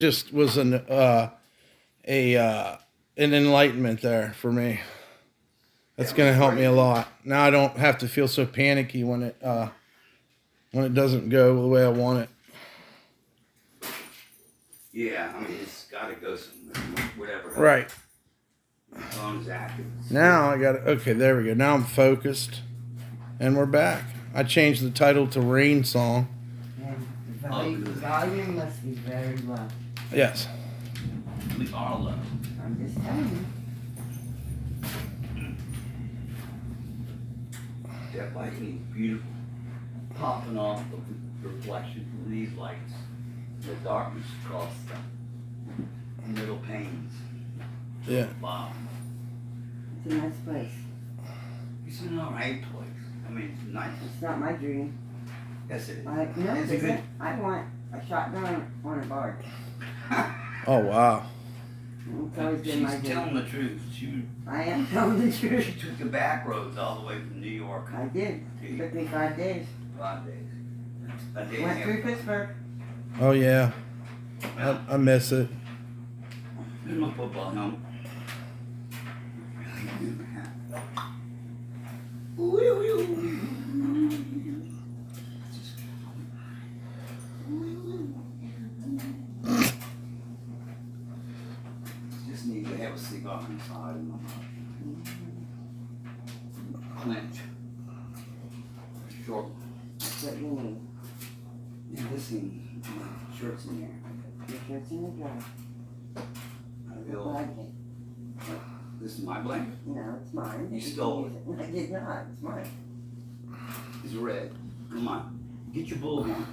just was an enlightenment there for me. That's gonna help me a lot. Now I don't have to feel so panicky when it doesn't go the way I want it. Yeah, I mean it's got to go somewhere, whatever. Right. As long as active. Now I got it. Okay, there we go. Now I'm focused, and we're back. I changed the title to Rain Song. And the volume must be very low. Yes. We are low. I'm just telling you. That lighting is beautiful. Popping off the reflection from these lights. The darkness across the middle panes. Yeah. Wow. It's a nice place. It's an alright place. I mean, it's nice. It's not my dream. Yes, it is. No, It's a good. I want a shotgun on a barge. Oh wow. It's always been She's my dream. telling the truth. I am telling the She truth. took the back roads all the way from New York. I did. It took me 5 days. 5 days. A day Went and a through half. Pittsburgh. Oh yeah. I miss it. Here's my football helmet. Just need to have a cigar inside of my mouth. Clench. Short. That's what you need. Yeah, this thing, my shirt's in there. Your shirt's in the dryer. I feel. Blanket. This is my blanket. No, it's mine. You stole it. I did not. It's mine. It's red. Come on. Get your bull horns.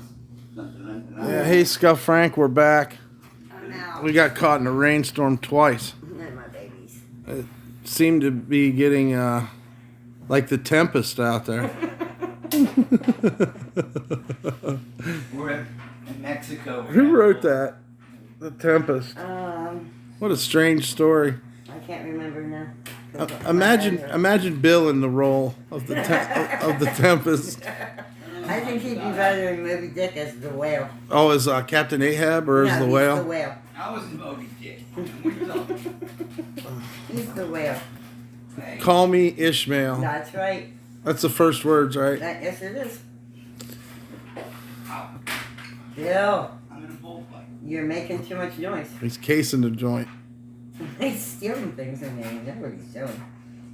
Yeah. Hey, Scuff Frank, we're back. I'm out. We got caught in a rainstorm twice. And my babies. It seemed to be getting like the Tempest out there. We're in Mexico. Who wrote that? The Tempest. Um, What a strange story. I can't remember now. Imagine Bill in the role of the of the Tempest. I think he'd be better in Moby Dick as the whale. Oh, is Captain Ahab or is No, the he's whale? the whale. I was in Moby Dick. What are you talking? He's the whale. Hey. Call me Ishmael. That's right. That's the first words, right? Yes, it is. Ow. Bill, I'm in a bullfight. you're making too much noise. He's casing the joint. He's stealing things in there. You know what he's doing.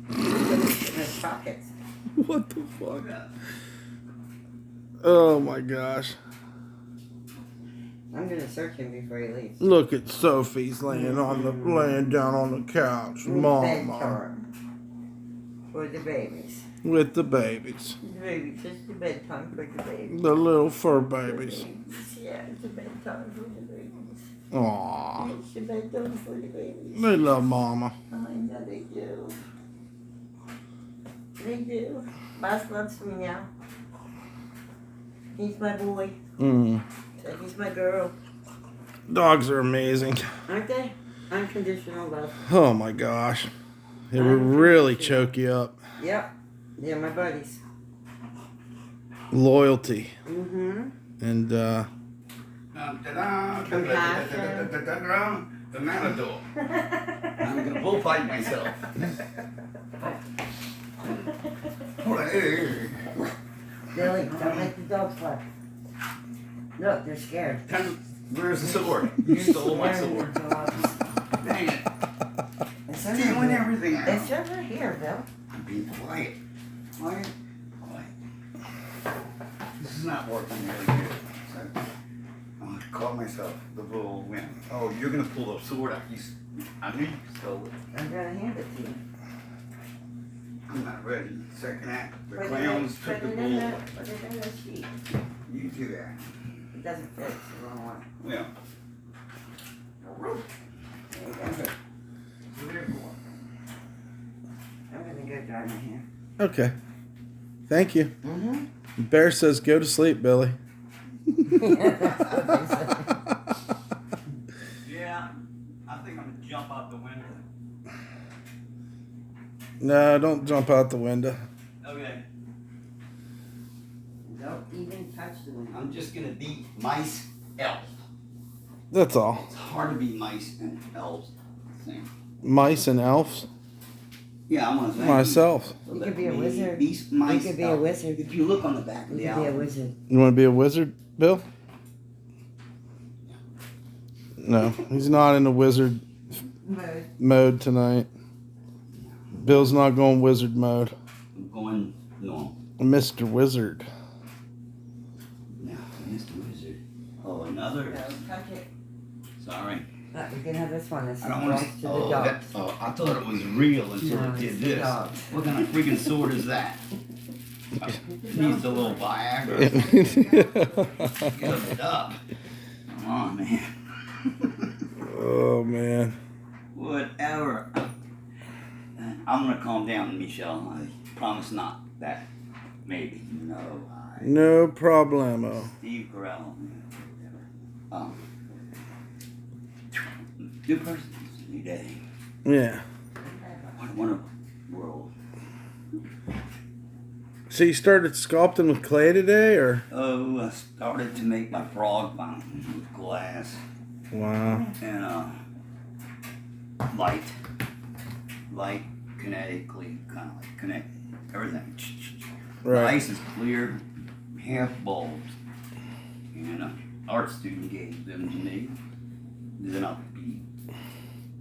He's in his pockets. What the fuck? Oh my gosh. I'm gonna search him before he leaves. Look at Sophie's laying down on the couch. With Mama. bedtime. For the babies. With the babies. The babies. It's the bedtime for the babies. The little fur babies. Yeah, it's the bedtime for the babies. Aww. It's the bedtime for the babies. They love Mama. I know they do. They do. Boss loves me now. He's my boy. He's my girl. Dogs are amazing. Aren't they? Unconditional love. Oh my gosh. They will really choke you up. Yep. They're my buddies. Loyalty. Mm-hmm. And The matador. I'm gonna bullfight myself. Billy, don't make the dogs bark. Look, they're scared. Where's the sword? You stole my sword. Dang it. Stealing everything out. It's over here, Bill. I'm being quiet. Quiet. Quiet. This is not working really good. So, I caught myself. The bull win. Oh, you're gonna pull the sword out. I knew you stole it. I'm gonna hand it to you. I'm not ready. Second act. The Put clowns took the it bull. in the sheet. You do that. It doesn't fit. It's the wrong one. Well. There you go. I'm gonna go dry my hair. okay. Thank you. Mm-hmm. Bear says go to sleep, Billy. Yeah. I think I'm gonna jump out the window. No, don't jump out the window. Okay. Don't even touch the window. I'm just gonna be myself. That's all. It's hard to be mice and elves. I think. Mice and elves. Yeah, I want to say Myself. You could be a wizard. Beast, mice, You could be a elves. wizard. If you look on the back of You the could be a album, wizard. You want to be a wizard, Bill? No, he's not in the wizard mode tonight. Bill's not going wizard mode. I'm going no. Mr. Wizard. No, Mr. Wizard. Oh, another. No, touch it. Sorry. You can have this one. This I don't want belongs to. to the Oh, dogs. I thought it was real until No, it did it's the this. dogs. What kind of freaking sword is that? Needs a little Viagra. Get it up. Come on, man. Oh, man. Whatever. I'm gonna calm down, Michelle. I promise not. That maybe. No. No problemo. Steve Carell. New person, new day. Yeah. What a wonderful world. So you started sculpting with clay today, or? Oh, I started to make my frog fountain with glass Wow. and light, kinetically, kind of like connect everything. The Right. ice is clear, half bulbs, and art student gave them to me. Then I'll be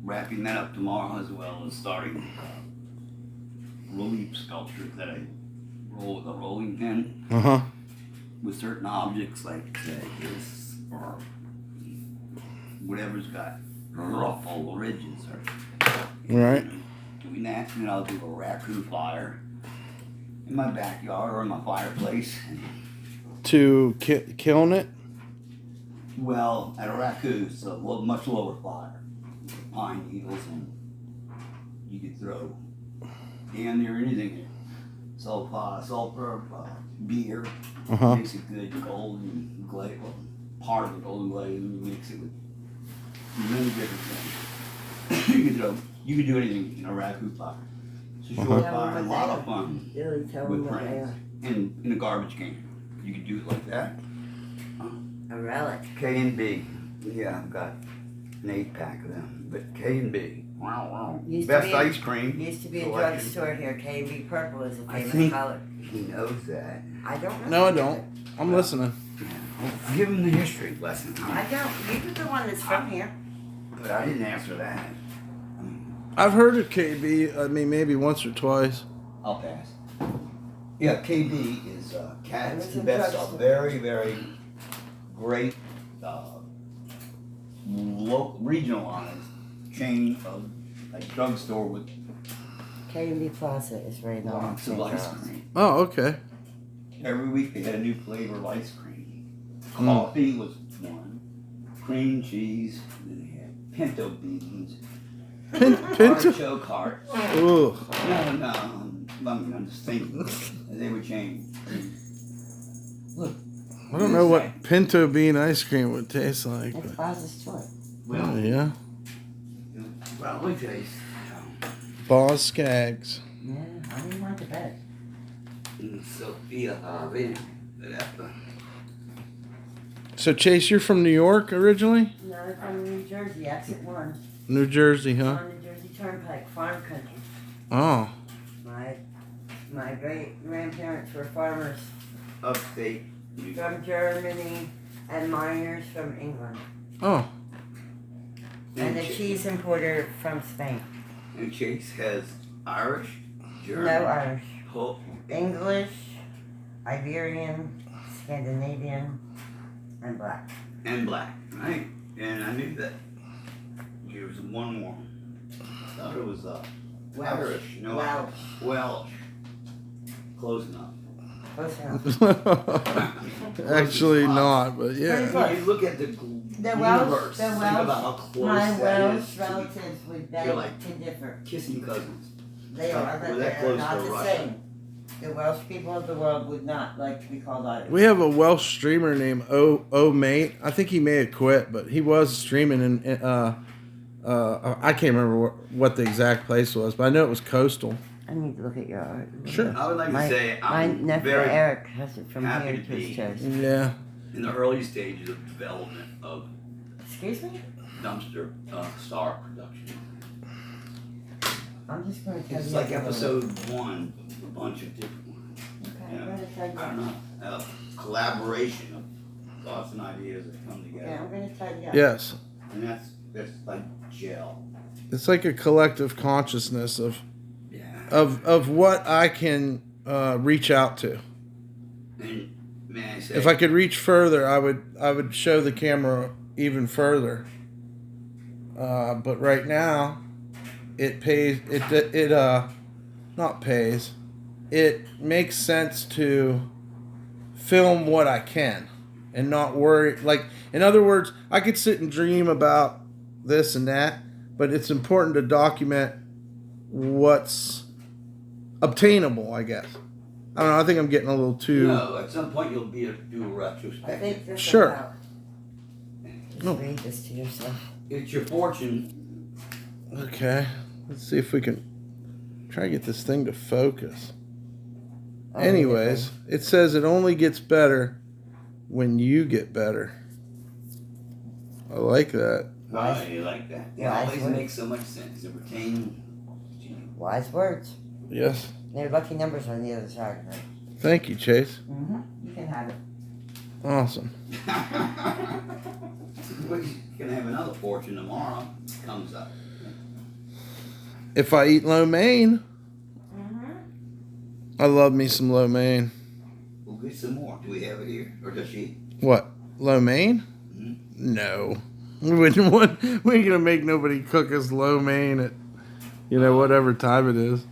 wrapping that up tomorrow, as well as starting relief sculptures that I roll with a rolling pin Uh-huh. with certain objects like this or whatever's got ruffle ridges or Right. doing that, and then I'll do a raccoon fire in my backyard or in my fireplace. To killing it? Well, at a raccoon, it's a much lower fire. Pine needles, and you could throw damn near anything. Sulfur, beer, Uh-huh. makes it good golden glaze. Well, part of the golden glaze, and you mix it with many different things. You could do anything in a raccoon fire. It's a short Uh-huh. fire, a lot of fun Really tell with them what they friends. are. And in a garbage can. You could do it like that. A relic. K and B. Yeah, I've got an 8-pack of them. But K and B. Wow. Used to Best be- ice cream. Used to be a selection. drugstore here. K&B Purple is a I famous think- color. He knows that. I don't know. No, I don't. I'm listening. Well, give him the history lesson. I don't. You're the one that's from here. But I didn't answer that. I've heard of KB, I mean, maybe once or twice. I'll pass. Yeah, KB is Cat's It's a best, a drugstore. very, very great regionalized chain of a drugstore with K&B Plaza is right on lots of St. ice Charles. cream. Oh, okay. Every week they had a new flavor of ice cream. Coffee was one, cream cheese, then they had pinto beans, Pinto? artichoke hearts. Ugh. I'm just thinking they would change. Look, I don't know what pinto bean ice cream would taste like. That's But, Plaza's choice. oh, yeah. Probably taste. Boss Skaggs. Yeah, I didn't want the bed. Sophia Harvey. So, Chase, you're from New York originally? No, I'm from New Jersey, exit 1. New Jersey, huh? On the Jersey Turnpike, farm country. Oh. My great grandparents were farmers Upstate. from Germany and miners from England. Oh. And the cheese importer from Spain. And Chase has Irish, German, No Irish. English, English, Iberian, Scandinavian, and black. and black, right? And I knew that. There was one more. I thought it was Irish. No, Welsh. Welsh. Close enough. Close enough. Actually, not, but Pretty yeah. close. When you look at the Welsh- universe, the think Welsh- about how close My that Welsh is to relatives would You're beg like- to differ. kissing cousins. They are, We're but that they're close not to the Russia. same. The Welsh people of the world would not like to be called Irish. We have a Welsh streamer named O Mate. I think he may have quit, but he was streaming in I can't remember what the exact place was, but I know it was coastal. I need to look at your art. Sure. I would like My, to say my I'm nephew very Eric has it from happy here to to his be- chest. Yeah. in the early stages of development of Excuse me? Dumpstar Star production. I'm just going to tell you. It's like episode 1, a bunch of different ones. Okay, You I'm know, going to tell you. I don't know, collaboration of thoughts and ideas that come together. Yeah, I'm going to tell you. Yes. And that's like gel. It's like a collective consciousness of Yeah. of what I can reach out to. And man, I say, If I could reach further, I would show the camera even further. But right now, it pays. It not pays. It makes sense to film what I can, and not worry. Like, in other words, I could sit and dream about this and that, but it's important to document what's obtainable, I guess. I don't know. I think I'm getting a little too. no, at some point you'll be able to do a I retrospective. think this Sure. about. Just No. read this to yourself. It's your fortune. Okay. Let's see if we can try to get this thing to focus. Oh, Anyways, it says it only gets better when you get better. I like that. Oh, you like that? It Wise always words. makes so much sense. It pertains to you. Wise words. Yes. There are lucky numbers on the other side of it. Thank you, Chase. Mm-hmm. You can have it. Awesome. Well, you're gonna have another fortune tomorrow. Comes up. If I eat lo mein, Mm-hmm. I love me some lo mein. We'll get some more. Do we have it here, or does she? What? Lo mein? Mhm. No. We wouldn't want. We ain't gonna make nobody cook us lo mein at, whatever time it is.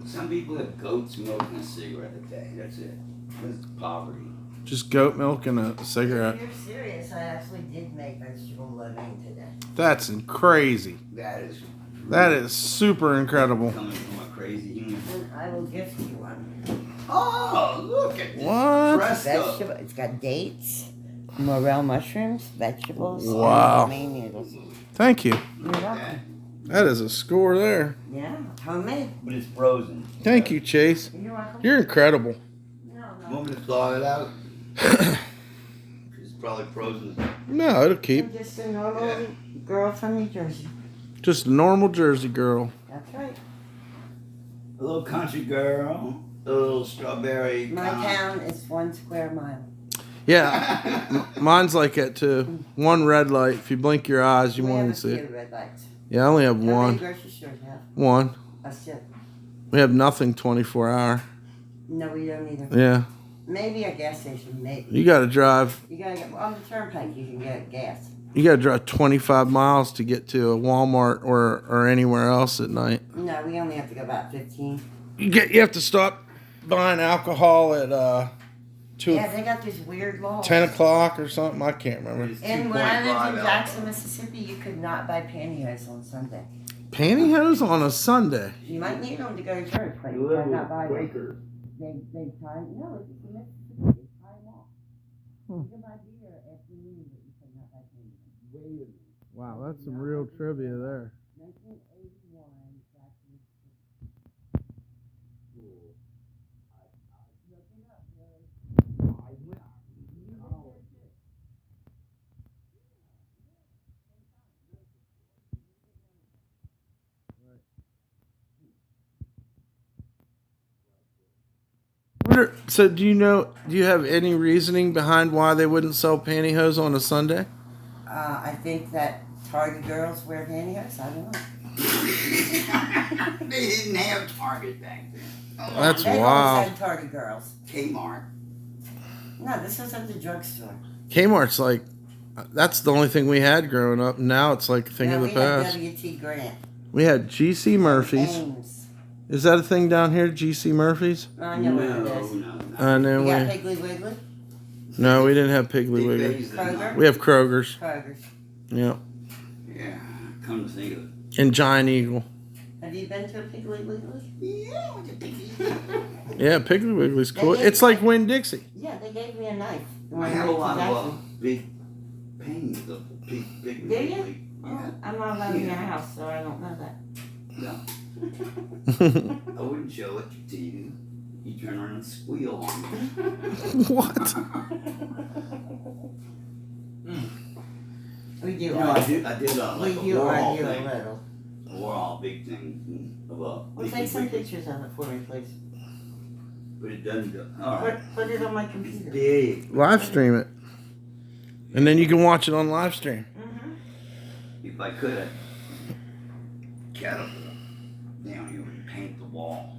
Some people have goat's milk and a cigarette a day. That's it. That's poverty. Just goat milk and a cigarette. If you're serious, I actually did make vegetable lo mein today. That's crazy. That is That is super incredible. coming from a crazy human. And I will gift you one. Oh, look at this. What? Presto. Vegetable. It's got dates, morel mushrooms, vegetables, Wow. and lo mein noodles. Thank you. You're welcome. Yeah, That is a score there. Yeah, homemade. but it's frozen. Thank you, Chase. You're welcome. You're incredible. No, Want me to thaw it out? It's probably frozen. No, it'll keep. I'm just a normal Yeah. girl from New Jersey. Just a normal Jersey girl. That's right. A little country girl. A little strawberry. My town is 1 square mile. Yeah, mine's like that too. One red light. If you blink your eyes, you We won't have even a see it. few red lights. Yeah, I only have How many one. grocery stores you have? One. That's it. We have nothing 24 hour. No, we don't either. Yeah, Maybe a gas station, maybe. you got to drive. You gotta get on the turnpike. You can get gas. You got to drive 25 miles to get to a Walmart or anywhere else at night. No, we only have to go about 15. You have to stop buying alcohol at 2 Yeah, they got these weird laws. 10 o'clock or something. I can't remember. It's And when I lived 2.5 in Jackson, Mississippi, you could not buy pantyhose on Sunday. Pantyhose on a Sunday. You might need them to go to church, but you cannot buy them. They tie no, it's in Mississippi. They tie them off. You can buy beer after noon, but you cannot buy pantyhose. Wow, that's some real trivia there. 1981, Jackson, So do you have any reasoning behind why they wouldn't sell pantyhose on a Sunday? I think that Target girls wear pantyhose. I don't know. They didn't have Target back then. Oh, That's They wild. always had Target girls. Kmart. No, this was at the drugstore. Kmart's like, that's the only thing we had growing up. Now it's like a thing No, of the we had past. W.T. Grant. We had GC Murphy's. Ames. Is that a thing down here, GC Murphy's? I know what it is. No. And then We got we Piggly Wiggly, no, we didn't have Piggly Big Wiggly. babies, Kroger. We have Kroger's. Kroger's. Yeah, Yeah, come to think of it. and Giant Eagle. Have you been to a Piggly Wiggly? Yeah, with the piggy. Yeah, Piggly Wiggly's cool. It's like Winn Dixie. Yeah, they gave me a knife. I when have a went to lot of Jackson. big paintings of big Do you? Yeah. Oh, I'm not allowed in your Yeah. house, so I don't know that. No, I wouldn't show it to you. You turn around and squeal on me. What? We do You know, argue. I did like We a do Warhol argue a thing. little. A Warhol big thing of Well, a take some pictures of it for me, please. but it doesn't go. All right. Put it on my It's computer. big. Live stream it. And then you can watch it on live stream. Mm-hmm. If I could, I'd catapult down here and paint the wall.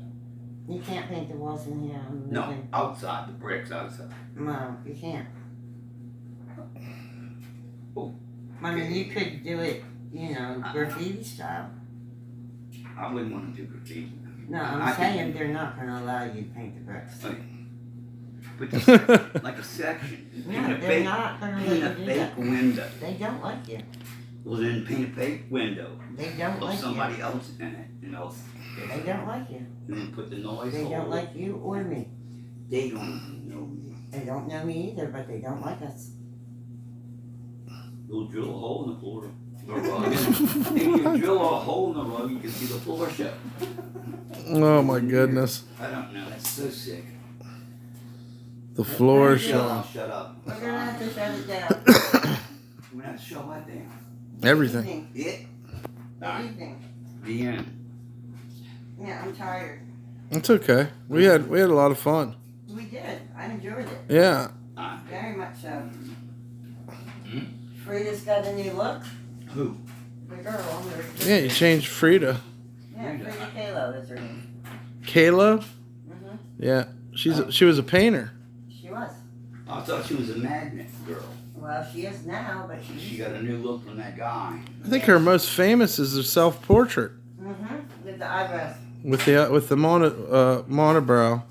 You can't paint the walls in here. No, outside, the bricks outside. No, you can't. Oh. I mean, you could do it, you know, graffiti style. I wouldn't want to do graffiti. No, I I'm saying could- they're not going to allow you to paint the bricks. But just like a section. No, Paint a they're fake, not going to paint let a you do fake that. window. They don't like you. Well, then paint a fake window. They don't Put like somebody else in it, you know. you. They don't like you. And then put the noise They hole. don't like you or me. They don't know me. They don't know me either, but they don't like us. You'll drill a hole in the floor. The rug. If you drill a hole in the rug, you can see the floor show. Oh my goodness. I don't know. That's so sick. The floor Shut up. show. Shut up. We're going to have to shut it down. We're gonna have to shut what down? Everything. It. The evening. The end. Yeah, I'm tired. It's okay. We had a lot of fun. We did. I enjoyed it. Yeah. Very much so. Hmm? Frida's got a new look. Who? The girl. Yeah, you changed Frida. Yeah, Frida Kahlo is her name. Kayla? Mm-hmm. Yeah. She was a painter. She was. I thought she was a magnet girl. Well, she is now, but She got a new look from that guy. I think her most famous is her self-portrait Mm-hmm. With the eyebrows. with the monobrow,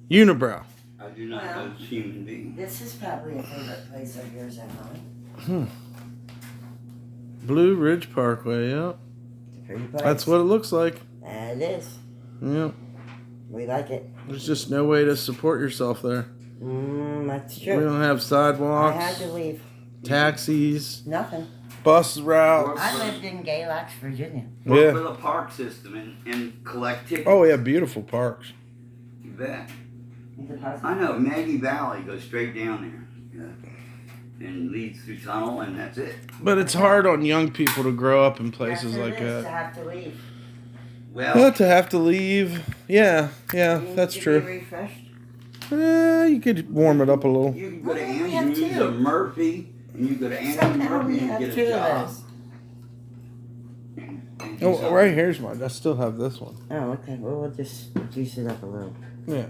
unibrow. I do not know this human being. This is probably a favorite place of yours, Emily. Blue Ridge Parkway. Yeah. It's a pretty place. That's what it looks like. It is. Yeah. We like it. There's just no way to support yourself there. That's We true. don't have I sidewalks, had to leave. taxis, Nothing. bus routes. I lived in Galax, Virginia. Work Yeah. with a park system and collect tickets. Oh yeah, beautiful parks. You bet. Is it possible? I know. Maggie Valley goes straight down there. Yeah. And leads through tunnel, and that's it. But it's hard on young people to grow up in places Yes, it like is to that. have to leave. Well, To have to leave. Yeah, You need that's to be true. refreshed. You could warm it up a little. you can go to Why do we have Andrews two? or Murphy, and you go to Andrews Somehow Murphy we and have get two a of job. those. And do Oh, something. right here's mine. I still have this one. Oh, okay. Well, we'll just juice it up a little. Yeah,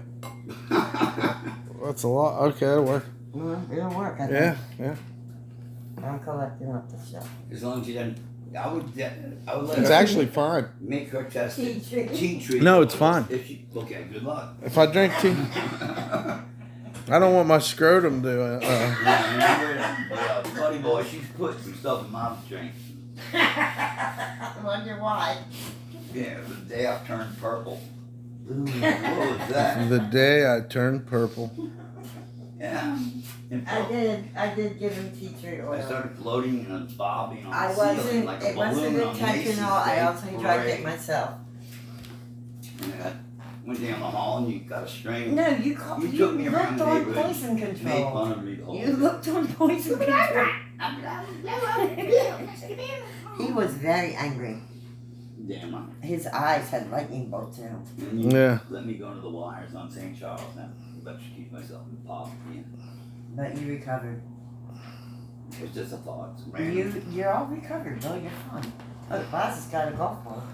that's a lot. Okay, that'll work. Well, it'll work. I Yeah, think. yeah. I'm collecting up the stuff. As long as you don't, I would let It's her actually fine. make her test Tea it. tree. Tea tree. No, it's fine. If she, okay, good luck. If I drink tea, I don't want my scrotum to. Buddy boy, she's put some stuff in my drink. I wonder why. Yeah, the day I turned purple. Ooh, what was that? The day I turned purple. Yeah. And I did give him tea tree I oil. started floating and bobbing on I the ceiling wasn't, like a it wasn't balloon on Macy's intentional. I Day also tried it Parade. myself. And I went down the hall and you got a string. No, You took me around looked the on neighborhood. poison Made control. fun of me the whole You time. looked on poison control. He was very angry. Damn, I. His eyes had lightning bolts in them. And you Yeah. let me go into the wires on St. Charles now. Let you keep myself in poverty. But you recovered. It's just a thought. It's random. You're all recovered, Bill. You're fine. Oh, the boss has got a golf ball.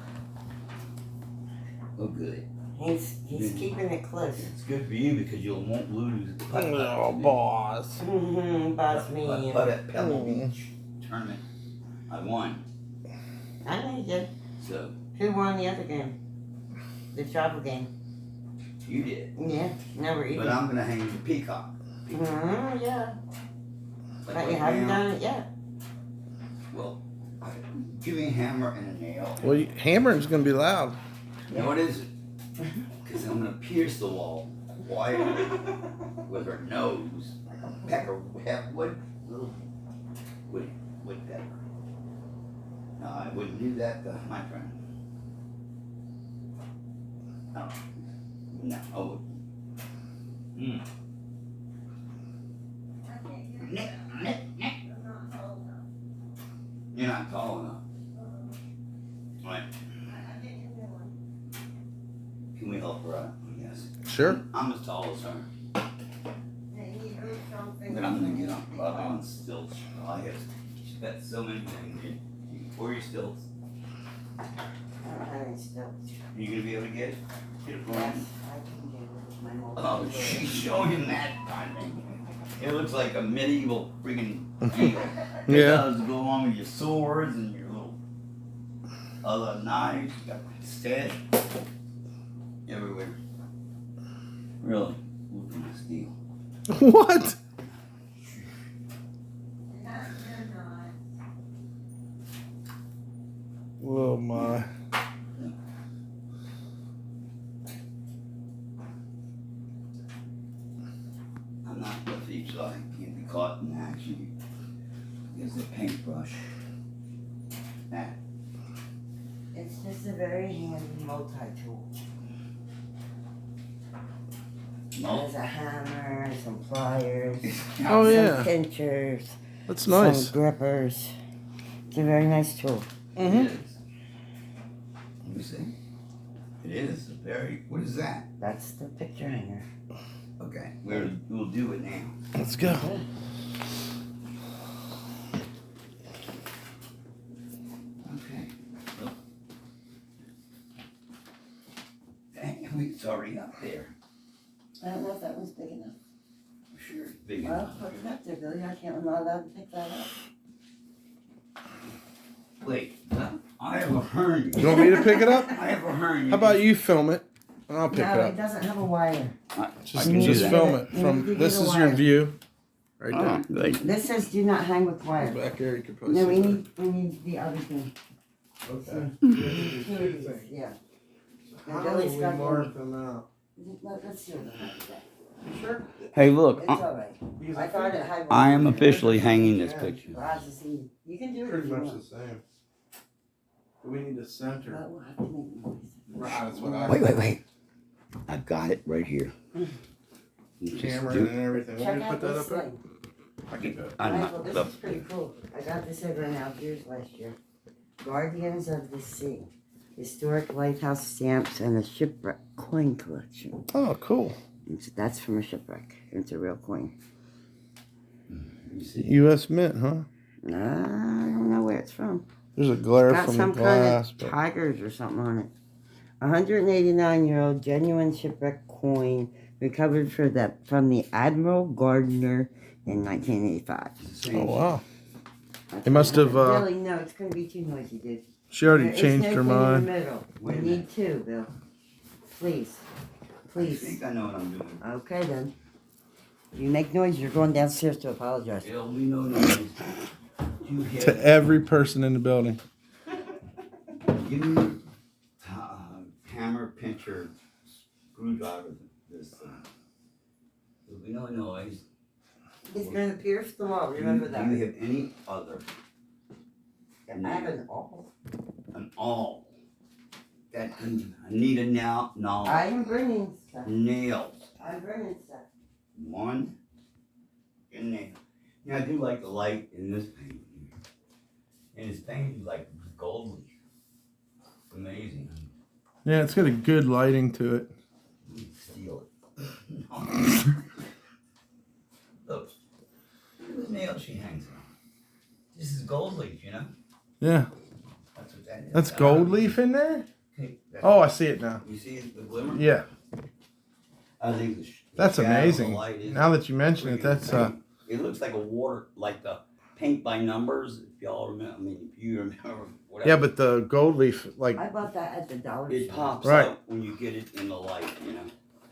Oh, good. He's keeping it close. It's good for you because you won't lose. Oh, boss. Boss me. Putt at Pebble Beach tournament. I won. I know you did. So Who won the other game? The travel game. you did. Yeah. Now we're even. But I'm gonna hang the peacock. Yeah. Like But you right haven't now, done it yet. well, give me a hammer and a nail. Well, hammering's gonna be loud. You know what is it? Because I'm gonna pierce the wall quietly with her nose, like a pecker, little wood pepper. No, I wouldn't do that to my friend. No, no, I wouldn't. not tall enough. Right. Can we help her out? Yes. Sure. I'm as tall as her. But I'm gonna get up probably on stilts. I have, she's got so many things. Where are your stilts? I don't have any stilts. Are you gonna be able to get it? Get it for Yes, me? I can get it with my mobile. Oh, she's showing him that kind of thing. It looks like a medieval friggin' deal. It Yeah. does go on with your swords and your little other knives. You got stab everywhere. Really, look at this deal. What? Oh my. I'm not the thief, so I can't be caught in action. Here's the paintbrush. That. It's just a very handy multi-tool. There's a hammer, some pliers, Oh some yeah. pinchers, That's nice. some grippers. It's a very nice tool. It is. Let me see. It is a very. What is that? That's the picture hanger. Okay, we'll do it now. Let's go. Okay. Well, dang, it's already up there. I don't know if that one's big enough. Sure, it's big Well, enough. put it up there, Billy. I'm not allowed to pick that up. Wait, I have a hernia. You want me to pick it up? I have a hernia. How about you film it and I'll pick No, it it up. doesn't have a wire. I Just can do just that. film it You need from to this get a is your wire. view. Right Oh, there. great. This says do not hang with wire. Back there you can put No, we it. need the other thing. Okay. Yeah. How Now, do Billy's we got mark them out? Let's see what the heck is that. Sure. Hey, look, It's all right. I thought it had. I am officially hanging this Yeah. picture. Well, as you see, you can do it if Pretty you much want. the same. We need to center. But we'll have to make noise. Right, that's what I Wait. I've got it right here. You just camera do- and everything. Check Want me to out put that this up there? thing. I can do it. I'm Michael, not, this look, is pretty cool. I got this over in Algiers last year. Guardians of the Sea. Historic lighthouse stamps and a shipwreck coin collection. Oh, cool. That's from a shipwreck. It's a real coin. you see. U.S. Mint, huh? I don't know where it's from. There's a glare Got from the some glass. kind of tigers or something on it. 189-year-old genuine shipwreck coin recovered from the Admiral Gardner in 1985. Oh wow. That's They must have, Really, no, it's going to be too noisy, dude. She already There is changed no her thing in mind. the middle. We Wait a need two, Bill. Please. I Please. think I know what I'm doing. Okay, then. If you make noise, you're going downstairs to apologize. It'll be no noise. You To hit. every person in the building. Give me hammer, pincher, screwdriver. This thing. There'll be no noise. He's going to pierce the wall. Remember that. Do you have any other? I have an awl. An awl. That I need a nail. I am bringing stuff. Nails. I'm bringing stuff. One. And nail. Yeah, I do like the light in this painting. And it's painted like gold leaf. It's amazing. Yeah, it's got a good lighting to it. Steal it. Look. Look at the nail she hangs on. This is gold leaf, you know? Yeah. That's what that is. That's gold leaf in there? Okay, Oh, I see it now. you see the glimmer? Yeah. I think That's shadow of the amazing. light is Now that you mention it, that's It looks like a water, like the paint by numbers. If y'all remember, I mean, if you remember, whatever. yeah, but the gold leaf, like, I bought that at the dollar It store. pops Right. out when you get it in the light, you know.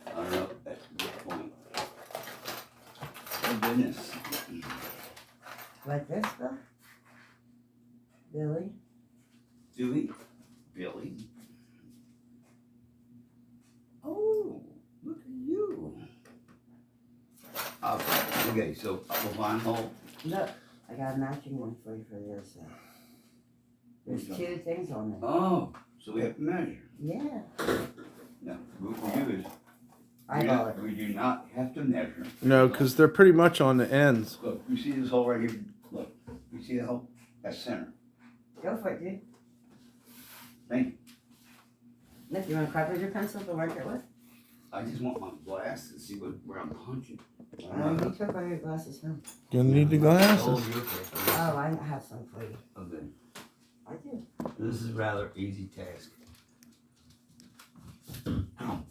I don't know if that's a good point. Oh goodness. Like this, Bill? Billy? Dewey? Billy? Oh, look at you. Okay, so a vine hole. Look, I got a matching one for you for the other side. There's Okay. two things on there. Oh, so we have to measure. Yeah. No, what we do is Eyeball it. we do not have to measure. no, because they're pretty much on the ends. Look, you see this hole right here? Look, you see that hole? That's center. Go for it, dude. Thank you. Nick, you want to crack your pencil to work it with? I just want my glass to see where I'm punching. You took all your glasses home. Gonna need the glasses. Oh, you're okay. Oh, I have some for you. Okay. I do. This is a rather easy task. Ow.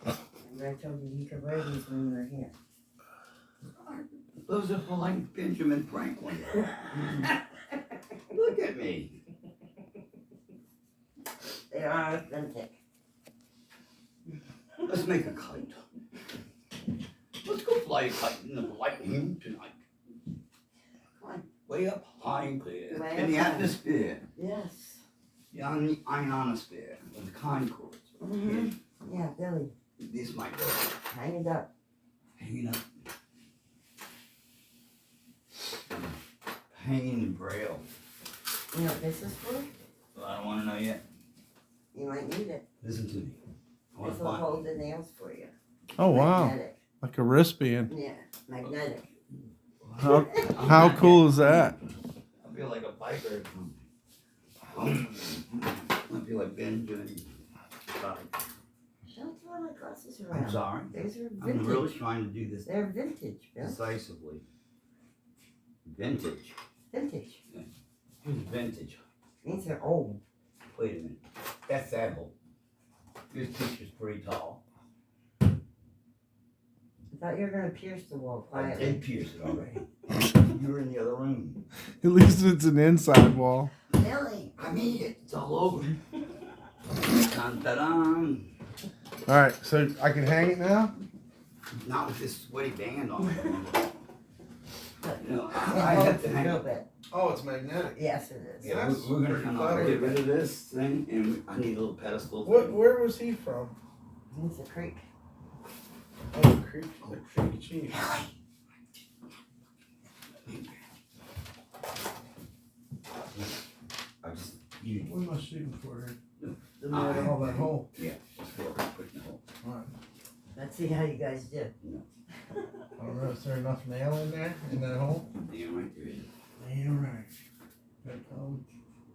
I told you you could wear these when you were here. Those are for like Benjamin Franklin. Look at me. They are authentic. Let's make a kite. Let's go fly a kite in the lightning tonight. Come on. Way up high and clear Way in the up high. atmosphere. Yes. The ionosphere of the concords. Mm-hmm. Yeah, Billy. This might go. Hang it up. Hanging up. Hanging in braille. You know what this is for? Well, I don't want to know yet. You might need it. Listen to me. I want This to will find. hold the nails for you. Oh wow, Magnetic. like a wristband. Yeah, magnetic. How cool is that? I feel like a biker. I feel like Benjamin. Don't throw my glasses I'm around. sorry. These are I'm vintage. really trying to do this They're vintage, Bill. decisively. Vintage. Vintage. Who's vintage? Means they're old. Wait a minute. That's that hole. This picture's pretty tall. I thought you were gonna pierce the wall I quietly. did pierce it already. You were in the other room. At least it's an inside wall. Billy. I made it. It's all over. Dun, dun, dun. All right, so I can hang it now. Not with this sweaty band on it. You know, It I have holds to a hang little it. bit. Oh, it's magnetic. Yes, it is. Yeah, we're gonna come out and get rid of this thing, and I need a little pedestal. Where was he from? It's a creek. Oh, Creek Chief. I just you. What am I shooting for here? The I- motor. Oh, that hole. Yeah, just go up and put it in the hole. All right. Let's see how you guys do. I don't know. Is there enough nail in there in that hole? Yeah, right there. It is. Damn right. That hole.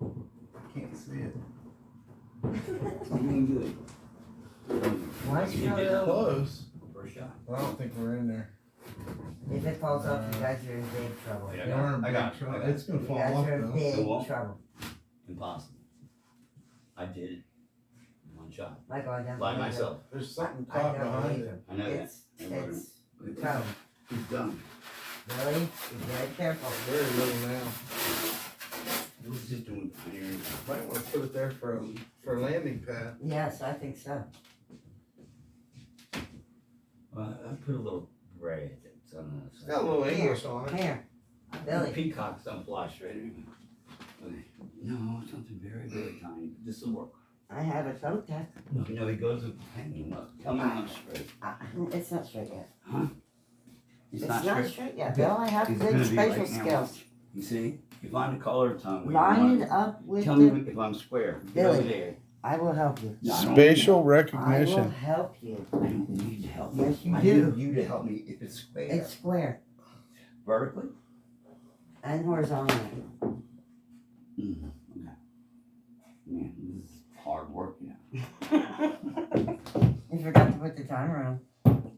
I can't see it. It's doing good. Why You show did it over? Close. First shot. But I don't think we're in there. If it falls off, you guys are in big trouble. Yeah, Yeah, we're in I big got it. trouble. I got it. It's gonna You fall guys off are in though. big It won't. trouble. Impossible. I did it. One shot. Michael, I don't By believe myself. There's something I caught don't behind believe it. him. I know that. It's trouble. He's done. Really? Be very careful. Very little now. He was just doing pioneering. Might want to put it there for a landing pad. Yes, I think so. Well, I put a little gray at it. So I don't know. It's got a little English on it. Here, The Billy. peacocks don't fly straight anyway. Okay. No, something very, very tiny. This will work. I have a thumbtack. No, he goes with hanging up. Tell me I'm straight. It's not straight yet. Huh? It's not straight yet, Bill. I have It's good gonna be spatial right now. skills. You see? You find the color tongue. where you Line want it up with Tell the. me if I'm square. Get Billy. over there. I will help you. No, I don't Spatial I will recognition. help you. I don't need help. Yes, you I do. need you to help me if it's square. It's square Vertically? and horizontally. Mm-hmm. Okay. Man, this is hard work now. You forgot to put the timer on.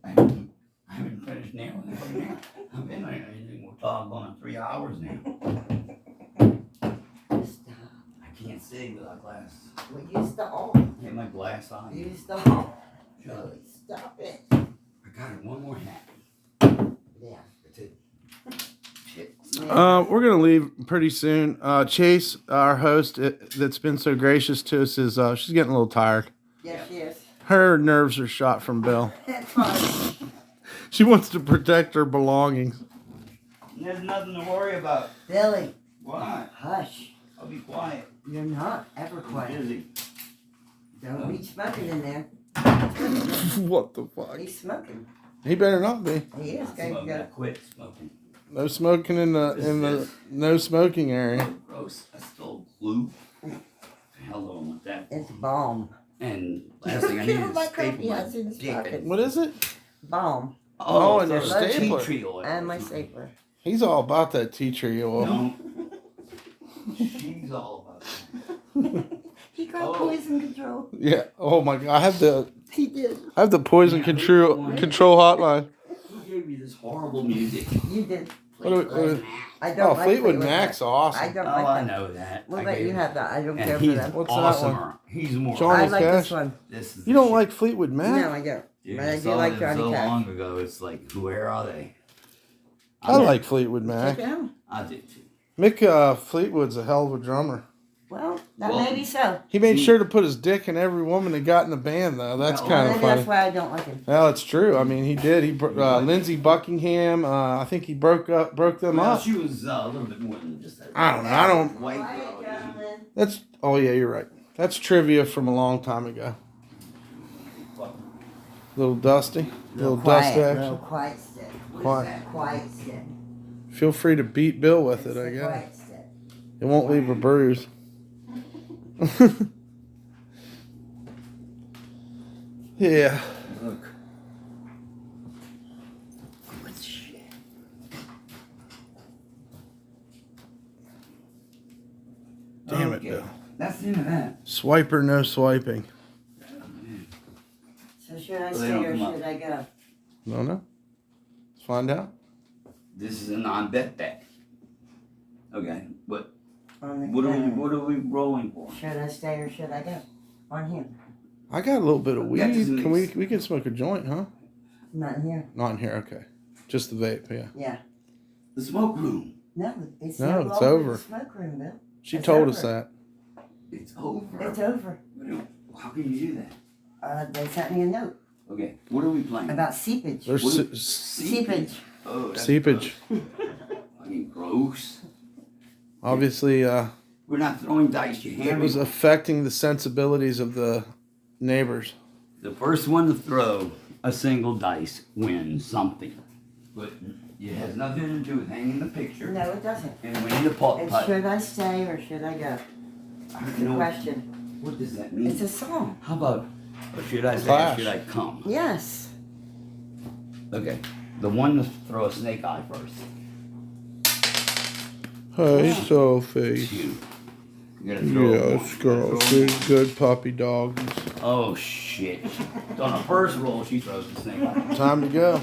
I haven't finished nailing it now. I've been on anything we're talking on 3 hours now. Stop. I can't see without glasses. Well, use the all. I have my glass on. Use the all. Shut up. Billy, stop it. I got it. One more hat. Yeah. That's it. Shit. We're gonna leave pretty soon. Chase, our host, that's been so gracious to us, is she's getting a little tired. Yes, she is. Her nerves are shot from Bill. That's fine. She wants to protect her belongings. There's nothing to worry about. Billy, Why? hush. I'll be quiet. You're not ever I'm quiet. busy. Don't be smoking in there. What the fuck? He's smoking. He better not be. He is. I'm Okay, you smoking. I got quit smoking. No smoking in the no smoking area. Gross. I stole glue. Hello with that. It's balm. And last thing I need is My a staple. crappy ass in his pocket. What is it? Balm. Oh, and so your it's tea stapler. tree oil. And my stapler. He's all about that tea tree oil. No, She's all about that. He got Oh. poison control. Yeah. Oh my God. I have the He did. poison Yeah, control hotline. Who gave you this horrible music? You did. What do we- I don't Oh, like Fleetwood Mac. Mac's awesome. I don't Oh, like I that. know that. We'll I let gave you it- have that. I don't And care for he's them. What's that awesomer. He's more. Johnny I like Cash? this one. This is You the don't shit. like Fleetwood Mac? No, I don't. Dude, But I do saw like them Johnny so Cash. long ago. It's like, where are they? I like Fleetwood Check Mac. it out. I do too. Mick Fleetwood's a hell of a drummer. Well, that Well, may be so. He made See- sure to put his dick in every woman that got in the band, though. That's Well, kind of Maybe funny. that's why I don't like him. Well, it's true. I mean, he did. Lindsey Buckingham. I think he broke them Well, up. she was a little bit more than just that. I don't know. I don't. White Quiet, girl. gentlemen. That's. Oh yeah, you're right. That's trivia from a long time ago. Little Dusty. Little dust Quiet, action. little quiet stick. Quiet. Quiet stick. Feel free to beat Bill with it. It's I the guess quiet stick. it won't leave a bruise. Yeah. Look. Good shit. Damn it, Okay. Bill. That's the end of that. Swiper, no swiping. So should I Well, they stay don't or come up. should I go? No. Let's find out. This is a non-bet deck. Okay, but On the what are we rolling for? Should I stay or should I go? On him. I got a little bit of weed. That doesn't Can make we can smoke a joint, huh? Not in here. Not in here. Okay. Just the vape. Yeah. Yeah. The smoke room. No, it's No, no it's longer over. the smoke room, Bill. She It's told over. us that. It's over. It's over. How can you do that? They sent me a note Okay, what are we playing? about seepage. There's What- Seepage. Oh, that's seepage. gross. Fucking gross. Obviously, We're not throwing dice. You it hear was me? affecting the sensibilities of the neighbors. The first one to throw a single dice wins something. But it has nothing to do with hanging the picture. No, it doesn't. And we need a putt It's putt. should I stay or should I go? That's the No. question. What does that mean? It's a song. How about, or should I say, Clash. should I come? Yes. Okay, the one to throw a snake eye first. Hey, Sophie. It's you. You gotta throw a Yes, girl. Good puppy dog. Oh shit. On the first roll, she throws the snake eye. Time to go.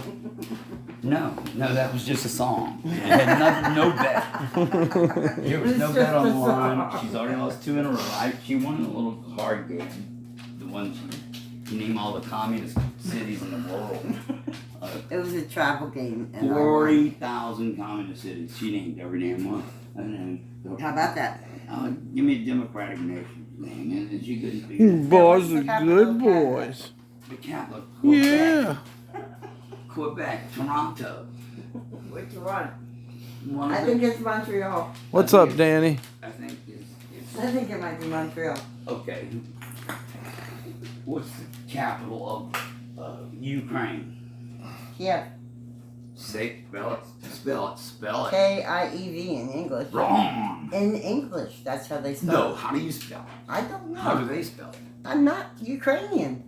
No, that was just a song. It had nothing, no bet. There was no bet on the line. She's already lost 2 in a row. She won a little card game. The one you name all the communist cities in the world. It was a travel game. And I won. 40,000 communist cities. She named every damn one. And then, How about that? give me a Democratic nation name, and she couldn't figure You it out. boys what's the are capital good of Canada? boys. The capital. Quebec. Yeah. Quebec, Toronto. Which one? One I of think them, it's Montreal. What's up, Danny? I think it's I think it might be Montreal. okay. What's the capital of Ukraine? Kiev. Say, spell it. K-I-E-V in English. Wrong. In English, that's how they spell No, it. how do you spell it? I don't How do know. they spell it? I'm not Ukrainian.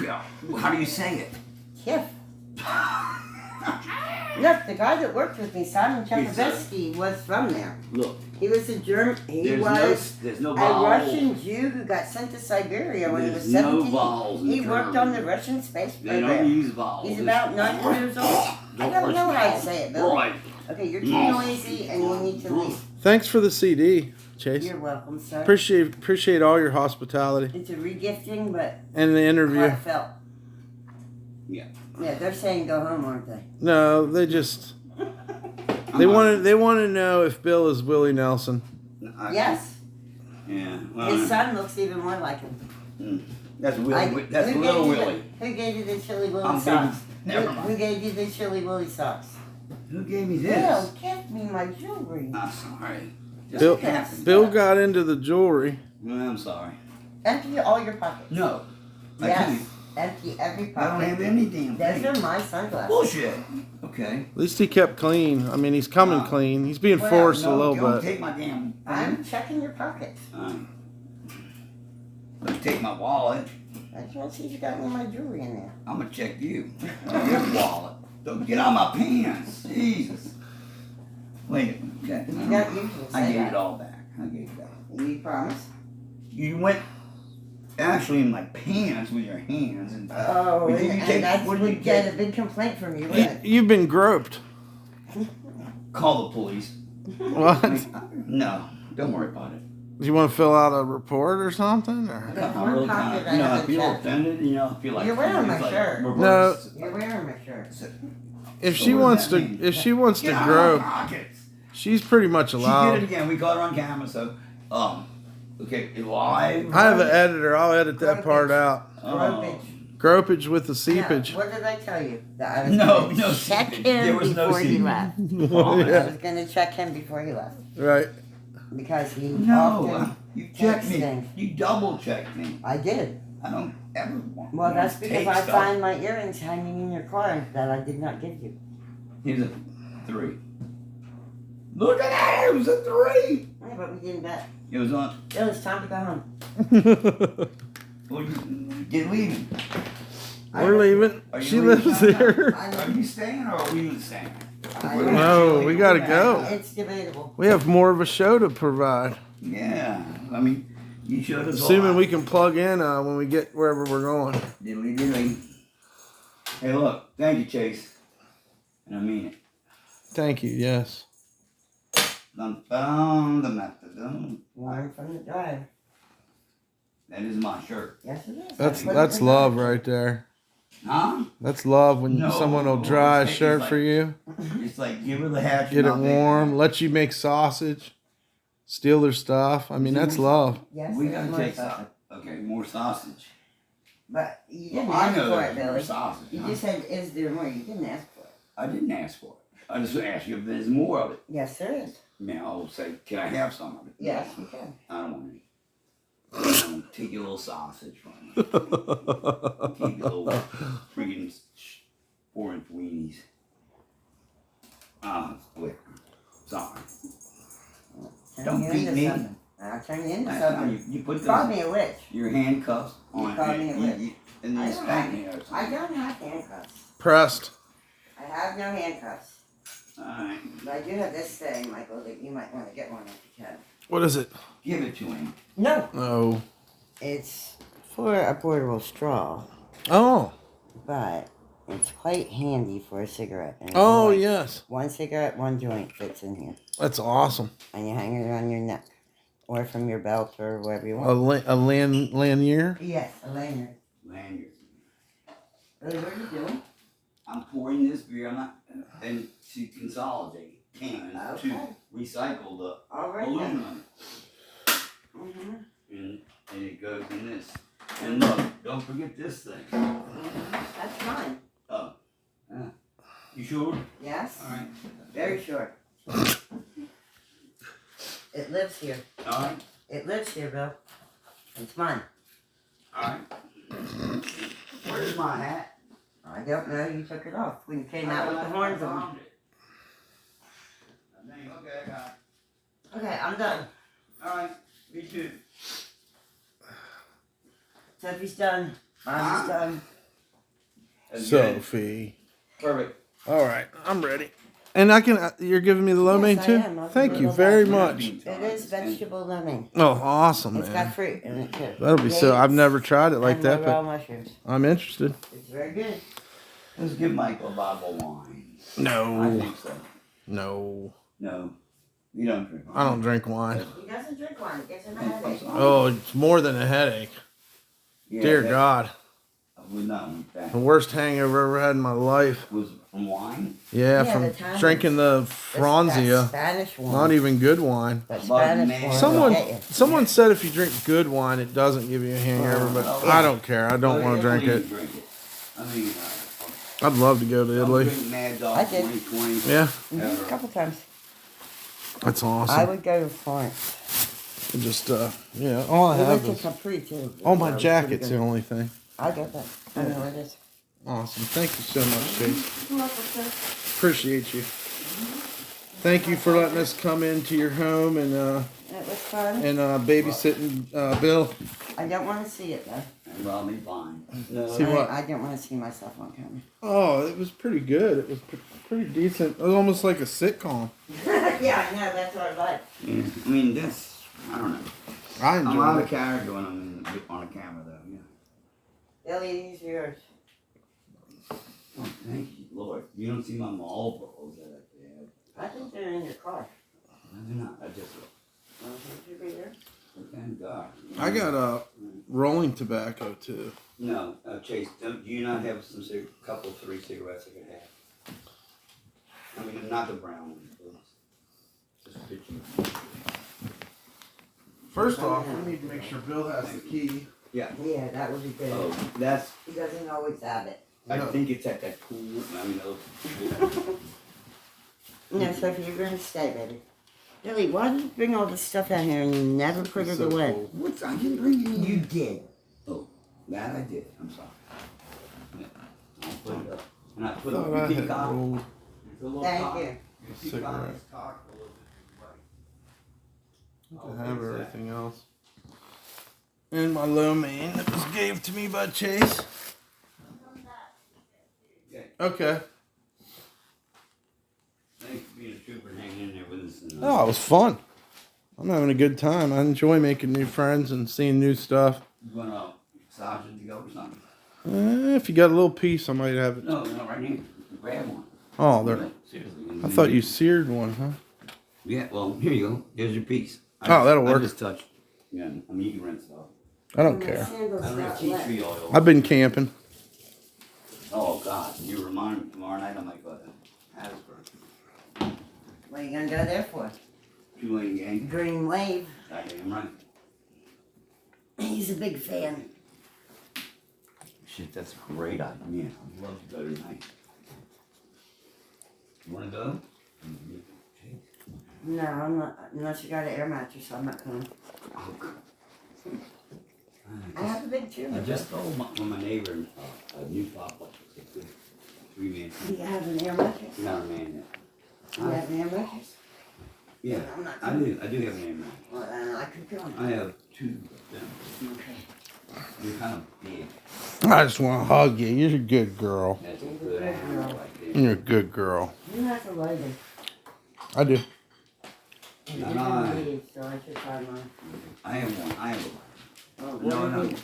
Yeah. How do you say it? Kiev. Look, the guy that worked with me, Simon He's a- Chekhovsky, was from there. Look, He was a German. He was there's no a vowels. Russian Jew who got sent to Siberia when he was There's no 17. vowels in He worked on German. the Russian space They don't program. use vowels. He's It's- about 9 years old. I don't know how to say it, Bill. Right. Okay, you're too noisy and you need to leave. Thanks for the CD, Chase. You're welcome, sir. Appreciate all your hospitality It's a regifting, but and the interview. heartfelt. Yeah. Yeah, they're saying go home, aren't they? No, they just they want to know if Bill is Willie Nelson. Yes. Yeah. Well, His son looks even more like him. That's Willie. That's who Little gave you Willie. Who gave you the Chili Willy I'm socks? Never Who mind. gave you the Chili Willy socks? Who gave me Bill, this? give me my jewelry. I'm sorry. Just Bill, happened. Bill got into the jewelry. I'm sorry. Empty all your pockets. No. I Yes. can't. Empty every I don't pocket. have any damn Those thing. are my sunglasses. Bullshit. Okay. At least he kept clean. I mean, he's coming Wow. clean. He's being Well, forced a No, little don't bit. take my damn. I'm checking your pockets. Don't take my wallet. I can't see you got any of my jewelry in there. I'm gonna check you. Your wallet. Don't get out my pants. Jesus. Wait a minute. Okay. You don't usually I say gave that. it all back. I gave you that. You promise? You went actually in my pants with your hands and. Oh, But did you and take- that what did you would get take? a big complaint from you, wouldn't it? You've been groped. Call the police. What? No, don't worry about it. Do you want to fill out a report or something? Or? That's I'm one really copy kinda, that you know, I if you're haven't offended, you know, if you're like. You're wearing my it's like shirt. reverse- You're wearing my shirt. If So she what does wants that to, mean? if she wants to Get out of grope, my pockets. she's pretty much She did it allowed. again. We got her on camera, so okay, live. I have an editor. I'll edit that part out. Gropage. Gropage with the seepage. Yeah, what did I tell you? That I was No, gonna no check seepage. him There was no before he seepage. left. Yeah. I was gonna check him before he left Right. because he No, often. you checked me. texting. You double checked me. I did. I don't ever want. Well, that's to because take I stuff. find my earrings hanging in your car that I did not give you. Here's a 3. Look at that! It was a 3. Yeah, but we didn't bet. It was on. Bill, it's time to go home. Well, you're leaving. We're leaving. Are you She leaving? lives here. Are you staying or are we staying? No, we gotta go. It's debatable. We have more of a show to provide. Yeah, I mean, you showed us Assuming all. we can plug in when we get wherever we're going. Diddly diddly. Hey, look, thank you, Chase. And I mean it. Thank you. Yes. Dun, dun, dun, dun, dun. Warm from the drive. That is my shirt. Yes, it is. That's I put it that's in love there. right there. Huh? That's love when No, someone will dry a it's shirt like- for you, It's like give her the hatch. get it and I'll take warm, let you make sausage, steal their stuff. I mean, that's love. Yes, We there's gotta more take stuff. sausage. Okay, more sausage. But you Well, didn't I ask know for there's it, more Billy. sausage. You huh? just said, is there more? You didn't ask for it. I didn't ask for it. I just asked you if there's more of it. Yes, there is. I mean, I'll say, can I have some of it? Yes, you can. I don't want any. Take your little sausage from me. Take your little freaking 4-inch weenies. Ah, split. Sorry. Turn Don't you beat into me. something. I'll turn you into Last time something. you put You called me those, a witch. your handcuffs on You called me a witch. and I you don't spanked have- me or something. I don't have handcuffs. Pressed. I have no handcuffs. Alright, But I do have this thing, Michael, that you might want to get one if you can. What is it? give it to him. No. Oh. It's for a portable straw, Oh. but it's quite handy for a cigarette. And Oh like yes. one cigarette, one joint fits in here. That's awesome. And you hang it around your neck. Or from your belt or wherever you A want. lanyard. Yes, a lanyard. Lanyard. Billy, what are you doing? I'm pouring this beer and to consolidate cans Okay. to recycle the All right then. aluminum. Mm-hmm. And it goes in this. And look, don't forget this thing. That's mine. Oh. You sure? Yes? Alright. Very sure. It lives here. Alright. It lives here, Bill. It's mine. Alright. Where's my hat? I don't know. You took it off when you came out with the horns on. Okay, I got it. Okay, I'm done. Alright, me too. Sophie's done. Mom's done. That's good. Sophie. Perfect. All right, I'm ready. And I can. You're giving me the lo mein Yes, I too. am. I'll Thank give you it a very little much. It is vegetable lemon. Oh, awesome, It's man. got fruit in it too. That'll be so. I've Dates never tried it like and that, raw but mushrooms. I'm interested. It's very good. Let's give Michael a bottle of wine. I No, think so. no, No, you don't drink wine. I don't drink wine. He doesn't drink wine. It gets him a headache. Oh, it's more than a headache. Yeah, Dear that- God, I would not want that. the worst hangover I ever had in my life. Was it from wine? Yeah, Yeah, from the time drinking the That Franzia. Spanish one. Not even good wine. That Bud Spanish man. one. will Someone, get you. someone said if you drink good wine, it doesn't give you a hangover, but I don't care. I don't want to drink it. Drink it. I mean, I'd love to go to I'll Italy. drink Mad Dog I did. 2020. Yeah, Mhm, a couple times. that's I awesome. would go to Florence. Just yeah, all I We have went to is Capri too. all That my was jackets. pretty The good. only thing. I got that. I know where it is. Awesome. Thank you so much, Chase. Come up with Appreciate you. Thank you for letting us come into your home and that. It was fun. babysitting Bill. I don't want to see it though. And I'll be fine. No. See what? I don't want to see myself on camera. Oh, it was pretty good. It was pretty decent. It was almost like a sitcom. Yeah, I know. That's what I like. Yeah, I mean, that's I don't know. I I'm enjoyed out it. of character when I'm on a camera, though. Yeah. Billy, these are yours. Oh, thank you, Lord. You don't see my Marlboros that I have. I think they're in your car. I do not. I just. Should be there. Thank God. I got rolling tobacco too. No, Chase. Do you not have some couple, 3 cigarettes I could have? I mean, not the brown ones, please. Just pitching. First off, we need to make sure Bill has the key. Yeah. Yeah, that would be good. Oh, that's. He doesn't always have it. I No. think it's at that pool. I mean, No, Sophie, you're gonna stay, baby. Billy, why did you bring all this stuff out here and you never put it So away? cool. What's I didn't bring any. You did. Oh, that I did. I'm sorry. Yeah. I'll put it up. And I put Thought up I the had peacock. rolled It's a little Thank cock. you. Your Cigarette. peacock is cocked a little bit I right. have everything else. And my lo mein that was gave to me by Chase. Okay. Okay. Thanks for being a trooper and hanging in there with us. And, Oh, it was fun. I'm having a good time. I enjoy making new friends and seeing new stuff. You want to massage it to go or something? If you got a little piece, I might have it. No, no, right here. Grab one. Oh, there. Seriously. I thought you seared one, huh? Yeah, well, here you go. There's your piece. Oh, that'll work. I just touched. Yeah, I mean, you can rinse it off. I don't care. I don't have tea tree oil. I've been camping. Oh, God. You remind me tomorrow night I might go to Hattiesburg. What are you gonna go there for? Two-lane gang. Green Wave. Goddamn right. He's a big fan. Shit, that's a great idea. I'd love to go tonight. You want to go? No, I'm not. Unless you got an air mattress, I'm not coming. Oh, God. I have a big chair. I just told my neighbor a new pop-up. It's a good 3-man. Do you have an air mattress? Not a man yet. Do you have an air mattress? Yeah, I'm not I do. I do have an air Well, then I could come. I have 2 of them. Okay. They're kind of big. I just want to hug you. You're a good girl. That's a good animal right there. You're a good girl. You have to light it. I do. And No, you no. can leave, so I should try mine. I have one. I have one. Oh, No, what no. do you-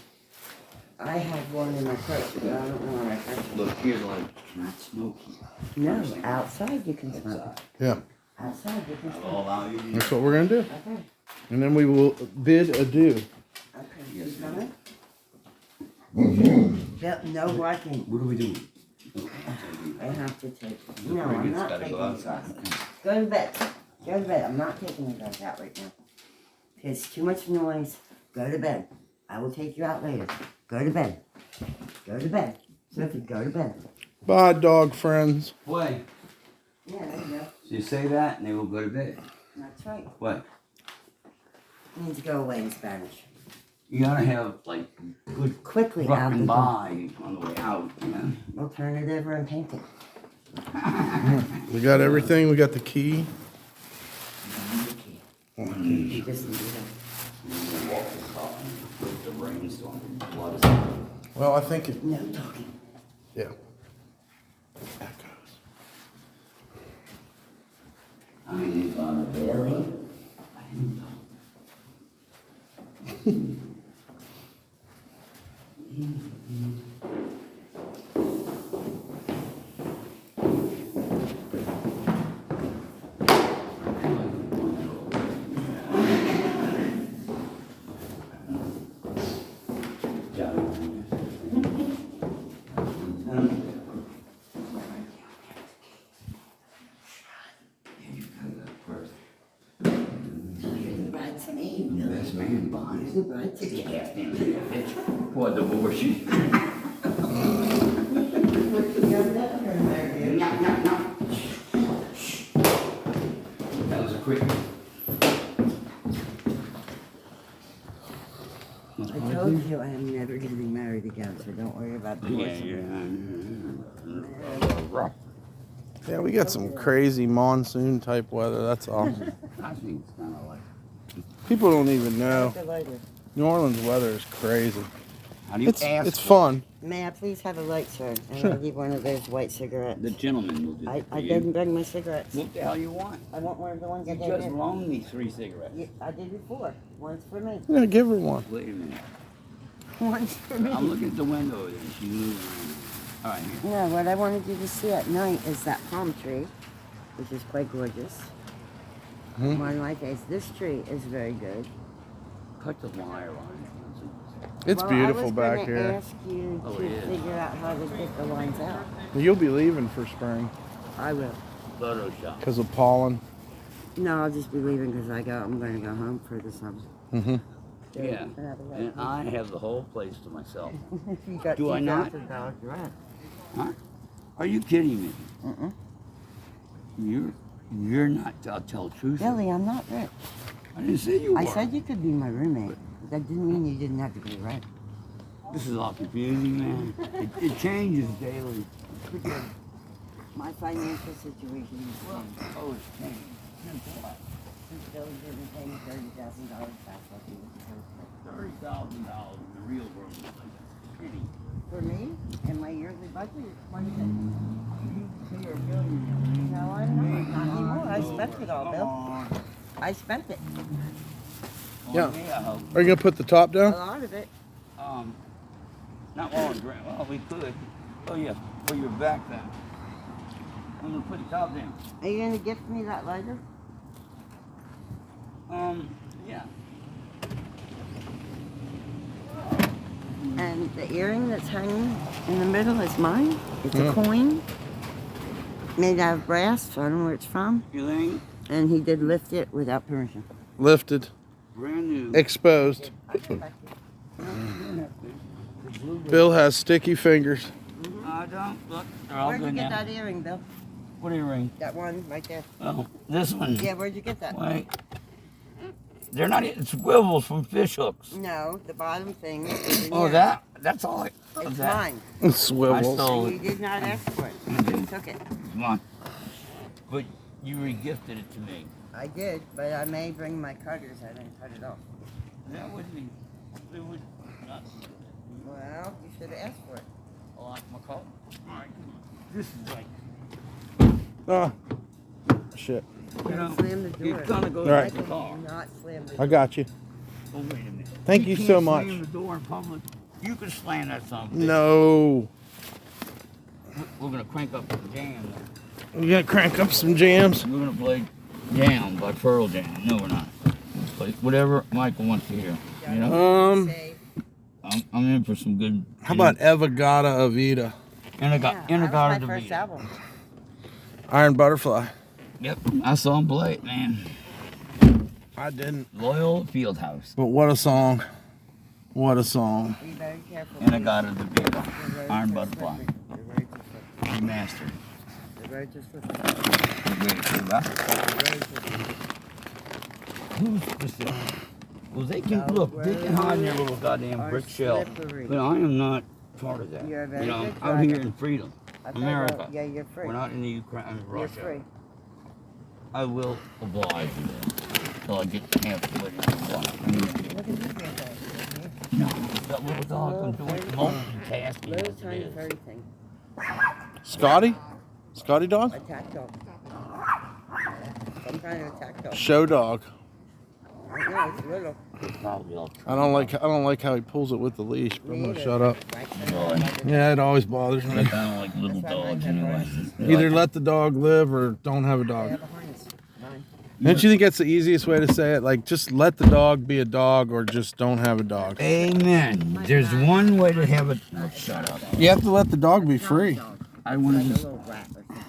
I have one in my purse, but I don't know where I got it. Look, here's one. Not smoky. No, outside you can smoke. Outside. Yeah. Outside you can I'll smoke. allow you to use That's what we're going to do. Okay. And then we will bid adieu. Okay. Yes, You ma'am. coming? Yep, no walking. What are we doing? I have to take. The No, I'm frigate's not gotta taking go it. outside. Go to bed. Go to bed. I'm not taking you guys out right now. It's too much noise. Go to bed. I will take you out later. Go to bed. Go to bed. Sophie, go to bed. Bye, dog friends. Boy, Yeah, there you go. so you say that and they will go to bed. That's right. What? It means go away in Spanish. You gotta have like good Quickly out the rocking door. by on the way out. Yeah. We'll turn it over and paint it. We got everything. We got the key. You just need to. Walk the car with the rainstorm. A lot of stuff. Well, I think it. No talking. Yeah. I mean, Really? I didn't know. Best man behind He's the bride to it. get. Half damn bitch. What divorce you? That was a quick one. I told you I am never going to be married again, so don't worry about divorce. Yeah, we got some crazy monsoon type weather. That's all. I think it's kind of like. People don't even know. Later. New Orleans weather is crazy. How do you ask? It's fun. May I please have a light, sir? And Sure. I'll give one of those white cigarettes. The gentleman will do I that for you. didn't bring my cigarettes. What the hell you want? I want one of the ones You I gave just him. loaned me 3 cigarettes. Yeah, I did before. One's for me. I'm gonna give her one. Wait a minute. One's for me. I'm looking at the window over there. She's moving around. All right, here. No, what I wanted you to see at night is that palm tree, which is quite gorgeous. Mhm. On my face, this tree is very good. Cut the wire on It's Well, beautiful back I was gonna here. ask you Oh, to it is. figure out how to get the lines out. You'll be leaving for spring I will. it. Photoshop. because of pollen. No, I'll just be leaving because I'm going to go home for the summer. Mm-hmm. Yeah. And I have the whole place to myself. You got Do I not? $2,000 rent. Huh? Are you kidding me? Mm-mm. You're not. I'll tell the truth. Billy, I'm not rich. I didn't say you were. I said you could be my roommate. That didn't mean you didn't have to be rent. This is all confusing, man. It changes daily. My financial situation is changed. Oh, it's changed. Since Billy didn't pay me $30,000 back like he was supposed to. $30,000 in the real world is like a penny. For me, and my yearly budget is $20. You're a millionaire. No, I'm not anymore. I spent it all, Come Bill. on. I spent it. Yeah. Yeah. Are you gonna put the top A down? lot of it. Not while I'm drinking. Well, we could. Oh yeah, for your back then. I'm gonna put the top down. Are you going to gift me that lighter? Yeah. And the earring that's hanging in the middle is mine. It's Yeah. a coin made out of brass, so I don't know where it's from. You think? And he did lift it without permission. Lifted, Brand new. exposed. Bill has sticky fingers. I don't. Look, they're all Where'd you good get now. that earring, Bill? What earring? That one right there. Oh, this one. Yeah, where'd you get that? Wait. They're not. It's swivels from fish hooks. No, the bottom thing. Is in Oh, here. that. That's all. It's that. mine. I Swivels. stole And it. you did not ask for it. You just took it. Come on. But you regifted it to me. I did, but I may bring my cutters. I didn't cut it off. That would be. It would not. Well, you should have asked for it. Lock my car. All right, come on. This is like. Ah, shit. You know, Slam the door. you're gonna go All right. to the car. Do not slam the I door. got you. Oh, wait a minute. Thank you can't so much. Slam the door in public. You can slam that something. No. We're gonna crank up the jam. You gotta crank up some jams. We're gonna play Jam by Pearl Jam. No, we're not. But whatever Michael wants to hear. You know, Say, I'm in for some good. How about Evagata Avita? And I got yeah, and I that got was her my to first be. album. Iron Butterfly. Yep, I saw him play it, man. I didn't. Loyal Fieldhouse. But what a song. What a song. Be very careful. And I got her to be. The roads Iron are Butterfly. slippery. The roads are slippery. Remastered. The roads are slippery. You ready for that? The roads are slippery. Who's specific? Well, they can The look. They can hide in their little roads goddamn are brick shell. slippery. But I am not part of that. You're a very you know, good I'm out here driver. in freedom, I thought, America. yeah, you're free. We're not in the Ukraine, You're Russia. free. I will oblige you till I get halfway in the water. Look at this little dog. No, that little dog can do it multitasking. Little as it tiny is. furry thing. Scotty? Scotty dog? Attack dog. Some kind of attack dog. Show dog. I don't know, it's little. Probably all I don't like how he pulls it with the leash, but I'm Me gonna either. shut up. Right, Really? Yeah, it always bothers I me. don't like little That's why mine dogs have anyway. harnesses. Either let the dog live or don't have a They dog. have a harness. Mine. Don't you think that's the easiest way to say it? Like, just let the dog be a dog or just don't have a dog. Amen. There's one way to have it. Oh, shut up. You have to let the dog be free. Dog. I Like want a to just. little rat or something.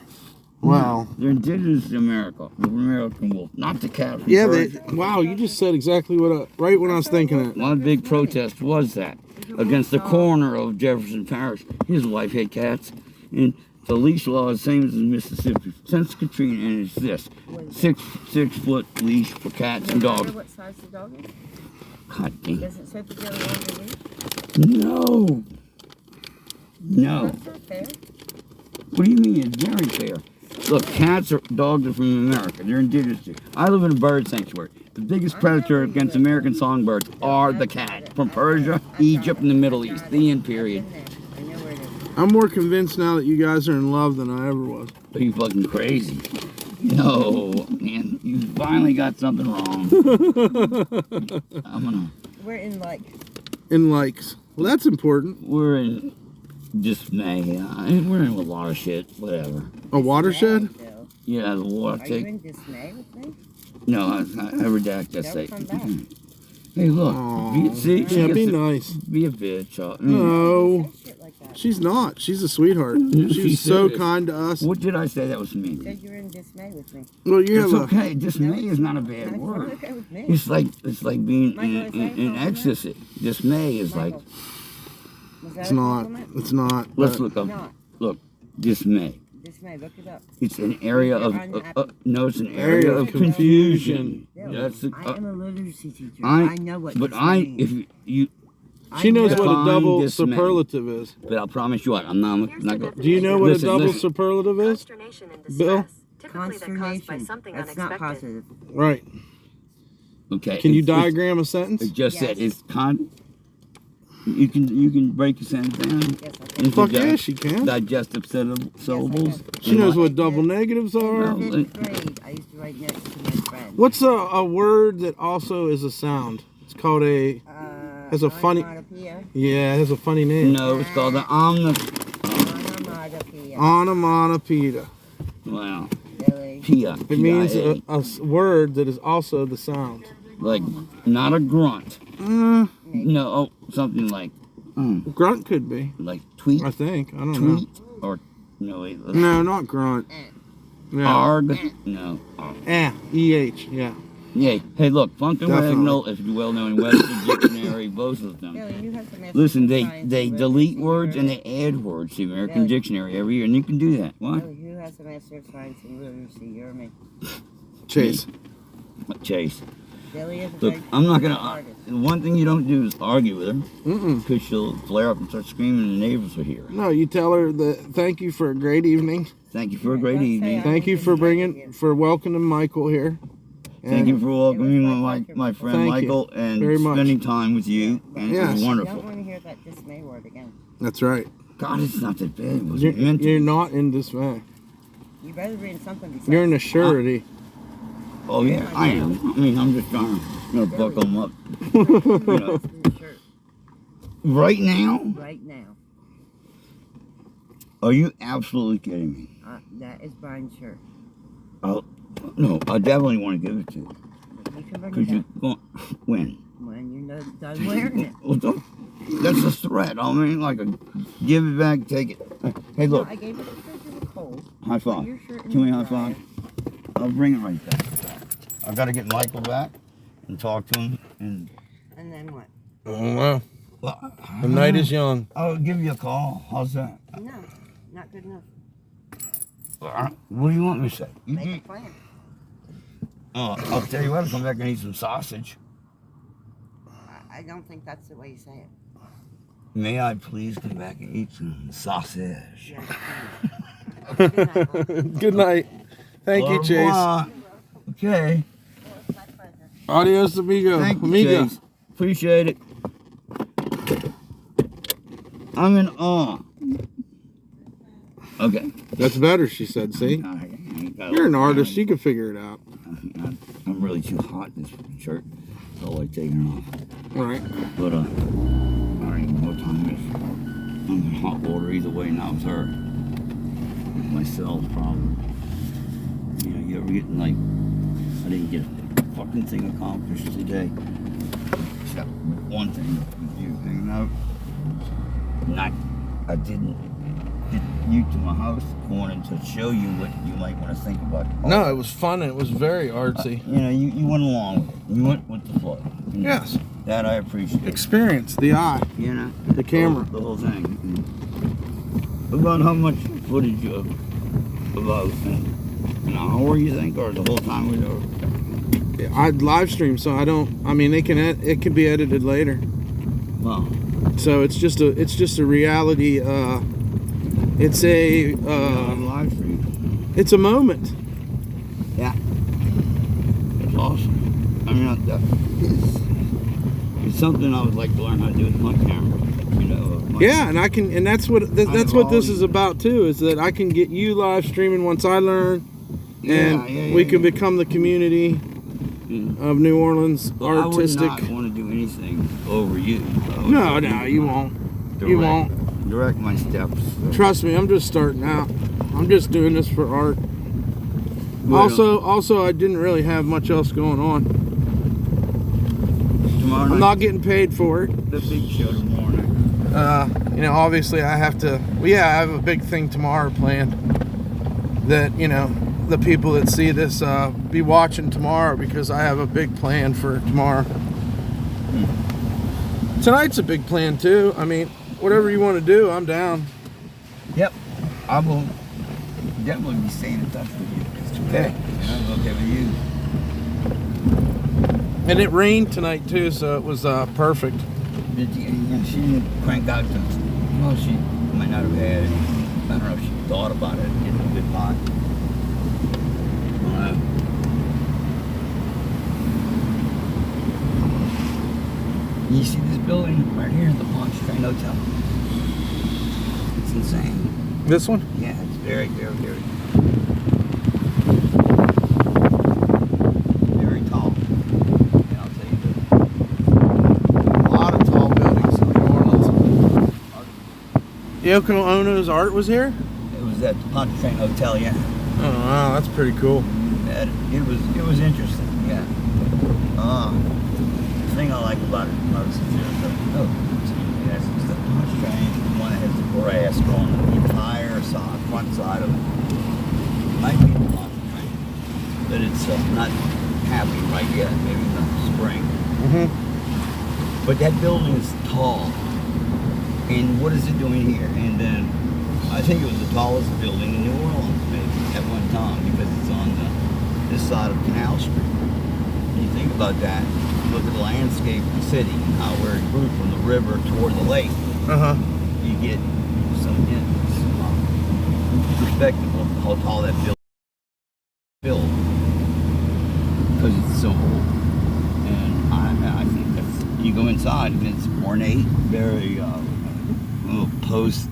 Wow. They're indigenous to America. The American wolf, not the cat. Yeah, wow, you just said exactly right when I was thinking it. One big protest was that against the coroner of Jefferson Parish. His wife had cats, and the leash law is the same as in Mississippi since Katrina, and it's this: 6 foot leash for cats and No matter dogs. what size the dog is? God damn. Does it say to go on the leash? No. No. That's not fair. What do you mean? It's very fair. Look, dogs are from America. They're indigenous. I live in a bird sanctuary. the biggest predator against American songbirds are the cat from Persia, Egypt, and the Middle East. The end period. I know where it is. I'm more convinced now that you guys are in love than I ever was. Are you fucking crazy? No, man, you finally got something wrong. I'm gonna. We're in like. In likes. Well, that's important. We're in dismay. We're in a lot of shit. Whatever. A watershed? Bill. Yeah, the water Are you take. in dismay with me? No, I redact that Don't statement. come back. Hey, look. Aw. See, she Yeah, gets be to nice. Be a bitch. No. Say shit like that. She's not. She's a sweetheart. She's She's so serious. kind to us. What did I say that was You mean? said you're in dismay with me. Well, you It's have okay. Dismay is not a bad It's not word. okay with me. It's like being Michael, is that a in compliment? ecstasy. Dismay is like. Michael, was that It's a not. compliment? It's not. Let's but- look up. Not. Look, dismay. Dismay, look it up. It's an area of You're unhappy. no, it's an area of confusion. confusion. Bill, That's the, I am a literacy teacher. I- I know what but dismay I means. if you She knows what a Define double dismay. superlative is. but I'll promise you what I'm not going. Do you know what Listen, a double listen. superlative is? Consternation and Bill? distress, typically that caused by Consternation. something That's not unexpected. positive. Right. Okay. Can you it's- diagram a sentence? It just said Yes. it's You can break a sentence down Yes, I into Fuck yeah, she can. digestive syllables. She knows what double negatives are. Well, In fifth grade, I used to write next to my friend. What's a word that also is a sound? It's called a. Has a funny- Onomatopoeia. Yeah, it has a funny name. No, it's called the Onomatopoeia. Onomatopoeia. Wow. Billy. Pia. It means P-I-A. a word that is also the sound. Like, not a grunt. Uh, No, something like, grunt could be. like tweet, I think. I don't know. tweet, or, no, wait, No, not grunt. Yeah. arg, no. Arg. E-H, yeah. Yeah, hey, look, Funk and Definitely. Ragnall is well known in Webster's Dictionary, both of them. Billy, you have some Listen, extra they science they and delete literacy words and here. they add words to the American Billy. Dictionary every year, and you can do that. What? Billy, you have some extra science and literacy. You're me. Chase. Chase. Billy is a Look, very I'm not gonna. artist. One thing you don't do is argue with her, Mm-mm. because she'll flare up and start screaming, and the neighbors will hear. No, you tell her that thank you for a great evening. Thank you for a great Don't say evening. I- Thank you for welcoming Michael here. Thank you for welcoming It was my my pleasure. friend Thank you Michael and very much. spending time with you, and it Yes. was I don't wonderful. want to hear that dismay word again. That's right. God, it's not that bad. It was You're, meant to you're be. not in dismay. You better be in something besides. You're in a surety. Oh yeah, I am. I mean, I'm just trying to buckle them up. shirt Right now? right now. Are you absolutely kidding me? That is Brian's shirt. No, I definitely want to give it to you. You can bring Cause it you back when? when you're done wearing it. Well, that's a threat. I mean, like a give it back, take it. Hey, look, No, I gave it to you because you were cold. high Put five. your shirt in Can we the high dryer. five? I'll bring it right back. I've got to get Michael back and talk to him. And And then what? Oh, wow. well, The night is young. I'll give you a call. How's that? No, not good enough. What do you want me to say? Make a plan. I'll tell you what. I'll come back and eat some sausage. I don't think that's the way you say it. May I please come back and eat some sausage? Yes, please. Good night, Mom. Good night. Thank you, Au Chase. revoir. Okay. My pleasure. Adios, amigo. Thank you, Amiga. Chase. Appreciate it. I'm in awe. Okay. That's better, she said. See? You're an artist. You can figure it out. I'm really too hot in this shirt. So I like taking it off. All right. But, I don't even know what time it is. I'm in hot water either way now with her. Myself, probably. You know, you ever get like, I didn't get a fucking thing accomplished today. Except one thing with you hanging out. I didn't get you to my house. I wanted to show you what you might want to think about. No, it was fun and it was very artsy. You know, you went along with it. You went with the flow. You know, Yes. That I appreciate. Experience, the eye, You know? the camera. The whole thing. About how much footage you have? About an hour, you think? Or the whole time we were? I live stream, so I don't. I mean, it can be edited later. Well, So it's just a reality. It's a live stream. it's a moment. Yeah. It's awesome. I mean, it's something I would like to learn how to do with my camera. You know. Yeah, and I can, and that's what this is about too. Is that I can get you live streaming once I learn, and we can become the community of New Orleans artistic. I would not want to do anything over you. No, you won't. You won't. Direct my steps. Trust me, I'm just starting out. I'm just doing this for art. Also, I didn't really have much else going on. Tomorrow night, I'm not getting paid for it. the big show tomorrow night. You know, obviously I have to. Well, yeah, I have a big thing tomorrow planned. That, you know, the people that see this be watching tomorrow, because I have a big plan for tomorrow. Tonight's a big plan too. I mean, whatever you want to do, I'm down. Yep, I will definitely be staying in touch with you. Okay. I'm okay with you. And it rained tonight too, so it was perfect. She didn't crank out the. Well, she might not have had it. I don't know if she thought about it. Getting a bit hot. You see this building right here, the Dumpstarr Hotel? It's insane. This one? Yeah, it's very, very, very, very tall. And I'll tell you that. A lot of tall buildings in New Orleans. Yoko Ono's art was here? It was at the Dumpstarr Hotel, yeah. Oh wow, that's pretty cool. It was interesting, yeah. The thing I like about it most is there's the Dumpstarr, the one that has the grass growing on the entire front side of it. Might be the Dumpstarr, but it's not happening right yet. Maybe in the spring. But that building is tall, and what is it doing here? And then I think it was the tallest building in New Orleans, maybe at one time, because it's on this side of Canal Street. When you think about that, look at the landscape of the city and how where it grew from the river toward the lake. You get some perspective of how tall that building is, because it's so old. And I think that's, you go inside and it's ornate, very post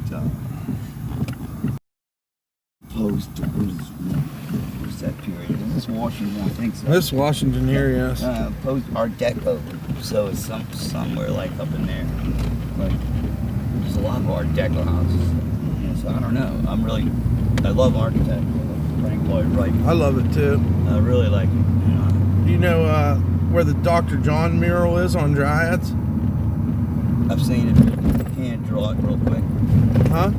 what's that period? Is this Washington? I think so. This Washington here, yes. Post Art Deco. So it's somewhere like up in there. Like there's a lot of Art Deco houses. So I don't know. I love architecture. Frank Lloyd Wright. I love it too. I really like it. Do you know where the Dr. John mural is on Dryads? I've seen it. I can't draw it real quick. Huh?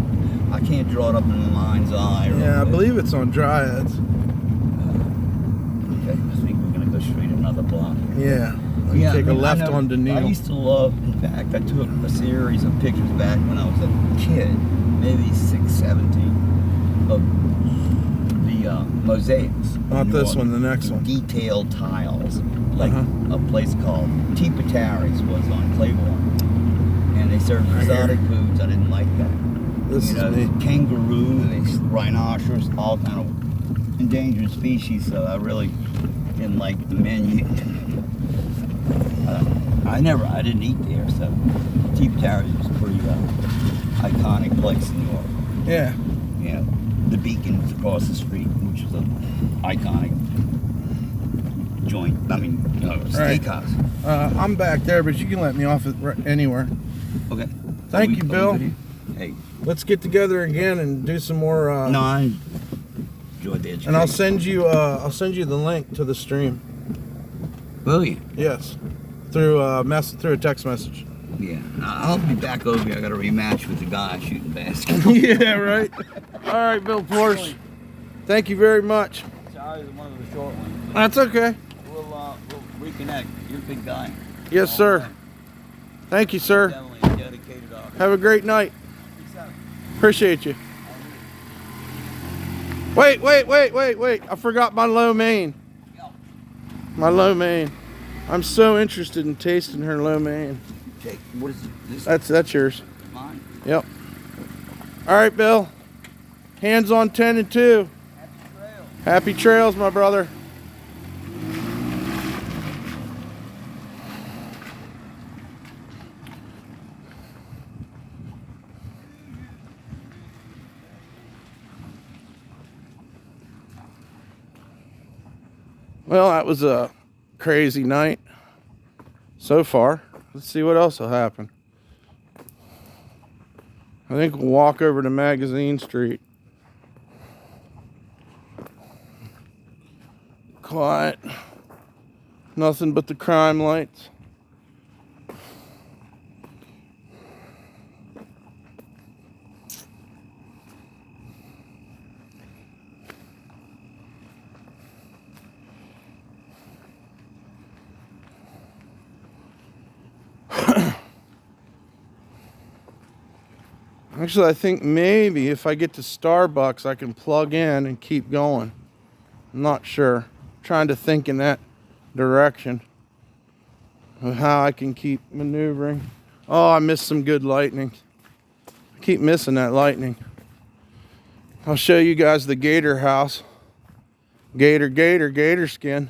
I can't draw it up in my mind's eye. Yeah, I believe it's on Dryads. Okay, I think we're gonna go straight another block. Yeah. Yeah, Take a left onto Neil. I used to love, in fact, I took a series of pictures back when I was a kid, maybe 6, 17, of the mosaics. Not this one, the next one. Detailed tiles, like a place called Tipatari's was on Claiborne. And they served exotic foods. I didn't like that. This is me. Kangaroo, rhinoceros, all kind of endangered species, so I really didn't like the menu. I didn't eat there, so Tipatari's was a pretty iconic place in New Orleans. Yeah. You know, the Beacon was across the street, which was an iconic joint. I mean, steakhouse. I'm back there, but you can let me off anywhere. Okay. Thank you, Bill. Hey. Let's get together again and do some more. No, I enjoyed the education. And I'll send you the link to the stream. Will you? Yes, through a text message. Yeah, I'll be back over here. I got a rematch with the guy shooting basketball. Yeah, right. All right, Bill Porsche. Thank you very much. Sorry, one of the short ones. That's okay. We'll reconnect. You're a big guy. Yes, sir. Thank you, sir. Definitely a dedicated officer. Have a great night. Appreciate you. Wait. I forgot my lo mein. My lo mein. I'm so interested in tasting her lo mein. Okay, what is this? That's yours. Mine. Yep. All right, Bill. Hands on 10 and 2. Happy trails. Happy trails, my brother. Well, that was a crazy night so far. Let's see what else will happen. I think we'll walk over to Magazine Street. Quiet. Nothing but the crime lights. Actually, I think maybe if I get to Starbucks, I can plug in and keep going. I'm not sure. I'm trying to think in that direction of how I can keep maneuvering. Oh, I missed some good lightning. I keep missing that lightning. I'll show you guys the gator house. Gator skin.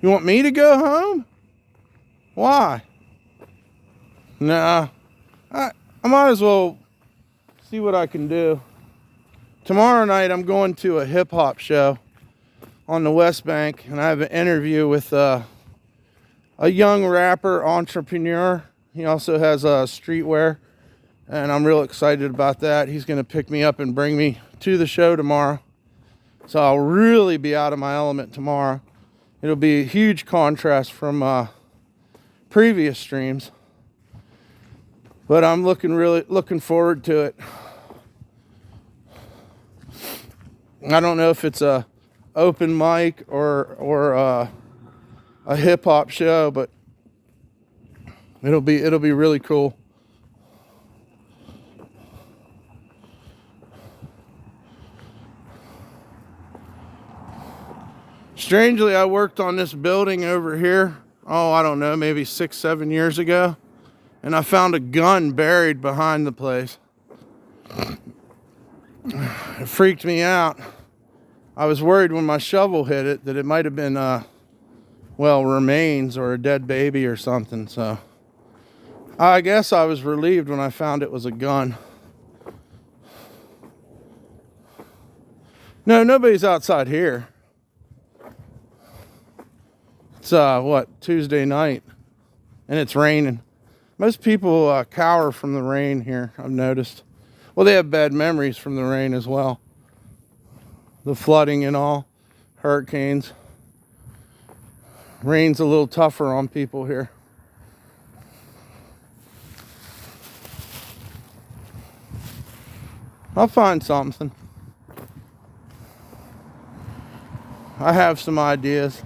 You want me to go home? Why? Nah. I might as well see what I can do. Tomorrow night I'm going to a hip hop show on the West Bank, and I have an interview with a young rapper entrepreneur. He also has a streetwear, and I'm real excited about that. He's going to pick me up and bring me to the show tomorrow. So I'll really be out of my element tomorrow. It'll be a huge contrast from previous streams, but I'm really looking forward to it. I don't know if it's a open mic or a hip hop show, but it'll be really cool. Strangely, I worked on this building over here, I don't know, maybe 6-7 years ago, and I found a gun buried behind the place. It freaked me out. I was worried when my shovel hit it that it might have been, remains or a dead baby or something, so I guess I was relieved when I found it was a gun. No, nobody's outside here. It's Tuesday night, and it's raining. Most people cower from the rain here, I've noticed. Well, they have bad memories from the rain as well. The flooding and all, hurricanes. Rain's a little tougher on people here. I'll find something. I have some ideas.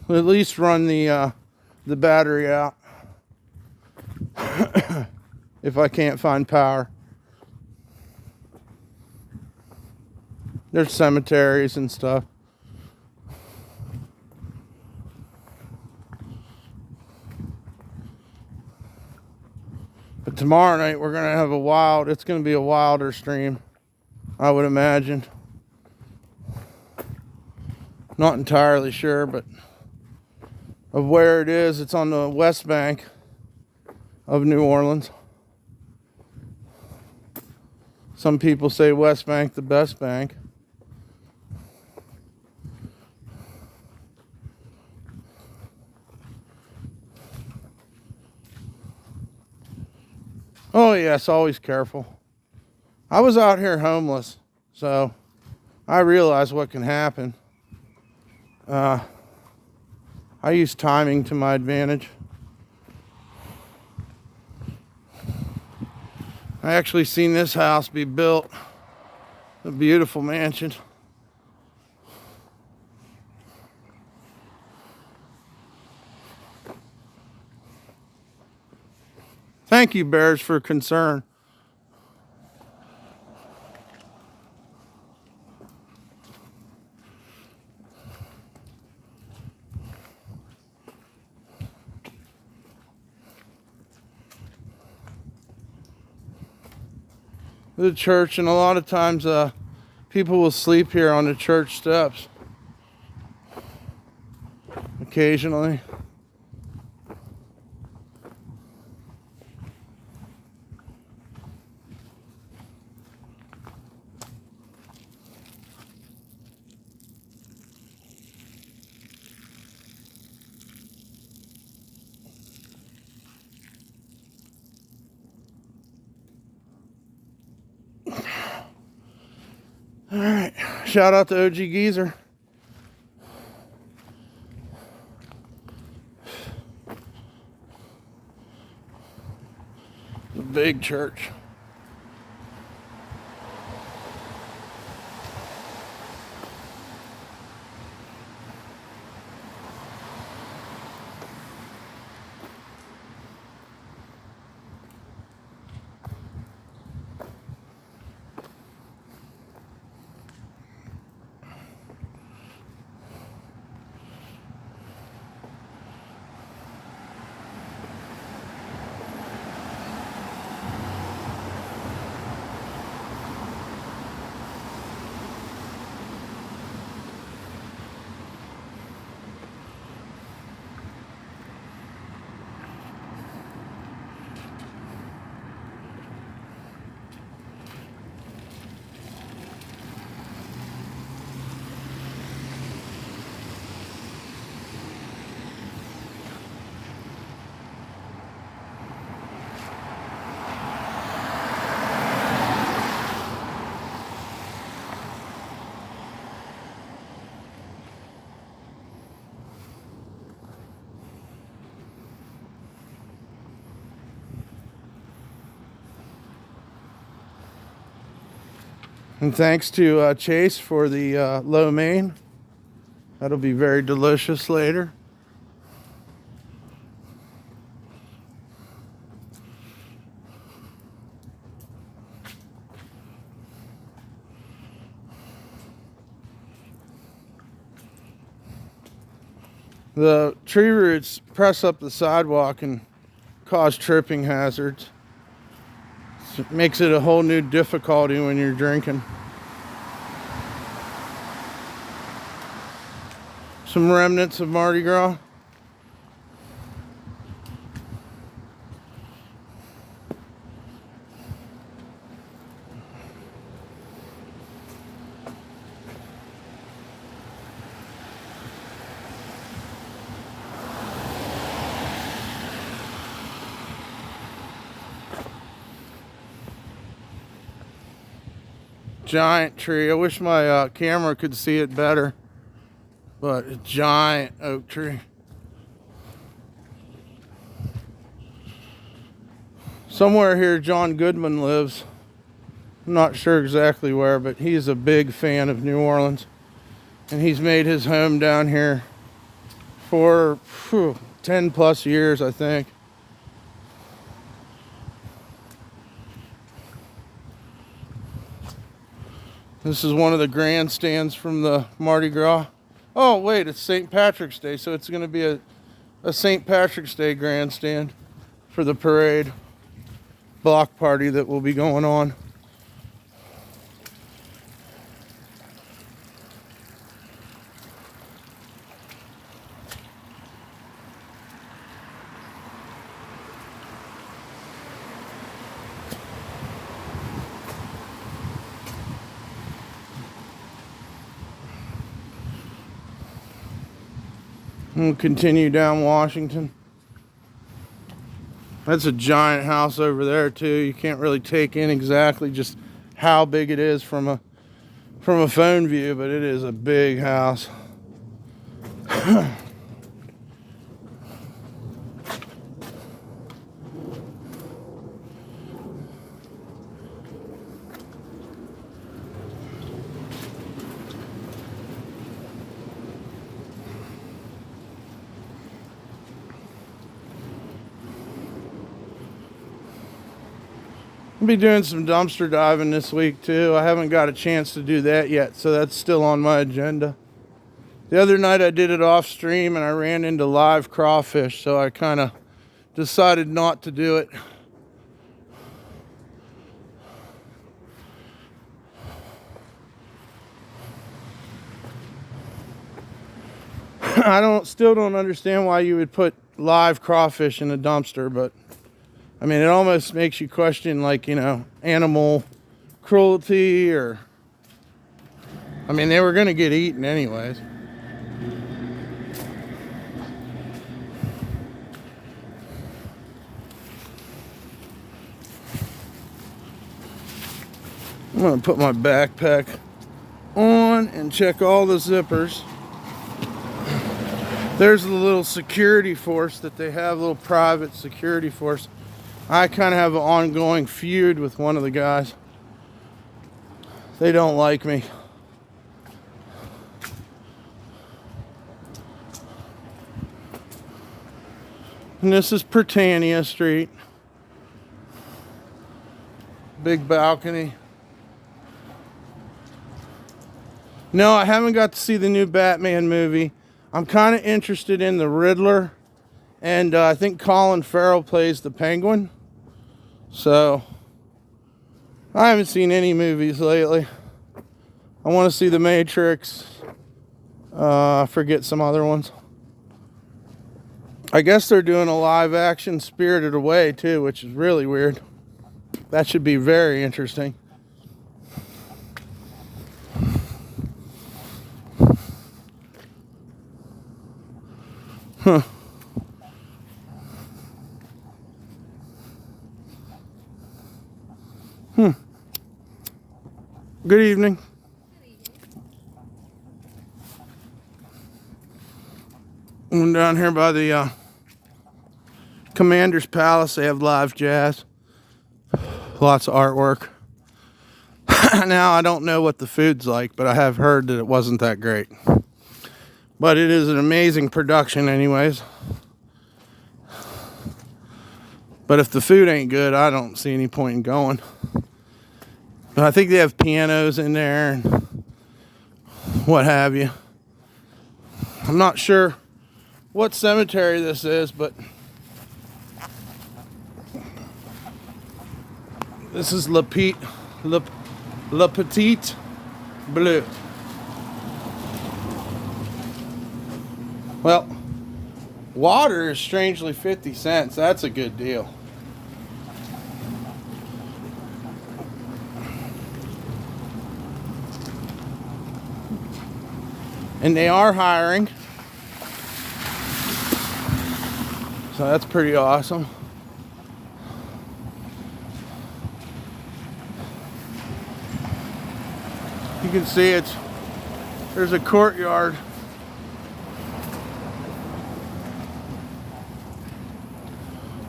We'll at least run the battery out if I can't find power. There's cemeteries and stuff. But tomorrow night we're gonna have it's gonna be a wilder stream, I would imagine. Not entirely sure, but of where it is, it's on the West Bank of New Orleans. Some people say West Bank the best bank. Oh yes, always careful. I was out here homeless, so I realize what can happen. I use timing to my advantage. I actually seen this house be built. A beautiful mansion. Thank you, Bears, for concern. the church, and a lot of times people will sleep here on the church steps occasionally. All right, shout out to OG Geezer. The big church. And thanks to Chase for the lo mein. That'll be very delicious later. The tree roots press up the sidewalk and cause tripping hazards. So it makes it a whole new difficulty when you're drinking. Some remnants of Mardi Gras. Giant tree. I wish my camera could see it better, but a giant oak tree. Somewhere here John Goodman lives. I'm not sure exactly where, but he's a big fan of New Orleans, and he's made his home down here for 10 plus years, I think. This is one of the grandstands from the Mardi Gras. Oh, wait, it's St. Patrick's Day, so it's going to be a St. Patrick's Day grandstand for the parade block party that will be going on. We'll continue down Washington. That's a giant house over there too. You can't really take in exactly just how big it is from a phone view, but it is a big house. I'll be doing some dumpster diving this week too. I haven't got a chance to do that yet, so that's still on my agenda. The other night I did it off stream and I ran into live crawfish, so I kind of decided not to do it. still don't understand why you would put live crawfish in a dumpster, but I mean, it almost makes you question, like, you know, animal cruelty, or I mean, they were going to get eaten anyways. I'm going to put my backpack on and check all the zippers. There's the little security force that they have, little private security force. I kind of have an ongoing feud with one of the guys. They don't like me. And this is Britannia Street. Big balcony. No, I haven't got to see the new Batman movie. I'm kind of interested in the Riddler. And I think Colin Farrell plays the Penguin. So, I haven't seen any movies lately. I want to see The Matrix. I forget some other ones. I guess they're doing a live action Spirited Away too, which is really weird. That should be very interesting. Huh. Good evening. I'm down here by the Commander's Palace. They have live jazz. Lots of artwork. Now, I don't know what the food's like, but I have heard that it wasn't that great. But it is an amazing production anyways. But if the food ain't good, I don't see any point in going. But I think they have pianos in there and what have you. I'm not sure what cemetery this is, but this is Le Petite Bleu. Well, water is strangely 50 cents. That's a good deal. And they are hiring. So that's pretty awesome. You can see there's a courtyard.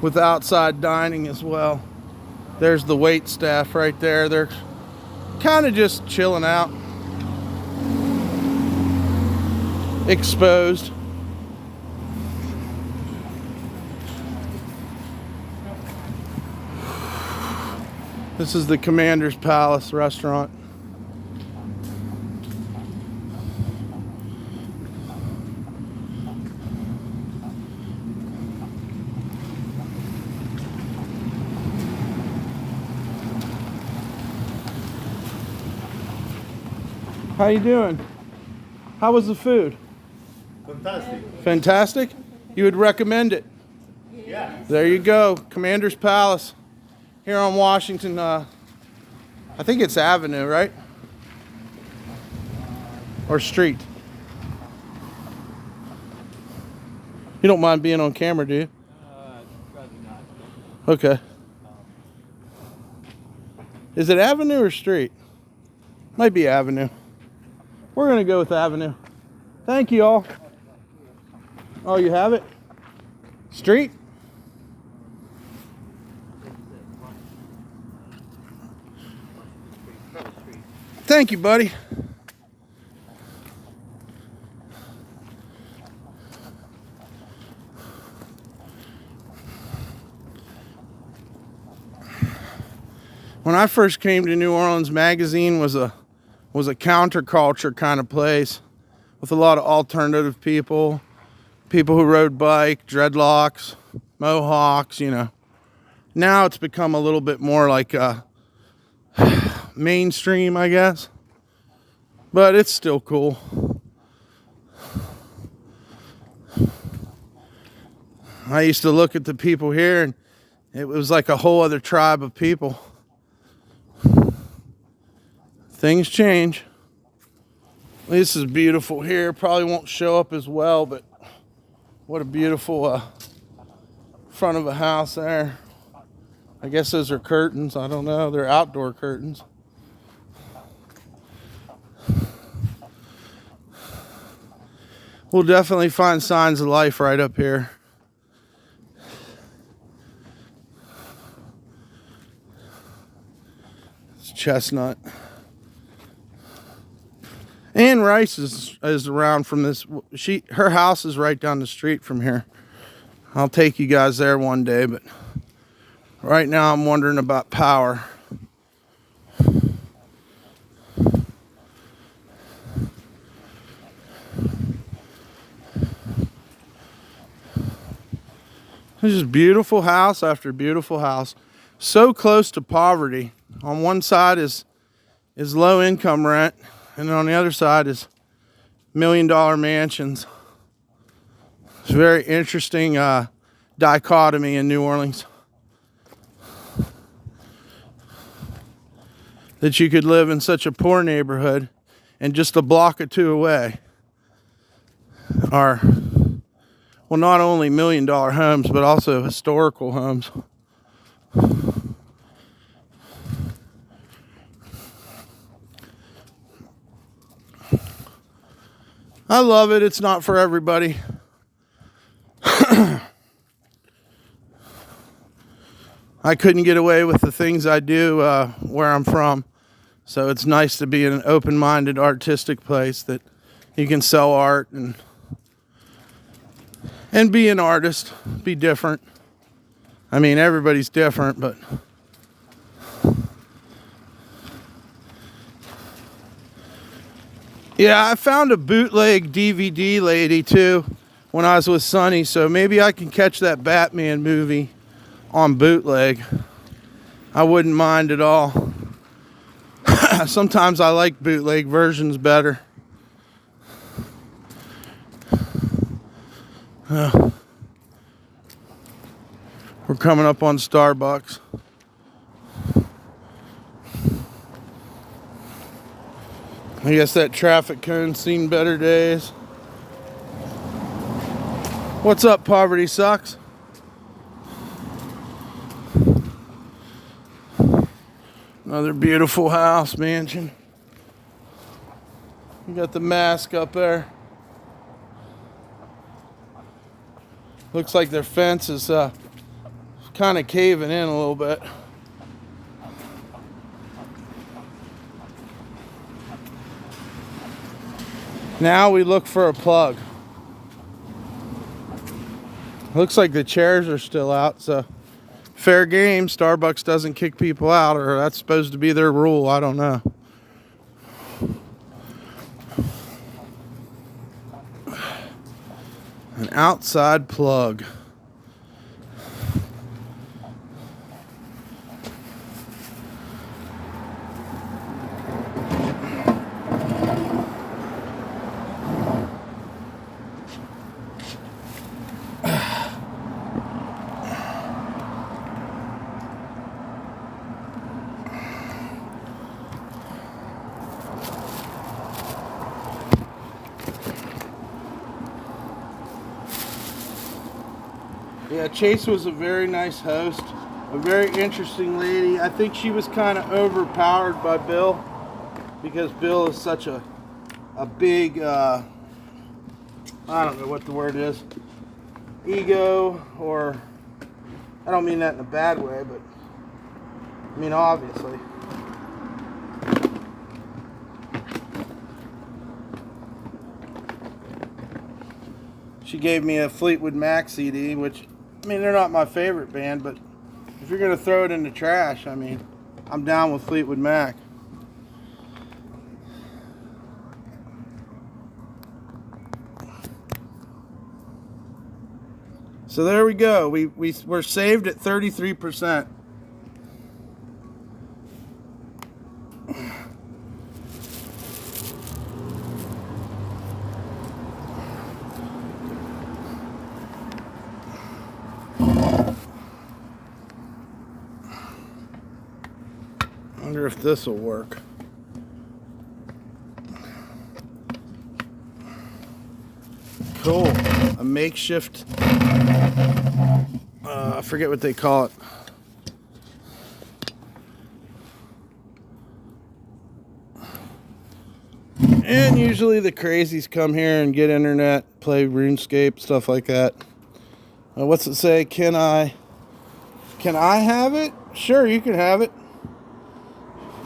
With outside dining as well. There's the wait staff right there. They're kind of just chilling out. Exposed. This is the Commander's Palace restaurant. How you doing? How was the food? Fantastic. Fantastic? You would recommend it? Yeah. There you go. Commander's Palace. Here on Washington, I think it's Avenue, right? Or Street. You don't mind being on camera, do you? Rather not. Okay. Is it Avenue or Street? Might be Avenue. We're going to go with Avenue. Thank you all. Oh, you have it? Street? Thank you, buddy. When I first came to New Orleans, Magazine was a counterculture kind of place with a lot of alternative people who rode bike, dreadlocks, mohawks, you know. Now it's become a little bit more like mainstream, I guess. But it's still cool. I used to look at the people here and it was like a whole other tribe of people. Things change. This is beautiful here. Probably won't show up as well, but what a beautiful front of a house there. I guess those are curtains. I don't know. They're outdoor curtains. We'll definitely find signs of life right up here. It's Chestnut. Ann Rice is around from this. Her house is right down the street from here. I'll take you guys there one day, but right now I'm wondering about power. This is beautiful house after beautiful house. So close to poverty. On one side is low income rent, and on the other side is $1 million mansions. It's a very interesting dichotomy in New Orleans. That you could live in such a poor neighborhood and just a block or two away are, well, not only $1 million homes, but also historical homes. I love it. It's not for everybody. I couldn't get away with the things I do where I'm from. So it's nice to be in an open-minded, artistic place that you can sell art and be an artist, be different. I mean, everybody's different, but yeah, I found a bootleg DVD lady too when I was with Sonny, so maybe I can catch that Batman movie on bootleg. I wouldn't mind at all. Sometimes I like bootleg versions better. We're coming up on Starbucks. I guess that traffic cone's seen better days. What's up, Poverty Sucks? Another beautiful house, mansion. You got the mask up there. Looks like their fence is kind of caving in a little bit. Now we look for a plug. Looks like the chairs are still out, so fair game. Starbucks doesn't kick people out, or that's supposed to be their rule. I don't know. An outside plug. Yeah, Chase was a very nice host, a very interesting lady. I think she was kind of overpowered by Bill because Bill is such a big, I don't know what the word is, ego, or I don't mean that in a bad way, but I mean obviously. She gave me a Fleetwood Mac CD, which, I mean, they're not my favorite band, but if you're going to throw it in the trash, I mean, I'm down with Fleetwood Mac. So there we go. We're saved at 33%. Wonder if this will work. Cool. A makeshift, I forget what they call it. And usually the crazies come here and get internet, play RuneScape, stuff like that. What's it say? Can I have it? Sure, you can have it.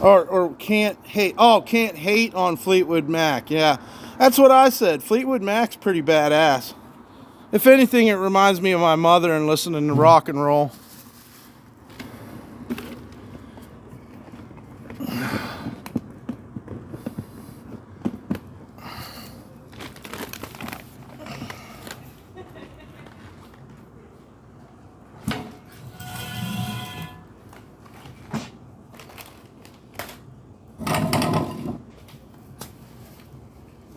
Or can't hate. Oh, can't hate on Fleetwood Mac. Yeah, that's what I said. Fleetwood Mac's pretty badass. If anything, it reminds me of my mother and listening to rock and roll.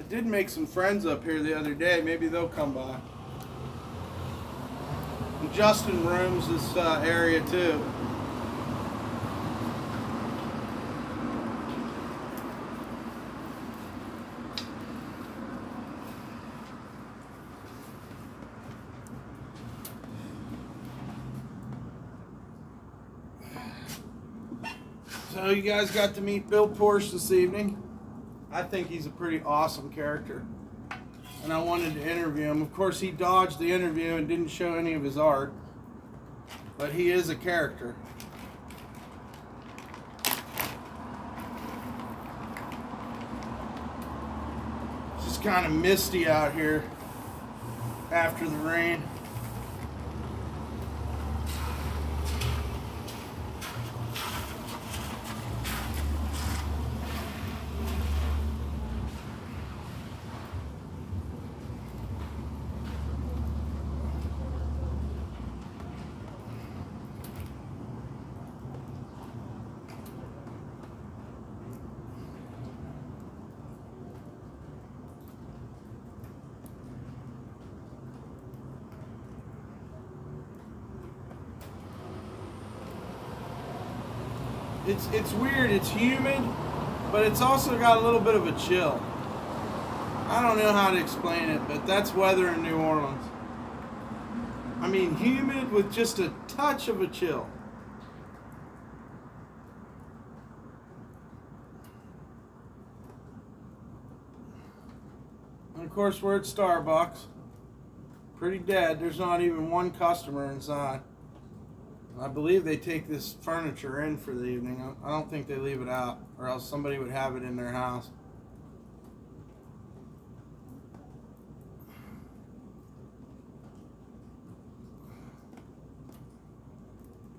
I did make some friends up here the other day. Maybe they'll come by. And Justin roams this area too. So you guys got to meet Bill Porsche this evening. I think he's a pretty awesome character. And I wanted to interview him. Of course, he dodged the interview and didn't show any of his art. But he is a character. It's just kind of misty out here after the rain. It's weird, it's humid, but it's also got a little bit of a chill. I don't know how to explain it, but that's weather in New Orleans. I mean, humid with just a touch of a chill. And of course, we're at Starbucks. Pretty dead. There's not even one customer inside. I believe they take this furniture in for the evening. I don't think they leave it out, or else somebody would have it in their house.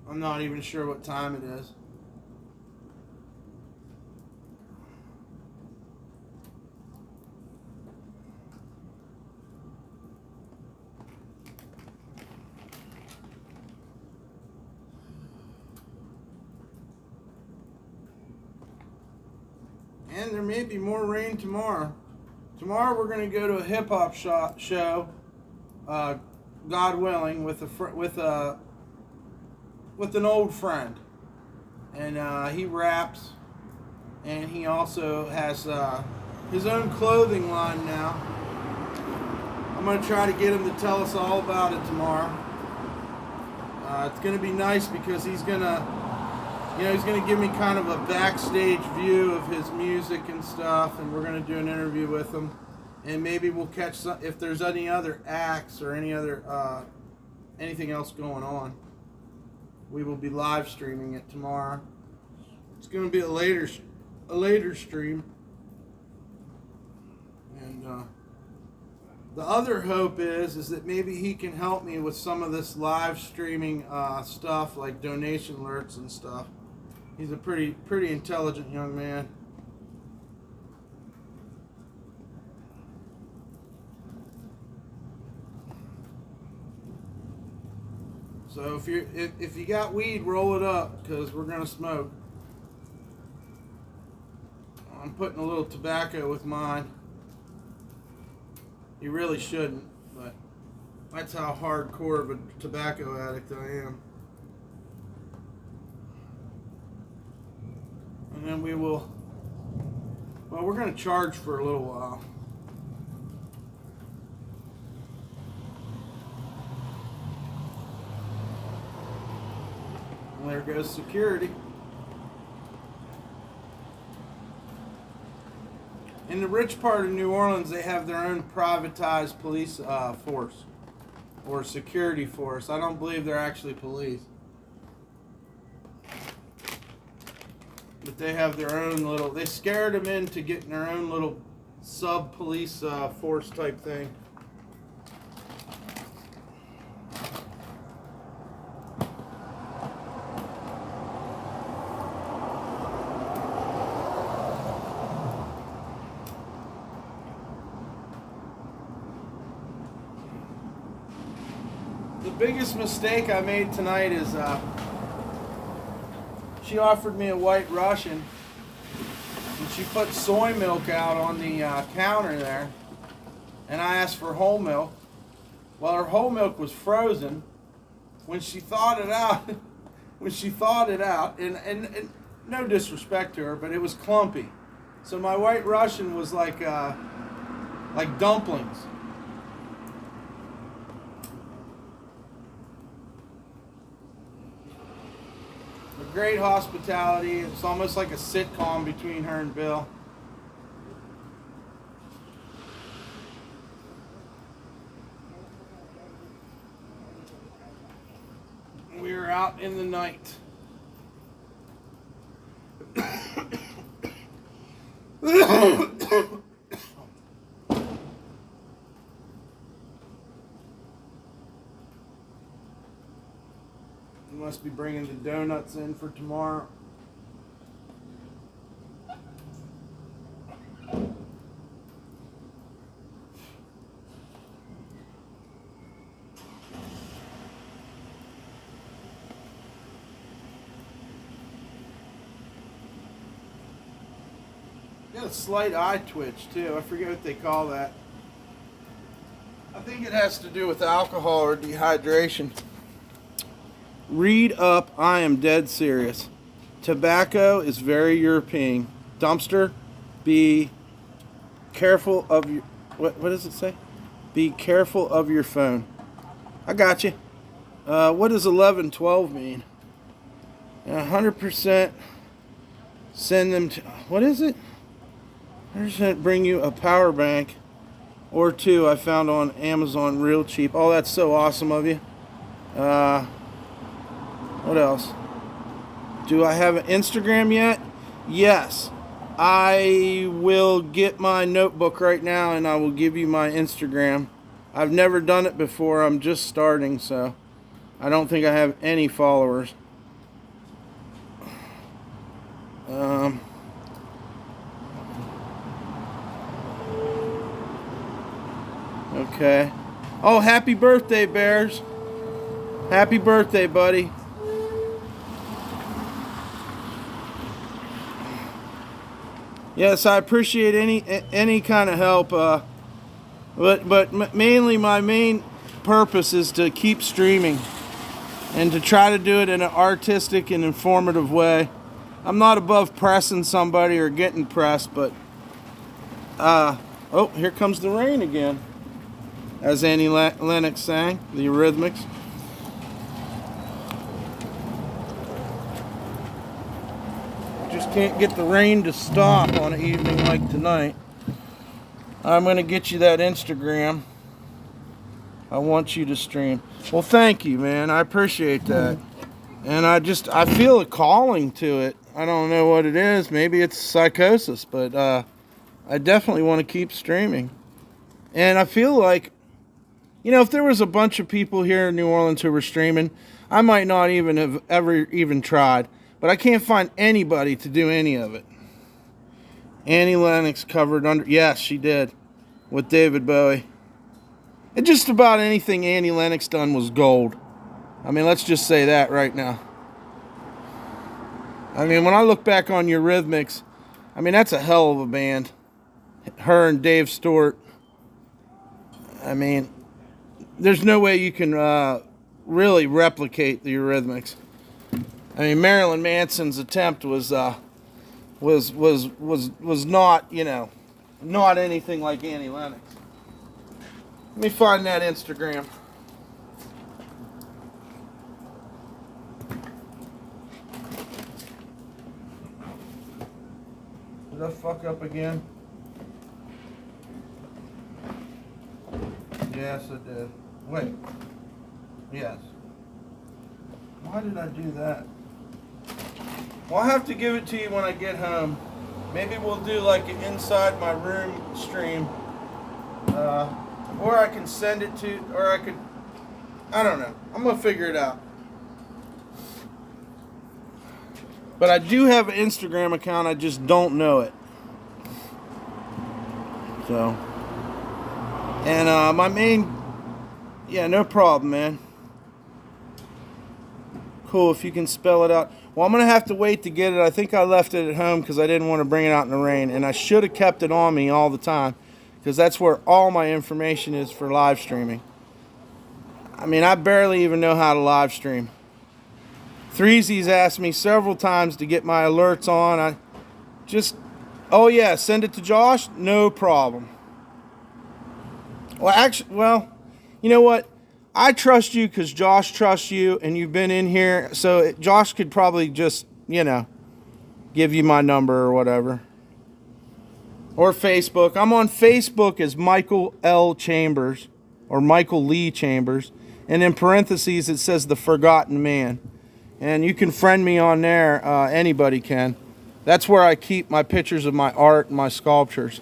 I'm not even sure what time it is. And there may be more rain tomorrow. Tomorrow we're going to go to a hip hop show, God willing, with an old friend, and he raps, and he also has his own clothing line now. I'm going to try to get him to tell us all about it tomorrow. It's going to be nice because he's going to give me kind of a backstage view of his music and stuff, and we're going to do an interview with him, and maybe we'll catch some, if there's any other acts or any other anything else going on. We will be live streaming it tomorrow. It's going to be a later stream, and the other hope is that maybe he can help me with some of this live streaming stuff, like donation alerts and stuff. He's a pretty intelligent young man. So if you got weed, roll it up, because we're gonna smoke. I'm putting a little tobacco with mine. You really shouldn't, but that's how hardcore of a tobacco addict I am. And then we will, well, we're going to charge for a little while. And there goes security. In the rich part of New Orleans, they have their own privatized police force or security force. I don't believe they're actually police. But they have their own little, they scared them into getting their own little sub-police force type thing. The biggest mistake I made tonight is she offered me a White Russian, and she put soy milk out on the counter there, and I asked for whole milk. Well, her whole milk was frozen. When she thawed it out, and no disrespect to her, but it was clumpy. So my White Russian was like dumplings. Great hospitality. It's almost like a sitcom between her and Bill. We were out in the night. Must be bringing the donuts in for tomorrow. Got a slight eye twitch too. I forget what they call that. I think it has to do with alcohol or dehydration. Read up, I am dead serious. Tobacco is very European. Dumpstarr, be careful of your, what does it say? Be careful of your phone. I got you. What does 1112 mean? 100% send them to, what is it? 100% bring you a power bank or two I found on Amazon real cheap. Oh, that's so awesome of you. What else? Do I have an Instagram yet? Yes. I will get my notebook right now and I will give you my Instagram. I've never done it before. I'm just starting, so I don't think I have any followers. Okay. Oh, happy birthday, Bears. Happy birthday, buddy. Yes, I appreciate any kind of help, but mainly my main purpose is to keep streaming and to try to do it in an artistic and informative way. I'm not above pressing somebody or getting pressed, but oh, here comes the rain again, as Annie Lennox sang, the Eurythmics. Can't get the rain to stop on an evening like tonight. I'm going to get you that Instagram. I want you to stream. Well, thank you, man. I appreciate that. And I feel a calling to it. I don't know what it is. Maybe it's psychosis, but I definitely want to keep streaming. And I feel like, you know, if there was a bunch of people here in New Orleans who were streaming, I might not even have ever even tried. But I can't find anybody to do any of it. Annie Lennox covered under... Yes, she did. With David Bowie. And just about anything Annie Lennox done was gold. I mean, let's just say that right now. I mean, when I look back on Eurythmics, I mean, that's a hell of a band. Her and Dave Stewart. I mean, there's no way you can really replicate the Eurythmics. I mean, Marilyn Manson's attempt was was not, you know, not anything like Annie Lennox. Let me find that Instagram. Did I fuck up again? Yes, I did. Wait. Yes. Why did I do that? Well, I'll have to give it to you when I get home. Maybe we'll do like an inside my room stream. Or I can send it to, or I could, I don't know. I'm going to figure it out. But I do have an Instagram account, I just don't know it. So. And my main, yeah, no problem, man. Cool, if you can spell it out. Well, I'm going to have to wait to get it. I think I left it at home because I didn't want to bring it out in the rain. And I should have kept it on me all the time because that's where all my information is for live streaming. I mean, I barely even know how to live stream. Threesy's asked me several times to get my alerts on. I just, oh yeah, send it to Josh? No problem. Well, actually, well, you know what? I trust you because Josh trusts you and you've been in here. So Josh could probably just, you know, give you my number or whatever. Or Facebook. I'm on Facebook as Michael L. Chambers or Michael Lee Chambers. And in parentheses, it says The Forgotten Man. And you can friend me on there. Anybody can. That's where I keep my pictures of my art and my sculptures.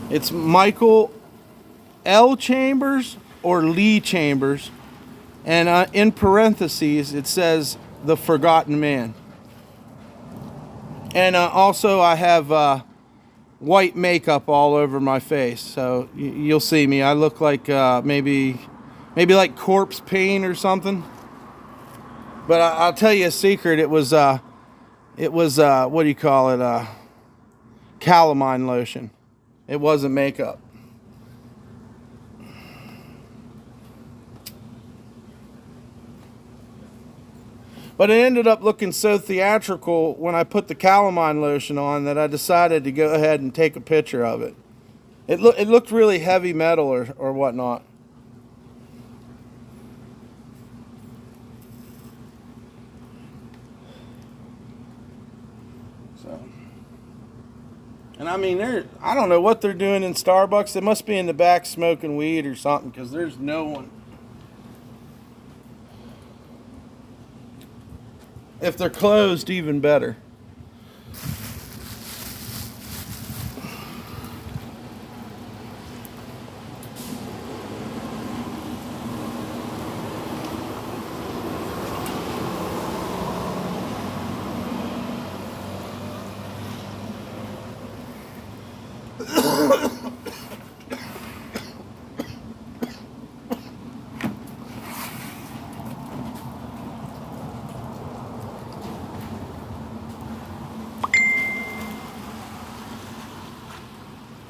It's Michael L. Chambers or Lee Chambers. And in parentheses, it says The Forgotten Man. And also I have white makeup all over my face. So you'll see me. I look like maybe like corpse paint or something. But I'll tell you a secret. It was what do you call it? Calamine lotion. It wasn't makeup. But it ended up looking so theatrical when I put the calamine lotion on that I decided to go ahead and take a picture of it. It looked really heavy metal or whatnot. And I mean, I don't know what they're doing in Starbucks. They must be in the back smoking weed or something because there's no one. If they're closed, even better.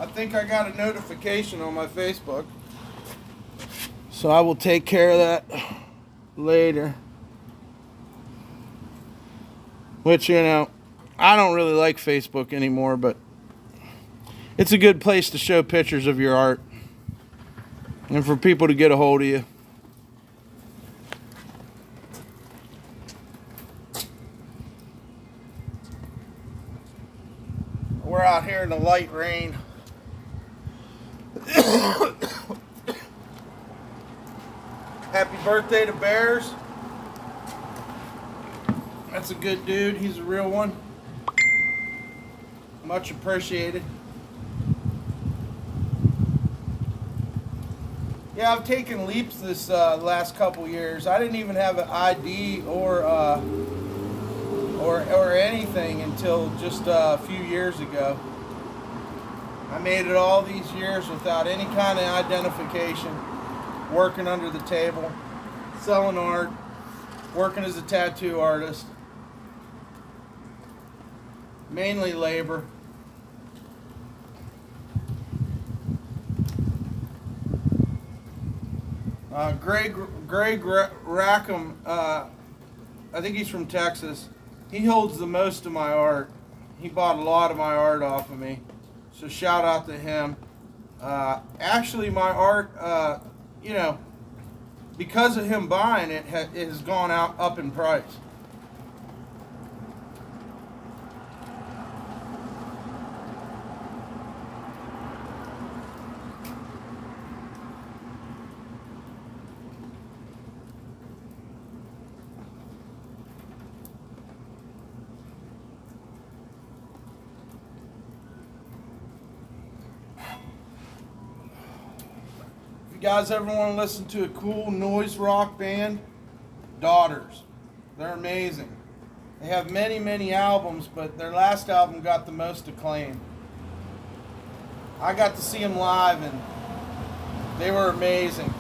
I think I got a notification on my Facebook. So I will take care of that later. Which, you know, I don't really like Facebook anymore, but it's a good place to show pictures of your art and for people to get a hold of you. We're out here in the light rain. Happy birthday to Bears. That's a good dude. He's a real one. Much appreciated. Yeah, I've taken leaps this last couple years. I didn't even have an ID or anything until just a few years ago. I made it all these years without any kind of identification, working under the table, selling art, working as a tattoo artist, mainly labor. Greg Rackham, I think he's from Texas. He holds the most of my art. He bought a lot of my art off of me. So shout out to him. Actually, my art, you know, because of him buying it, it has gone up in price. If you guys ever want to listen to a cool noise rock band, Daughters. They're amazing. They have many, many albums, but their last album got the most acclaim. I got to see them live, and they were amazing.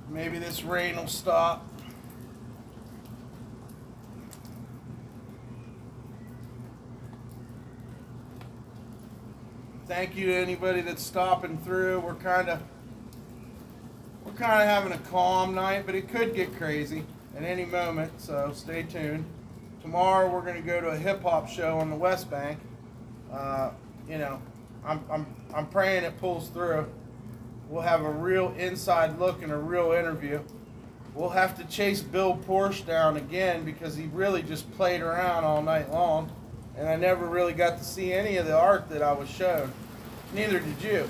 Maybe this rain will stop. Thank you to anybody that's stopping through. We're kind of having a calm night, but it could get crazy at any moment, so stay tuned. Tomorrow we're going to go to a hip hop show on the West Bank. You know, I'm praying it pulls through. We'll have a real inside look and a real interview. We'll have to chase Bill Porsche down again because he really just played around all night long, and I never really got to see any of the art that I was shown. Neither did you.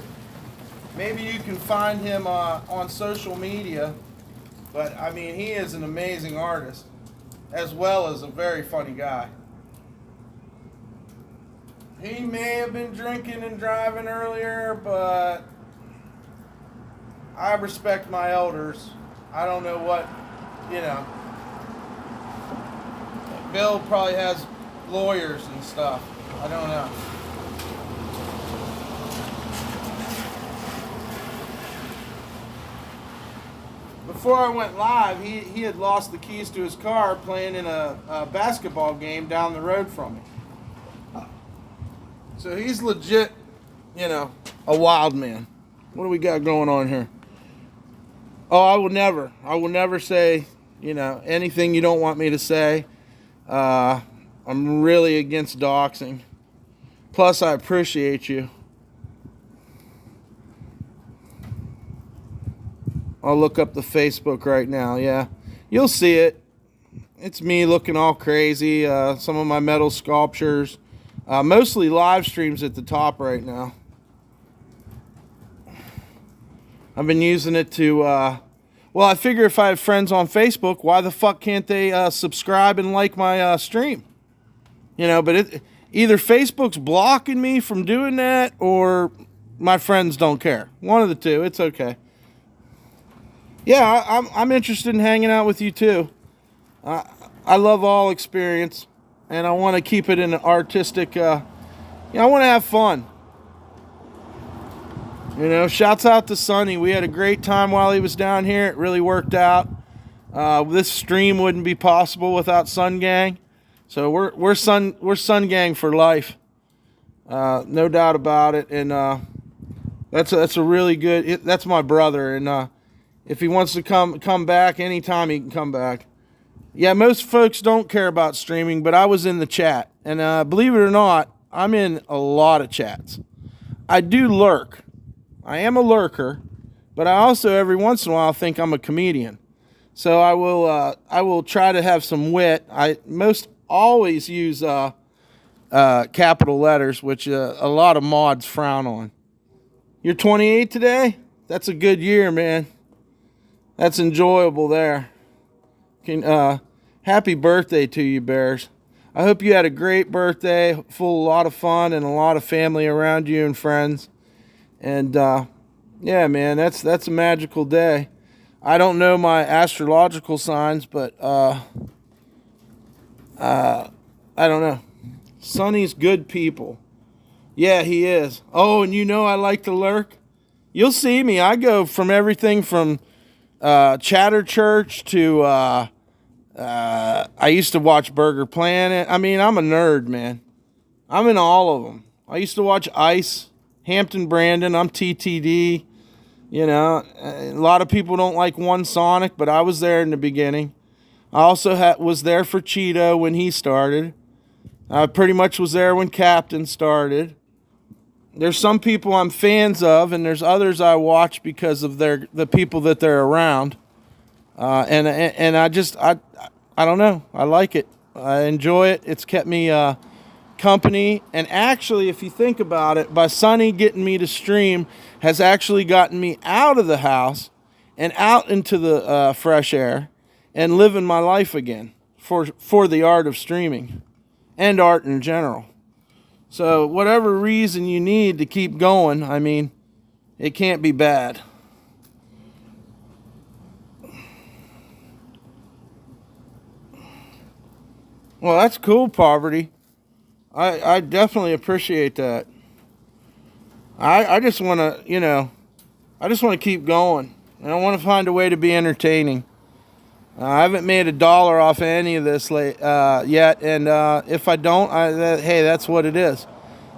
Maybe you can find him on social media, but I mean, he is an amazing artist as well as a very funny guy. He may have been drinking and driving earlier, but I respect my elders. I don't know what, you know. Bill probably has lawyers and stuff. I don't know. Before I went live, he had lost the keys to his car playing in a basketball game down the road from me. So he's legit, you know, a wild man. What do we got going on here? Oh, I will never say, you know, anything you don't want me to say. I'm really against doxing. Plus, I appreciate you. I'll look up the Facebook right now. Yeah, you'll see it. It's me looking all crazy. Some of my metal sculptures. Mostly live streams at the top right now. I've been using it to, well, I figure if I have friends on Facebook, why the fuck can't they subscribe and like my stream? You know, but either Facebook's blocking me from doing that or my friends don't care. One of the two. It's okay. Yeah, I'm interested in hanging out with you too. I love all experience, and I want to keep it in an artistic, you know, I want to have fun. You know, shouts out to Sonny. We had a great time while he was down here. It really worked out. This stream wouldn't be possible without Sun Gang. So we're Sun Gang for life. No doubt about it. And that's a really good. That's my brother. And if he wants to come back anytime, he can come back. Yeah, most folks don't care about streaming, but I was in the chat, and believe it or not, I'm in a lot of chats. I do lurk. I am a lurker, but I also every once in a while think I'm a comedian. So I will try to have some wit. I most always use capital letters, which a lot of mods frown on. You're 28 today? That's a good year, man. That's enjoyable there. Happy birthday to you, Bears. I hope you had a great birthday, full of a lot of fun and a lot of family around you and friends. And yeah, man, that's a magical day. I don't know my astrological signs, but I don't know. Sonny's good people. Yeah, he is. Oh, and you know I like to lurk. You'll see me. I go from everything from Chatter Church to I used to watch Burger Planet. I mean, I'm a nerd, man. I'm in all of them. I used to watch Ice, Hampton Brandon. I'm TTD. You know, a lot of people don't like One Sonic, but I was there in the beginning. I also was there for Cheeto when he started. I pretty much was there when Captain started. There's some people I'm fans of, and there's others I watch because of the people that they're around. And I don't know. I like it. I enjoy it. It's kept me company. And actually, if you think about it, by Sonny getting me to stream has actually gotten me out of the house and out into the fresh air and living my life again for the art of streaming and art in general. So whatever reason you need to keep going, I mean, it can't be bad. Well, that's cool, Poverty. I definitely appreciate that. I just want to, you know, I just want to keep going. And I want to find a way to be entertaining. I haven't made $1 off of any of this yet, and if I don't, hey, that's what it is.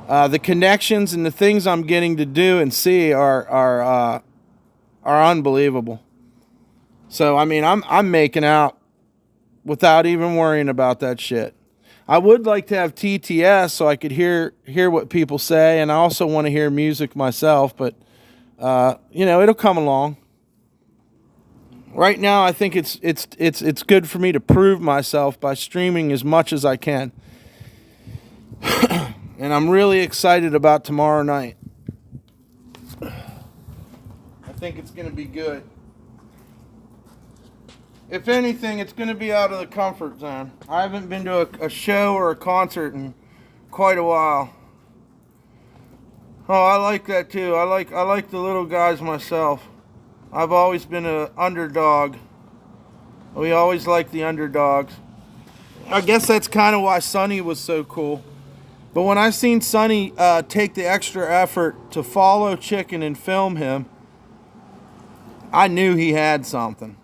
The connections and the things I'm getting to do and see are unbelievable. So I mean, I'm making out without even worrying about that shit. I would like to have TTS so I could hear what people say, and I also want to hear music myself. But you know, it'll come along. Right now, I think it's good for me to prove myself by streaming as much as I can. And I'm really excited about tomorrow night. I think it's going to be good. If anything, it's going to be out of the comfort zone. I haven't been to a show or a concert in quite a while. Oh, I like that too. I like the little guys myself. I've always been an underdog. We always like the underdogs. I guess that's kind of why Sonny was so cool. But when I seen Sonny take the extra effort to follow Chicken and film him, I knew he had something.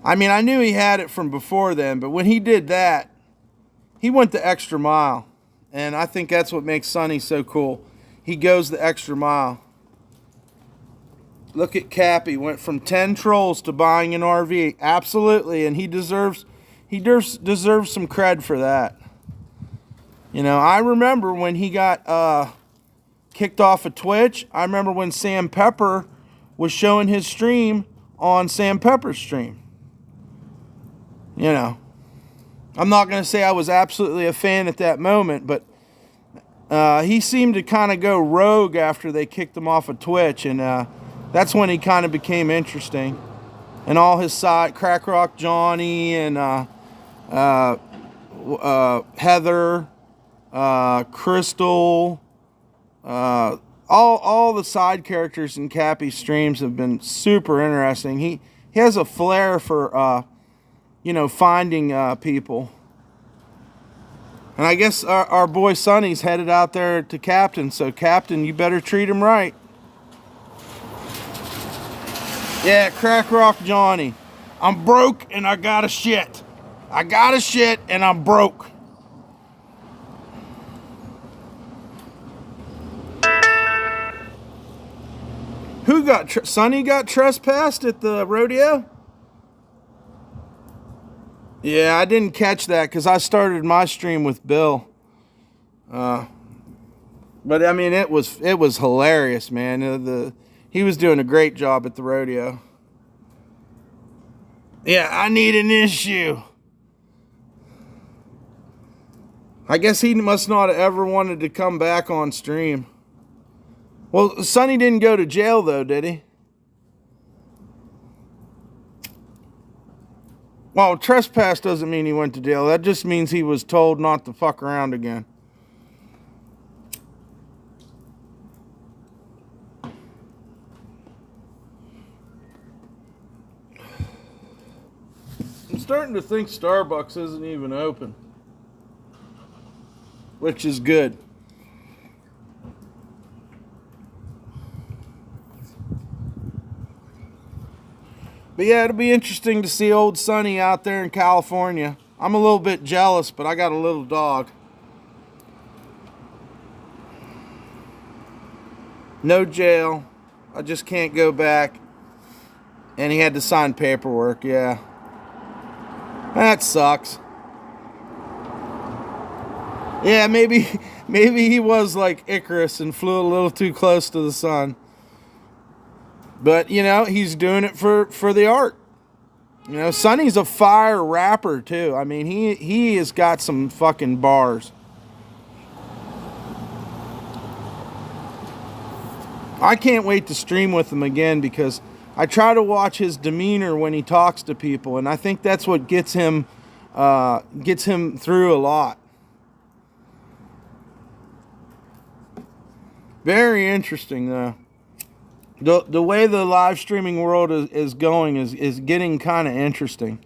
I mean, I knew he had it from before then, but when he did that, he went the extra mile. And I think that's what makes Sonny so cool. He goes the extra mile. Look at Cappy, went from 10 trolls to buying an RV. Absolutely, and he deserves some cred for that. You know, I remember when he got kicked off of Twitch. I remember when Sam Pepper was showing his stream on Sam Pepper's stream. You know, I'm not going to say I was absolutely a fan at that moment, but he seemed to kind of go rogue after they kicked him off of Twitch, and that's when he kind of became interesting. And all his side, Crack Rock Johnny and Heather, Crystal, all the side characters in Cappy's streams have been super interesting. He has a flair for you know, finding people. And I guess our boy Sonny's headed out there to Captain, so Captain, you better treat him right. Yeah, Crack Rock Johnny. I'm broke and I got a shit. I got a shit and I'm broke. Who got Sonny got trespassed at the rodeo? Yeah, I didn't catch that because I started my stream with Bill. But I mean, it was hilarious, man. He was doing a great job at the rodeo. Yeah, I need an issue. I guess he must not have ever wanted to come back on stream. Well, Sonny didn't go to jail though, did he? Well, trespass doesn't mean he went to jail. That just means he was told not to fuck around again. I'm starting to think Starbucks isn't even open, which is good. But yeah, it'll be interesting to see old Sonny out there in California. I'm a little bit jealous, but I got a little dog. No jail. I just can't go back. And he had to sign paperwork, yeah. That sucks. Yeah, maybe he was like Icarus and flew a little too close to the sun. But, you know, he's doing it for the art. You know, Sonny's a fire rapper, too. I mean, he has got some fucking bars. I can't wait to stream with him again because I try to watch his demeanor when he talks to people, and I think that's what gets him through a lot. Very interesting, though. The way the live streaming world is going is getting kind of interesting.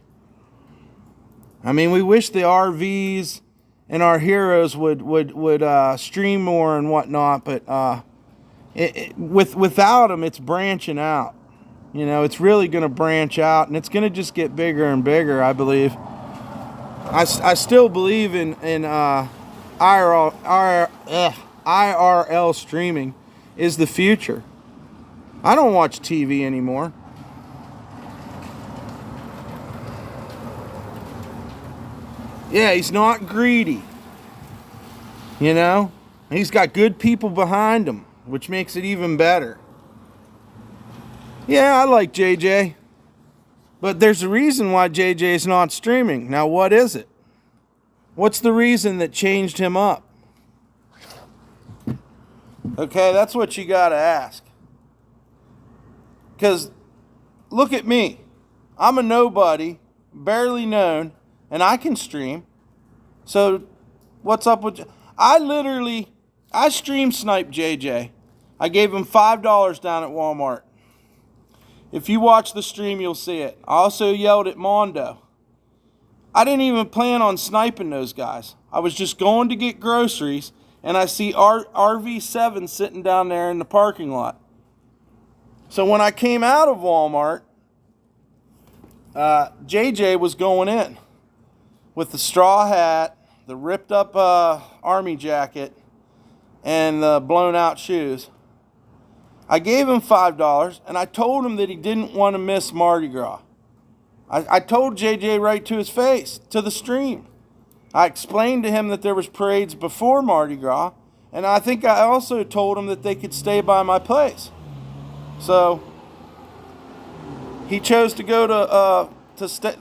I mean, we wish the RVs and our heroes would stream more and whatnot, but without them, it's branching out. You know, it's really going to branch out, and it's going to just get bigger and bigger, I believe. I still believe in IRL streaming is the future. I don't watch TV anymore. Yeah, he's not greedy. You know? He's got good people behind him, which makes it even better. Yeah, I like JJ. But there's a reason why JJ's not streaming. Now, what is it? What's the reason that changed him up? Okay, that's what you gotta ask. Because, look at me. I'm a nobody, barely known, and I can stream. So, what's up with... I stream sniped JJ. I gave him $5 down at Walmart. If you watch the stream, you'll see it. I also yelled at Mondo. I didn't even plan on sniping those guys. I was just going to get groceries, and I see RV7 sitting down there in the parking lot. So when I came out of Walmart, JJ was going in with the straw hat, the ripped up army jacket, and the blown out shoes. I gave him $5, and I told him that he didn't want to miss Mardi Gras. I told JJ right to his face, to the stream. I explained to him that there was parades before Mardi Gras, and I think I also told him that they could stay by my place. So he chose to go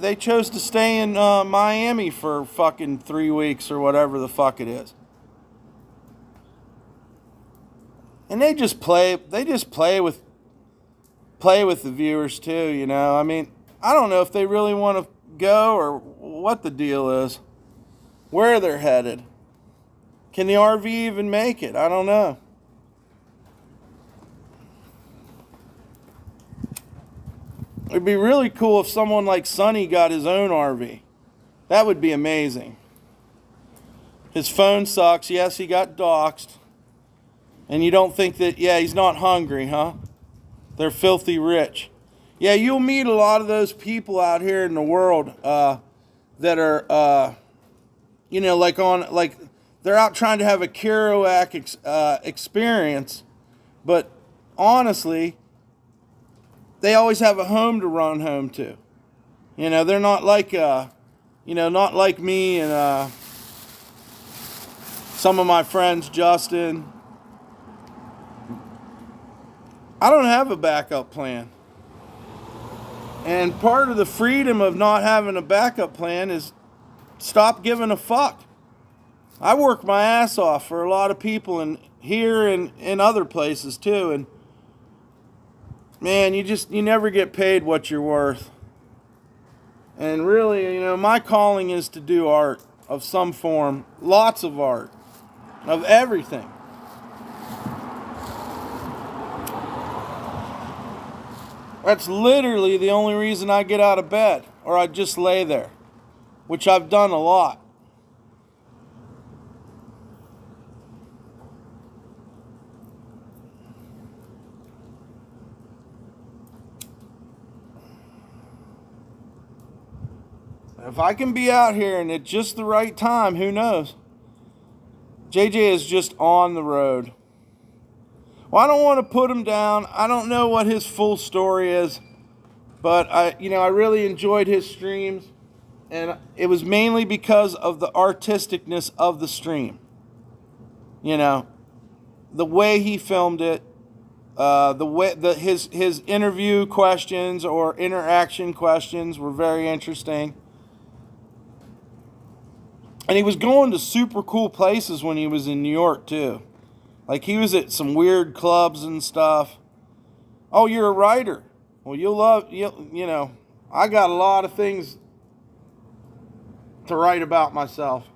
they chose to stay in Miami for fucking 3 weeks or whatever the fuck it is. And they just play with the viewers too, you know. I mean, I don't know if they really want to go or what the deal is. Where they're headed. Can the RV even make it? I don't know. It'd be really cool if someone like Sonny got his own RV. That would be amazing. His phone sucks. Yes, he got doxxed. And you don't think that, yeah, he's not hungry, huh? They're filthy rich. Yeah, you'll meet a lot of those people out here in the world that are, you know, like they're out trying to have a Kerouac experience. But honestly, they always have a home to run home to. You know, they're not like, not like me and some of my friends, Justin. I don't have a backup plan. And part of the freedom of not having a backup plan is stop giving a fuck. I work my ass off for a lot of people in here and in other places too. And man, you never get paid what you're worth. And really, you know, my calling is to do art of some form. Lots of art. Of everything. That's literally the only reason I get out of bed. Or I just lay there. Which I've done a lot. if I can be out here and at just the right time, who knows? JJ is just on the road. Well, I don't want to put him down. I don't know what his full story is, but I really enjoyed his streams, and it was mainly because of the artisticness of the stream. You know, the way he filmed it, his interview questions or interaction questions were very interesting. And he was going to super cool places when he was in New York too. Like he was at some weird clubs and stuff. Oh, you're a writer. Well, I got a lot of things to write about myself.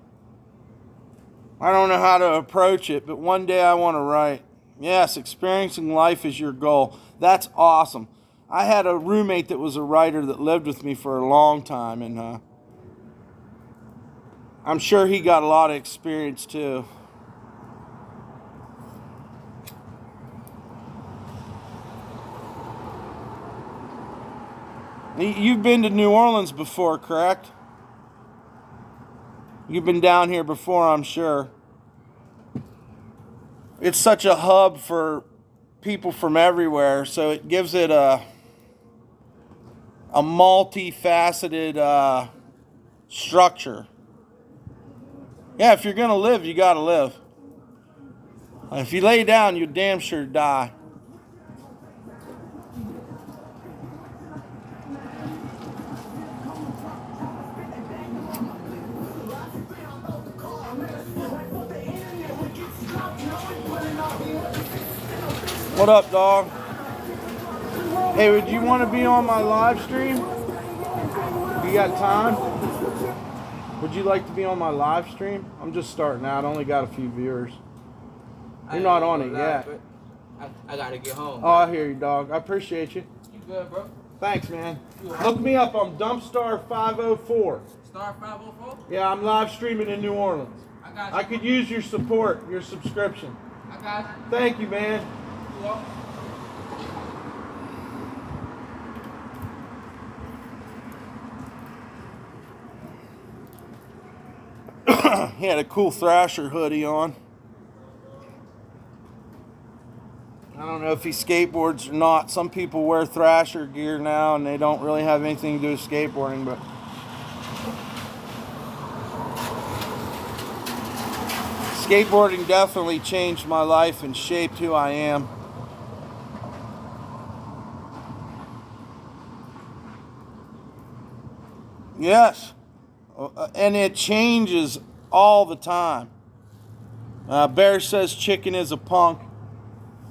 I don't know how to approach it, but one day I want to write. Yes, experiencing life is your goal. That's awesome. I had a roommate that was a writer that lived with me for a long time, and I'm sure he got a lot of experience too. You've been to New Orleans before, correct? You've been down here before, I'm sure. It's such a hub for people from everywhere, so it gives it a multifaceted structure. Yeah, if you're going to live, you got to live. If you lay down, you're damn sure die. What up, dog? Hey, would you want to be on my live stream? You got time? Would you like to be on my live stream? I'm just starting out. I only got a few viewers. You're not on it yet. I gotta get home. Oh, I hear you, dog. I appreciate you. You good, bro? Thanks, man. Look me up on Dumpstarr 504. Star 504? Yeah, I'm live streaming in New Orleans. I got you. I could use your support, your subscription. I got you. Thank you, man. You welcome. He had a cool Thrasher hoodie on. I don't know if he skateboards or not. Some people wear Thrasher gear now and they don't really have anything to do with skateboarding, but skateboarding definitely changed my life and shaped who I am. Yes. And it changes all the time. Bear says Chicken is a punk.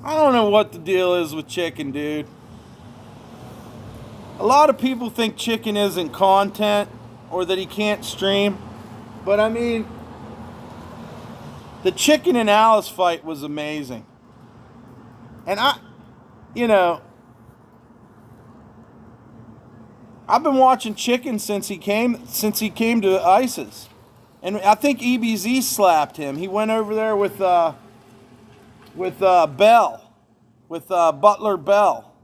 I don't know what the deal is with Chicken, dude. A lot of people think Chicken isn't content or that he can't stream. But I mean, the Chicken and Alice fight was amazing. And I've been watching Chicken since he came to ISIS. And I think EBZ slapped him. He went over there with Bell, with Butler Bell,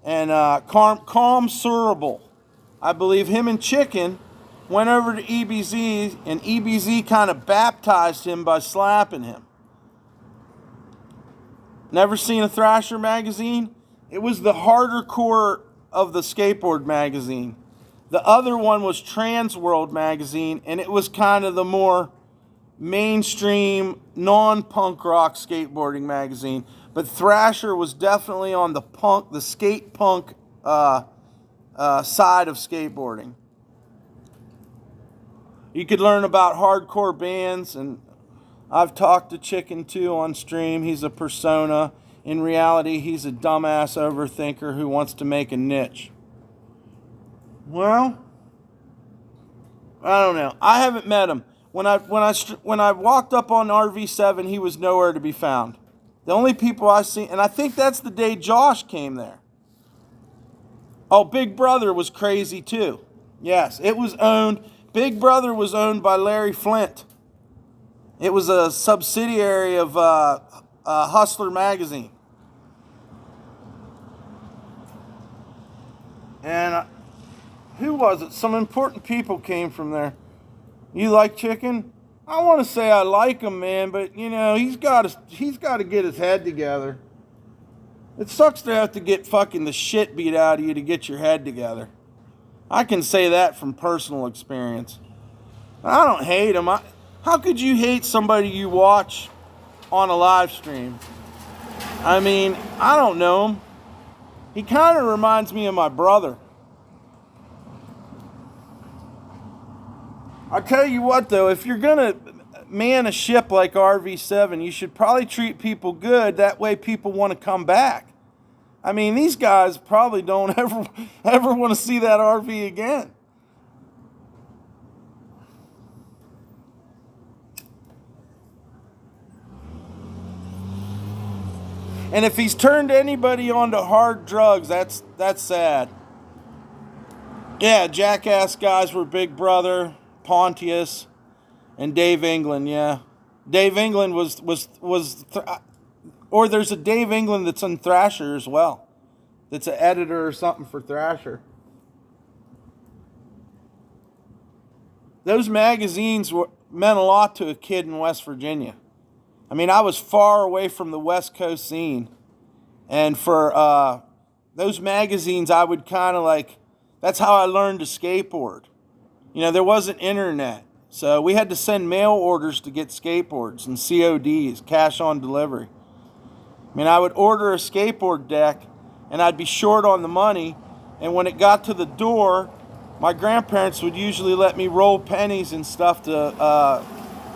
and Calm Surable. I believe him and Chicken went over to EBZ, and EBZ kind of baptized him by slapping him. Never seen a Thrasher magazine? It was the harder core of the skateboard magazine. The other one was Trans World magazine, and it was kind of the more mainstream, non-punk rock skateboarding magazine. But Thrasher was definitely on the skate punk side of skateboarding. You could learn about hardcore bands, and I've talked to Chicken too on stream. He's a persona. In reality, he's a dumbass overthinker who wants to make a niche. Well, I don't know. I haven't met him. When I walked up on RV7, he was nowhere to be found. The only people I see, and I think that's the day Josh came there. Oh, Big Brother was crazy too. Yes, it was owned. Big Brother was owned by Larry Flint. It was a subsidiary of Hustler magazine. And who was it? Some important people came from there. You like chicken? I want to say I like him, man, but you know, he's got to get his head together. It sucks to have to get fucking the shit beat out of you to get your head together. I can say that from personal experience. I don't hate him. How could you hate somebody you watch on a live stream? I mean, I don't know him. He kind of reminds me of my brother. I'll tell you what, though, if you're going to man a ship like RV7, you should probably treat people good. That way people want to come back. I mean, these guys probably don't ever want to see that RV again. And if he's turned anybody onto hard drugs, that's sad. Yeah, Jackass guys were Big Brother, Pontius, and Dave England. Yeah, Dave England or there's a Dave England that's on Thrasher as well. That's an editor or something for Thrasher. Those magazines meant a lot to a kid in West Virginia. I mean, I was far away from the West Coast scene. And for those magazines, I would kind of like, that's how I learned to skateboard. You know, there wasn't internet. So we had to send mail orders to get skateboards and CODs, cash on delivery. I mean, I would order a skateboard deck and I'd be short on the money. And when it got to the door, my grandparents would usually let me roll pennies and stuff to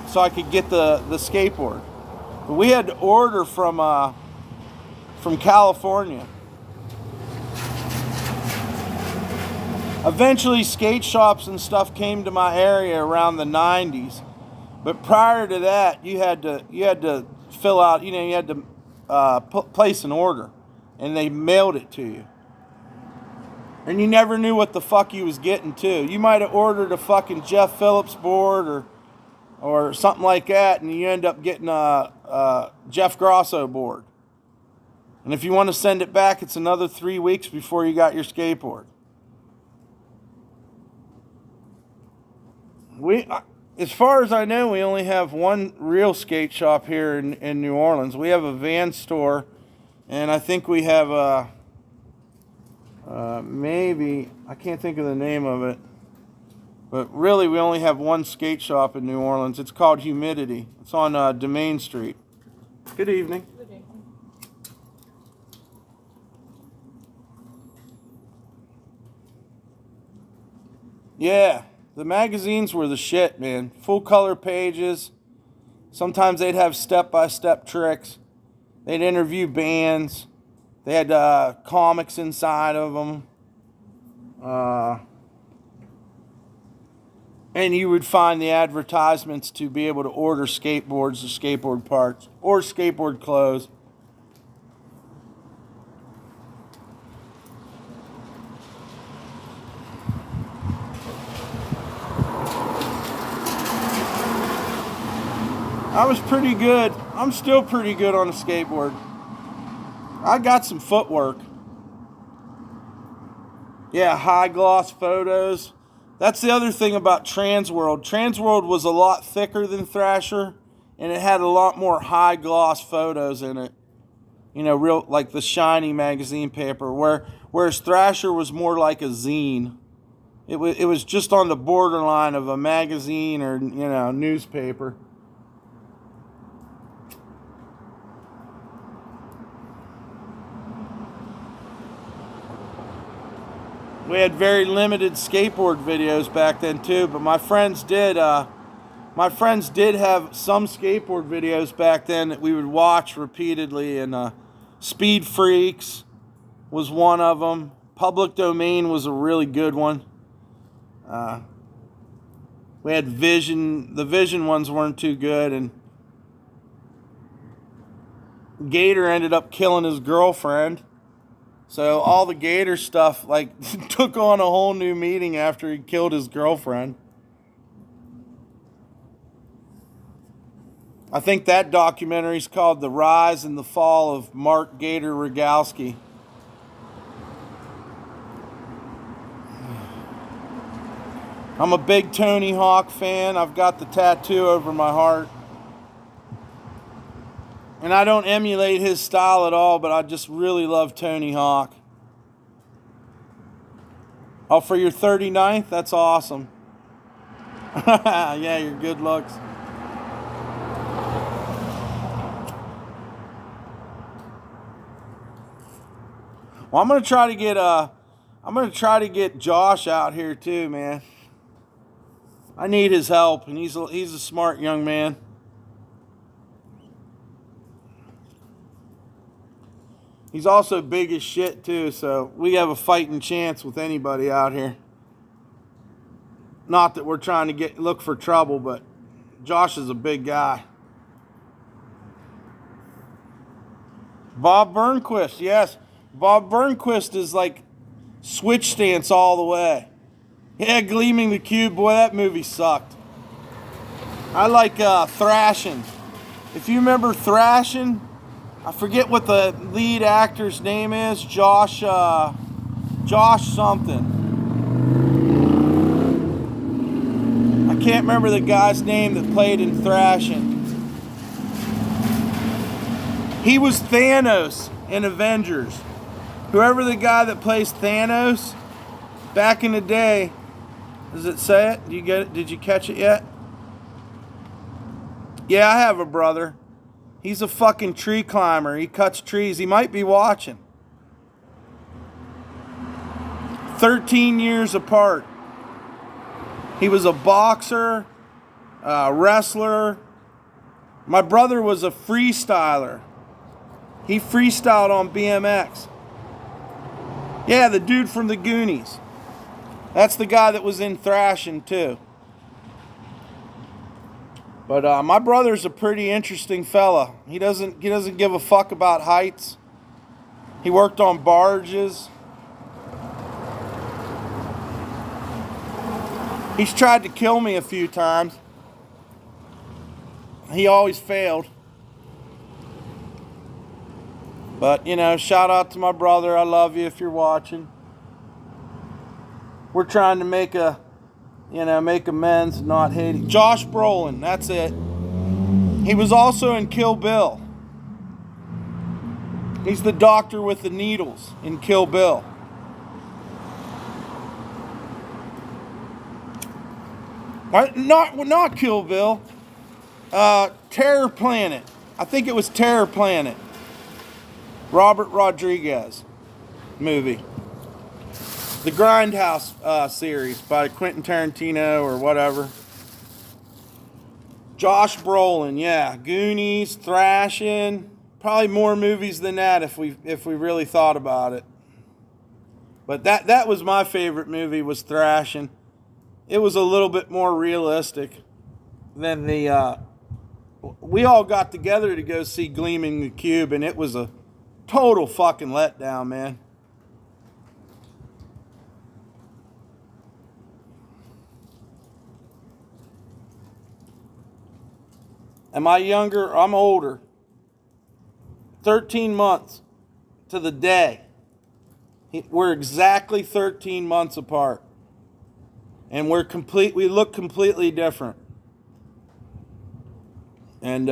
so I could get the skateboard. But we had to order from California. Eventually, skate shops and stuff came to my area around the 90s. But prior to that, you had to fill out, you had to place an order, and they mailed it to you. And you never knew what the fuck you was getting to. You might have ordered a fucking Jeff Phillips board or something like that, and you end up getting a Jeff Grosso board. And if you want to send it back, it's another 3 weeks before you got your skateboard. As far as I know, we only have one real skate shop here in New Orleans. We have a van store, and I think we have maybe, I can't think of the name of it, but really we only have one skate shop in New Orleans. It's called Humidity. It's on Domain Street. Good evening. Good evening. Yeah. The magazines were the shit, man. Full color pages. Sometimes they'd have step-by-step tricks. They'd interview bands. They had comics inside of them. And you would find the advertisements to be able to order skateboards or skateboard parts or skateboard clothes. I was pretty good. I'm still pretty good on a skateboard. I got some footwork. Yeah, high gloss photos. That's the other thing about Transworld. Transworld was a lot thicker than Thrasher, and it had a lot more high gloss photos in it. You know, real like the shiny magazine paper. Whereas Thrasher was more like a zine. It was just on the borderline of a magazine or newspaper. We had very limited skateboard videos back then too, but my friends did have some skateboard videos back then that we would watch repeatedly, and Speed Freaks was one of them. Public Domain was a really good one. We had Vision. The Vision ones weren't too good, and Gator ended up killing his girlfriend. So all the Gator stuff took on a whole new meaning after he killed his girlfriend. I think that documentary is called The Rise and the Fall of Mark Gator Rogalski. I'm a big Tony Hawk fan. I've got the tattoo over my heart. And I don't emulate his style at all, but I just really love Tony Hawk. Oh, for your 39th? That's awesome. Yeah, your good looks. Well, I'm gonna try to get Josh out here too, man. I need his help, and he's a smart young man. He's also big as shit too, so we have a fighting chance with anybody out here. Not that we're trying to look for trouble, but Josh is a big guy. Bob Burnquist, yes. Bob Burnquist is like switch stance all the way. Yeah, Gleaming the Cube, boy, that movie sucked. I like Thrashing. If you remember Thrashing, I forget what the lead actor's name is. Josh something. I can't remember the guy's name that played in Thrashing. He was Thanos in Avengers. Whoever the guy that plays Thanos back in the day, does it say it? Do you get it? Did you catch it yet? Yeah, I have a brother. He's a fucking tree climber. He cuts trees. He might be watching. 13 years apart. He was a boxer, a wrestler. My brother was a freestyler. He freestyled on BMX. Yeah, the dude from the Goonies. That's the guy that was in Thrashing too. But my brother's a pretty interesting fella. He doesn't give a fuck about heights. He worked on barges. He's tried to kill me a few times. He always failed. But, you know, shout out to my brother. I love you if you're watching. We're trying to make amends, not hating. Josh Brolin, that's it. He was also in Kill Bill. He's the doctor with the needles in Kill Bill. Not Kill Bill. Terror Planet. I think it was Terror Planet. Robert Rodriguez movie. The Grindhouse series by Quentin Tarantino or whatever. Josh Brolin, yeah. Goonies, Thrashing. Probably more movies than that if we really thought about it. But that was my favorite movie, was Thrashing. It was a little bit more realistic than the... we all got together to go see Gleaming the Cube, and it was a total fucking letdown, man. Am I younger? I'm older. 13 months to the day. We're exactly 13 months apart. And we look completely different. And,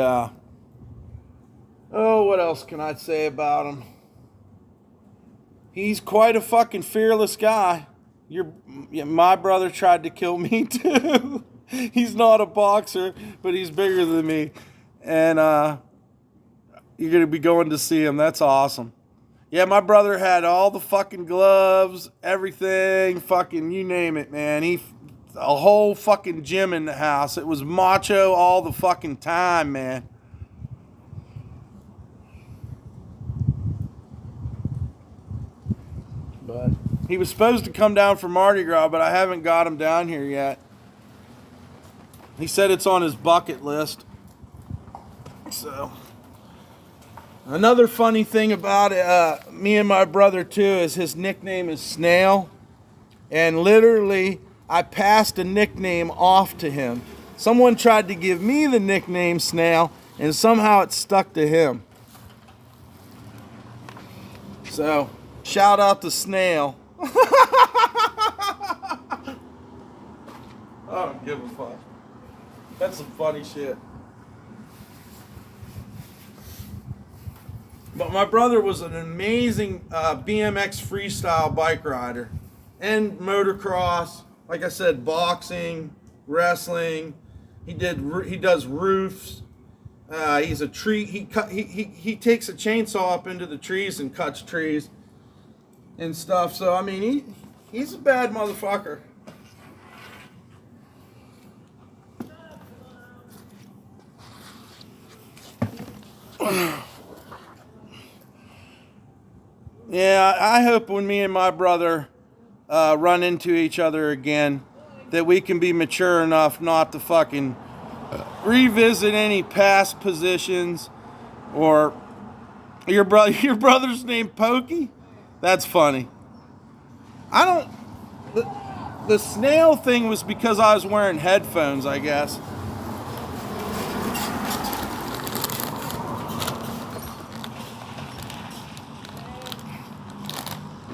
what else can I say about him? He's quite a fucking fearless guy. My brother tried to kill me too. He's not a boxer, but he's bigger than me. And you're going to be going to see him. That's awesome. Yeah, my brother had all the fucking gloves, everything, fucking you name it, man. A whole fucking gym in the house. It was macho all the fucking time, man. But he was supposed to come down for Mardi Gras, but I haven't got him down here yet. He said it's on his bucket list. So, another funny thing about me and my brother too is his nickname is Snail. And literally, I passed a nickname off to him. Someone tried to give me the nickname Snail, and somehow it stuck to him. So, shout out to Snail. I don't give a fuck. That's some funny shit. But my brother was an amazing BMX freestyle bike rider and motocross. Like I said, boxing, wrestling. He does roofs. He's a tree. He takes a chainsaw up into the trees and cuts trees and stuff. So I mean, he's a bad motherfucker. Yeah, I hope when me and my brother run into each other again, that we can be mature enough not to fucking revisit any past positions. Or your brother's name Pokey? That's funny. The snail thing was because I was wearing headphones, I guess.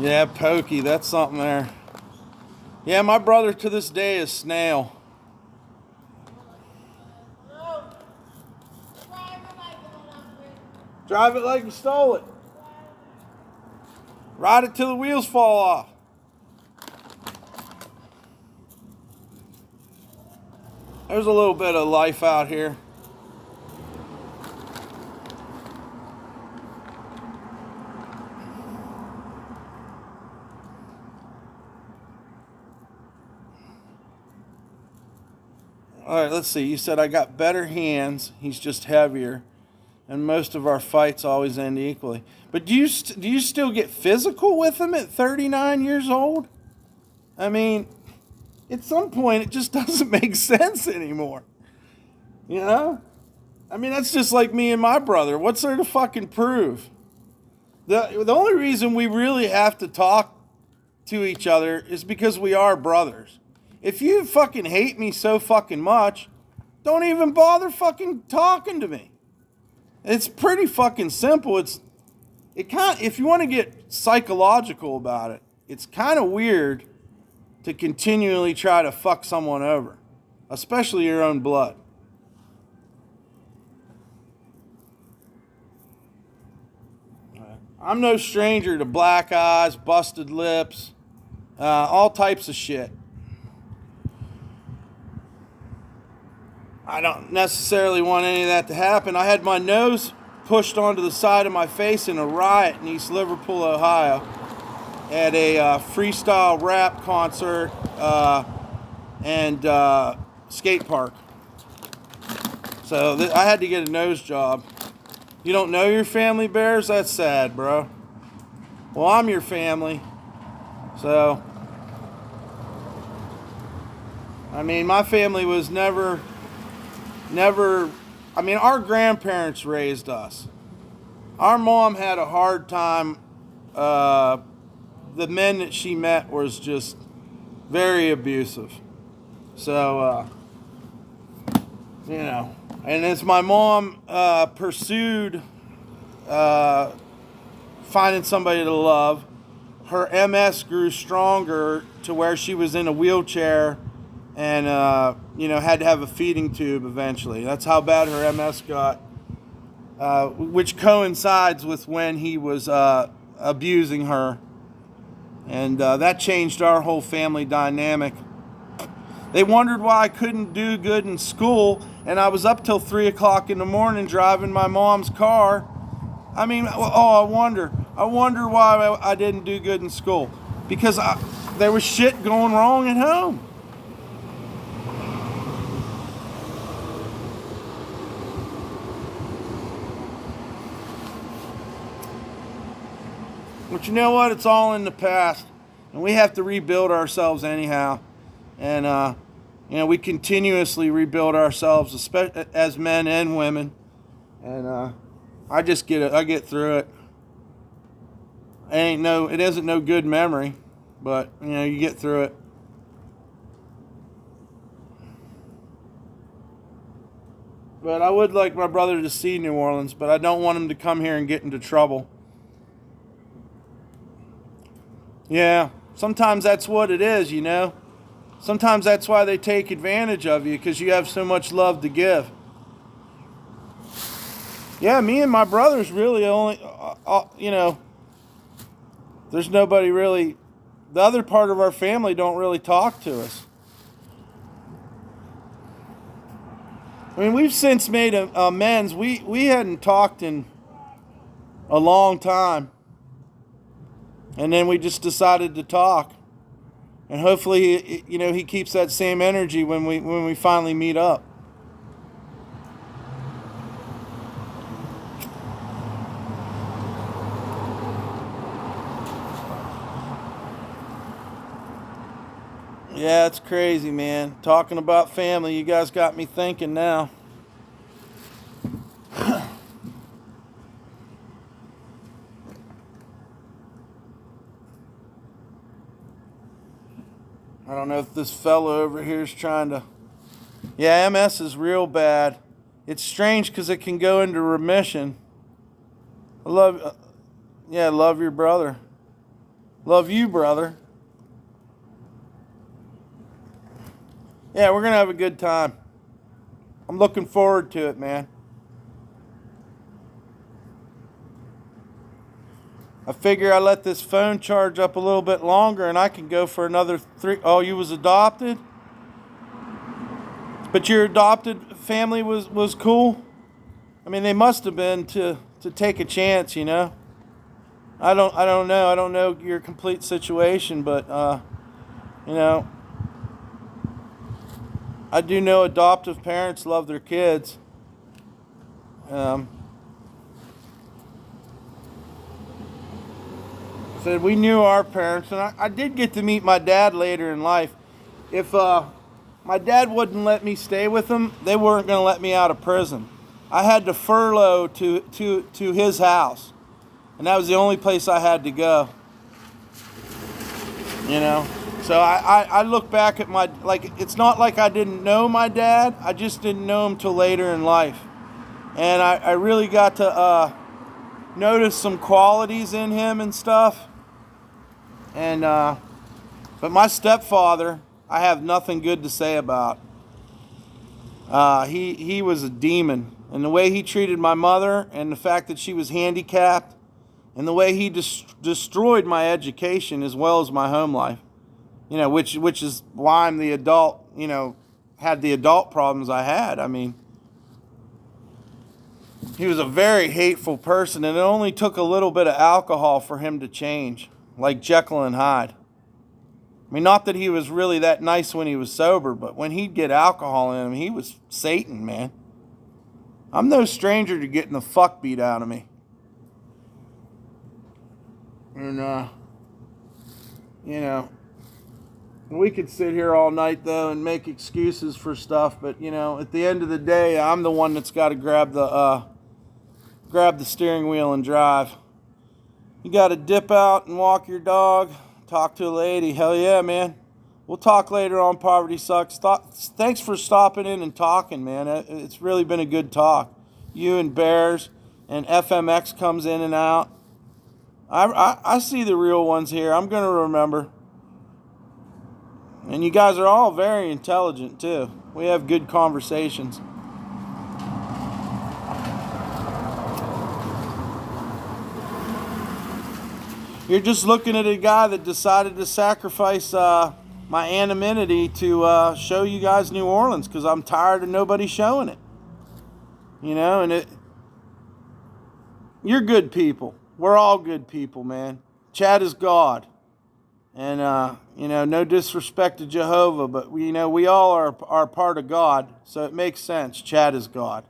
Yeah, Pokey, that's something there. Yeah, my brother to this day is Snail. Drive it like you stole it. Ride it till the wheels fall off. There's a little bit of life out here. All right, let's see. You said I got better hands. He's just heavier. And most of our fights always end equally. But do you still get physical with him at 39 years old? I mean, at some point, it just doesn't make sense anymore. You know? I mean, that's just like me and my brother. What's there to fucking prove? The only reason we really have to talk to each other is because we are brothers. If you fucking hate me so fucking much, don't even bother fucking talking to me. It's pretty fucking simple. If you want to get psychological about it, it's kind of weird to continually try to fuck someone over, especially your own blood. I'm no stranger to black eyes, busted lips, all types of shit. I don't necessarily want any of that to happen. I had my nose pushed onto the side of my face in a riot in East Liverpool, Ohio, at a freestyle rap concert and skate park. So I had to get a nose job. You don't know your family, Bears? That's sad, bro. Well, I'm your family. So, I mean, my family was never, I mean, our grandparents raised us. Our mom had a hard time. The men that she met was just very abusive. So, you know, and as my mom pursued finding somebody to love, her MS grew stronger to where she was in a wheelchair and, you know, had to have a feeding tube eventually. That's how bad her MS got, which coincides with when he was abusing her. And that changed our whole family dynamic. They wondered why I couldn't do good in school, and I was up till 3 o'clock in the morning driving my mom's car. I mean, I wonder why I didn't do good in school. Because there was shit going wrong at home. But you know what? It's all in the past. And we have to rebuild ourselves anyhow. And, you know, we continuously rebuild ourselves, especially as men and women. And I just I get through it. It isn't no good memory, but, you know, you get through it. But I would like my brother to see New Orleans, but I don't want him to come here and get into trouble. Yeah, sometimes that's what it is, you know. Sometimes that's why they take advantage of you, because you have so much love to give. Yeah, me and my brothers really only, there's nobody really, the other part of our family don't really talk to us. I mean, we've since made amends. We hadn't talked in a long time. And then we just decided to talk. And hopefully, he keeps that same energy when we finally meet up. Yeah, it's crazy, man. Talking about family, you guys got me thinking now. I don't know if this fellow over here is trying to... Yeah, MS is real bad. It's strange because it can go into remission. I love... love your brother. Love you, brother. Yeah, we're going to have a good time. I'm looking forward to it, man. I figure I let this phone charge up a little bit longer and I can go for another 3. Oh, you was adopted? But your adopted family was cool? I mean, they must have been to take a chance, I don't know. I don't know your complete situation, but, I do know adoptive parents love their kids. Said we knew our parents, and I did get to meet my dad later in life. If my dad wouldn't let me stay with them, they weren't going to let me out of prison. I had to furlough to his house, and that was the only place I had to go. So I look back at it's not like I didn't know my dad, I just didn't know him till later in life. And I really got to notice some qualities in him and stuff. And but my stepfather, I have nothing good to say about. He was a demon, and the way he treated my mother, and the fact that she was handicapped, and the way he destroyed my education as well as my home life. Which is why I'm the adult. Had the adult problems I had. I mean, he was a very hateful person, and it only took a little bit of alcohol for him to change, like Jekyll and Hyde. I mean, not that he was really that nice when he was sober, but when he'd get alcohol in him, he was Satan, man. I'm no stranger to getting the fuck beat out of me. And, we could sit here all night, though, and make excuses for stuff, but, at the end of the day, I'm the one that's got to grab the steering wheel and drive. You got to dip out and walk your dog, talk to a lady. Hell yeah, man. We'll talk later on Poverty Sucks. Thanks for stopping in and talking, man. It's really been a good talk. You and Bears and FMX comes in and out. I see the real ones here. I'm going to remember. And you guys are all very intelligent, too. We have good conversations. You're just looking at a guy that decided to sacrifice my anonymity to show you guys New Orleans, because I'm tired of nobody showing it. And you're good people. We're all good people, man. Chad is God. And, no disrespect to Jehovah, but, we all are part of God, so it makes sense. Chad is God.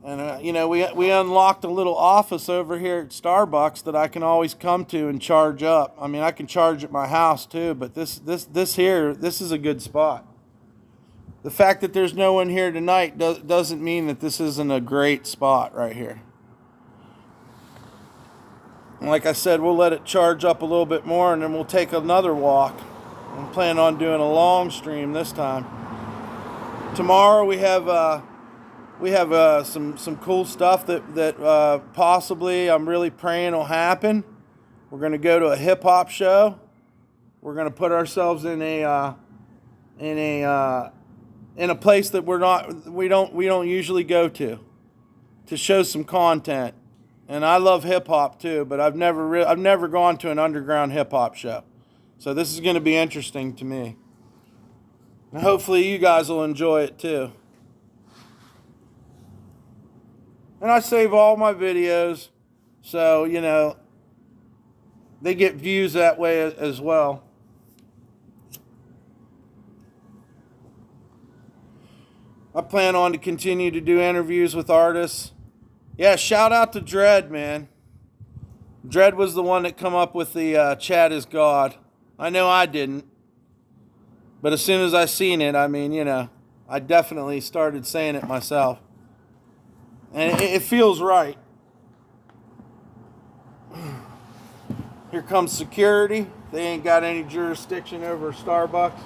And, we unlocked a little office over here at Starbucks that I can always come to and charge up. I mean, I can charge at my house, too, but this is a good spot. The fact that there's no one here tonight doesn't mean that this isn't a great spot right here. And like I said, we'll let it charge up a little bit more, and then we'll take another walk. I'm planning on doing a long stream this time. Tomorrow we're we have some cool stuff that possibly I'm really praying will happen. We're gonna go to a hip hop show. We're gonna put ourselves in a place that we don't usually go to show some content. And I love hip hop too, but I've never gone to an underground hip hop show. So this is going to be interesting to me. And hopefully you guys will enjoy it too. And I save all my videos, so they get views that way as well. I plan on to continue to do interviews with artists. Yeah, shout out to Dread, man. Dread was the one that come up with the chat is God. I know I didn't. But as soon as I seen it, I definitely started saying it myself. And it feels right. Here comes security. They ain't got any jurisdiction over Starbucks.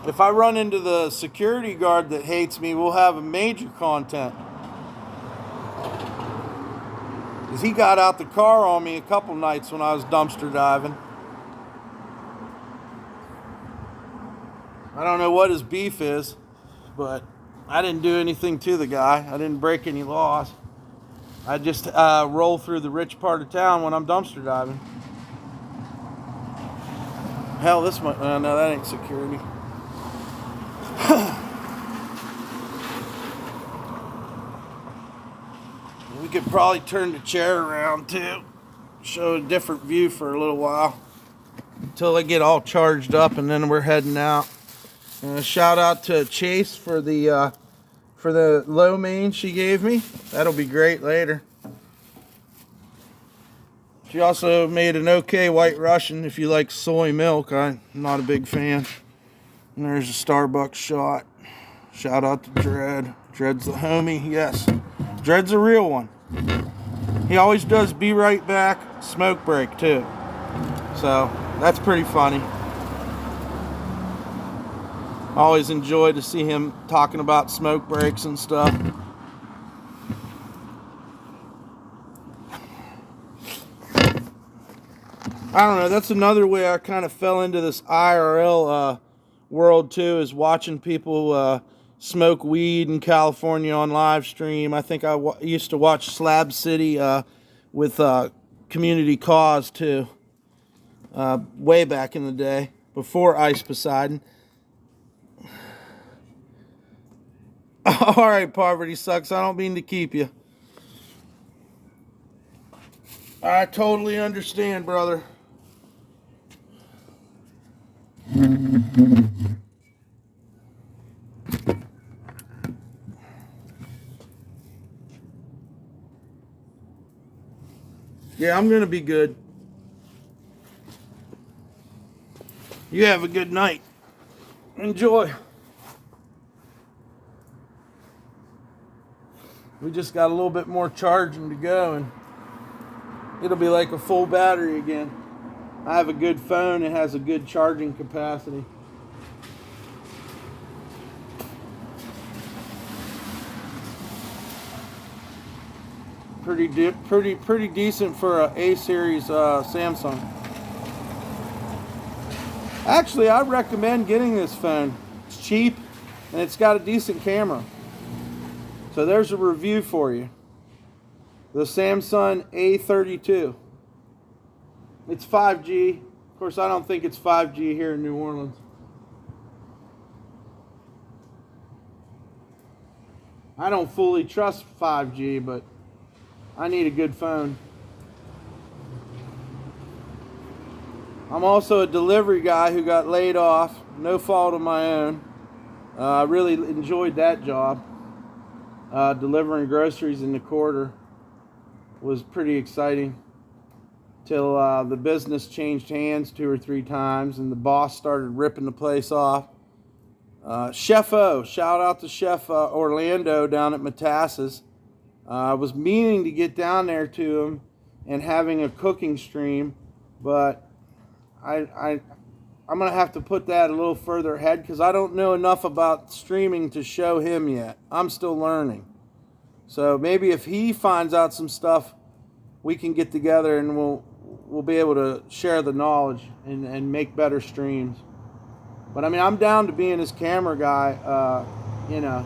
If I run into the security guard that hates me, we'll have a major content. Because he got out the car on me a couple nights when I was dumpster diving. I don't know what his beef is, but I didn't do anything to the guy. I didn't break any laws. I just roll through the rich part of town when I'm dumpster diving. Hell, this might... no, that ain't security. We could probably turn the chair around too. Show a different view for a little while. Until they get all charged up and then we're heading out. Shout out to Chase for the lo mein she gave me. That'll be great later. She also made an okay White Russian if you like soy milk. I'm not a big fan. And there's a Starbucks shot. Shout out to Dread. Dread's the homie, yes. Dread's a real one. He always does Be Right Back smoke break too. So that's pretty funny. I always enjoy to see him talking about smoke breaks and stuff. I don't know, that's another way I kind of fell into this IRL world too, is watching people smoke weed in California on live stream. I think I used to watch Slab City with Community Cause too, way back in the day, before Ice Poseidon. Alright, Poverty Sucks, I don't mean to keep you. I totally understand, brother. Yeah, I'm gonna be good. You have a good night. Enjoy. We just got a little bit more charging to go and it'll be like a full battery again. I have a good phone. It has a good charging capacity. Pretty decent for a A-series Samsung. Actually, I recommend getting this phone. It's cheap and it's got a decent camera. So there's a review for you. The Samsung A32. It's 5G. Of course, I don't think it's 5G here in New Orleans. I don't fully trust 5G, but I need a good phone. I'm also a delivery guy who got laid off. No fault of my own. I really enjoyed that job. Delivering groceries in the quarter was pretty exciting. Till the business changed hands 2 or 3 times and the boss started ripping the place off. Chef O, shout out to Chef Orlando down at Matasas. I was meaning to get down there to him and having a cooking stream, but I I'm going to have to put that a little further ahead because I don't know enough about streaming to show him yet. I'm still learning. So maybe if he finds out some stuff, we can get together and we'll be able to share the knowledge and make better streams. But I mean, I'm down to being his camera guy, you know.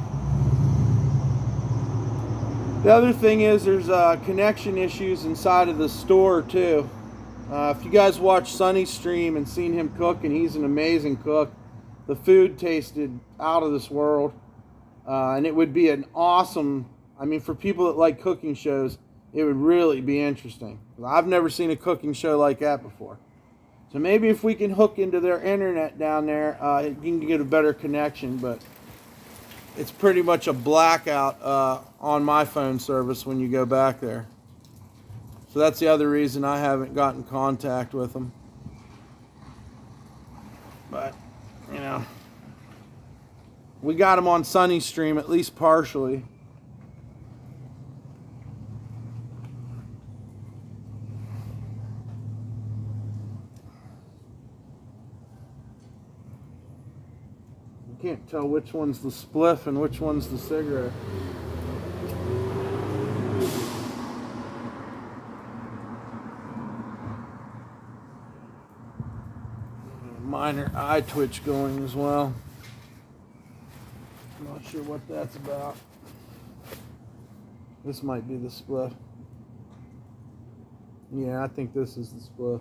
The other thing is there's connection issues inside of the store too. If you guys watch Sonny's stream and seen him cook, and he's an amazing cook, the food tasted out of this world. And it would be an awesome, I mean, for people that like cooking shows, it would really be interesting. I've never seen a cooking show like that before. So maybe if we can hook into their internet down there, you can get a better connection, but it's pretty much a blackout on my phone service when you go back there. So that's the other reason I haven't gotten contact with them. But, you know, we got them on Sunny's stream, at least partially. You can't tell which one's the spliff and which one's the cigarette. Minor eye twitch going as well. I'm not sure what that's about. This might be the spliff. Yeah, I think this is the spliff.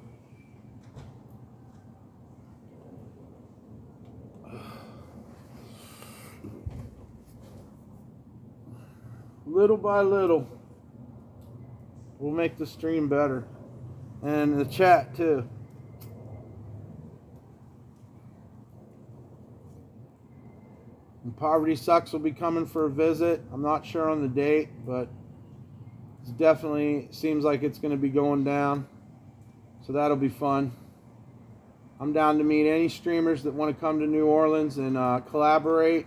Little by little, we'll make the stream better. And the chat too. And Poverty Sucks will be coming for a visit. I'm not sure on the date, but it definitely seems like it's going to be going down. So that'll be fun. I'm down to meet any streamers that want to come to New Orleans and collaborate.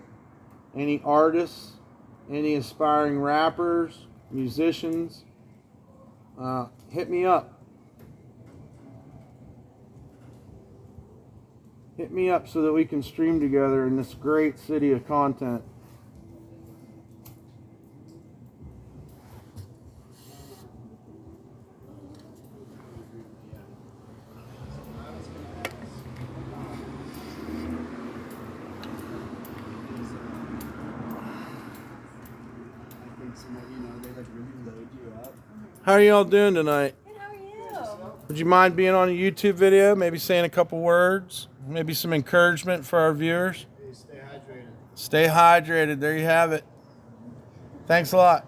Any artists, any aspiring rappers, musicians, hit me up. Hit me up so that we can stream together in this great city of content. How are y'all doing tonight? Good, how are you? Would you mind being on a YouTube video? Maybe saying a couple words? Maybe some encouragement for our viewers? Stay hydrated. Stay hydrated. There you have it. Thanks a lot.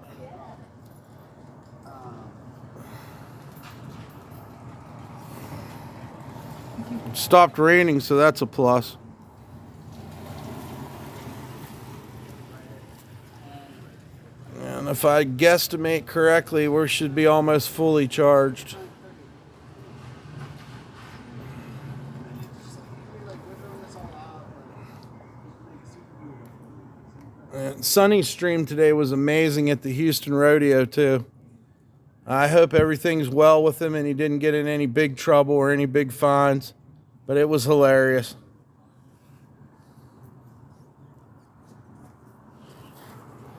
It stopped raining, so that's a plus. And if I guesstimate correctly, we should be almost fully charged. And Sonny's stream today was amazing at the Houston Rodeo too. I hope everything's well with him and he didn't get in any big trouble or any big fines, but it was hilarious.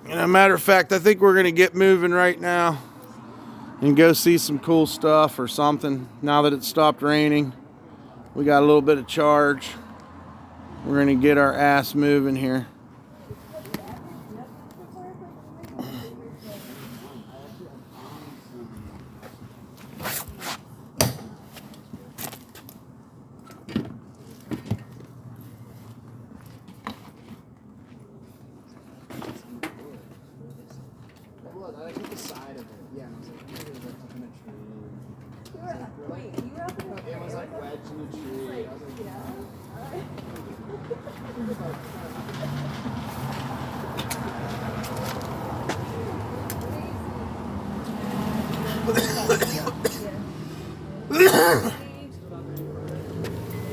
And a matter of fact, I think we're going to get moving right now and go see some cool stuff or something. Now that it stopped raining, we got a little bit of charge. We're going to get our ass moving here. I took the side of it. Yeah, and I was like, maybe it was like up in a tree. Wait, you were up in the It was like wedged in a tree. I was like,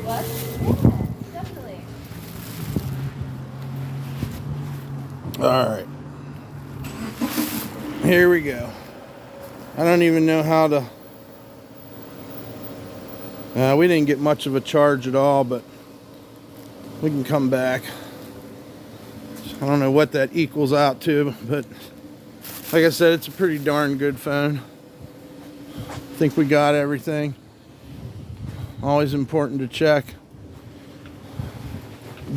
What? Definitely. All right. Here we go. I don't even know how to... we didn't get much of a charge at all, but we can come back. I don't know what that equals out to, but like I said, it's a pretty darn good phone. I think we got everything. Always important to check.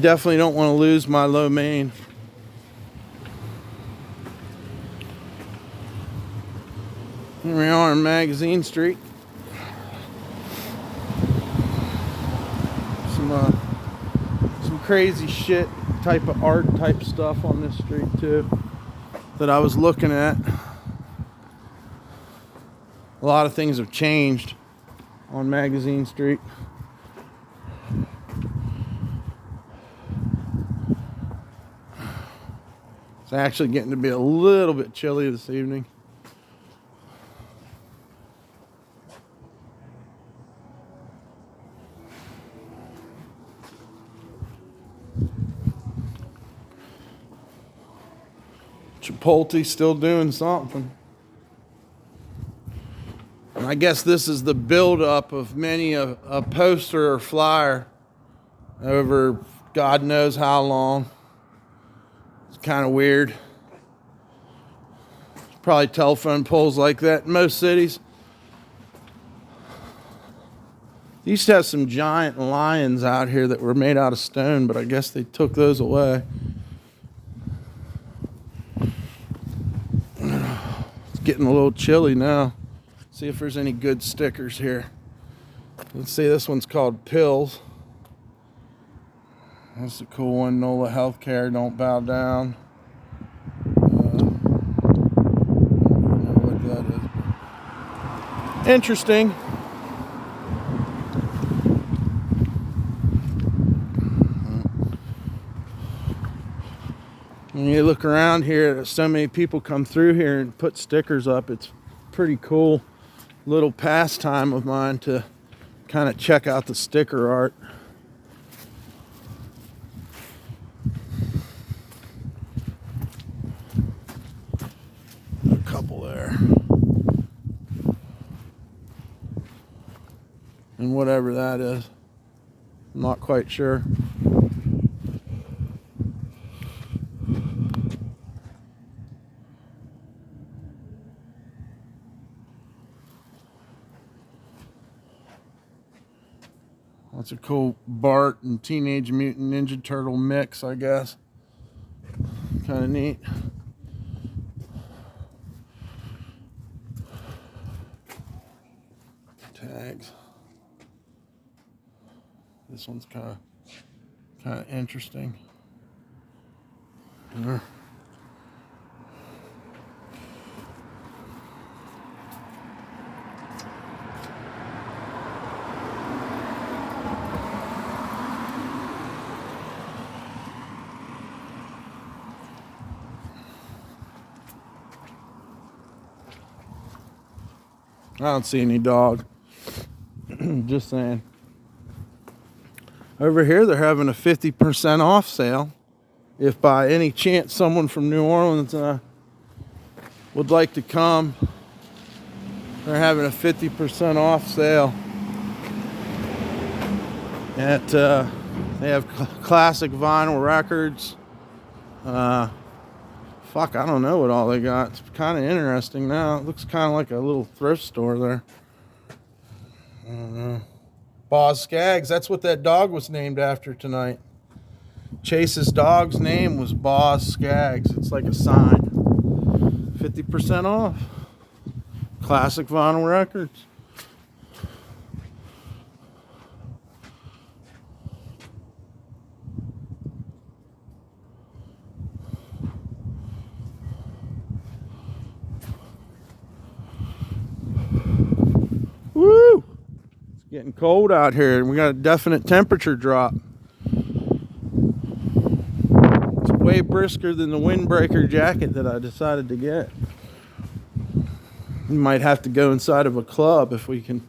Definitely don't want to lose my low main. Here we are on Magazine Street. Some crazy shit, type of art type stuff on this street too that I was looking at. A lot of things have changed on Magazine Street. It's actually getting to be a little bit chilly this evening. Chipotle still doing something. And I guess this is the buildup of many a poster or flyer over God knows how long. It's kind of weird. There's probably telephone poles like that in most cities. They used to have some giant lions out here that were made out of stone, but I guess they took those away. It's getting a little chilly now. See if there's any good stickers here. Let's see, this one's called Pills. That's a cool one. NOLA Healthcare, don't bow down. I don't know what that is. Interesting. When you look around here, so many people come through here and put stickers up. It's pretty cool little pastime of mine to kind of check out the sticker art. A couple there. And whatever that is, I'm not quite sure. That's a cool Bart and Teenage Mutant Ninja Turtle mix, I guess. Kind of neat. Tags. This one's kind of interesting. Yeah. I don't see any dog. Just saying. Over here, they're having a 50% off sale. If by any chance someone from New Orleans would like to come, they're having a 50% off sale. They have classic vinyl records. Fuck, I don't know what all they got. It's kind of interesting now. It looks kind of like a little thrift store there. I don't know. Boz Scaggs, that's what that dog was named after tonight. Chase's dog's name was Boz Scaggs. It's like a sign. 50% off. Classic vinyl records. Woo! It's getting cold out here, and we got a definite temperature drop. It's way brisker than the windbreaker jacket that I decided to get. We might have to go inside of a club if we can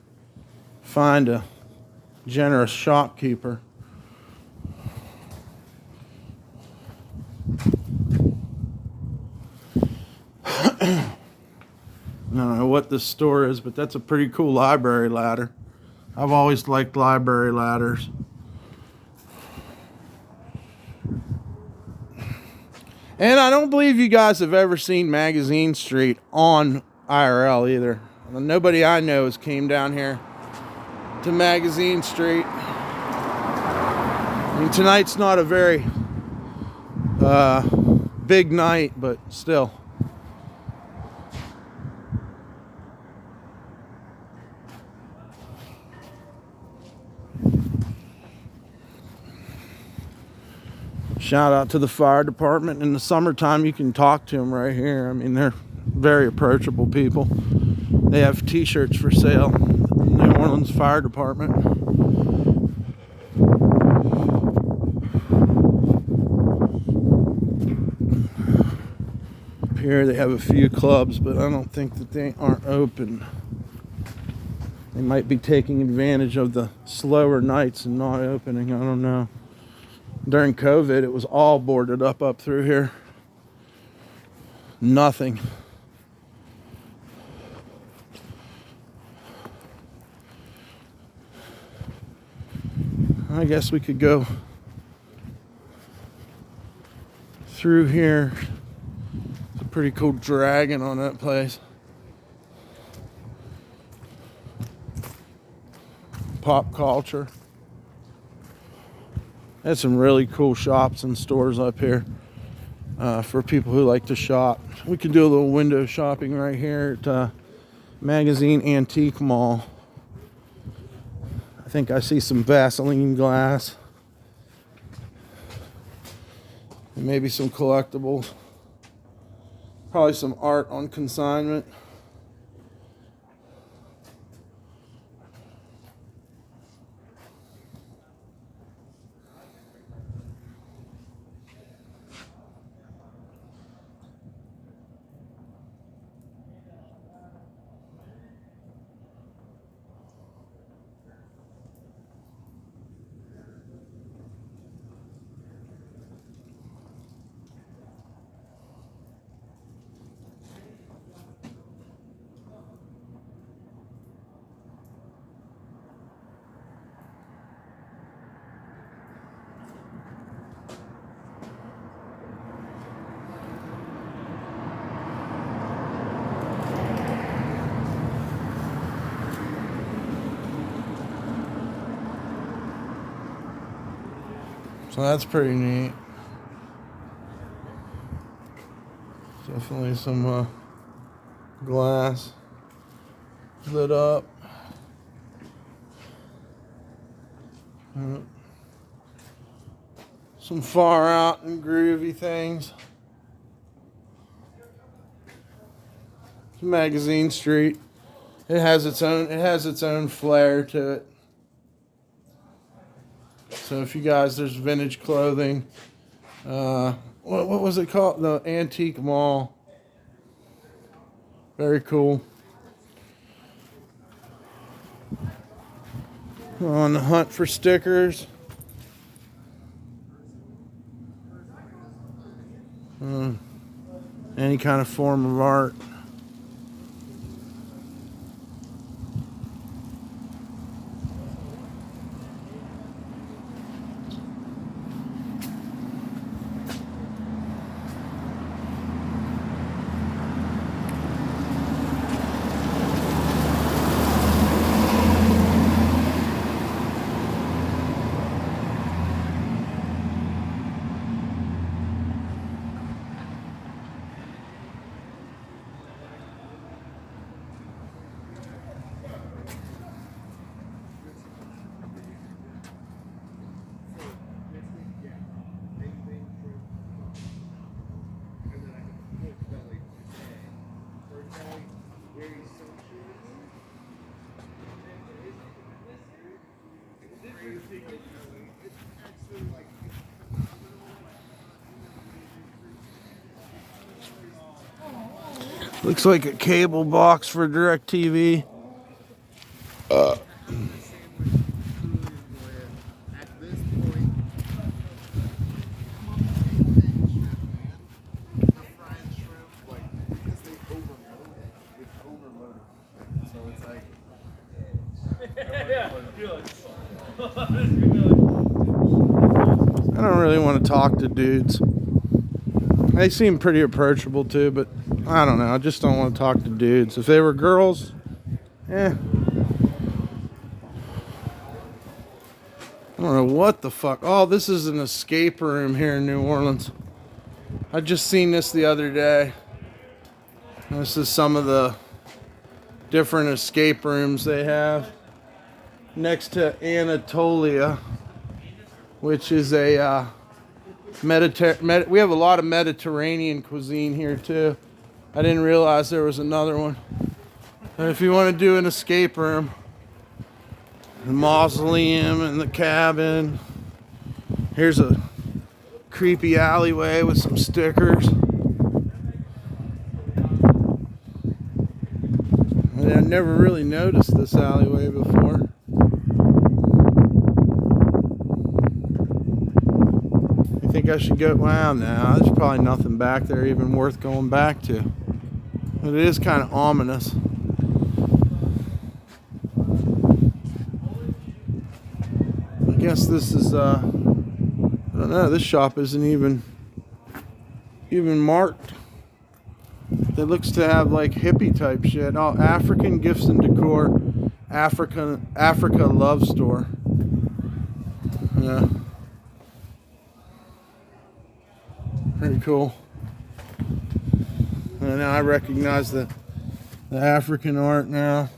find a generous shopkeeper. I don't know what this store is, but that's a pretty cool library ladder. I've always liked library ladders. And I don't believe you guys have ever seen Magazine Street on IRL either. Nobody I know has came down here to Magazine Street. I mean, tonight's not a very big night, but still. Shout out to the fire department. In the summertime, you can talk to them right here. I mean, they're very approachable people. They have t-shirts for sale. New Orleans Fire Department. Up here they have a few clubs, but I don't think that they aren't open. They might be taking advantage of the slower nights and not opening. I don't know. During COVID, it was all boarded up through here. Nothing. I guess we could go through here. It's a pretty cool dragon on that place. Pop culture. There's some really cool shops and stores up here for people who like to shop. We could do a little window shopping right here at Magazine Antique Mall. I think I see some Vaseline glass. And maybe some collectibles. Probably some art on consignment. So that's pretty neat. Definitely some glass lit up. Some far out and groovy things. Magazine Street. It has its own flair to it. So if you guys, there's vintage clothing. What was it called? The Antique Mall. Very cool. On the hunt for stickers. Any kind of form of art. Looks like a cable box for DirecTV. I don't really want to talk to dudes. They seem pretty approachable too, but I don't know. I just don't want to talk to dudes. If they were girls, I don't know what the fuck. Oh, this is an escape room here in New Orleans. I just seen this the other day. This is some of the different escape rooms they have next to Anatolia, which is a we have a lot of Mediterranean cuisine here too. I didn't realize there was another one. And if you want to do an escape room, the mausoleum and the cabin. Here's a creepy alleyway with some stickers. I've never really noticed this alleyway before. You think I should go? Wow, no, there's probably nothing back there even worth going back to. But it is kind of ominous. I guess this is, I don't know, this shop isn't even marked. It looks to have like hippie type shit. Oh, African gifts and decor, Africa love store. Yeah, pretty cool. And now I recognize the African art now.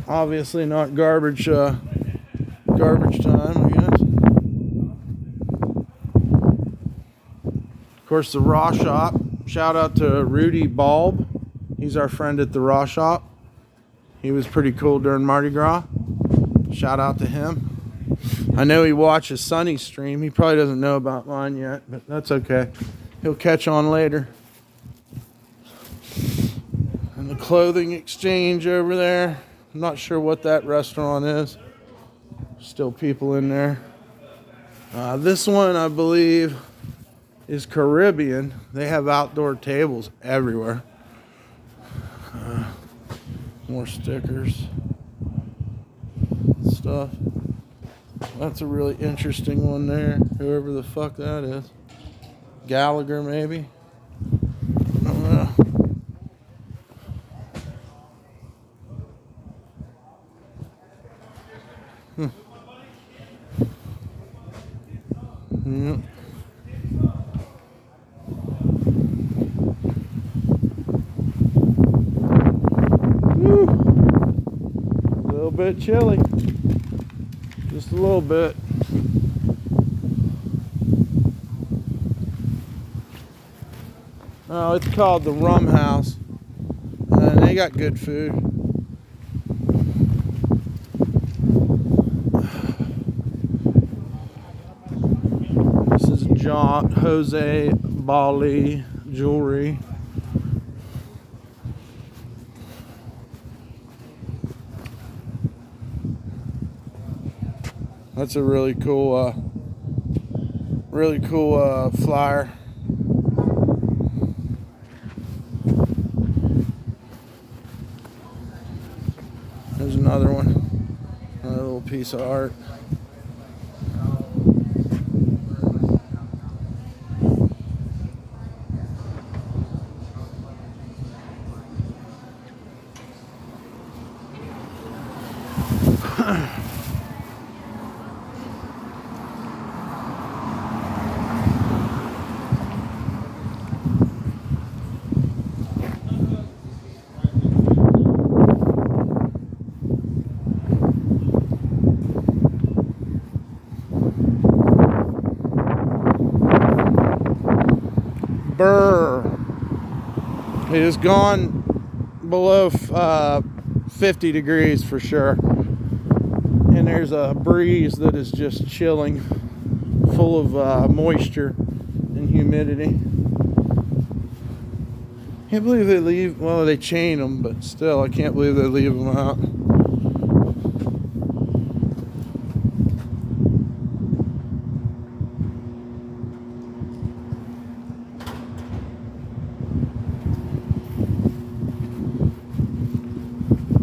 Obviously not garbage time, I guess. Of course, the Raw Shop. Shout out to Rudy Bulb. He's our friend at the Raw Shop. He was pretty cool during Mardi Gras. Shout out to him. I know he watches Sonny's stream. He probably doesn't know about mine yet, but that's okay. He'll catch on later. And the clothing exchange over there. I'm not sure what that restaurant is. Still people in there. This one, I believe, is Caribbean. They have outdoor tables everywhere. More stickers. Stuff. That's a really interesting one there. Whoever the fuck that is. Gallagher, maybe? I don't know. Yep. Woo. A little bit chilly. Just a little bit. Oh, it's called the Rum House. And they got good food. This is John Jose Bali Jewelry. That's a really cool flyer. There's another one, another little piece of art. Brr. It has gone below 50 degrees for sure. And there's a breeze that is just chilling, full of moisture and humidity. Can't believe they leave, well, they chain them, but still, I can't believe they leave them out.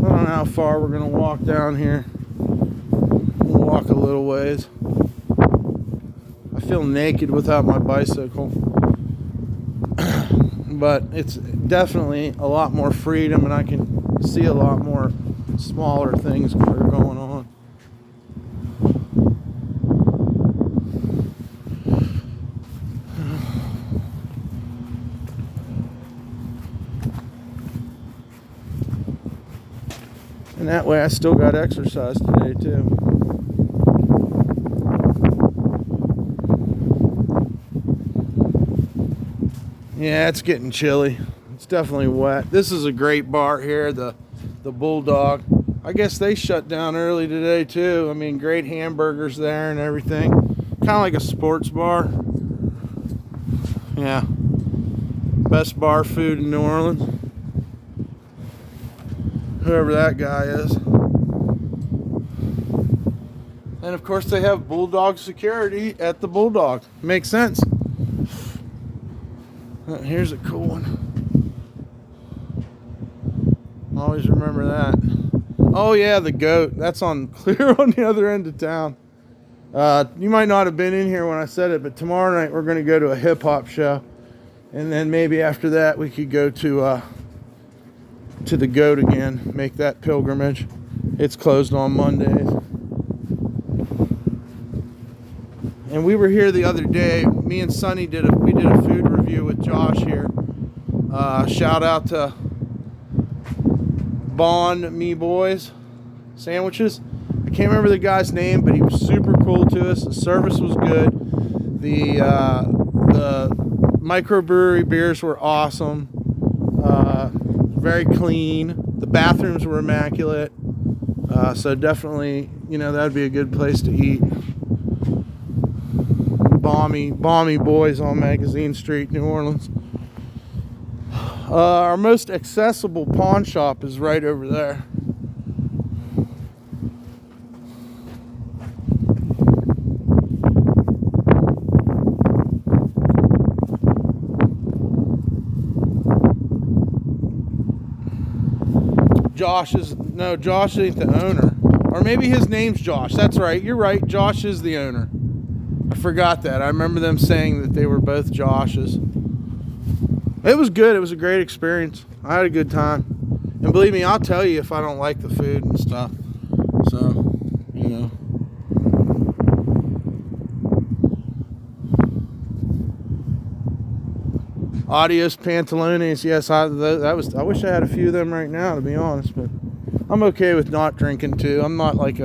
I don't know how far we're gonna walk down here. walk a little ways. I feel naked without my bicycle. But it's definitely a lot more freedom, and I can see a lot more smaller things that are going on. And that way I still got exercise today too. Yeah, it's getting chilly. It's definitely wet. This is a great bar here, the Bulldog. I guess they shut down early today too. I mean, great hamburgers there and everything. Kind of like a sports bar. Yeah. Best bar food in New Orleans. Whoever that guy is. And of course they have Bulldog security at the Bulldog. Makes sense. Here's a cool one. Always remember that. Oh yeah, the goat. That's on clear on the other end of town. You might not have been in here when I said it, but tomorrow night we're going to go to a hip hop show, and then maybe after that we could go to the goat again. Make that pilgrimage. It's closed on Mondays. And we were here the other day. Me and Sonny did a food review with Josh here. Shout out to Bond Me Boys Sandwiches. I can't remember the guy's name, but he was super cool to us. The service was good. The microbrewery beers were awesome. Very clean. The bathrooms were immaculate. So definitely, that would be a good place to eat. Balmy Boys on Magazine Street, New Orleans. Our most accessible pawn shop is right over there. Josh ain't the owner. Or maybe his name's Josh. That's right, you're right. Josh is the owner. I forgot that. I remember them saying that they were both Josh's. It was good. It was a great experience. I had a good time. And believe me, I'll tell you if I don't like the food and stuff. So, Adios Pantalones. Yes, I wish I had a few of them right now, to be honest. But I'm okay with not drinking too. I'm not like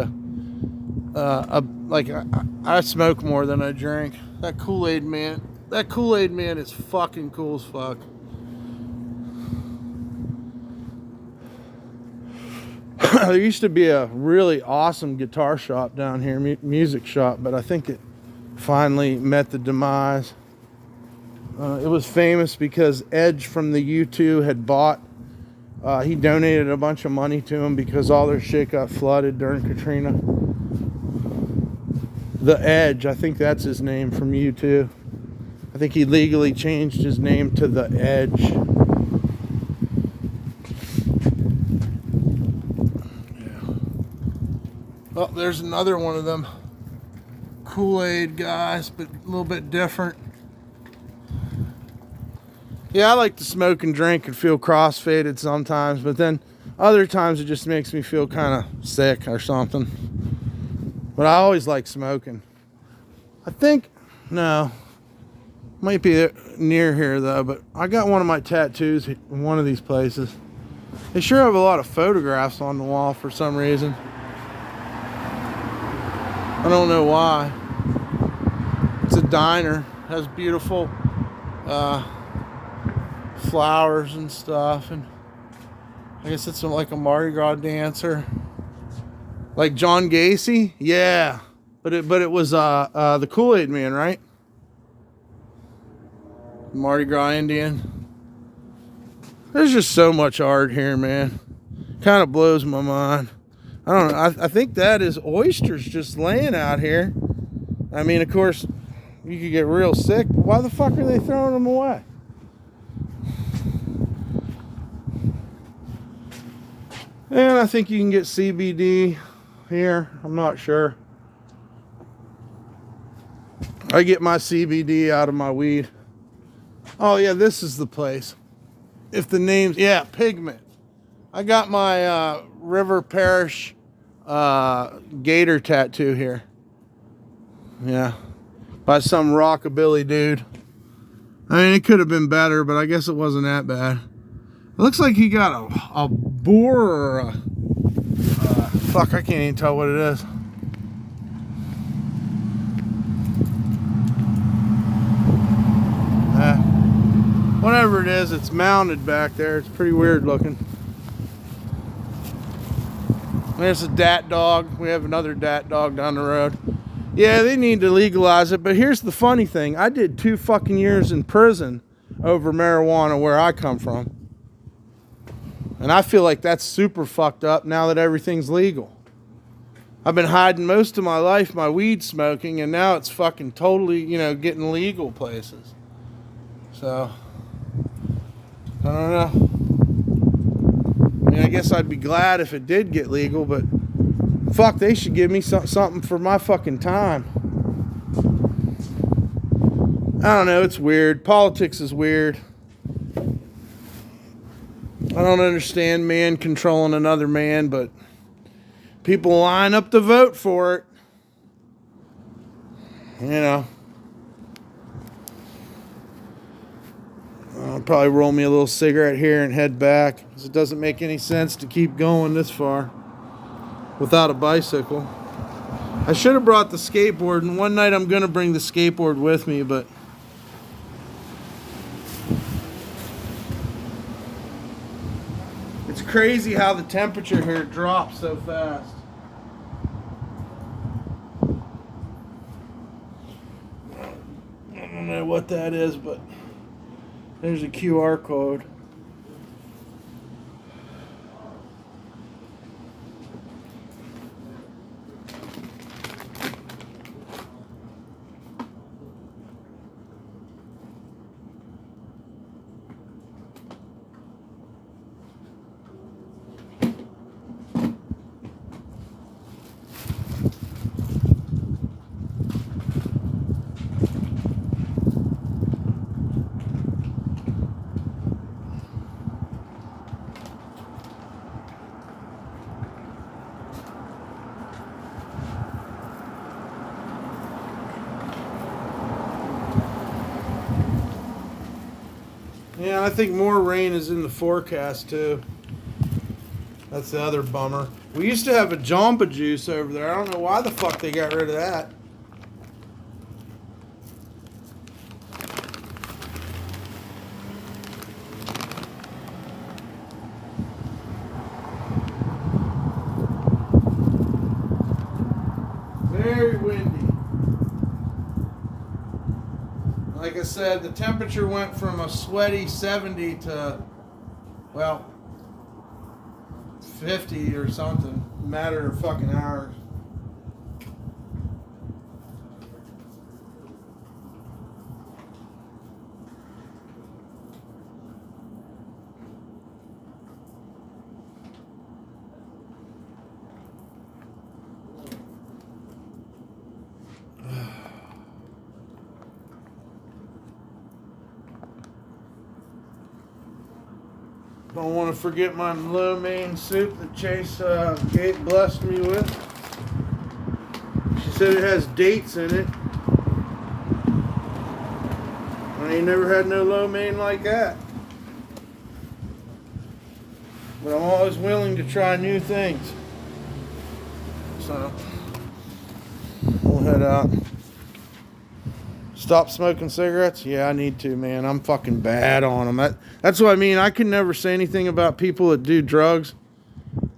I smoke more than I drink. That Kool-Aid man is fucking cool as fuck. There used to be a really awesome guitar shop down here, music shop, but I think it finally met the demise. It was famous because Edge from the U2 had bought, he donated a bunch of money to him because all their shit got flooded during Katrina. The Edge, I think that's his name from U2. I think he legally changed his name to The Edge. Yeah. Oh, there's another one of them Kool-Aid guys, but a little bit different. Yeah, I like to smoke and drink and feel cross-faded sometimes, but then other times it just makes me feel kind of sick or something. But I always like smoking. I think, no, might be near here though, but I got one of my tattoos in one of these places. They sure have a lot of photographs on the wall for some reason. I don't know why. It's a diner. It has beautiful flowers and stuff, and I guess it's like a Mardi Gras dancer, like John Gacy. Yeah, but it was the Kool-Aid man, right? Mardi Gras Indian. There's just so much art here, man. Kind of blows my mind. I don't know. I think that is oysters just laying out here. I mean, of course, you could get real sick, but why the fuck are they throwing them away? And I think you can get CBD here. I'm not sure. I get my CBD out of my weed. Oh yeah, this is the place. If the name's, yeah, Pigment. I got my River Parish gator tattoo here. Yeah, by some rockabilly dude. I mean, it could have been better, but I guess it wasn't that bad. It looks like he got a boar or a fuck, I can't even tell what it is. Whatever it is, it's mounted back there. It's pretty weird looking. There's a dat dog. We have another dat dog down the road. Yeah, they need to legalize it, but here's the funny thing. I did 2 fucking years in prison over marijuana where I come from. And I feel like that's super fucked up now that everything's legal. I've been hiding most of my life my weed smoking, and now it's fucking totally, you know, getting legal places. So, I don't know. I mean, I guess I'd be glad if it did get legal, but fuck, they should give me something for my fucking time. I don't know, it's weird. Politics is weird. I don't understand man controlling another man, but people line up to vote for it. You know. I'll probably roll me a little cigarette here and head back, because it doesn't make any sense to keep going this far without a bicycle. I should have brought the skateboard, and one night I'm going to bring the skateboard with me, but it's crazy how the temperature here drops so fast. I don't know what that is, but there's a QR code. Yeah, I think more rain is in the forecast too. That's the other bummer. We used to have a Jamba Juice over there. I don't know why the fuck they got rid of that. Very windy. Like I said, the temperature went from a sweaty 70 to, well, 50 or something. Matter of fucking hours. Don't want to forget my lo mein soup that Chase Kate blessed me with. She said it has dates in it. I ain't never had no lo mein like that. But I'm always willing to try new things. So, we'll head out. Stop smoking cigarettes? Yeah, I need to, man. I'm fucking bad on them. That's what I mean. I can never say anything about people that do drugs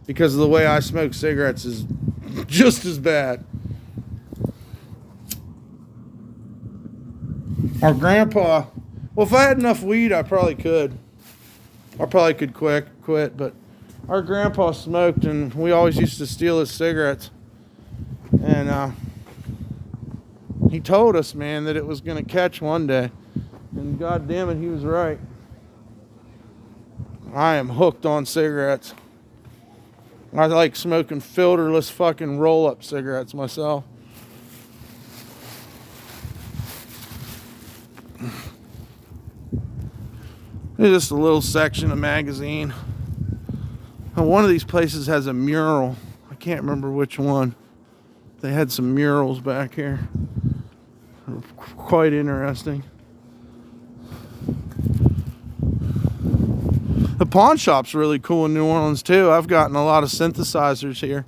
because of the way I smoke cigarettes is just as bad. Our grandpa, well, if I had enough weed, I probably could. I probably could quit, but our grandpa smoked and we always used to steal his cigarettes. And, he told us, man, that it was going to catch one day. And God damn it, he was right. I am hooked on cigarettes. I like smoking filterless fucking roll-up cigarettes myself. It's just a little section of magazine. And one of these places has a mural. I can't remember which one. They had some murals back here. Quite interesting. The pawn shop's really cool in New Orleans too. I've gotten a lot of synthesizers here.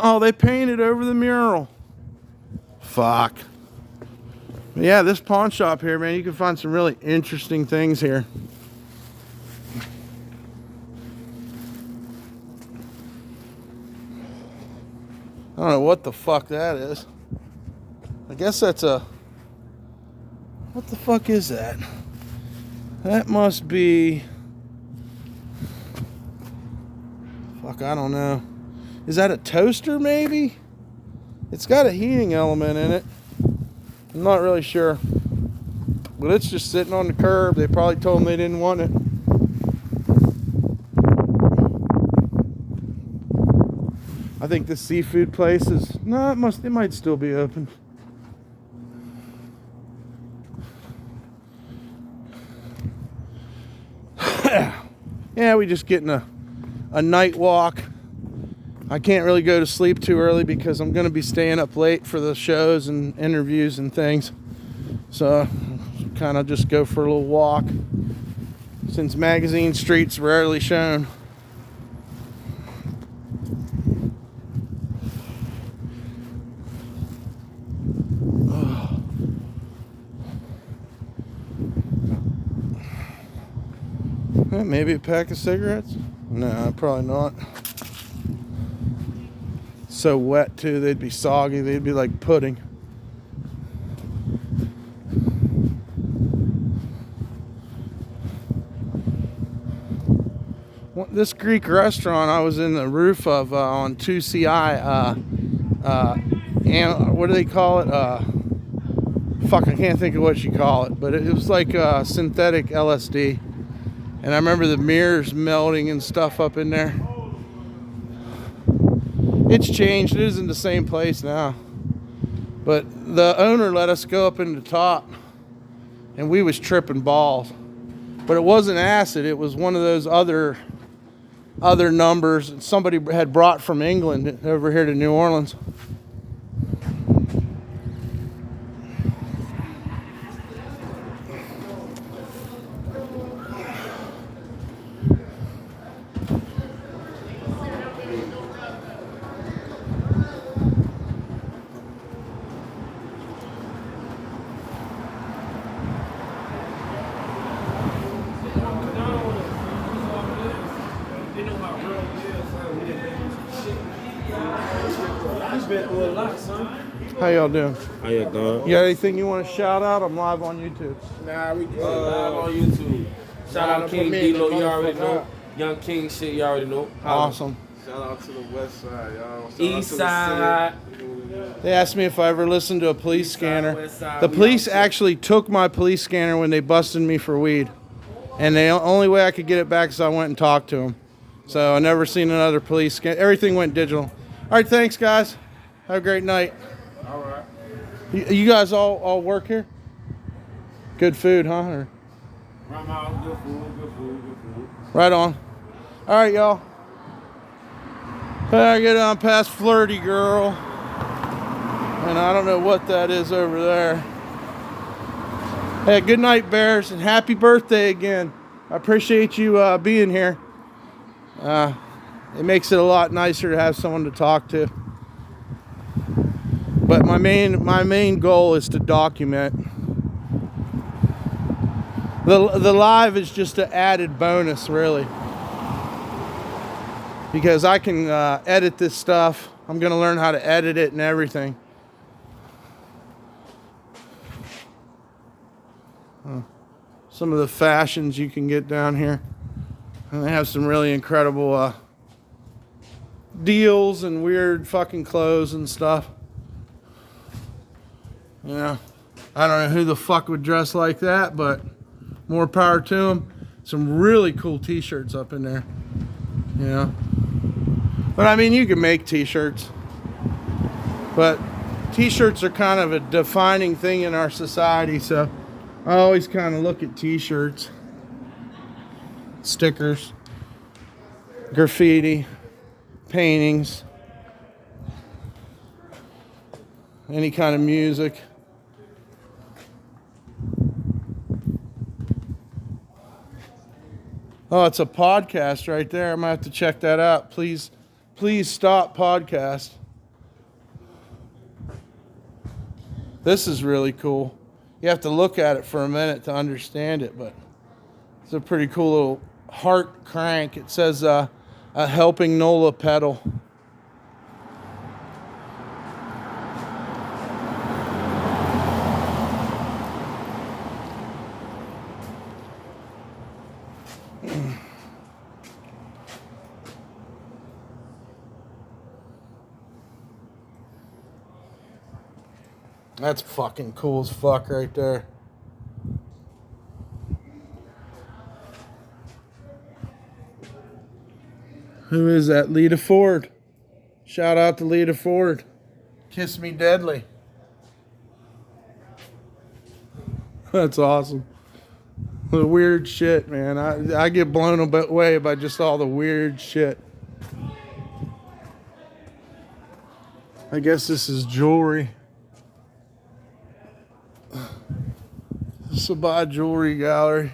Oh, they painted over the mural. Fuck. But yeah, this pawn shop here, man, you can find some really interesting things here. I don't know what the fuck that is. I guess that's a... What the fuck is that? That must be... Fuck, I don't know. Is that a toaster, maybe? It's got a heating element in it. I'm not really sure. But it's just sitting on the curb. They probably told them they didn't want it. I think the seafood place is... No, it might still be open. Yeah, we just getting a night walk. I can't really go to sleep too early because I'm going to be staying up late for the shows and interviews and things. So, kind of just go for a little walk since Magazine Street's rarely shown. Maybe a pack of cigarettes? No, probably not. So wet too, they'd be soggy, they'd be like pudding. This Greek restaurant I was in the roof of on 2CI, and what do they call it? Fuck, I can't think of what you call it, but it was like synthetic LSD. And I remember the mirrors melting and stuff up in there. It's changed. It isn't the same place now. But the owner let us go up in the top. And we was tripping balls. But it wasn't acid. It was one of those other numbers somebody had brought from England over here to New Orleans. How y'all doing? How you doing? You got anything you want to shout out? I'm live on YouTube. Nah, we live on YouTube. Shout out King D-Lo, you already know. Young King shit, you already know. Awesome. Shout out to the west side, y'all. Shout East out side. to the city. They asked me if I ever listened to a police East side, scanner. west side, The we police out there. actually took my police scanner when they busted me for weed. And the only way I could get it back is I went and talked to them. So I never seen another police scan. Everything went digital. All right, thanks, guys. Have a great night. All right. You guys all work here? Good food, huh? Or? Rum house, good food, good food, good food. Right on. All right, y'all. I get on past Flirty Girl. And I don't know what that is over there. Hey, good night, Bears, and happy birthday again. I appreciate you being here. It makes it a lot nicer to have someone to talk to. But my main goal is to document. The live is just an added bonus, really. Because I can edit this stuff. I'm going to learn how to edit it and everything. Some of the fashions you can get down here. And they have some really incredible deals and weird fucking clothes and stuff. Yeah, I don't know who the fuck would dress like that, but more power to them. Some really cool t-shirts up in there. You know? But I mean, you can make t-shirts. But t-shirts are kind of a defining thing in our society, so I always kind of look at t-shirts. stickers, graffiti, paintings, any kind of music. Oh, it's a podcast right there. I'm gonna have to check that out. Please stop podcast. This is really cool. You have to look at it for a minute to understand it, but it's a pretty cool little heart crank. It says a helping NOLA pedal. That's fucking cool as fuck right there. Who is that? Lita Ford. Shout out to Lita Ford. Kiss Me Deadly. That's awesome. The weird shit, man. I get blown away by just all the weird shit. I guess this is jewelry. Sabah Jewelry Gallery.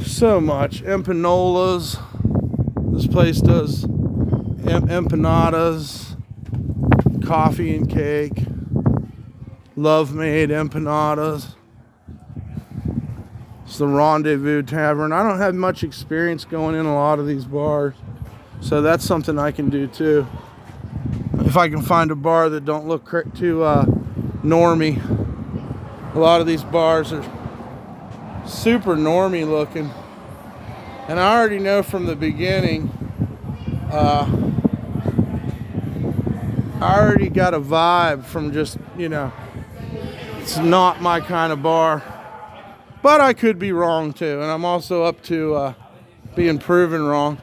So much. Empanolas. This place does empanadas, coffee and cake, love made empanadas. It's the Rendezvous Tavern. I don't have much experience going in a lot of these bars, so that's something I can do too. If I can find a bar that don't look too normie. A lot of these bars are super normie looking, and I already know from the beginning, I already got a vibe from just, it's not my kind of bar, but I could be wrong too, and I'm also up to being proven wrong.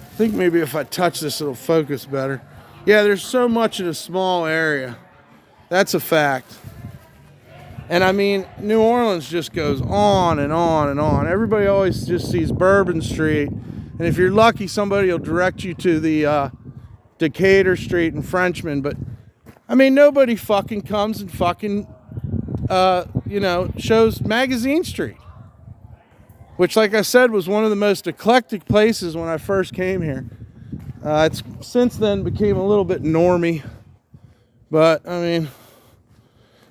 I think maybe if I touch this, it'll focus better. Yeah, there's so much in a small area. That's a fact. And I mean, New Orleans just goes on and on and on. Everybody always just sees Bourbon Street. And if you're lucky, somebody will direct you to the Decatur Street and Frenchman. But, I mean, nobody fucking comes and fucking, shows Magazine Street. Which, like I said, was one of the most eclectic places when I first came here. It's since then became a little bit normie. But, I mean,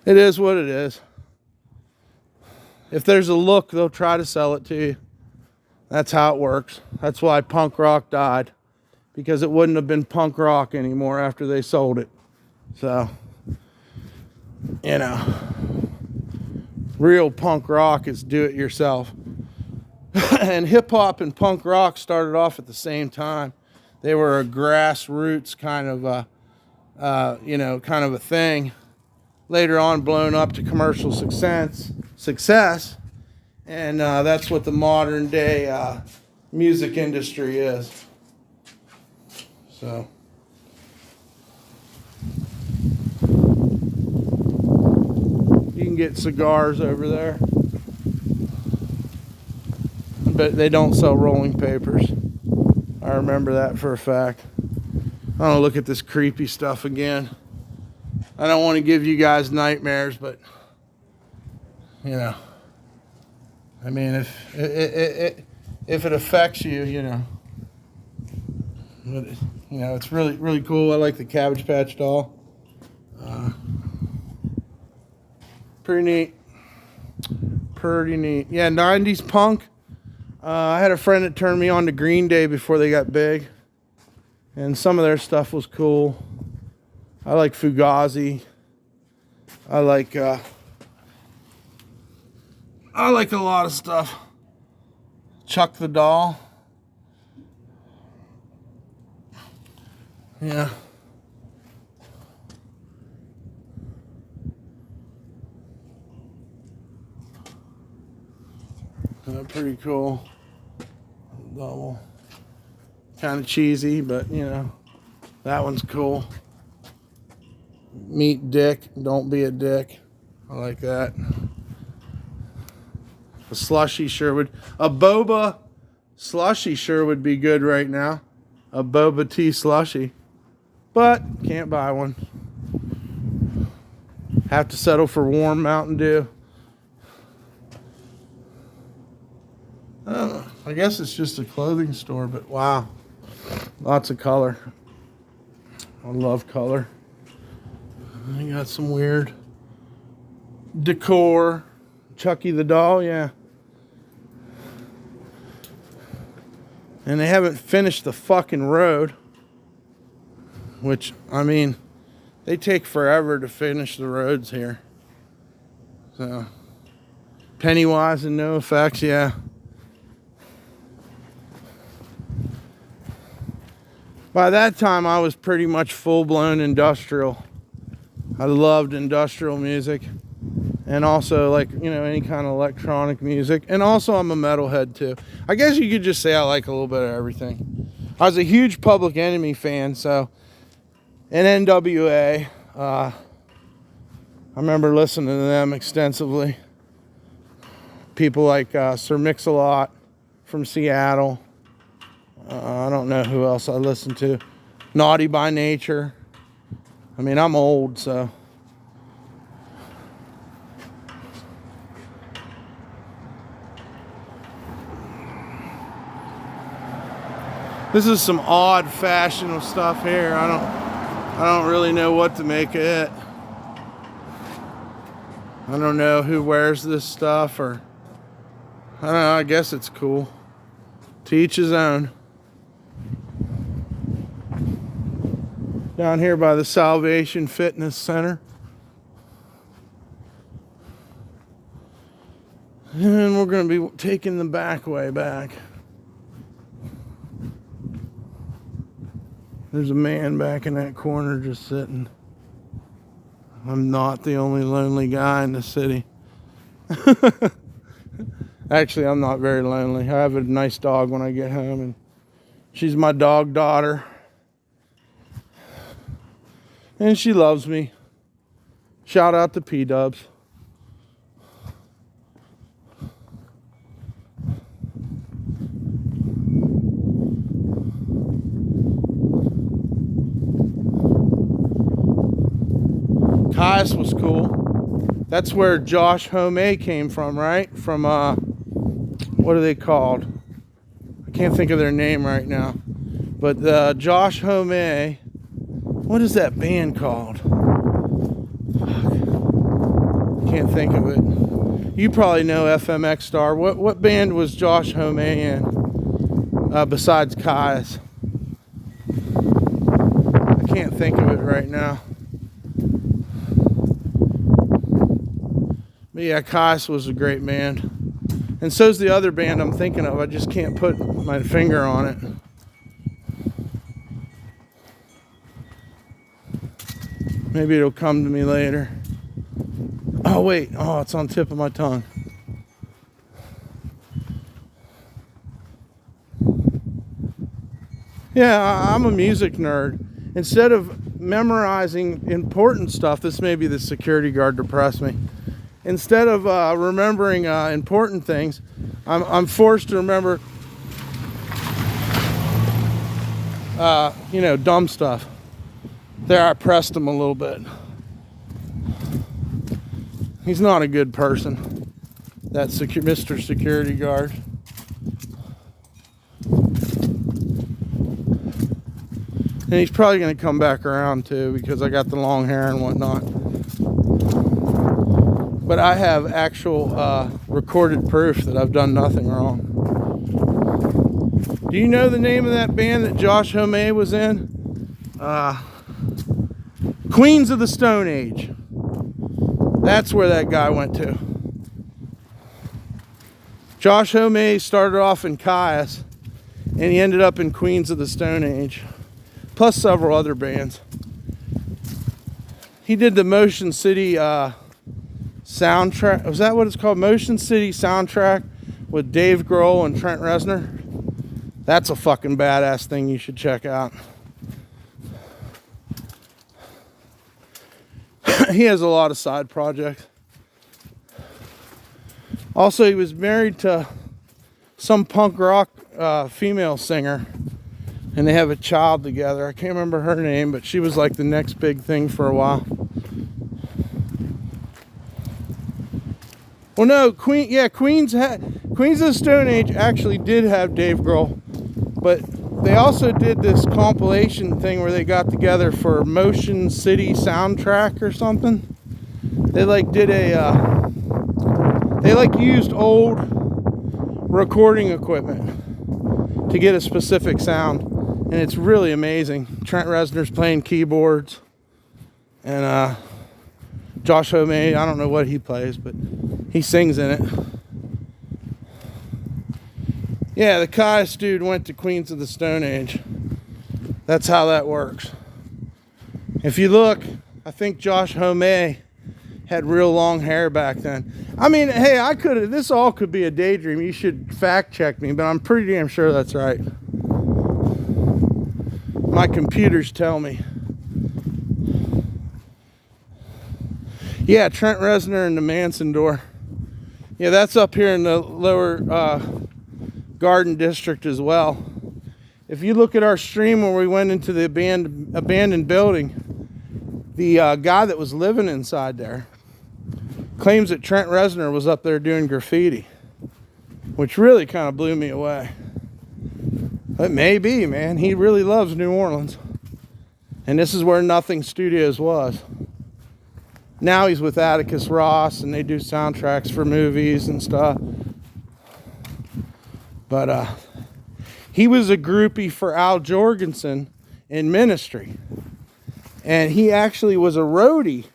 it is what it is. If there's a look, they'll try to sell it to you. That's how it works. That's why punk rock died. Because it wouldn't have been punk rock anymore after they sold it. So, real punk rock is do it yourself. And hip hop and punk rock started off at the same time. They were a grassroots kind of a thing. Later on, blown up to commercial success, and that's what the modern day music industry is. So, you can get cigars over there. But they don't sell rolling papers. I remember that for a fact. I don't look at this creepy stuff again. I don't want to give you guys nightmares, but I mean, if it affects you, it's really really cool. I like the Cabbage Patch doll. Pretty neat. Yeah, 90s punk. I had a friend that turned me on to Green Day before they got big. And some of their stuff was cool. I like Fugazi. I like a lot of stuff. Chuck the Doll. Yeah. Pretty cool. Double. Kind of cheesy, but That one's cool. Meet Dick, don't be a dick. I like that. A slushy sure would. A boba slushy sure would be good right now. A boba tea slushy. But can't buy one. Have to settle for warm Mountain Dew. I guess it's just a clothing store, but wow. Lots of color. I love color. I got some weird decor. Chucky the doll, yeah. And they haven't finished the fucking road. Which, I mean, they take forever to finish the roads here. So, Pennywise and no effects, yeah. By that time, I was pretty much full-blown industrial. I loved industrial music. And also, like, you know, any kind of electronic music. And also, I'm a metalhead, too. I guess you could just say I like a little bit of everything. I was a huge Public Enemy fan, so... And NWA. I remember listening to them extensively. People like Sir Mix-a-Lot from Seattle. I don't know who else I listened to. Naughty by Nature. I mean, I'm old, so. This is some odd fashion of stuff here. I don't really know what to make of it. I don't know who wears this stuff, or I don't know, I guess it's cool. To each his own. Down here by the Salvation Fitness Center. And we're going to be taking the back way back. There's a man back in that corner just sitting. I'm not the only lonely guy in the city. Actually, I'm not very lonely. I have a nice dog when I get home, and she's my dog daughter. And she loves me. Shout out to P-Dubs. Caius was cool. That's where Josh Homme came from, right? From, what are they called? I can't think of their name right now. But Josh Homme, what is that band called? Can't think of it. You probably know FMX Star. What band was Josh Homme in besides Caius? I can't think of it right now. But yeah, Caius was a great band. And so's the other band I'm thinking of. I just can't put my finger on it. Maybe it'll come to me later. Oh, wait. Oh, it's on the tip of my tongue. Yeah, I'm a music nerd. Instead of memorizing important stuff, this may be the security guard depressed me. Instead of remembering important things, I'm forced to remember, you know, dumb stuff. There, I pressed him a little bit. He's not a good person, that Mr. Security Guard. And he's probably going to come back around too, because I got the long hair and whatnot. But I have actual recorded proof that I've done nothing wrong. Do you know the name of that band that Josh Homme was in? Queens of the Stone Age. That's where that guy went to. Josh Homme started off in Caius, and he ended up in Queens of the Stone Age, plus several other bands. He did the Motion City soundtrack. Was that what it's called? Motion City soundtrack with Dave Grohl and Trent Reznor. That's a fucking badass thing you should check out. he has a lot of side projects. Also, he was married to some punk rock female singer, and they have a child together. I can't remember her name, but she was like the next big thing for a while. Well, no, Queens of the Stone Age actually did have Dave Grohl, but they also did this compilation thing where they got together for Motion City soundtrack or something. They like did they like used old recording equipment to get a specific sound, and it's really amazing. Trent Reznor's playing keyboards, and Josh Homme, I don't know what he plays, but he sings in it. Yeah, the Caius dude went to Queens of the Stone Age. That's how that works. If you look, I think Josh Homme had real long hair back then. I mean, hey, this all could be a daydream. You should fact check me, but I'm pretty damn sure that's right. My computers tell me. Yeah, Trent Reznor and the Manson door. Yeah, that's up here in the lower Garden District as well. If you look at our stream where we went into the abandoned building, the guy that was living inside there claims that Trent Reznor was up there doing graffiti, which really kind of blew me away. It may be, man. He really loves New Orleans. And this is where Nothing Studios was. Now he's with Atticus Ross, and they do soundtracks for movies and stuff. But he was a groupie for Al Jorgensen in Ministry. And he actually was a roadie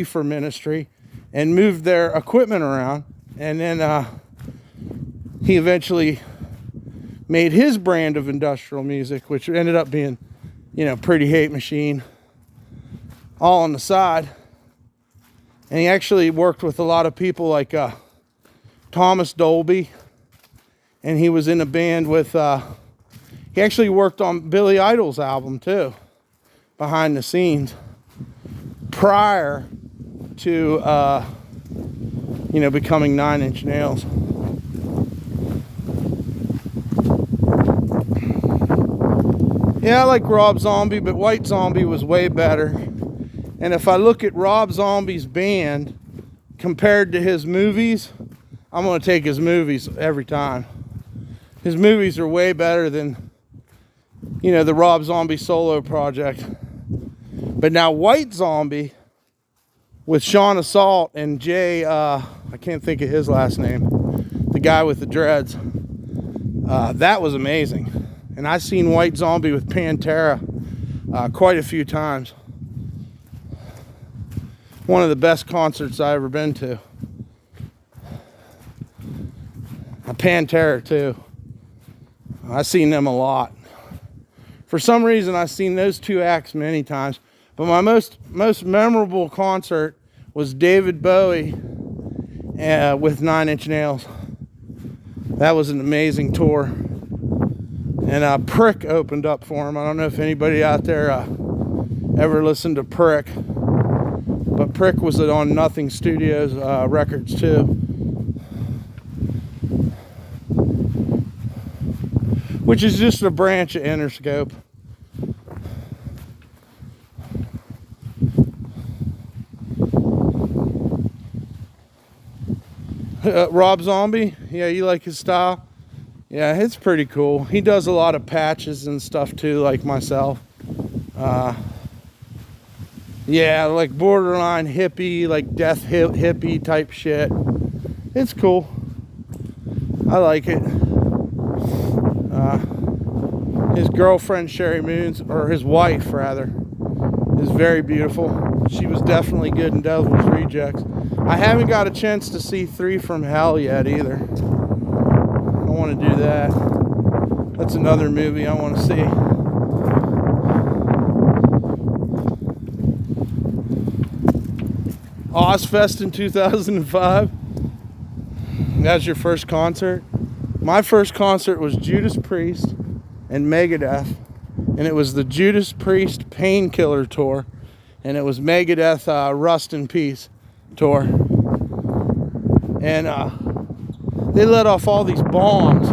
for Ministry and moved their equipment around. And then he eventually made his brand of industrial music, which ended up being, Pretty Hate Machine, all on the side. And he actually worked with a lot of people like Thomas Dolby. And he was in a band with, he actually worked on Billy Idol's album too, behind the scenes, prior to, becoming Nine Inch Nails. Yeah, I like Rob Zombie, but White Zombie was way better. And if I look at Rob Zombie's band compared to his movies, I'm going to take his movies every time. His movies are way better than, the Rob Zombie solo project. But now White Zombie with Sean Assault and Jay, I can't think of his last name, the guy with the dreads, that was amazing. And I've seen White Zombie with Pantera quite a few times. One of the best concerts I've ever been to. Pantera too. I've seen them a lot. For some reason, I've seen those two acts many times. But my most memorable concert was David Bowie with Nine Inch Nails. That was an amazing tour. And Prick opened up for him. I don't know if anybody out there ever listened to Prick. But Prick was on Nothing Studios records too. Which is just a branch of Interscope. Rob Zombie, yeah, you like his style? Yeah, it's pretty cool. He does a lot of patches and stuff too, like myself. Yeah, like borderline hippie, like death hippie type shit. It's cool. I like it. His girlfriend Sherry Moons, or his wife rather, is very beautiful. She was definitely good in Devil's Rejects. I haven't got a chance to see 3 from Hell yet either. I want to do that. That's another movie I want to see. Ozfest in 2005. That's your first concert? My first concert was Judas Priest and Megadeth, and it was the Judas Priest Painkiller tour, and it was Megadeth Rust in Peace tour. And they let off all these bombs,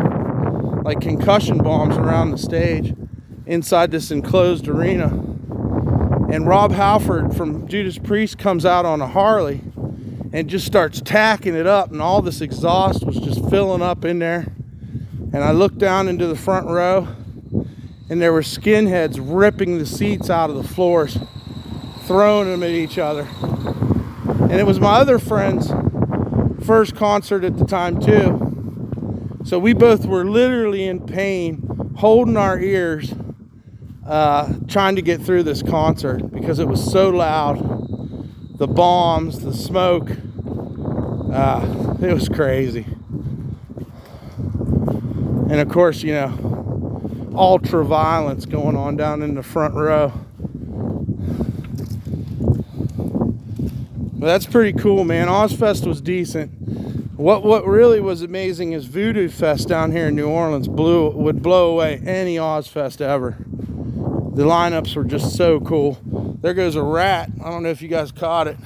like concussion bombs around the stage inside this enclosed arena. And Rob Halford from Judas Priest comes out on a Harley and just starts tacking it up, and all this exhaust was just filling up in there. And I looked down into the front row, and there were skinheads ripping the seats out of the floors, throwing them at each other. And it was my other friend's first concert at the time too. So we both were literally in pain, holding our ears, trying to get through this concert because it was so loud. The bombs, the smoke, it was crazy. And of course, you know, ultra violence going on down in the front row. But that's pretty cool, man. Ozfest was decent. What really was amazing is Voodoo Fest down here in New Orleans would blow away any Ozfest ever. The lineups were just so cool. There goes a rat. I don't know if you guys caught it.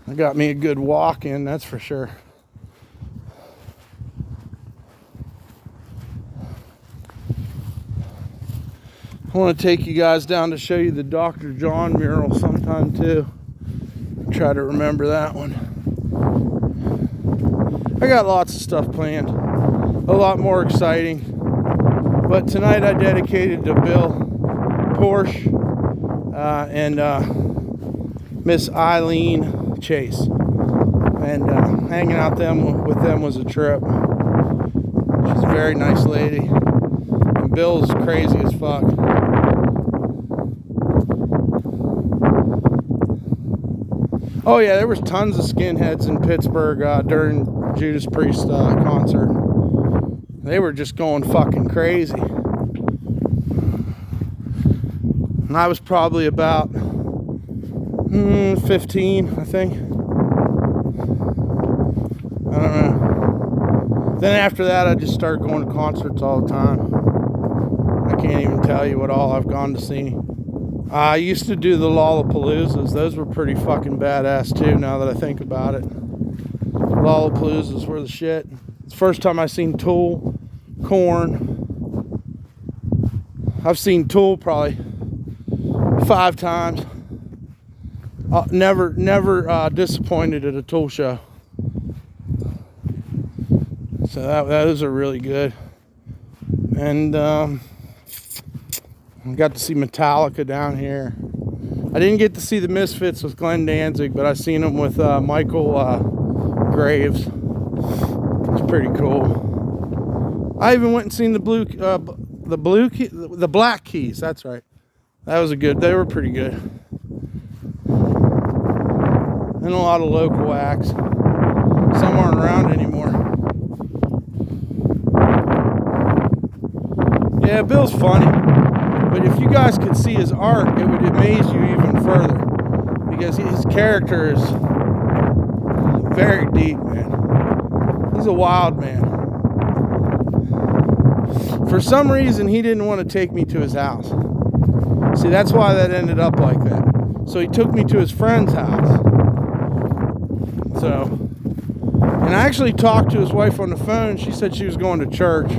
I got me a good walk in, that's for sure. I want to take you guys down to show you the Dr. John mural sometime too. Try to remember that one. I got lots of stuff planned, a lot more exciting. But tonight I dedicated to Bill Porsche and Miss Eileen Chase. And hanging out with them was a trip. She's a very nice lady. And Bill's crazy as fuck. Oh yeah, there was tons of skinheads in Pittsburgh during Judas Priest concert. They were just going fucking crazy. And I was probably about 15, I think. I don't know. Then after that, I just started going to concerts all the time. I can't even tell you what all I've gone to see. I used to do the Lollapaloozas. Those were pretty fucking badass too, now that I think about it. Lollapaloozas were the shit. It's the first time I seen Tool, Korn. I've seen Tool probably 5 times. Never disappointed at a Tool show. So those are really good. And I got to see Metallica down here. I didn't get to see the Misfits with Glenn Danzig, but I seen them with Michael Graves. It's pretty cool. I even went and seen the Black Keys. That's right. That was they were pretty good. And a lot of local acts. Some aren't around anymore. Yeah, Bill's funny. But if you guys could see his art, it would amaze you even further. Because his character is very deep, man. He's a wild man. For some reason, he didn't want to take me to his house. See, that's why that ended up like that. So he took me to his friend's house. So, and I actually talked to his wife on the phone. She said she was going to church.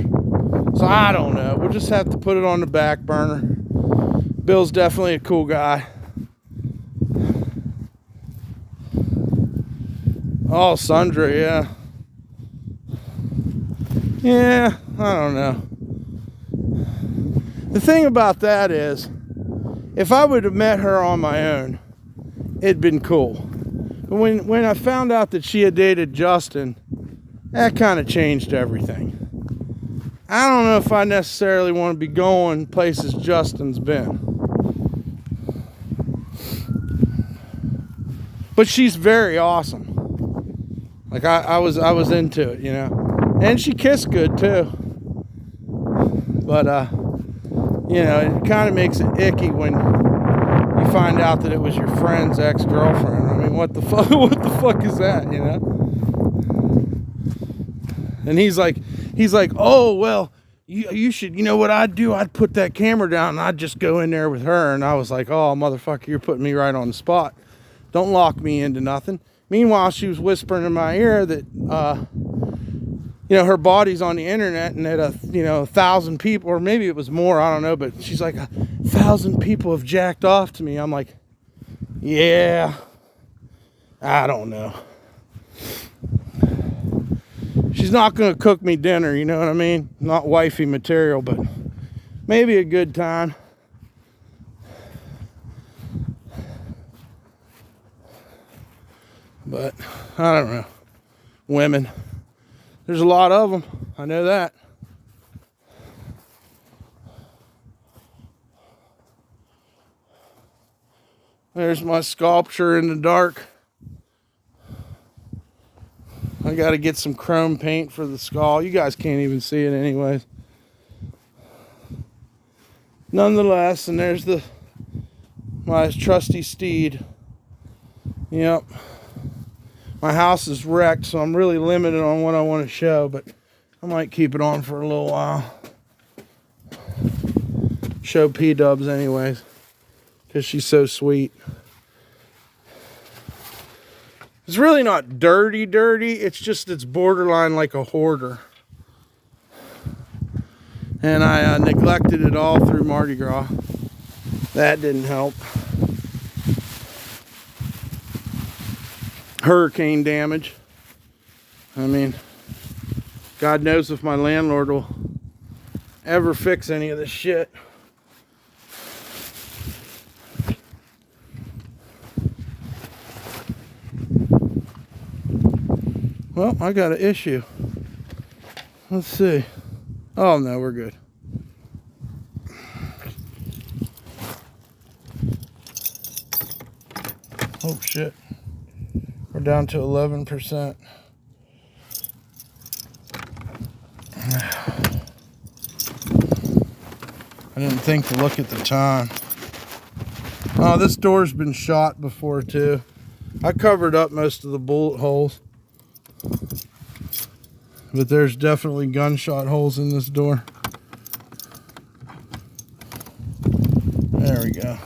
So I don't know. We'll just have to put it on the back burner. Bill's definitely a cool guy. Oh, Sundra, yeah. Yeah, I don't know. The thing about that is, if I would have met her on my own, it'd been cool. But when I found out that she had dated Justin, that kind of changed everything. I don't know if I necessarily want to be going places Justin's been. But she's very awesome. Like I was into it, you know. And she kissed good too. But you know, it kind of makes it icky when you find out that it was your friend's ex-girlfriend. I mean, what the fuck? What the fuck is that? You know? And he's like, oh well, you should, you know what I'd do? I'd put that camera down and I'd just go in there with her. And I was like, oh, motherfucker, you're putting me right on the spot. Don't lock me into nothing. Meanwhile, she was whispering in my ear that, you know, her body's on the internet and that, 1,000 people, or maybe it was more, I don't know, but she's like, 1,000 people have jacked off to me. I'm like, yeah, I don't know. She's not going to cook me dinner, you know what I mean? Not wifey material, but maybe a good time. But I don't know. Women. There's a lot of them. I know that. There's my sculpture in the dark. I got to get some chrome paint for the skull. You guys can't even see it anyways. Nonetheless, and there's my trusty steed. Yep. My house is wrecked, so I'm really limited on what I want to show, but I might keep it on for a little while. Show P-dubs anyways, because she's so sweet. It's really not dirty, it's just it's borderline like a hoarder. And I neglected it all through Mardi Gras. That didn't help. Hurricane damage. I mean, God knows if my landlord will ever fix any of this shit. Well, I got an issue. Let's see. Oh no, we're good. Oh shit. We're down to 11%. I didn't think to look at the time. Oh, this door's been shot before too. I covered up most of the bullet holes. But there's definitely gunshot holes in this door. There we go.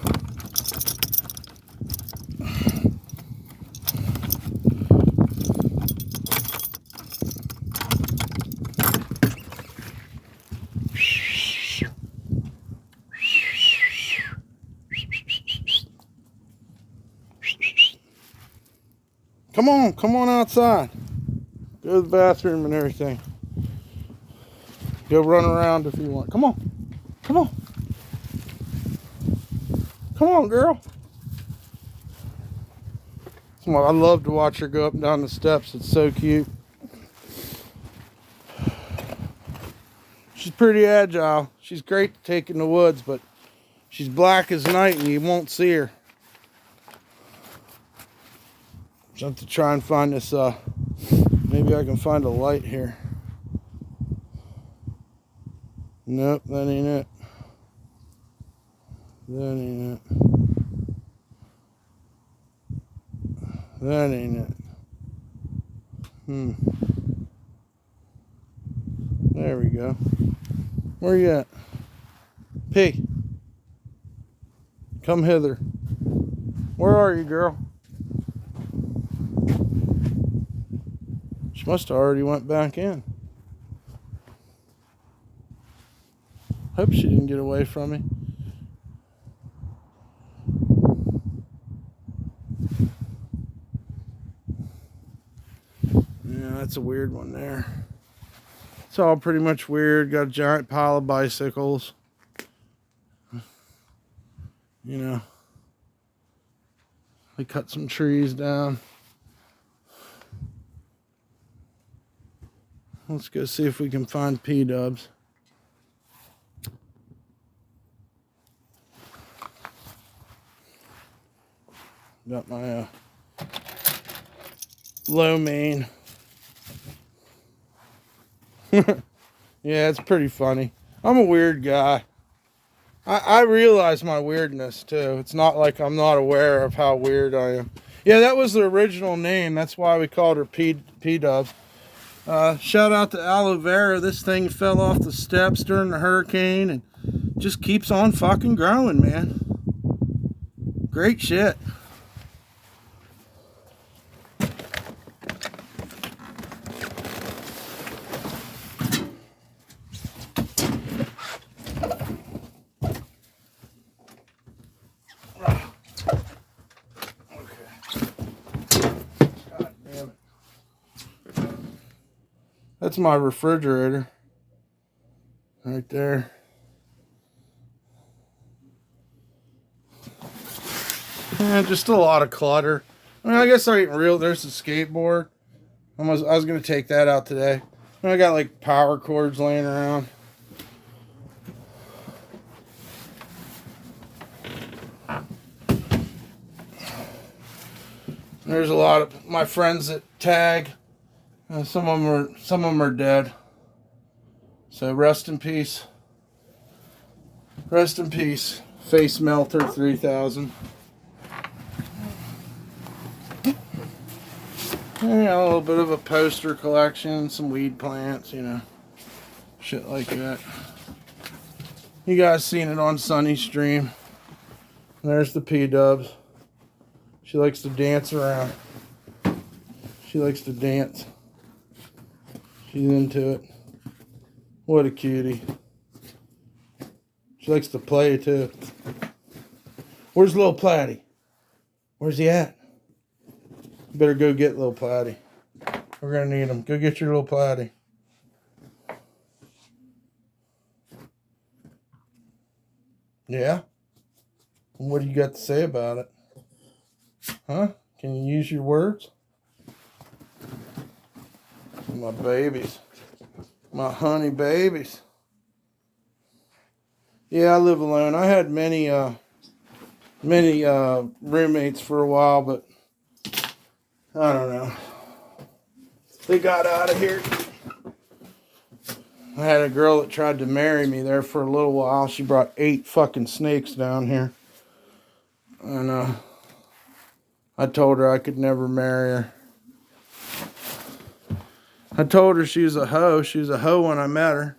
Come on outside. Go to the bathroom and everything. Go run around if you want. Come on. Come on. Come on, girl. Come on. I love to watch her go up and down the steps. It's so cute. She's pretty agile. She's great to take in the woods, but she's black as night and you won't see her. Just have to try and find this, maybe I can find a light here. Nope, that ain't it. That ain't it. That ain't it. There we go. Where you at? P. Come hither. Where are you, girl? She must have already went back in. Hope she didn't get away from me. Yeah, that's a weird one there. It's all pretty much weird. Got a giant pile of bicycles. You know. They cut some trees down. Let's go see if we can find P-dubs. Got my low main. Yeah, it's pretty funny. I'm a weird guy. I realize my weirdness too. It's not like I'm not aware of how weird I am. Yeah, that was the original name. That's why we called her P-dubs. Shout out to aloe vera. This thing fell off the steps during the hurricane and just keeps on fucking growing, man. Great shit. That's my refrigerator right there. Yeah, just a lot of clutter. I mean, I guess I ain't real. There's the skateboard. I was gonna take that out today. I got like power cords laying around. There's a lot of my friends that tag. Some of them are dead. So rest in peace. Rest in peace. Face Melter 3000. Yeah, a little bit of a poster collection, some weed plants, you know, shit like that. You guys seen it on Sunny's stream. There's the P-dubs. She likes to dance around. She likes to dance. She's into it. What a cutie. She likes to play too. Where's Lil Platty? Where's he at? You better go get Lil Platty. We're gonna need him. Go get your Lil Platty. Yeah? What do you got to say about it? Huh? Can you use your words? My babies. My honey babies. Yeah, I live alone. I had many roommates for a while, but I don't know. They got out of here. I had a girl that tried to marry me there for a little while. She brought 8 fucking snakes down here. And I told her I could never marry her. I told her she was a hoe. She was a hoe when I met her.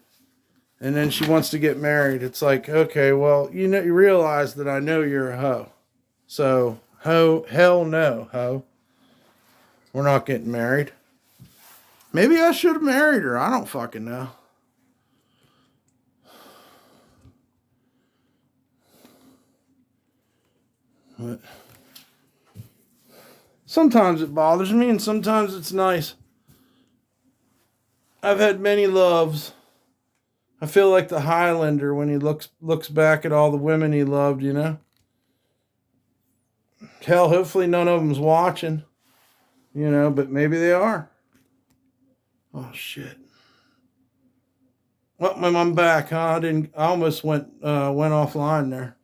And then she wants to get married. It's like, okay, well, you realize that I know you're a hoe. So, hell no, hoe. We're not getting married. Maybe I should have married her. I don't fucking know. But sometimes it bothers me and sometimes it's nice. I've had many loves. I feel like the Highlander when he looks back at all the women he loved, you know? Hell, hopefully none of them's watching, you know, but maybe they are. Oh, shit. Well, I'm back, huh? I almost went offline there.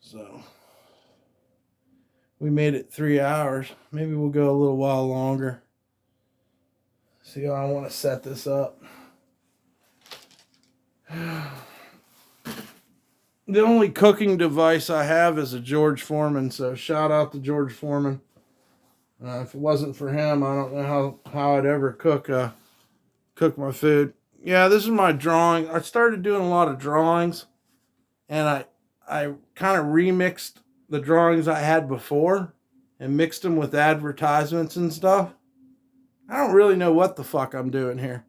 So, we made it 3 hours. Maybe we'll go a little while longer. See how I want to set this up. The only cooking device I have is a George Foreman, so shout out to George Foreman. If it wasn't for him, I don't know how I'd ever cook my food. Yeah, this is my drawing. I started doing a lot of drawings, and I kind of remixed the drawings I had before and mixed them with advertisements and stuff. I don't really know what the fuck I'm doing here,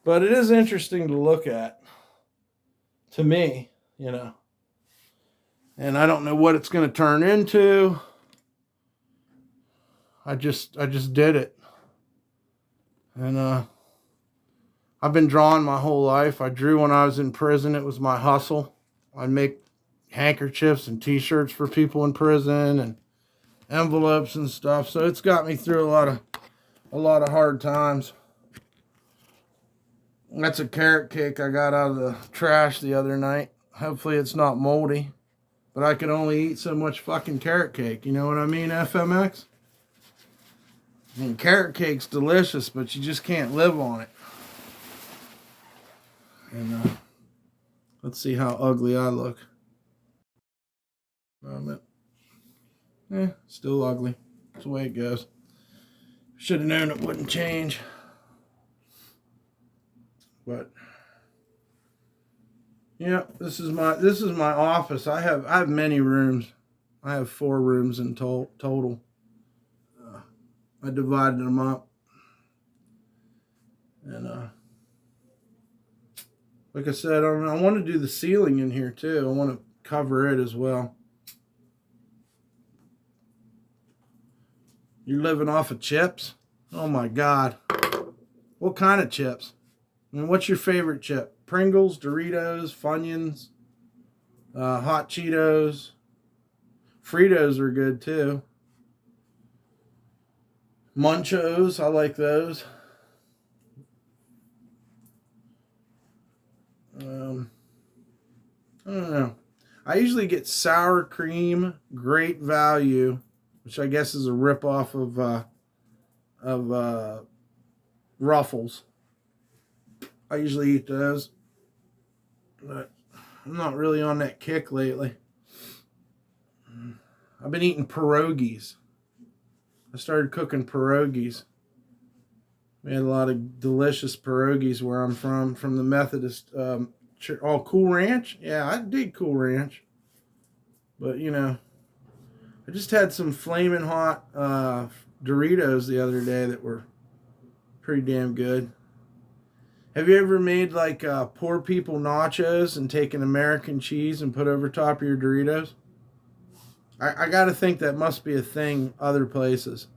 but it is interesting to look at, to me, you know. And I don't know what it's going to turn into. I just did it. And I've been drawing my whole life. I drew when I was in prison. It was my hustle. I'd make handkerchiefs and t-shirts for people in prison and envelopes and stuff. So it's got me through a lot of hard times. That's a carrot cake I got out of the trash the other night. Hopefully it's not moldy. But I can only eat so much fucking carrot cake. You know what I mean, FMX? I mean, carrot cake's delicious, but you just can't live on it. And let's see how ugly I look. Moment. Still ugly. That's the way it goes. Should have known it wouldn't change. But yeah, this is my office. I have many rooms. I have 4 rooms in total. I divided them up, and like I said, I want to do the ceiling in here too. I want to cover it as well. You're living off of chips? Oh my God! What kind of chips? I mean, what's your favorite chip? Pringles, Doritos, Funyuns, Hot Cheetos. Fritos are good too. Munchos, I like those. I don't know. I usually get sour cream, Great Value, which I guess is a ripoff of Ruffles. I usually eat those, but I'm not really on that kick lately. I've been eating pierogies. I started cooking pierogies. We had a lot of delicious pierogies where I'm from the Methodist church. Oh, Cool Ranch? Yeah, I dig Cool Ranch. But, you know, I just had some flaming hot Doritos the other day that were pretty damn good. Have you ever made like poor people nachos and taken American cheese and put over top of your Doritos? I got to think that must be a thing other places,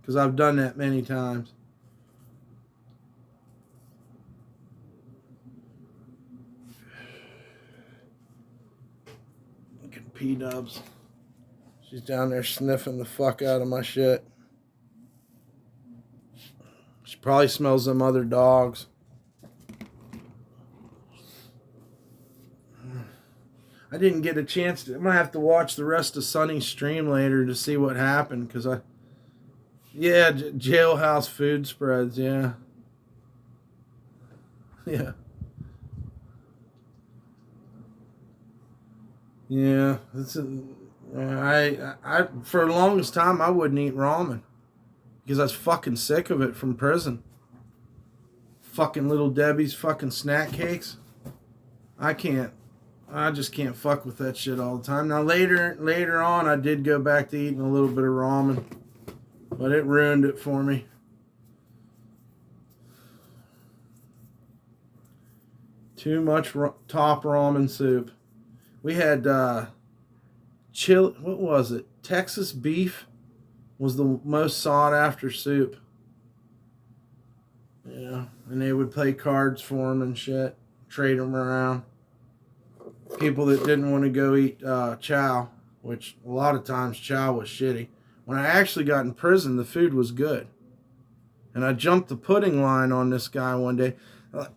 because I've done that many times. Look at P-Dubs. She's down there sniffing the fuck out of my shit. She probably smells them other dogs. I didn't get a chance to. I'm gonna have to watch the rest of Sunny's stream later to see what happened, because jailhouse food spreads. Yeah. I for the longest time I wouldn't eat ramen because I was fucking sick of it from prison. Fucking Little Debbie's fucking snack cakes. I just can't fuck with that shit all the time. Now later on, I did go back to eating a little bit of ramen, but it ruined it for me. Too much top ramen soup. We had what was it? Texas beef was the most sought after soup. Yeah, and they would play cards for them and shit, trade them around. People that didn't want to go eat chow, which a lot of times chow was shitty. When I actually got in prison, the food was good. And I jumped the pudding line on this guy one day.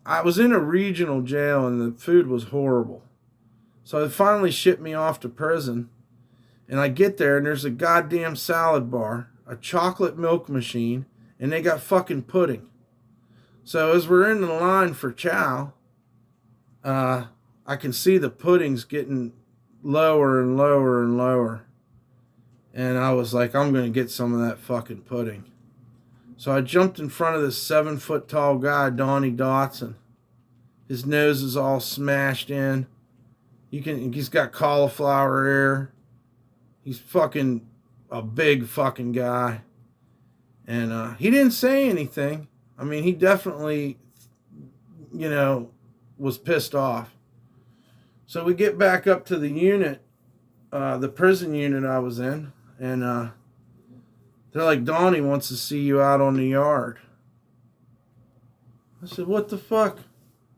I was in a regional jail and the food was horrible. So they finally shipped me off to prison. And I get there and there's a goddamn salad bar, a chocolate milk machine, and they got fucking pudding. So as we're in the line for chow, I can see the puddings getting lower and lower and lower. And I was like, I'm going to get some of that fucking pudding. So I jumped in front of this 7-foot tall guy, Donnie Dotson. His nose is all smashed in. He's got cauliflower ear. He's fucking a big fucking guy. And he didn't say anything. I mean, he definitely, was pissed off. So we get back up to the unit, the prison unit I was in, and they're like, Donnie wants to see you out on the yard. I said, what the fuck?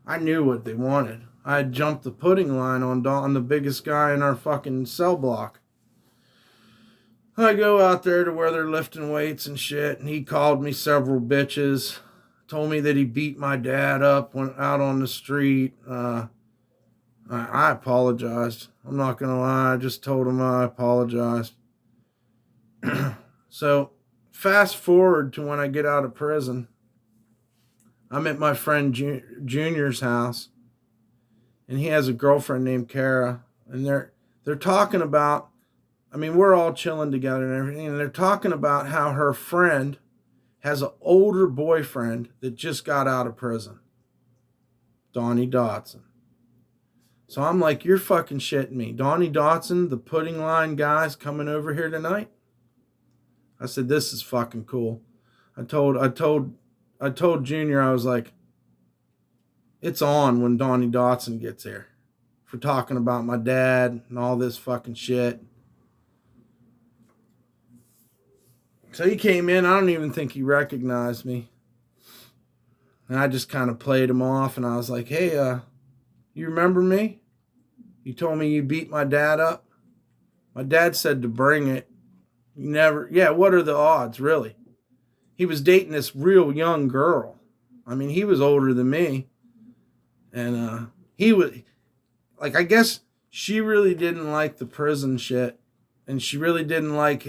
I knew what they wanted. I had jumped the pudding line on the biggest guy in our fucking cell block. I go out there to where they're lifting weights and shit, and he called me several bitches, told me that he beat my dad up, went out on the street. I apologized. I'm not going to lie. I just told him I apologized. So, fast forward to when I get out of prison. I'm at my friend Junior's house. And he has a girlfriend named Kara. And they're talking about I mean, we're all chilling together and everything, and they're talking about how her friend has an older boyfriend that just got out of prison, Donnie Dotson. So I'm like, you're fucking shitting me. Donnie Dotson, the pudding line guy's coming over here tonight? I said, this is fucking cool. I told Junior, I was like, it's on when Donnie Dotson gets here for talking about my dad and all this fucking shit. So he came in. I don't even think he recognized me. And I just kind of played him off. And I was like, hey, you remember me? You told me you beat my dad up. My dad said to bring it. You never. Yeah, what are the odds, really? He was dating this real young girl. I mean, he was older than me. And he was, like, I guess she really didn't like the prison shit. And she really didn't like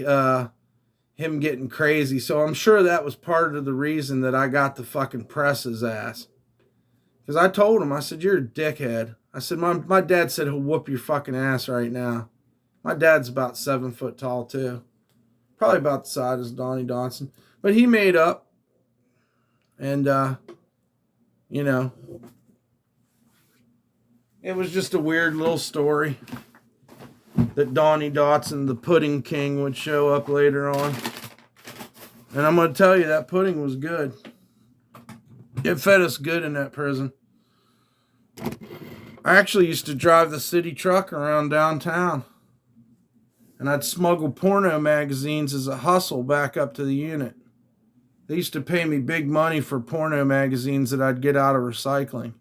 him getting crazy. So I'm sure that was part of the reason that I got to fucking press his ass. Because I told him, I said, you're a dickhead. I said, my dad said he'll whoop your fucking ass right now. My dad's about 7 foot tall, too. Probably about the size as Donnie Dotson. But he made up. And, you know, it was just a weird little story that Donnie Dotson, the pudding king, would show up later on. And I'm going to tell you, that pudding was good. It fed us good in that prison. I actually used to drive the city truck around downtown. And I'd smuggle porno magazines as a hustle back up to the unit. They used to pay me big money for porno magazines that I'd get out of recycling.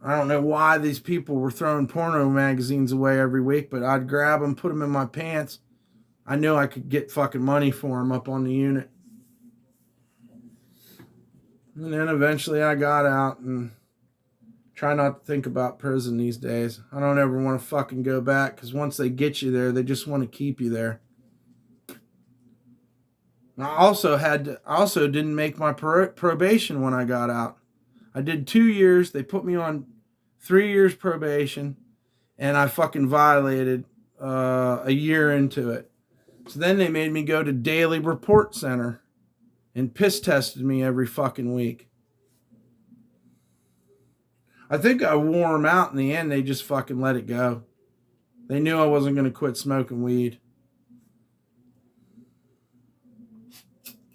I don't know why these people were throwing porno magazines away every week, but I'd grab them, put them in my pants. I knew I could get fucking money for them up on the unit. And then eventually I got out and try not to think about prison these days. I don't ever want to fucking go back because once they get you there, they just want to keep you there. I also didn't make my probation when I got out. I did 2 years. They put me on 3 years probation, and I fucking violated a year into it. So then they made me go to Daily Report Center and piss tested me every fucking week. I think I wore them out in the end. They just fucking let it go. They knew I wasn't going to quit smoking weed.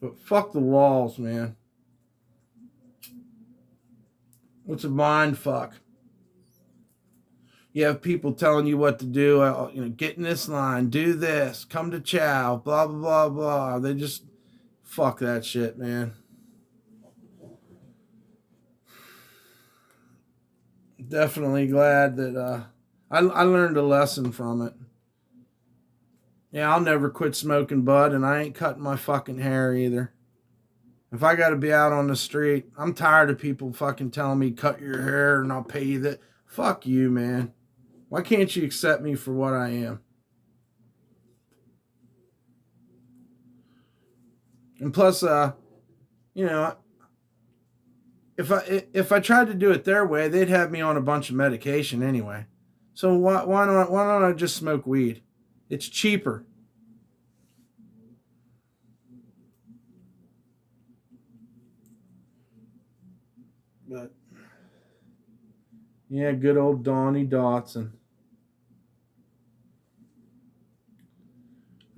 But fuck the walls, man. It's a mind fuck. You have people telling you what to do. You know, get in this line, do this, come to chow, blah, blah, blah, blah. They just fuck that shit, man. Definitely glad that I learned a lesson from it. Yeah, I'll never quit smoking bud, and I ain't cutting my fucking hair either. If I got to be out on the street, I'm tired of people fucking telling me cut your hair and I'll pay you that. Fuck you, man. Why can't you accept me for what I am? And plus, you know, if I tried to do it their way, they'd have me on a bunch of medication anyway. So why don't I just smoke weed? It's cheaper. But yeah, good old Donnie Dotson.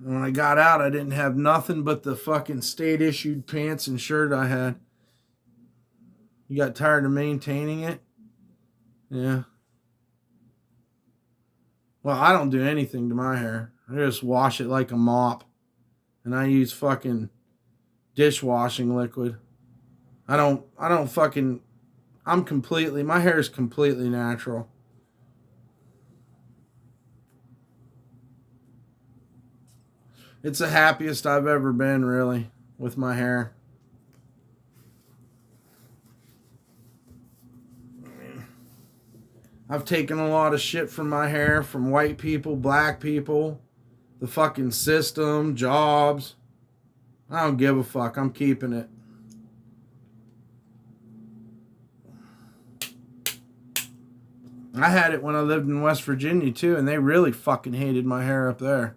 When I got out, I didn't have nothing but the fucking state issued pants and shirt I had. You got tired of maintaining it? Yeah. Well, I don't do anything to my hair. I just wash it like a mop. And I use fucking dishwashing liquid. I don't fucking, my hair is completely natural. It's the happiest I've ever been, really, with my hair. I've taken a lot of shit from my hair, from white people, black people, the fucking system, jobs. I don't give a fuck. I'm keeping it. I had it when I lived in West Virginia too, and they really fucking hated my hair up there.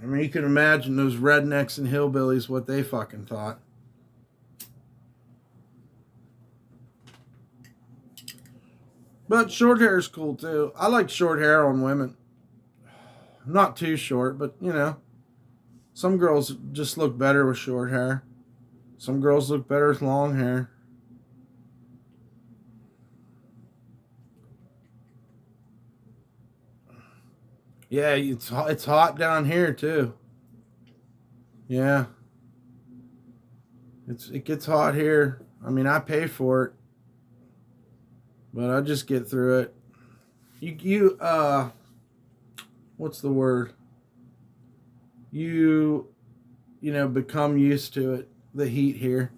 I mean, you can imagine those rednecks and hillbillies what they fucking thought. But short hair is cool too. I like short hair on women. Not too short, but you know, some girls just look better with short hair. Some girls look better with long hair. Yeah, it's hot down here too. Yeah. It gets hot here. I mean, I pay for it. But I just get through it. What's the word? You become used to it, the heat here.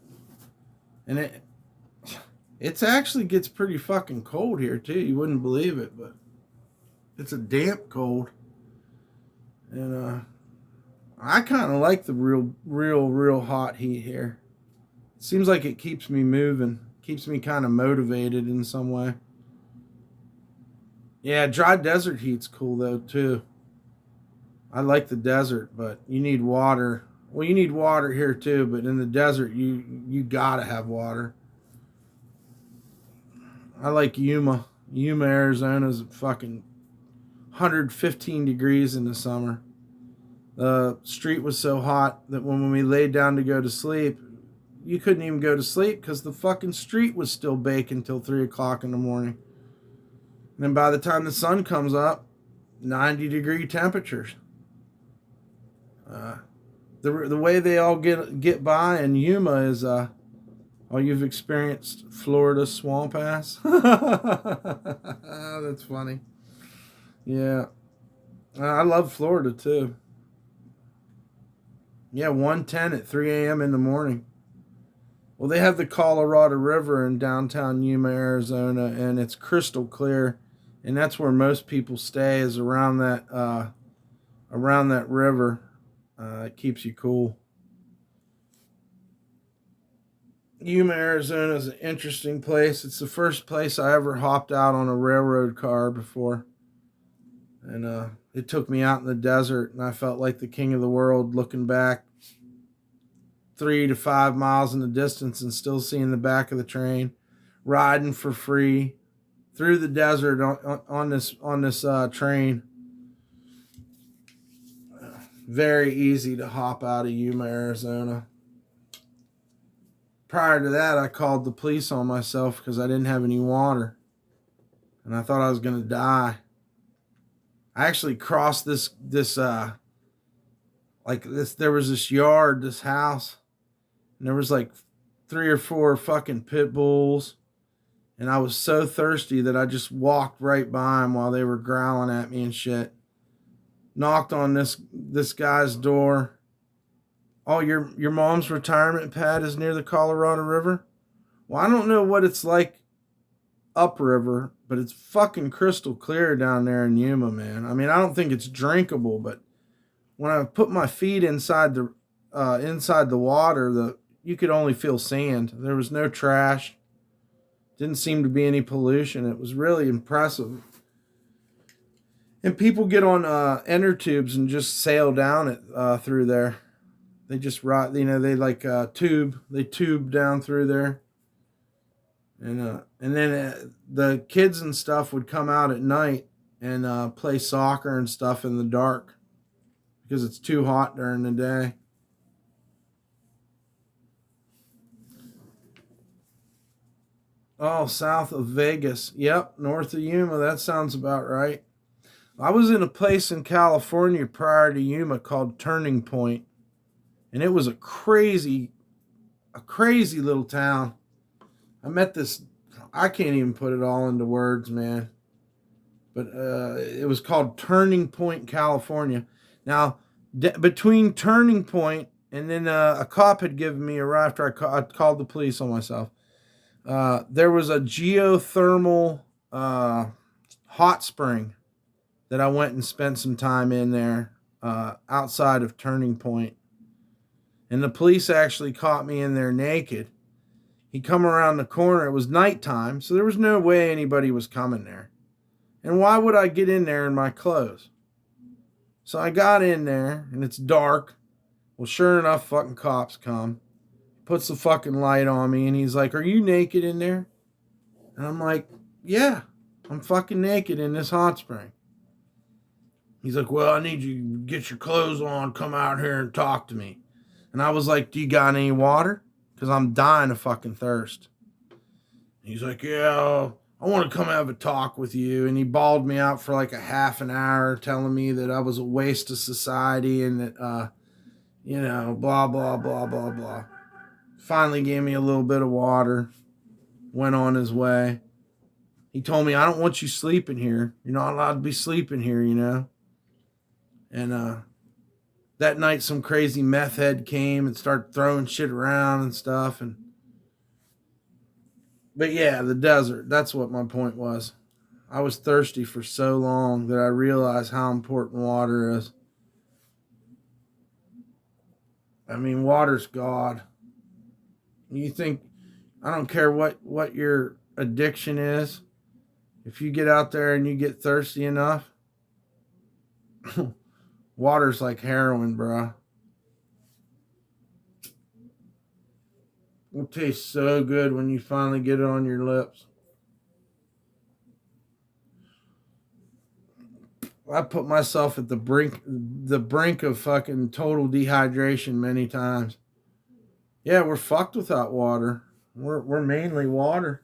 And it's actually gets pretty fucking cold here too. You wouldn't believe it, but it's a damp cold. And I kind of like the real hot heat here. It seems like it keeps me moving, keeps me kind of motivated in some way. Yeah, dry desert heat's cool though too. I like the desert, but you need water. Well, you need water here too, but in the desert you gotta have water. I like Yuma. Yuma, Arizona's fucking 115 degrees in the summer. The street was so hot that when we laid down to go to sleep, you couldn't even go to sleep because the fucking street was still baking till 3 o'clock in the morning. And then by the time the sun comes up, 90-degree temperatures. The way they all get by in Yuma is, you've experienced Florida swamp ass. That's funny. Yeah. I love Florida too. Yeah, 110 at 3 a.m. in the morning. Well, they have the Colorado River in downtown Yuma, Arizona, and it's crystal clear. And that's where most people stay, is around that river. It keeps you cool. Yuma, Arizona is an interesting place. It's the first place I ever hopped out on a railroad car before. And it took me out in the desert, and I felt like the king of the world looking back 3 to 5 miles in the distance and still seeing the back of the train, riding for free through the desert on this train. Very easy to hop out of Yuma, Arizona. Prior to that, I called the police on myself because I didn't have any water. And I thought I was going to die. I actually crossed there was this yard, this house, and there was like 3 or 4 fucking pit bulls. And I was so thirsty that I just walked right by them while they were growling at me and shit. Knocked on this guy's door. Oh, your mom's retirement pad is near the Colorado River? Well, I don't know what it's like upriver, but it's fucking crystal clear down there in Yuma, man. I mean, I don't think it's drinkable, but when I put my feet inside the water, you could only feel sand. There was no trash. Didn't seem to be any pollution. It was really impressive. And people get on inner tubes and just sail down it through there. They just ride, they tube down through there. And then the kids and stuff would come out at night and play soccer and stuff in the dark because it's too hot during the day. Oh, south of Vegas. Yep, north of Yuma. That sounds about right. I was in a place in California prior to Yuma called Turning Point, and it was a crazy little town. I met this, I can't even put it all into words, man. But it was called Turning Point, California. Now, between Turning Point and then a cop had given me a ride after I called the police on myself. There was a geothermal hot spring that I went and spent some time in there outside of Turning Point. And the police actually caught me in there naked. He come around the corner. It was nighttime, so there was no way anybody was coming there. And why would I get in there in my clothes? So I got in there, and it's dark. Well, sure enough, fucking cops come. Puts the fucking light on me, and he's like, "Are you naked in there?" And I'm like, "Yeah, I'm fucking naked in this hot spring." He's like, "Well, I need you to get your clothes on, come out here and talk to me." And I was like, "Do you got any water? Because I'm dying of fucking thirst." He's like, "Yeah, I want to come have a talk with you." And he bawled me out for like a half an hour, telling me that I was a waste of society and that, blah, blah, blah, blah, blah. Finally gave me a little bit of water, went on his way. He told me, "I don't want you sleeping here. You're not allowed to be sleeping here, you know." And that night, some crazy meth head came and started throwing shit around and stuff. But yeah, the desert, that's what my point was. I was thirsty for so long that I realized how important water is. I mean, water's God. You think, I don't care what your addiction is, if you get out there and you get thirsty enough, water's like heroin, bro. It tastes so good when you finally get it on your lips. I put myself at the brink of fucking total dehydration many times. Yeah, we're fucked without water. We're mainly water.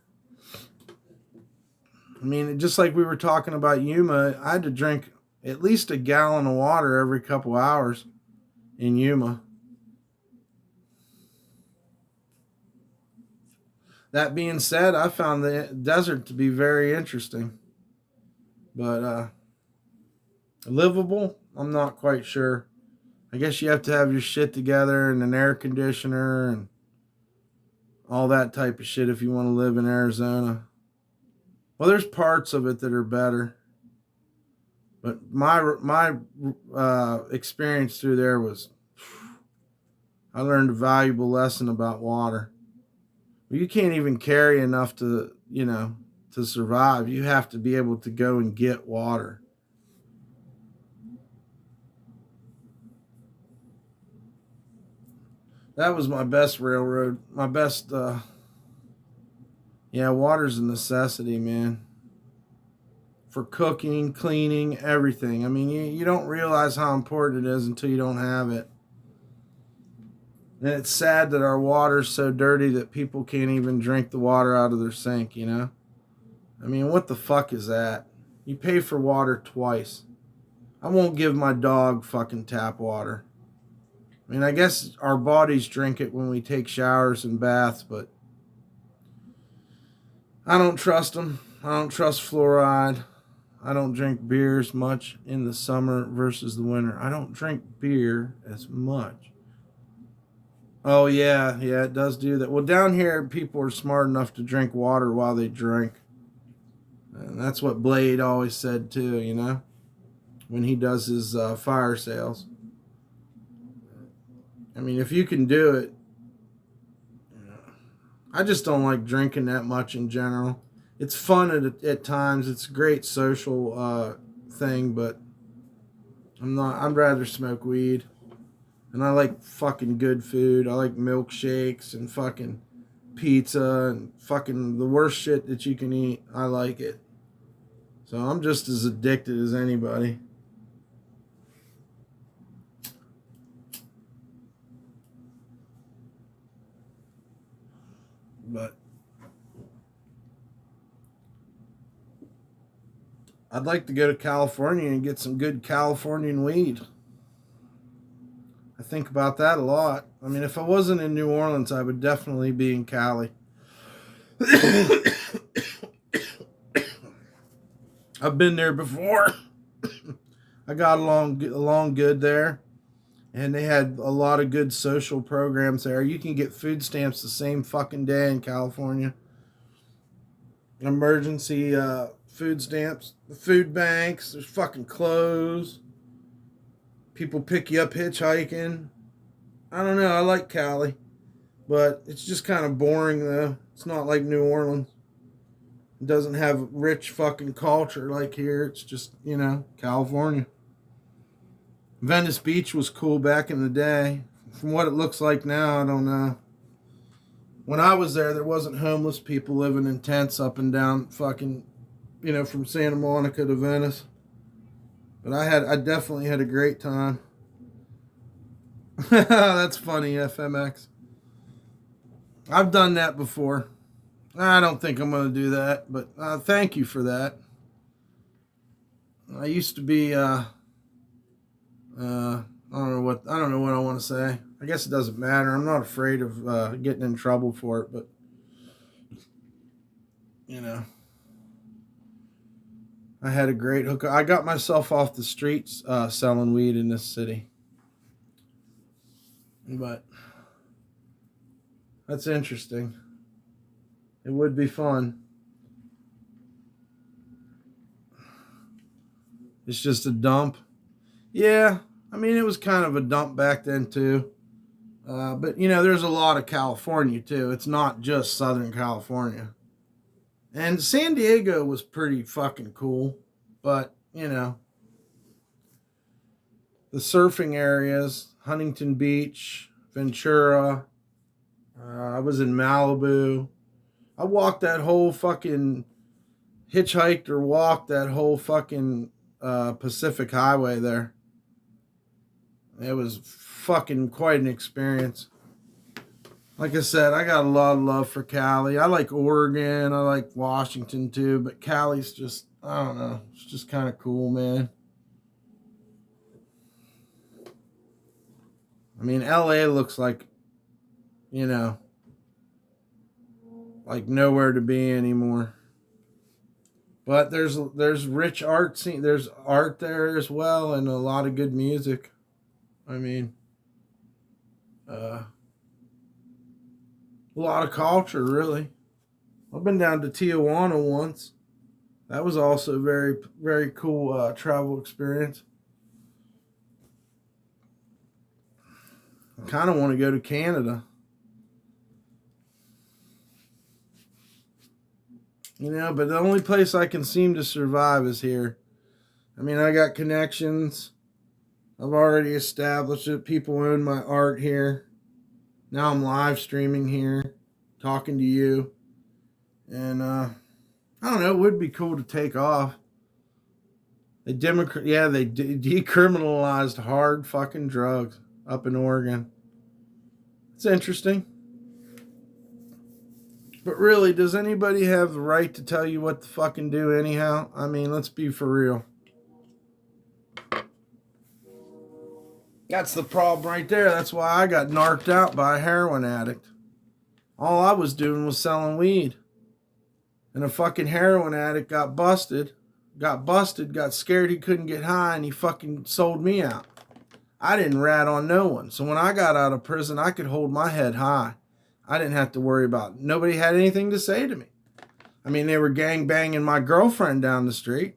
I mean, just like we were talking about Yuma, I had to drink at least a gallon of water every couple hours in Yuma. That being said, I found the desert to be very interesting. But livable, I'm not quite sure. I guess you have to have your shit together and an air conditioner and all that type of shit if you want to live in Arizona. Well, there's parts of it that are better. But my experience through there was, I learned a valuable lesson about water. You can't even carry enough to survive. You have to be able to go and get water. That was my best railroad. My best, water's a necessity, man. For cooking, cleaning, everything. I mean, you don't realize how important it is until you don't have it. And it's sad that our water's so dirty that people can't even drink the water out of their sink, you know? I mean, what the fuck is that? You pay for water twice. I won't give my dog fucking tap water. I mean, I guess our bodies drink it when we take showers and baths, but I don't trust them. I don't trust fluoride. I don't drink beers much in the summer versus the winter. I don't drink beer as much. Oh, yeah, it does do that. Well, down here, people are smart enough to drink water while they drink. And that's what Blade always said, too, you know, when he does his fire sales. I mean, if you can do it, I just don't like drinking that much in general. It's fun at times. It's a great social thing, but I'd rather smoke weed. And I like fucking good food. I like milkshakes and fucking pizza and fucking the worst shit that you can eat. I like it. So I'm just as addicted as anybody. But I'd like to go to California and get some good Californian weed. I think about that a lot. I mean, if I wasn't in New Orleans, I would definitely be in Cali. I've been there before. I got along good there. And they had a lot of good social programs there. You can get food stamps the same fucking day in California. Emergency food stamps. The food banks. There's fucking clothes. People pick you up hitchhiking. I don't know. I like Cali. But it's just kind of boring though. It's not like New Orleans. It doesn't have rich fucking culture like here. It's just, California. Venice Beach was cool back in the day. From what it looks like now, I don't know. When I was there wasn't homeless people living in tents up and down fucking, from Santa Monica to Venice. But I definitely had a great time. That's funny, FMX. I've done that before. I don't think I'm going to do that, but thank you for that. I used to be, I don't know what I want to say. I guess it doesn't matter. I'm not afraid of getting in trouble for it, but I had a great hookup. I got myself off the streets selling weed in this city, but that's interesting. It would be fun. It's just a dump. Yeah, I mean, it was kind of a dump back then, too. But, there's a lot of California, too. It's not just Southern California. And San Diego was pretty fucking cool. But, the surfing areas, Huntington Beach, Ventura. I was in Malibu. I walked that whole fucking, hitchhiked or walked that whole fucking Pacific Highway there. It was fucking quite an experience. Like I said, I got a lot of love for Cali. I like Oregon. I like Washington too. But Cali's just, I don't know. It's just kind of cool, man. I mean, LA looks like, like nowhere to be anymore. But there's rich art scene. There's art there as well, and a lot of good music. I mean, a lot of culture, really. I've been down to Tijuana once. That was also a very, very cool travel experience. I kind of want to go to Canada. But the only place I can seem to survive is here. I mean, I got connections. I've already established it. People own my art here. Now I'm live streaming here, talking to you. And, I don't know, it would be cool to take off. They decriminalized hard fucking drugs up in Oregon. It's interesting. But really, does anybody have the right to tell you what to fucking do anyhow? I mean, let's be for real. That's the problem right there. That's why I got narked out by a heroin addict. All I was doing was selling weed. And a fucking heroin addict got busted, got scared he couldn't get high, and he fucking sold me out. I didn't rat on no one. So when I got out of prison, I could hold my head high. I didn't have to worry about it. Nobody had anything to say to me. I mean, they were gang banging my girlfriend down the street.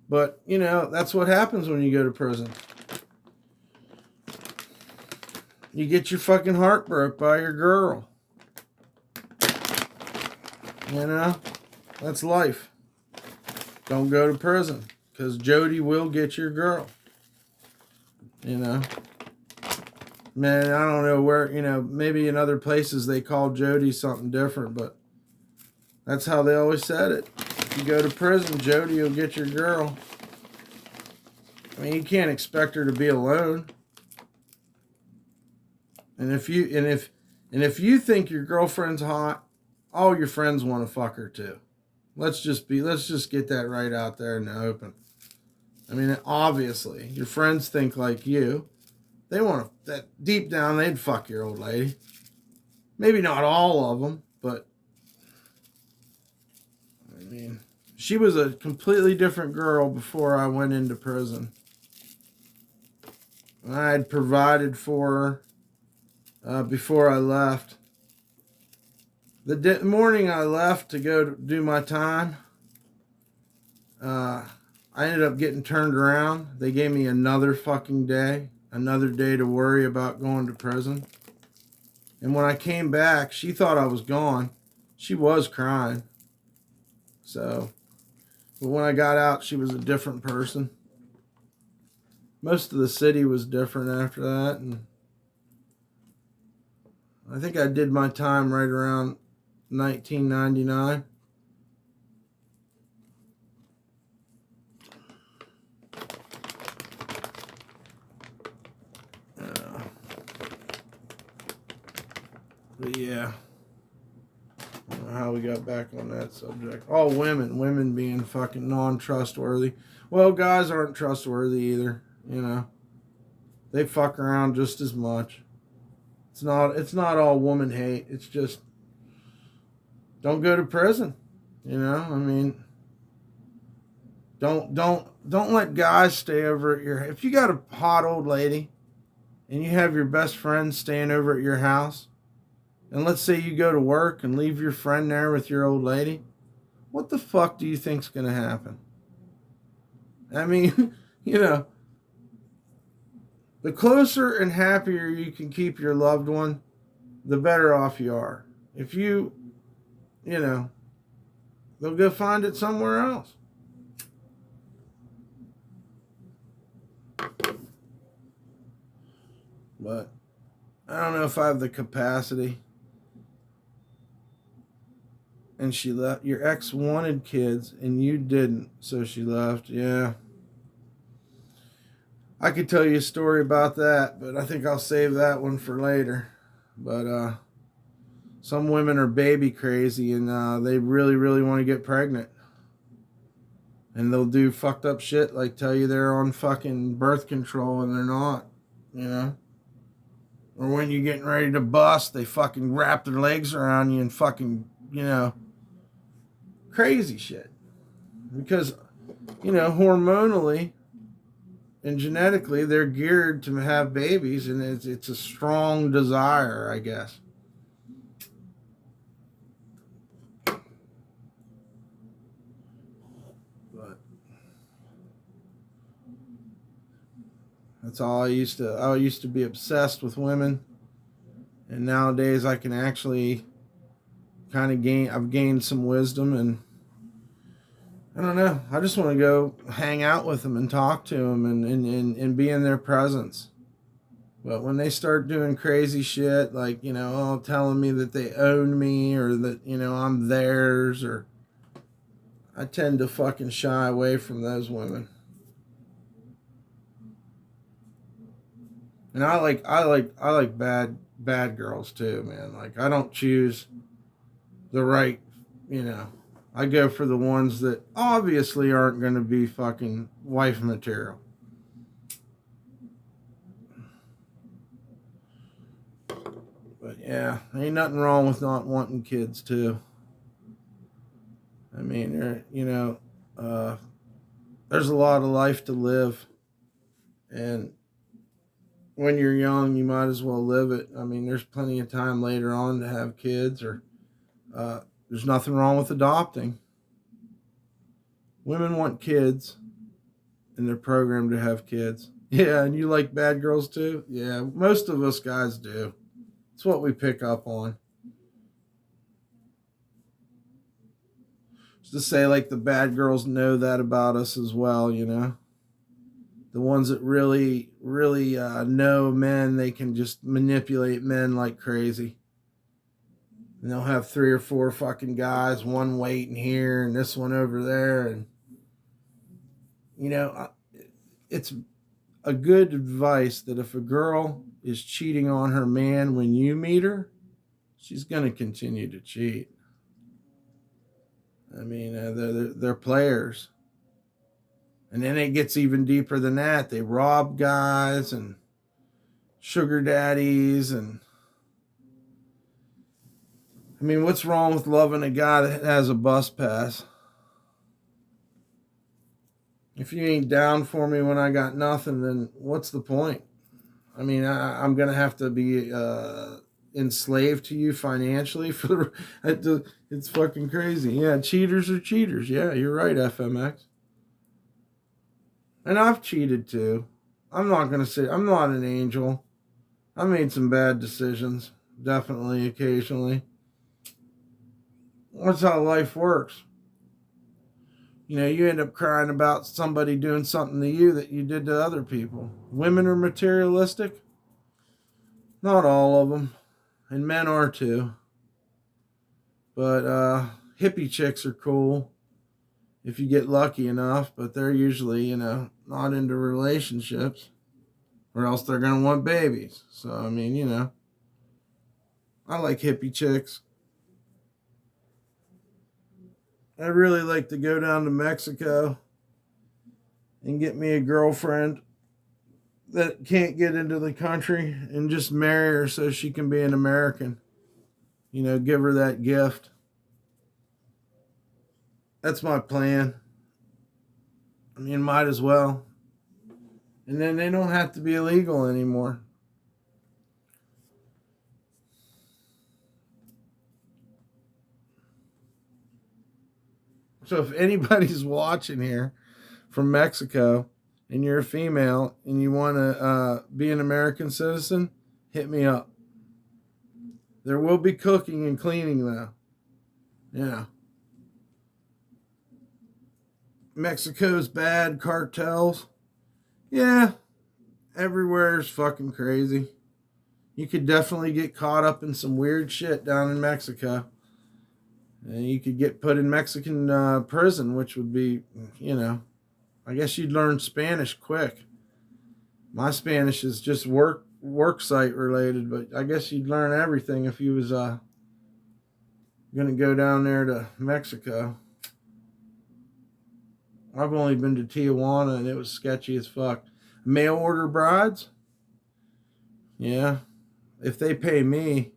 But, that's what happens when you go to prison. You get your fucking heart broke by your girl. That's life. Don't go to prison, because Jody will get your girl. Man, I don't know where, maybe in other places they call Jody something different, but that's how they always said it. If you go to prison, Jody will get your girl. I mean, you can't expect her to be alone. And if you think your girlfriend's hot, all your friends want to fuck her too. Let's just get that right out there in the open. I mean, obviously, your friends think like you. They want to, that deep down, they'd fuck your old lady. Maybe not all of them, but I mean, she was a completely different girl before I went into prison. I had provided for her before I left. The morning I left to go to do my time, I ended up getting turned around. They gave me another fucking day. Another day to worry about going to prison. And when I came back, she thought I was gone. She was crying. So, but when I got out, she was a different person. Most of the city was different after that. And I think I did my time right around 1999. But yeah, I don't know how we got back on that subject. Oh, women being fucking non-trustworthy. Well, guys aren't trustworthy either. You know, they fuck around just as much. It's not all woman hate. It's just don't go to prison. You know, I mean, don't let guys stay over at your. If you got a hot old lady, and you have your best friend staying over at your house. And let's say you go to work and leave your friend there with your old lady. What the fuck do you think's going to happen? I mean, you know, the closer and happier you can keep your loved one, the better off you are. If you know, they'll go find it somewhere else. But I don't know if I have the capacity. And she left. Your ex wanted kids and you didn't, so she left. Yeah. I could tell you a story about that, but I think I'll save that one for later. But some women are baby crazy and they really, really want to get pregnant. And they'll do fucked up shit like tell you they're on fucking birth control and they're not, you know? Or when you're getting ready to bust, they fucking wrap their legs around you and fucking, you know, crazy shit. Because, you know, hormonally and genetically, they're geared to have babies, and it's a strong desire, I guess. But that's all I used to be obsessed with women, and nowadays I can actually kind of I've gained some wisdom, and I don't know. I just want to go hang out with them and talk to them and be in their presence. But when they start doing crazy shit, like, you know, telling me that they own me or that, you know, I'm theirs, or I tend to fucking shy away from those women. And I like bad girls too, man. Like, I don't choose the right, you know. I go for the ones that obviously aren't going to be fucking wife material. But yeah, ain't nothing wrong with not wanting kids too. I mean, you know, there's a lot of life to live. And when you're young, you might as well live it. I mean, there's plenty of time later on to have kids, or there's nothing wrong with adopting. Women want kids, and they're programmed to have kids. Yeah, and you like bad girls too? Yeah, most of us guys do. It's what we pick up on. Just to say, like, the bad girls know that about us as well, you know? The ones that really, really know men, they can just manipulate men like crazy. And they'll have 3 or 4 fucking guys, one waiting here and this one over there. And, you know, it's a good advice that if a girl is cheating on her man when you meet her, she's going to continue to cheat. I mean, they're players. And then it gets even deeper than that. They rob guys and sugar daddies. And I mean, what's wrong with loving a guy that has a bus pass? If you ain't down for me when I got nothing, then what's the point? I mean, I'm going to have to be enslaved to you financially for it's fucking crazy. Yeah, cheaters are cheaters. Yeah, you're right, FMX. And I've cheated too. I'm not going to say I'm not an angel. I made some bad decisions. definitely, occasionally. That's how life works. You know, you end up crying about somebody doing something to you that you did to other people. Women are materialistic. Not all of them. And men are too. But hippie chicks are cool if you get lucky enough. But they're usually, you know, not into relationships. Or else they're going to want babies. So, I mean, you know. I like hippie chicks. I'd really like to go down to Mexico and get me a girlfriend that can't get into the country and just marry her so she can be an American. You know, give her that gift. That's my plan. I mean, might as well. And then they don't have to be illegal anymore. So if anybody's watching here from Mexico and you're a female and you want to be an American citizen, hit me up. There will be cooking and cleaning though. Yeah. Mexico's bad, cartels. Yeah. Everywhere's fucking crazy. You could definitely get caught up in some weird shit down in Mexico. And you could get put in Mexican prison, which would be, you know, I guess you'd learn Spanish quick. My Spanish is just work site related, but I guess you'd learn everything if you was going to go down there to Mexico. I've only been to Tijuana and it was sketchy as fuck. Mail order brides? Yeah. If they pay me,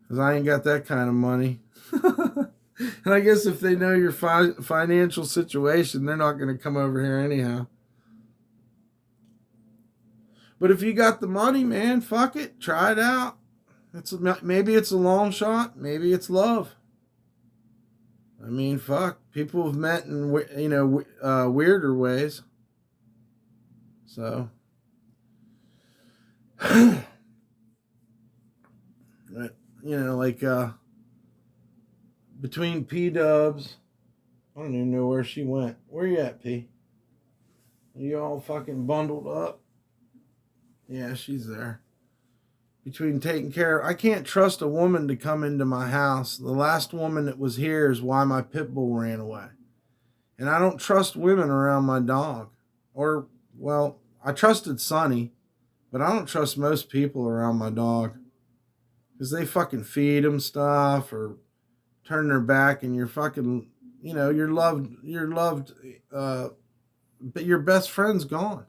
because I ain't got that kind of money. And I guess if they know your financial situation, they're not going to come over here anyhow. But if you got the money, man, fuck it. Try it out. Maybe it's a long shot. Maybe it's love. I mean, fuck. People have met in, you know, weirder ways. So. But, you know, like, between P-dubs, I don't even know where she went. Where you at, P? Are you all fucking bundled up? Yeah, she's there. Between taking care of... I can't trust a woman to come into my house. The last woman that was here is why my pit bull ran away. And I don't trust women around my dog. Or, well, I trusted Sonny, but I don't trust most people around my dog. Because they fucking feed him stuff or turn their back and you're fucking, you know, you're loved, but your best friend's gone.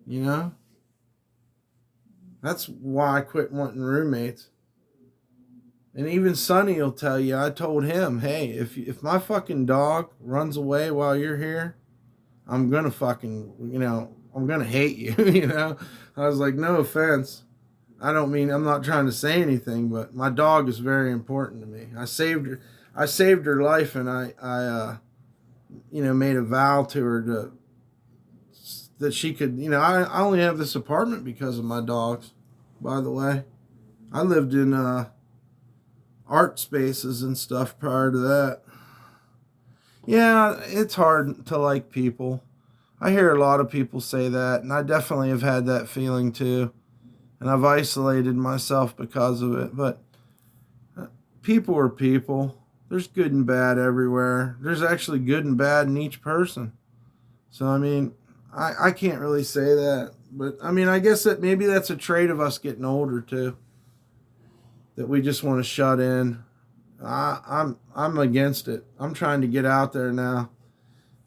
You know? That's why I quit wanting roommates. And even Sonny will tell you, I told him, hey, if my fucking dog runs away while you're here, I'm gonna fucking, you know, I'm gonna hate you, you know? I was like, no offense. I'm not trying to say anything, but my dog is very important to me. I saved her life, and I you know, made a vow to her that she could, you know, I only have this apartment because of my dogs, by the way. I lived in art spaces and stuff prior to that. Yeah, it's hard to like people. I hear a lot of people say that, and I definitely have had that feeling too. And I've isolated myself because of it. But people are people. There's good and bad everywhere. There's actually good and bad in each person. So, I mean, I can't really say that. But, I mean, I guess that maybe that's a trait of us getting older, too. That we just want to shut in. I'm against it. I'm trying to get out there now.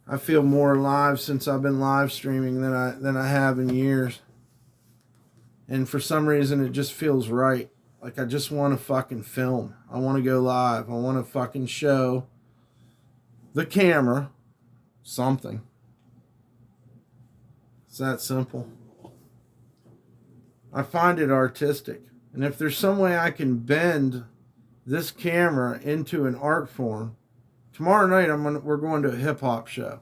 I feel more alive since I've been live streaming than I have in years. And for some reason, it just feels right. Like I just want to fucking film. I want to go live. I want to fucking show the camera something. It's that simple. I find it artistic. And if there's some way I can bend this camera into an art form, tomorrow night we're going to a hip hop show.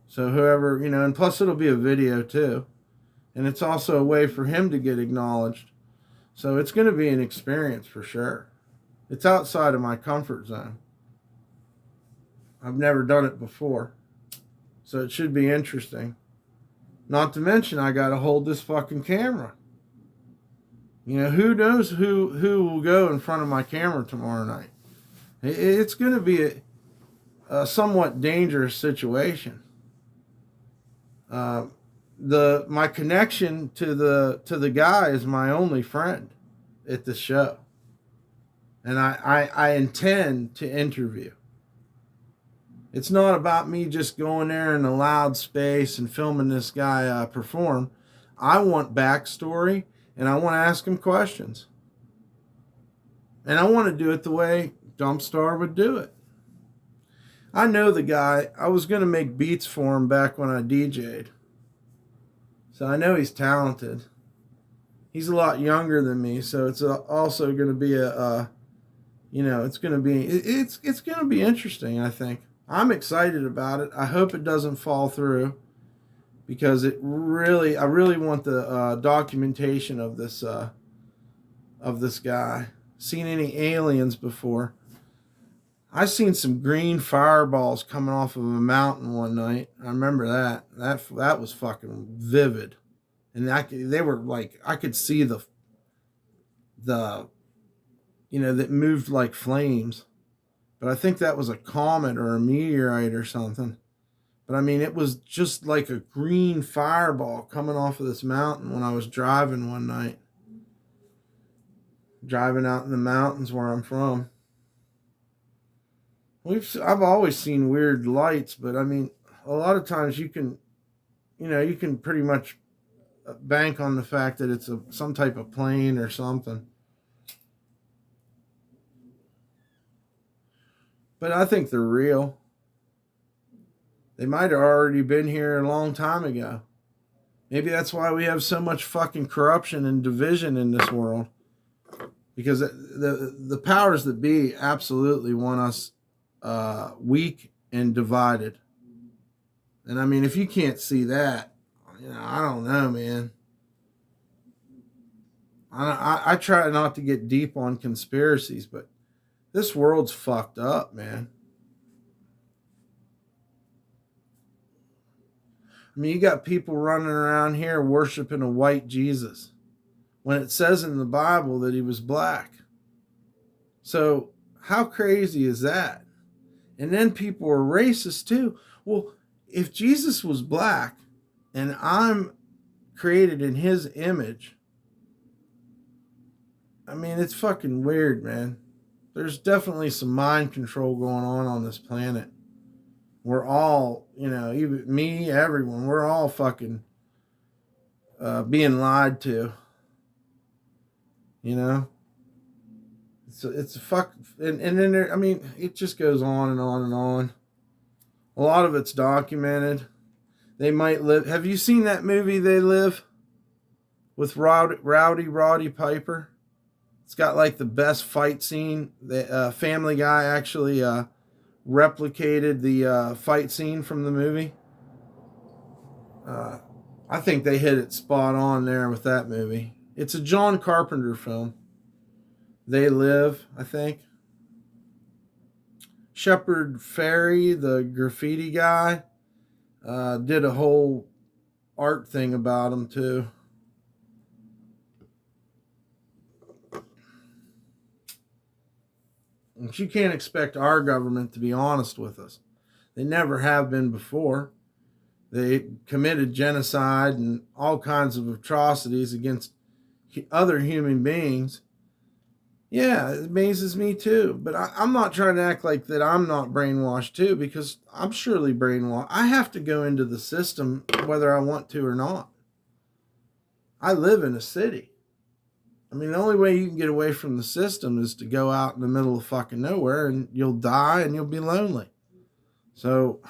So whoever, you know, and plus it'll be a video too. And it's also a way for him to get acknowledged. So it's going to be an experience for sure. It's outside of my comfort zone. I've never done it before. So it should be interesting. Not to mention, I got to hold this fucking camera. You know, who knows who will go in front of my camera tomorrow night. It's going to be a somewhat dangerous situation. My connection to the guy is my only friend at the show, and I intend to interview. It's not about me just going there in a loud space and filming this guy perform. I want backstory, and I want to ask him questions, and I want to do it the way Dumpstarr would do it. I know the guy. I was going to make beats for him back when I DJ'd. So I know he's talented. He's a lot younger than me, so it's also going to be it's going to be interesting, I think. I'm excited about it. I hope it doesn't fall through because I really want the documentation of this guy. Seen any aliens before? I seen some green fireballs coming off of a mountain one night. I remember that. That was fucking vivid, and they were like I could see the that moved like flames. But I think that was a comet or a meteorite or something. But I mean, it was just like a green fireball coming off of this mountain when I was driving one night, driving out in the mountains where I'm from. I've always seen weird lights, but I mean, a lot of times you can pretty much bank on the fact that it's some type of plane or something. But I think they're real. They might have already been here a long time ago. Maybe that's why we have so much fucking corruption and division in this world. Because the powers that be absolutely want us weak and divided. And I mean, if you can't see that, I don't know, man. I try not to get deep on conspiracies, but this world's fucked up, man. I mean, you got people running around here worshiping a white Jesus when it says in the Bible that he was black. So how crazy is that? And then people are racist too. Well, if Jesus was black and I'm created in his image, I mean, it's fucking weird, man. There's definitely some mind control going on this planet. We're all, even me, everyone, we're all fucking being lied to. It's a fuck, and then there, I mean, it just goes on and on and on. A lot of it's documented. They might live. Have you seen that movie They Live with Roddy Piper? It's got like the best fight scene. The Family Guy actually replicated the fight scene from the movie. I think they hit it spot on there with that movie. It's a John Carpenter film. They Live, I think. Shepard Fairey, the graffiti guy, did a whole art thing about him too. And you can't expect our government to be honest with us. They never have been before. They committed genocide and all kinds of atrocities against other human beings. Yeah, it amazes me too. But I'm not trying to act like that I'm not brainwashed too, because I'm surely brainwashed. I have to go into the system whether I want to or not. I live in a city. I mean, the only way you can get away from the system is to go out in the middle of fucking nowhere, and you'll die and you'll be lonely. So,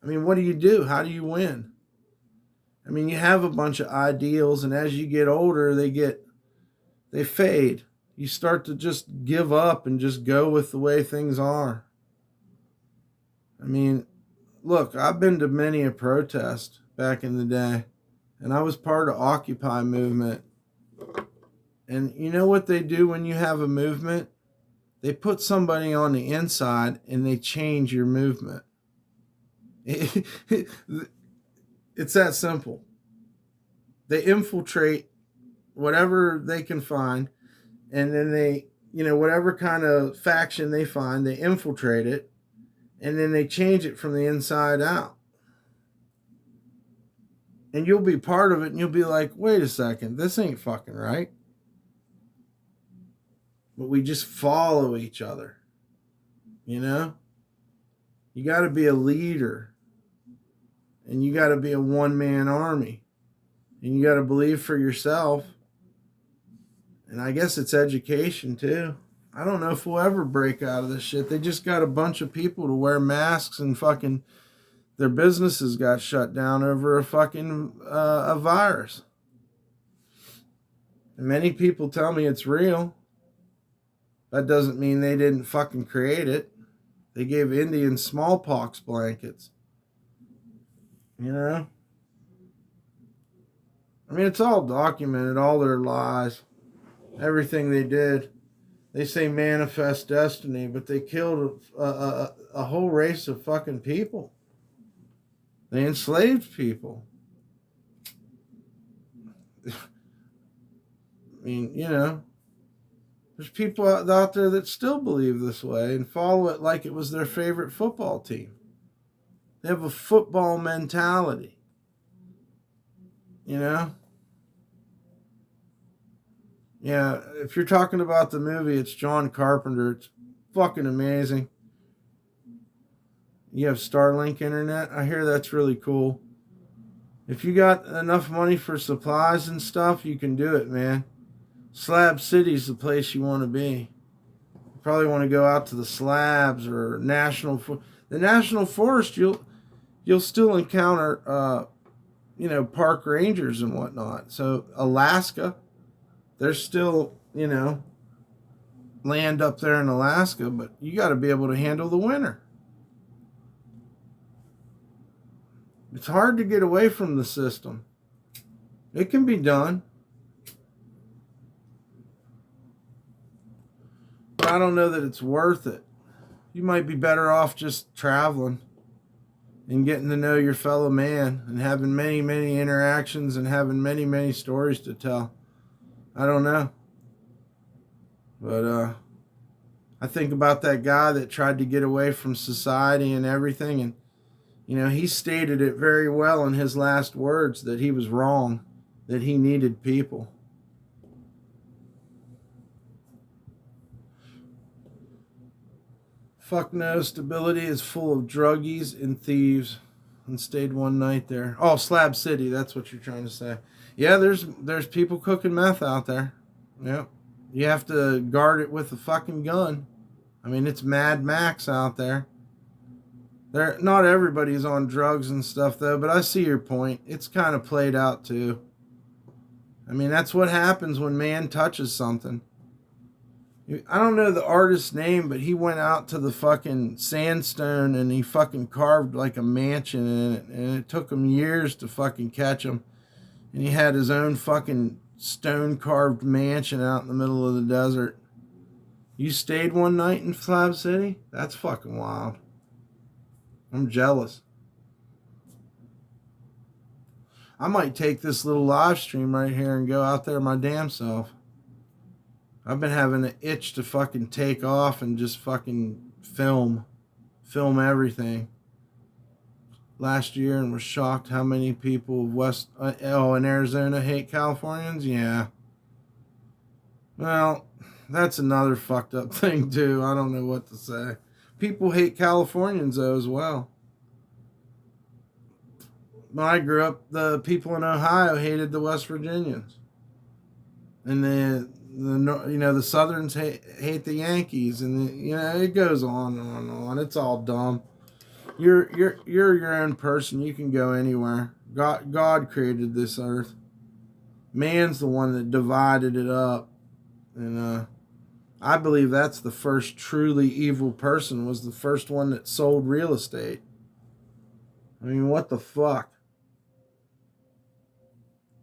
I mean, what do you do? How do you win? I mean, you have a bunch of ideals, and as you get older, they fade. You start to just give up and just go with the way things are. I mean, look, I've been to many a protest back in the day, and I was part of Occupy movement. And you know what they do when you have a movement? They put somebody on the inside and they change your movement. It's that simple. They infiltrate whatever they can find, and then they, whatever kind of faction they find, they infiltrate it, and then they change it from the inside out. And you'll be part of it, and you'll be like, wait a second, this ain't fucking right. But we just follow each other. You got to be a leader, and you got to be a one-man army, and you got to believe for yourself. And I guess it's education too. I don't know if we'll ever break out of this shit. They just got a bunch of people to wear masks, and fucking their businesses got shut down over a fucking a virus. And many people tell me it's real. That doesn't mean they didn't fucking create it. They gave Indians smallpox blankets. I mean, it's all documented, all their lies, everything they did. They say manifest destiny, but they killed a whole race of fucking people. They enslaved people. I mean, there's people out there that still believe this way and follow it like it was their favorite football team. They have a football mentality. Yeah, if you're talking about the movie, it's John Carpenter. It's fucking amazing. You have Starlink internet. I hear that's really cool. If you got enough money for supplies and stuff, you can do it, man. Slab City's the place you want to be. You probably want to go out to the slabs or the National Forest. You'll still encounter park rangers and whatnot. So Alaska, there's still land up there in Alaska, but you got to be able to handle the winter. It's hard to get away from the system. It can be done. But I don't know that it's worth it. You might be better off just traveling and getting to know your fellow man and having many, many interactions and having many, many stories to tell. I don't know. But I think about that guy that tried to get away from society and everything, and he stated it very well in his last words that he was wrong, that he needed people. Fuck no, Stability is full of druggies and thieves, and stayed one night there. Oh, Slab City, that's what you're trying to say. Yeah, there's people cooking meth out there. Yep. You have to guard it with a fucking gun. I mean, it's Mad Max out there. Not everybody's on drugs and stuff, though, but I see your point. It's kind of played out, too. I mean, that's what happens when man touches something. I don't know the artist's name, but he went out to the fucking sandstone and he fucking carved like a mansion in it, and it took him years to fucking catch him. And he had his own fucking stone-carved mansion out in the middle of the desert. You stayed one night in Slab City? That's fucking wild. I'm jealous. I might take this little live stream right here and go out there my damn self. I've been having an itch to fucking take off and just fucking film everything. Last year, and was shocked how many people in Arizona hate Californians. Yeah. Well, that's another fucked up thing too. I don't know what to say. People hate Californians though as well. When I grew up, the people in Ohio hated the West Virginians, and the Southerns hate the Yankees, and it goes on and on and on. It's all dumb. You're your own person. You can go anywhere. God created this earth. Man's the one that divided it up, and I believe that's the first truly evil person. Was the first one that sold real estate. I mean, what the fuck?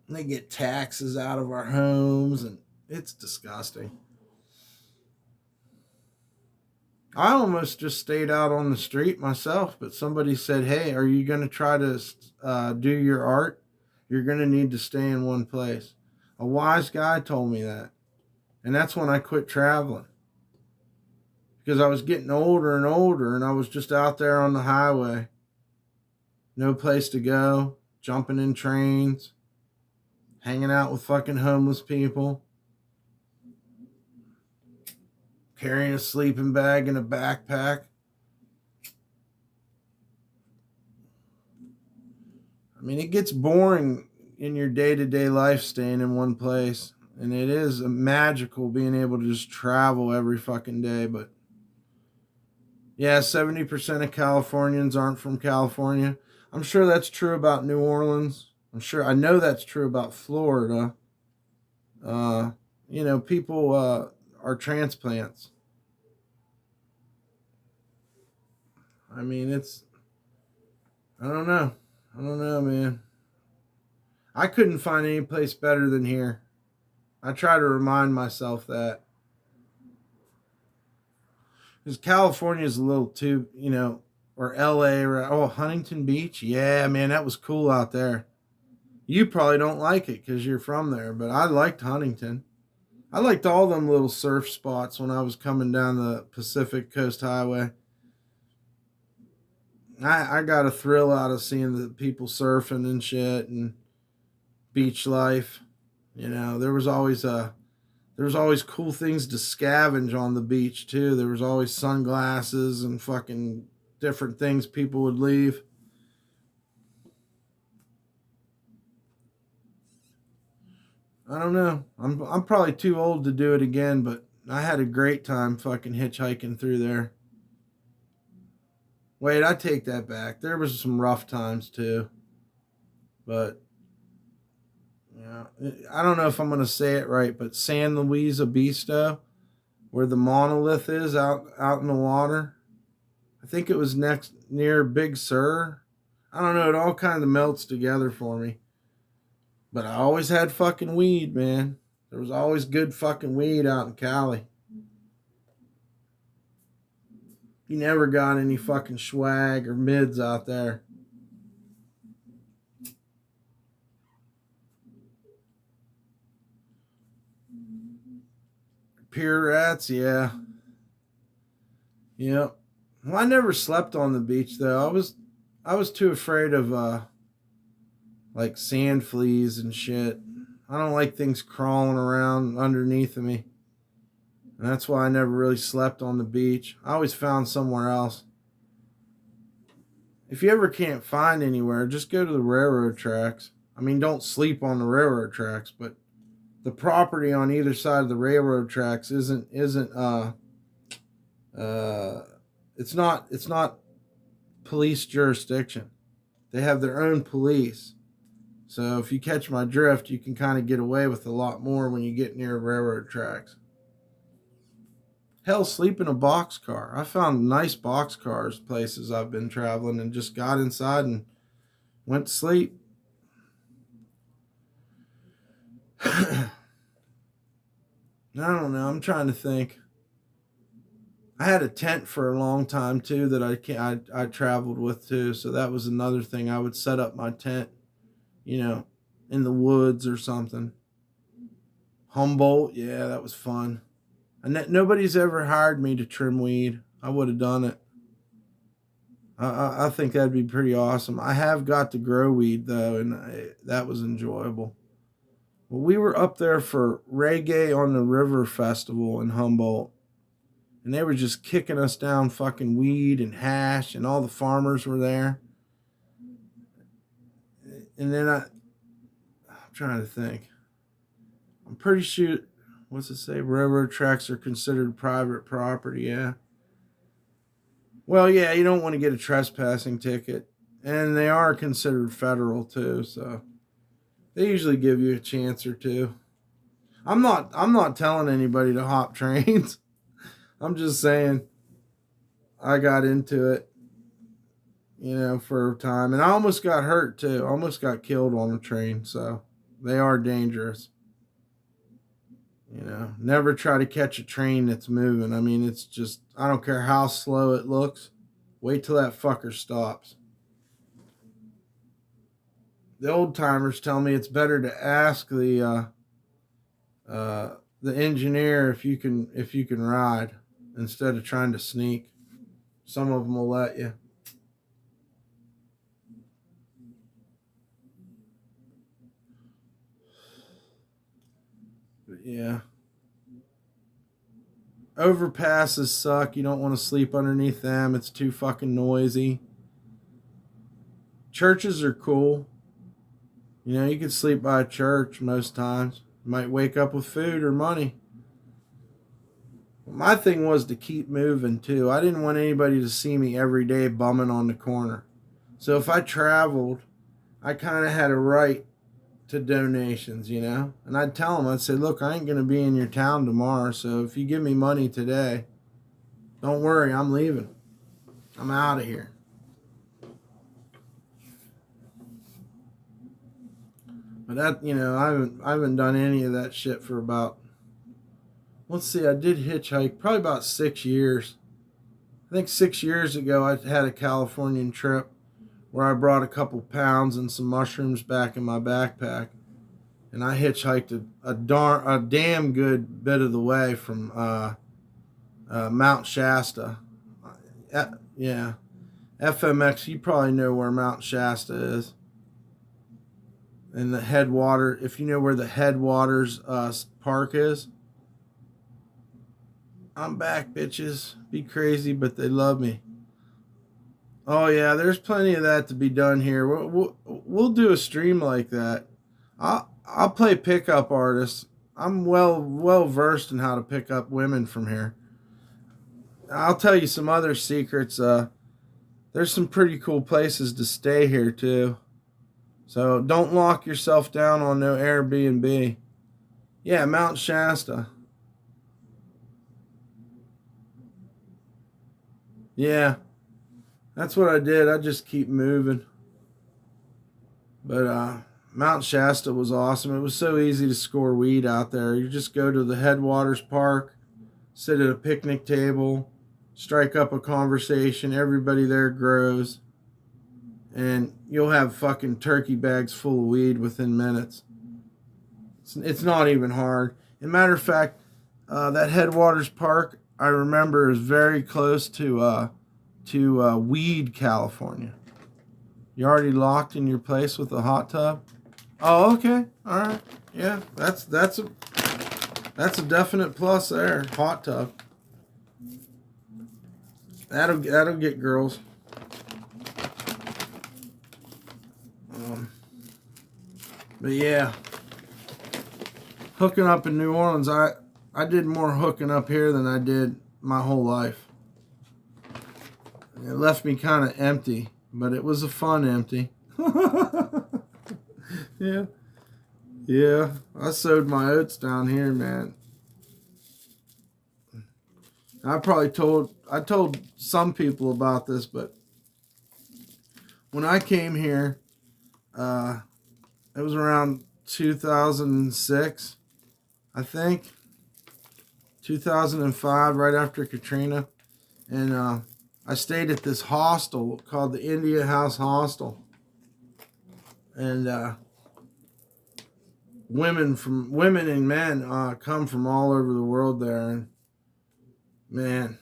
They get taxes out of our homes, and It's disgusting. I almost just stayed out on the street myself, but somebody said, "Hey, are you going to try to do your art? You're going to need to stay in one place." A wise guy told me that. And that's when I quit traveling. Because I was getting older and older, and I was just out there on the highway. No place to go, jumping in trains, hanging out with fucking homeless people, carrying a sleeping bag and a backpack. I mean, it gets boring in your day-to-day life staying in one place. And it is magical being able to just travel every fucking day. But yeah, 70% of Californians aren't from California. I'm sure that's true about New Orleans. I know that's true about Florida. People are transplants. I mean, I don't know. I don't know, man. I couldn't find any place better than here. I try to remind myself that. Because California is a little too, or LA, or Huntington Beach. Yeah, man, that was cool out there. You probably don't like it because you're from there, but I liked Huntington. I liked all them little surf spots when I was coming down the Pacific Coast Highway. I got a thrill out of seeing the people surfing and shit and beach life. There was always cool things to scavenge on the beach too. There was always sunglasses and fucking different things people would leave. I don't know. I'm probably too old to do it again, but I had a great time fucking hitchhiking through there. Wait, I take that back. There was some rough times too. But I don't know if I'm going to say it right, but San Luis Obispo, where the monolith is out in the water. I think it was near Big Sur. I don't know. It all kind of melts together for me. But I always had fucking weed, man. There was always good fucking weed out in Cali. You never got any fucking swag or mids out there. Pier rats, yeah. Yep. Well, I never slept on the beach though. I was too afraid of like sand fleas and shit. I don't like things crawling around underneath of me. And that's why I never really slept on the beach. I always found somewhere else. If you ever can't find anywhere, just go to the railroad tracks. I mean, don't sleep on the railroad tracks, but the property on either side of the railroad tracks isn't it's not police jurisdiction. They have their own police. So if you catch my drift, you can kind of get away with a lot more when you get near railroad tracks. Hell, sleep in a boxcar. I found nice boxcars places I've been traveling and just got inside and went to sleep. I don't know. I'm trying to think. I had a tent for a long time too that I traveled with too. So that was another thing. I would set up my tent, in the woods or something. Humboldt, yeah, that was fun. And nobody's ever hired me to trim weed. I would have done it. I think that'd be pretty awesome. I have got to grow weed though, and that was enjoyable. Well, we were up there for Reggae on the River Festival in Humboldt. And they were just kicking us down fucking weed and hash, and all the farmers were there. And then I'm trying to think. I'm pretty sure, what's it say? Railroad tracks are considered private property, yeah. Well, yeah, you don't want to get a trespassing ticket. And they are considered federal too, so they usually give you a chance or two. I'm not telling anybody to hop trains. I'm just saying I got into it, for a time. And I almost got hurt too. I almost got killed on a train, so they are dangerous. You know, never try to catch a train that's moving. I mean, it's just, I don't care how slow it looks. Wait till that fucker stops. The old timers tell me it's better to ask the engineer if you can ride instead of trying to sneak. Some of them will let you. But yeah. Overpasses suck. You don't want to sleep underneath them. It's too fucking noisy. Churches are cool. You know, you can sleep by a church most times. You might wake up with food or money. My thing was to keep moving too. I didn't want anybody to see me every day bumming on the corner. So if I traveled, I kind of had a right to donations, you know? And I'd tell them, I'd say, look, I ain't going to be in your town tomorrow, so if you give me money today, don't worry, I'm leaving. I'm out of here. But that, you know, I haven't done any of that shit for about, let's see, I did hitchhike probably about 6 years. I think 6 years ago I had a Californian trip where I brought a couple pounds and some mushrooms back in my backpack, and I hitchhiked a damn good bit of the way from Mount Shasta. Yeah, FMX. You probably know where Mount Shasta is, and the headwater. If you know where the Headwaters park is. I'm back, bitches. Be crazy, but they love me. Oh yeah, there's plenty of that to be done here. We'll do a stream like that. I'll play pickup artists. I'm well versed in how to pick up women from here. I'll tell you some other secrets. There's some pretty cool places to stay here too. So don't lock yourself down on no Airbnb. Yeah, Mount Shasta. Yeah. That's what I did. I just keep moving. But Mount Shasta was awesome. It was so easy to score weed out there. You just go to the Headwaters Park, sit at a picnic table, strike up a conversation. Everybody there grows. And you'll have fucking turkey bags full of weed within minutes. It's not even hard. As a matter of fact, that Headwaters Park, I remember, is very close to Weed, California. You already locked in your place with a hot tub? Oh, okay. All right. Yeah, that's a definite plus there. Hot tub. That'll get girls. But yeah, hooking up in New Orleans, I did more hooking up here than I did my whole life. It left me kind of empty, but it was a fun empty. Yeah, I sowed my oats down here, man. I told some people about this, but when I came here, it was around 2006, I think, 2005, right after Katrina, and I stayed at this hostel called the India House Hostel, and women and men come from all over the world there, and man,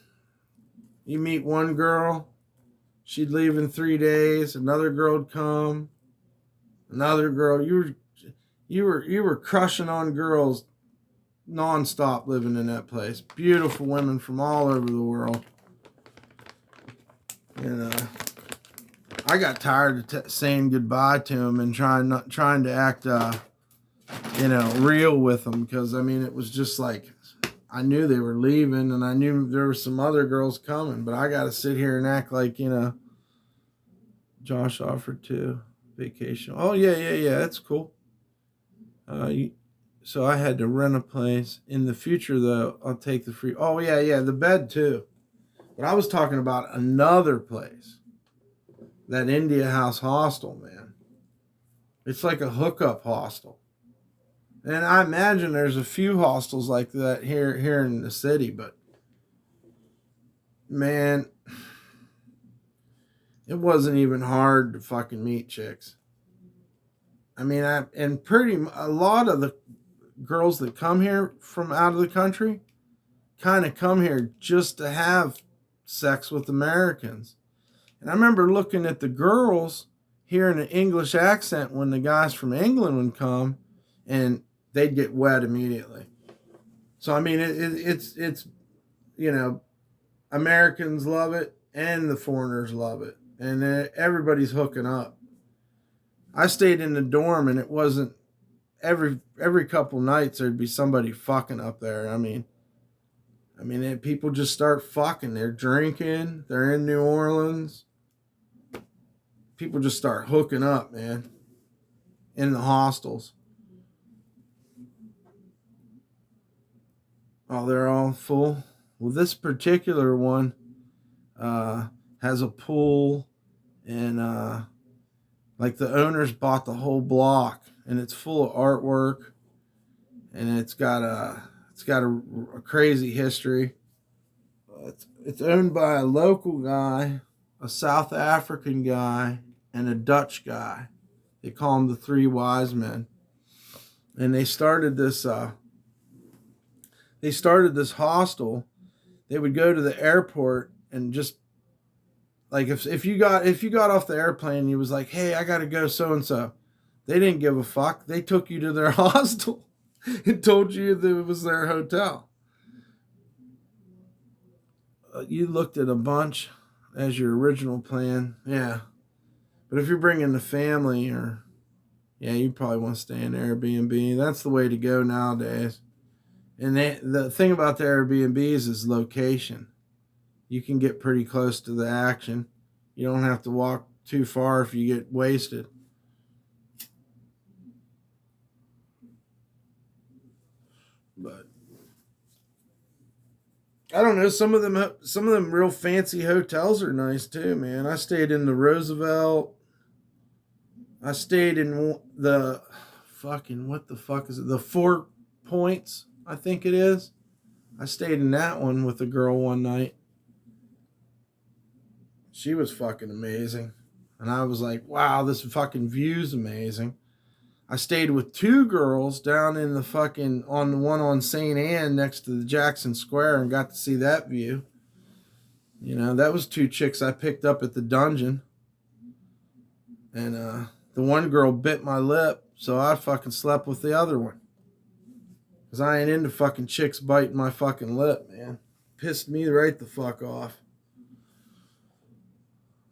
you meet one girl, she'd leave in 3 days. Another girl would come, another girl. You were crushing on girls nonstop living in that place. Beautiful women from all over the world. And I got tired of saying goodbye to them and trying to act, real with them, because I mean it was just like I knew they were leaving and I knew there were some other girls coming, but I got to sit here and act like Josh offered to vacation. Oh yeah, that's cool. So I had to rent a place. In the future though, I'll take the free. Oh yeah, the bed too. But I was talking about another place. That India House Hostel, man. It's like a hookup hostel. And I imagine there's a few hostels like that here in the city, but man, it wasn't even hard to fucking meet chicks. I mean, a lot of the girls that come here from out of the country kind of come here just to have sex with Americans. And I remember looking at the girls, hearing an English accent when the guys from England would come, and they'd get wet immediately. So I mean, it's you know, Americans love it and the foreigners love it, and everybody's hooking up. I stayed in the dorm, and it wasn't every couple nights there'd be somebody fucking up there. I mean, people just start fucking. They're drinking. They're in New Orleans. People just start hooking up, man, in the hostels. Oh, they're all full. Well, this particular one has a pool, and like the owners bought the whole block, and it's full of artwork, and it's got a crazy history. It's owned by a local guy, a South African guy, and a Dutch guy. They call them the Three Wise Men. And they started this hostel. They would go to the airport and just like if you got off the airplane and you was like, hey, I gotta go so and so. They didn't give a fuck. They took you to their hostel and told you that it was their hotel. You looked at a bunch as your original plan, yeah. But if you're bringing the family, you probably want to stay in Airbnb. That's the way to go nowadays. And the thing about the Airbnbs is location. You can get pretty close to the action. You don't have to walk too far if you get wasted. But I don't know. Some of them real fancy hotels are nice too, man. I stayed in the Roosevelt. I stayed in the fucking, what the fuck is it? The 4 Points, I think it is. I stayed in that one with a girl one night. She was fucking amazing. And I was like, wow, this fucking view's amazing. I stayed with 2 girls down in the fucking, on the one on St. Anne next to the Jackson Square, and got to see that view. You know, that was 2 chicks I picked up at the dungeon. And the one girl bit my lip, so I fucking slept with the other one. Because I ain't into fucking chicks biting my fucking lip, man. Pissed me right the fuck off.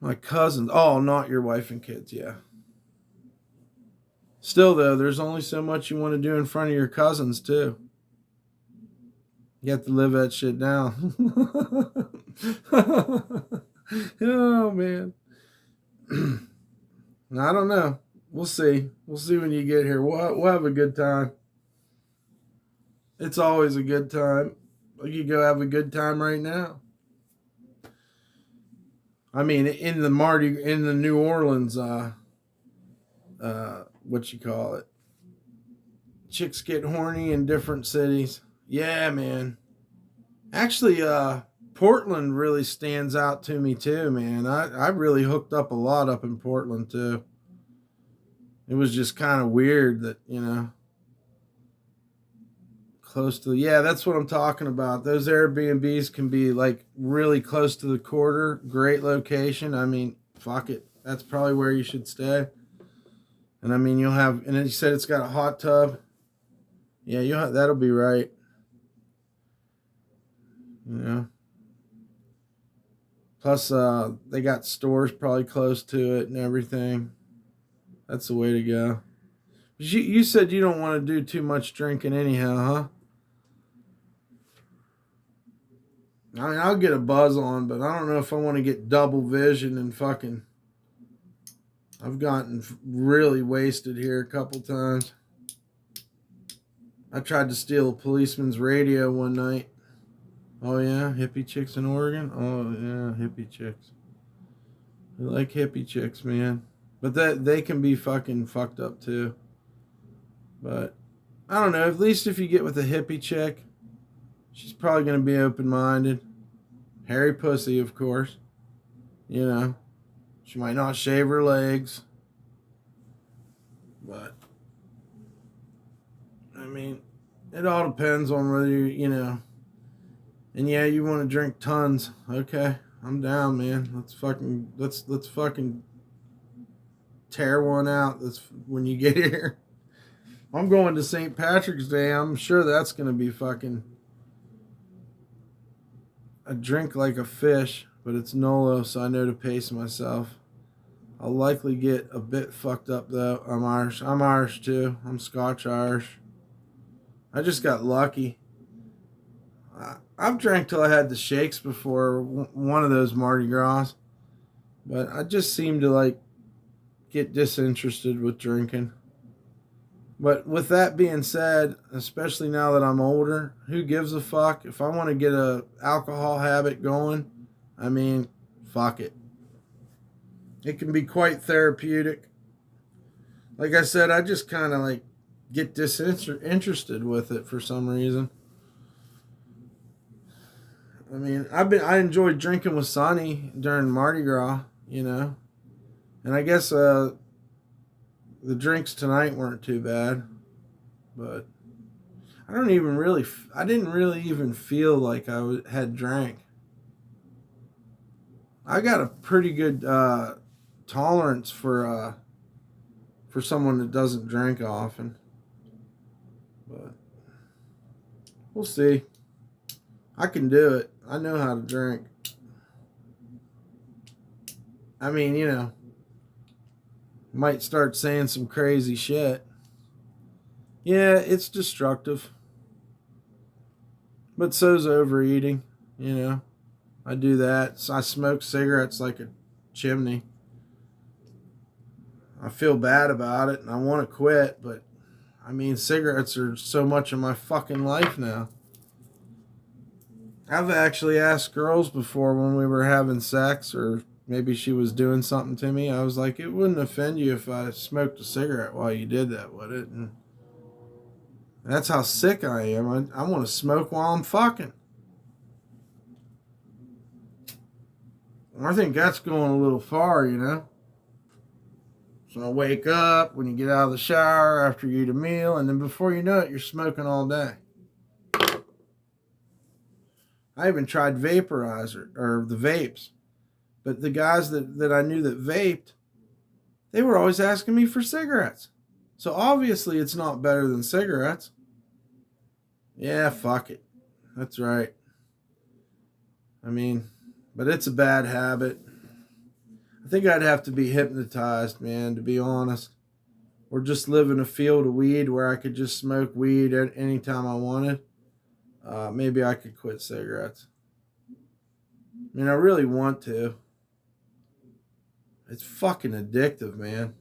My cousins. Oh, not your wife and kids, yeah. Still, though, there's only so much you want to do in front of your cousins, too. You have to live that shit down. Oh, man. I don't know. We'll see. We'll see when you get here. We'll have a good time. It's always a good time. You go have a good time right now. I mean, in the New Orleans, what you call it? Chicks get horny in different cities. Yeah, man. Actually, Portland really stands out to me too, man. I really hooked up a lot up in Portland too. It was just kind of weird that, you know, close to, yeah, that's what I'm talking about. Those Airbnbs can be like really close to the quarter. Great location. I mean, fuck it. That's probably where you should stay. And I mean, you'll have, and then you said it's got a hot tub. Yeah, that'll be right. You know. Plus, they got stores probably close to it and everything. That's the way to go. You said you don't want to do too much drinking anyhow, huh? I mean, I'll get a buzz on, but I don't know if I want to get double vision and fucking... I've gotten really wasted here a couple times. I tried to steal a policeman's radio one night. Oh yeah, hippie chicks in Oregon? Oh yeah, hippie chicks. I like hippie chicks, man. But they can be fucking fucked up too. But I don't know. At least if you get with a hippie chick, she's probably gonna be open-minded. Hairy pussy, of course. You know, she might not shave her legs, but I mean, it all depends on whether you know. And yeah, you want to drink tons. Okay, I'm down, man. Let's fucking tear one out. That's when you get here. I'm going to St. Patrick's Day. I'm sure that's gonna be fucking a drink like a fish, but it's Nolo, so I know to pace myself. I'll likely get a bit fucked up though. I'm Irish. I'm Irish too. I'm Scotch Irish. I just got lucky. I've drank till I had the shakes before one of those Mardi Gras, but I just seem to like get disinterested with drinking. But with that being said, especially now that I'm older, who gives a fuck? If I want to get a alcohol habit going, I mean, fuck it. It can be quite therapeutic. Like I said, I just kind of like get disinterested with it for some reason. I mean, I enjoyed drinking with Sonny during Mardi Gras, you know, and I guess the drinks tonight weren't too bad, but I didn't really even feel like I had drank. I got a pretty good tolerance for someone that doesn't drink often, but we'll see. I can do it. I know how to drink. I mean, you know, might start saying some crazy shit. Yeah, it's destructive. But so's overeating, you know. I do that. So I smoke cigarettes like a chimney. I feel bad about it and I want to quit, but I mean, cigarettes are so much of my fucking life now. I've actually asked girls before when we were having sex or maybe she was doing something to me. I was like, it wouldn't offend you if I smoked a cigarette while you did that, would it? And that's how sick I am. I want to smoke while I'm fucking. I think that's going a little far, you know. So I wake up when you get out of the shower after you eat a meal, and then before you know it, you're smoking all day. I even tried vaporizer, or the vapes. But the guys that I knew that vaped, they were always asking me for cigarettes. So obviously it's not better than cigarettes. Yeah, fuck it. That's right. I mean, but it's a bad habit. I think I'd have to be hypnotized, man, to be honest. Or just live in a field of weed where I could just smoke weed anytime I wanted. Maybe I could quit cigarettes. I mean, I really want to. It's fucking addictive, man.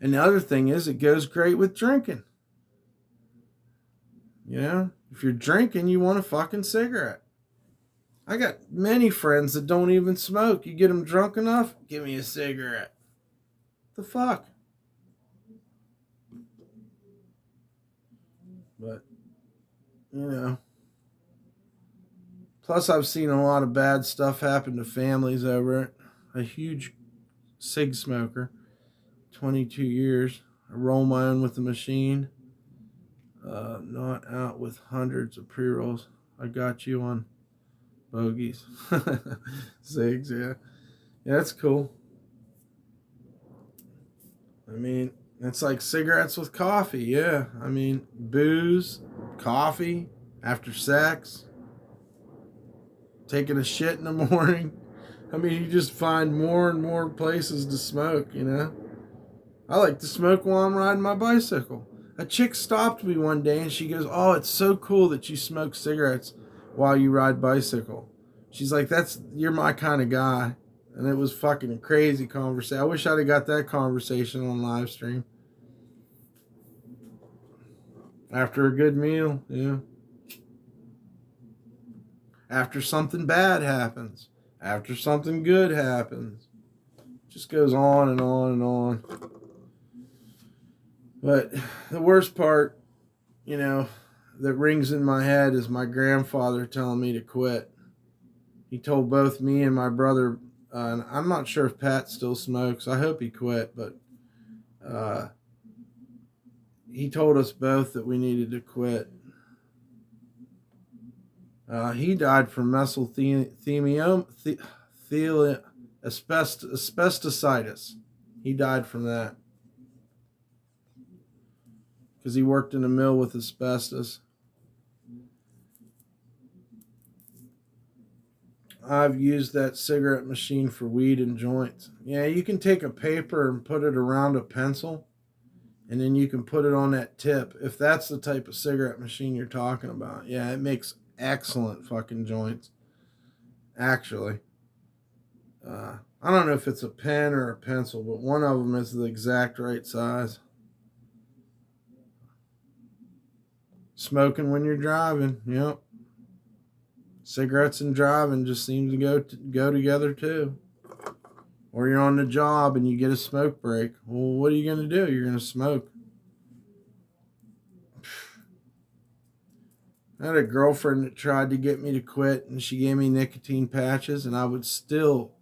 And the other thing is, it goes great with drinking. You know, if you're drinking, you want a fucking cigarette. I got many friends that don't even smoke. You get them drunk enough, give me a cigarette. The fuck? But, you know. Plus, I've seen a lot of bad stuff happen to families over it. A huge cig smoker, 22 years. I roll my own with the machine. Not out with hundreds of pre-rolls. I got you on bogeys. Cigs, yeah. Yeah, that's cool. I mean, it's like cigarettes with coffee, yeah. I mean, booze, coffee, after sex, taking a shit in the morning. I mean, you just find more and more places to smoke, you know? I like to smoke while I'm riding my bicycle. A chick stopped me one day and she goes, "Oh, it's so cool that you smoke cigarettes while you ride bicycle." She's like, you're my kind of guy. And it was fucking a crazy conversation. I wish I'd have got that conversation on live stream. After a good meal, yeah. After something bad happens. After something good happens. Just goes on and on and on. But the worst part, you know, that rings in my head is my grandfather telling me to quit. He told both me and my brother, and I'm not sure if Pat still smokes. I hope he quit, but he told us both that we needed to quit. He died from asbestositis. He died from that because he worked in a mill with asbestos. I've used that cigarette machine for weed and joints. Yeah, you can take a paper and put it around a pencil, and then you can put it on that tip. If that's the type of cigarette machine you're talking about. Yeah, it makes excellent fucking joints. Actually. I don't know if it's a pen or a pencil, but one of them is the exact right size. Smoking when you're driving, yep. Cigarettes and driving just seem to go together too. Or you're on the job and you get a smoke break. Well, what are you going to do? You're going to smoke. I had a girlfriend that tried to get me to quit, and she gave me nicotine patches, and I would still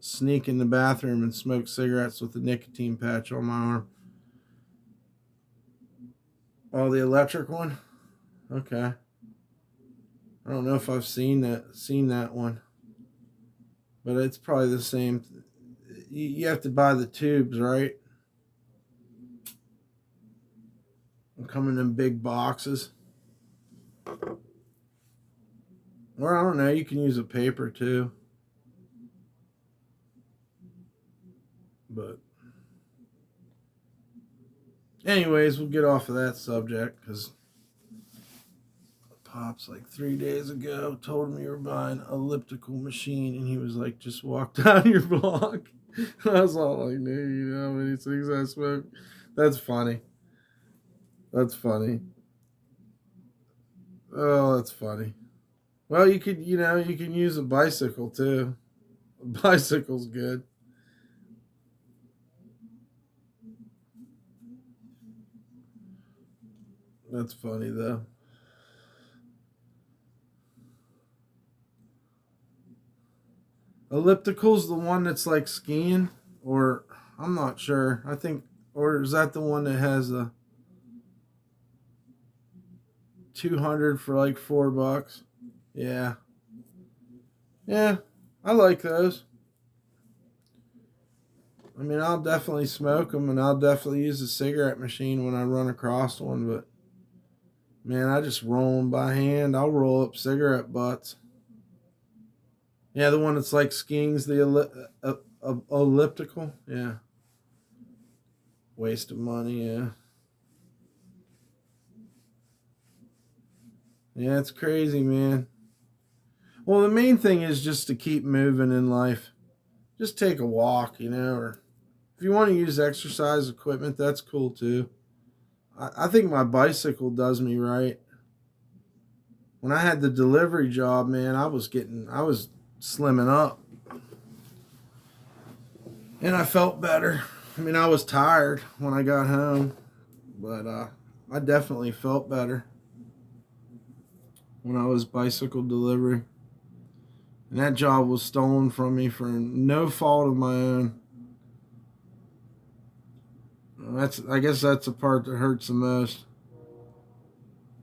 sneak in the bathroom and smoke cigarettes with a nicotine patch on my arm. Oh, the electric one? Okay. I don't know if I've seen that one. But it's probably the same. You have to buy the tubes, right? They come in them big boxes. Or I don't know, you can use a paper too. But anyways, we'll get off of that subject because Pops like 3 days ago told me you were buying an elliptical machine, and he was like, just walk down your block. I was all like, dude, you know how many things I smoke? That's funny. That's funny. Oh, that's funny. Well, you can use a bicycle too. A bicycle's good. That's funny though. Elliptical's the one that's like skiing, or I'm not sure. I think, or is that the one that has a 200 for like $4? Yeah. Yeah, I like those. I mean, I'll definitely smoke them, and I'll definitely use a cigarette machine when I run across one, but man, I just roll them by hand. I'll roll up cigarette butts. Yeah, the one that's like skiing's the elliptical. Yeah. Waste of money, yeah. Yeah, it's crazy, man. Well, the main thing is just to keep moving in life. Just take a walk, or if you want to use exercise equipment, that's cool too. I think my bicycle does me right. When I had the delivery job, man, I was slimming up. And I felt better. I mean, I was tired when I got home, but I definitely felt better when I was bicycle delivery. And that job was stolen from me for no fault of my own. I guess that's the part that hurts the most.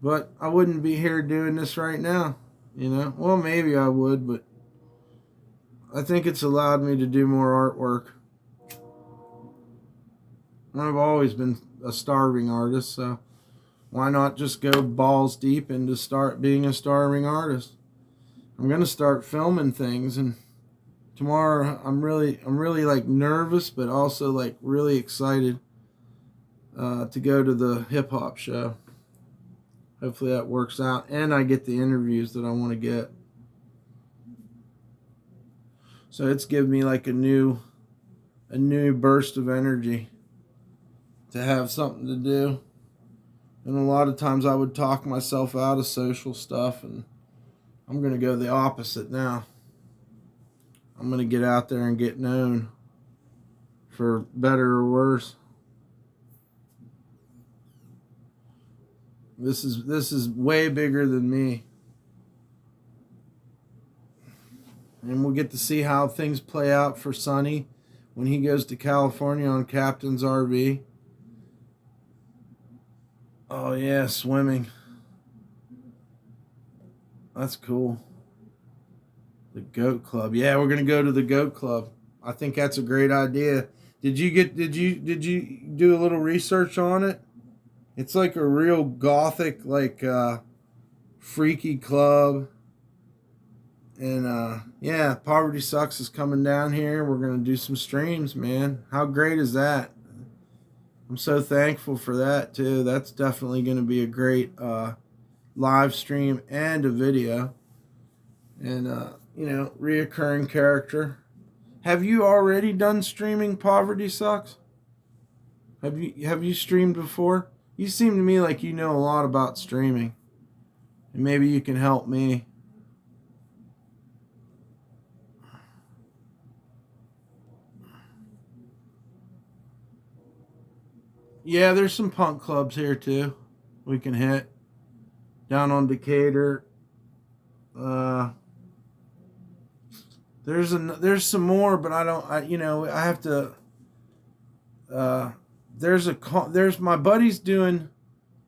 But I wouldn't be here doing this right now, Well, maybe I would, but I think it's allowed me to do more artwork. I've always been a starving artist, so why not just go balls deep into start being a starving artist? I'm gonna start filming things, and tomorrow I'm really like nervous, but also like really excited to go to the hip hop show. Hopefully that works out, and I get the interviews that I want to get. So it's given me like a new burst of energy to have something to do. And a lot of times I would talk myself out of social stuff, and I'm going to go the opposite now. I'm going to get out there and get known, for better or worse. This is way bigger than me. And we'll get to see how things play out for Sonny when he goes to California on Captain's RV. Oh yeah, swimming. That's cool. The Goat Club. Yeah, we're gonna go to the Goat Club. I think that's a great idea. Did you do a little research on it? It's like a real gothic, like freaky club. And yeah, Poverty Sucks is coming down here. We're gonna do some streams, man. How great is that? I'm so thankful for that too. That's definitely gonna be a great live stream and a video. And reoccurring character. Have you already done streaming Poverty Sucks? Have you streamed before? You seem to me like you know a lot about streaming. And maybe you can help me. Yeah, there's some punk clubs here too. We can hit. Down on Decatur. There's some more, but I have to. There's my buddy's doing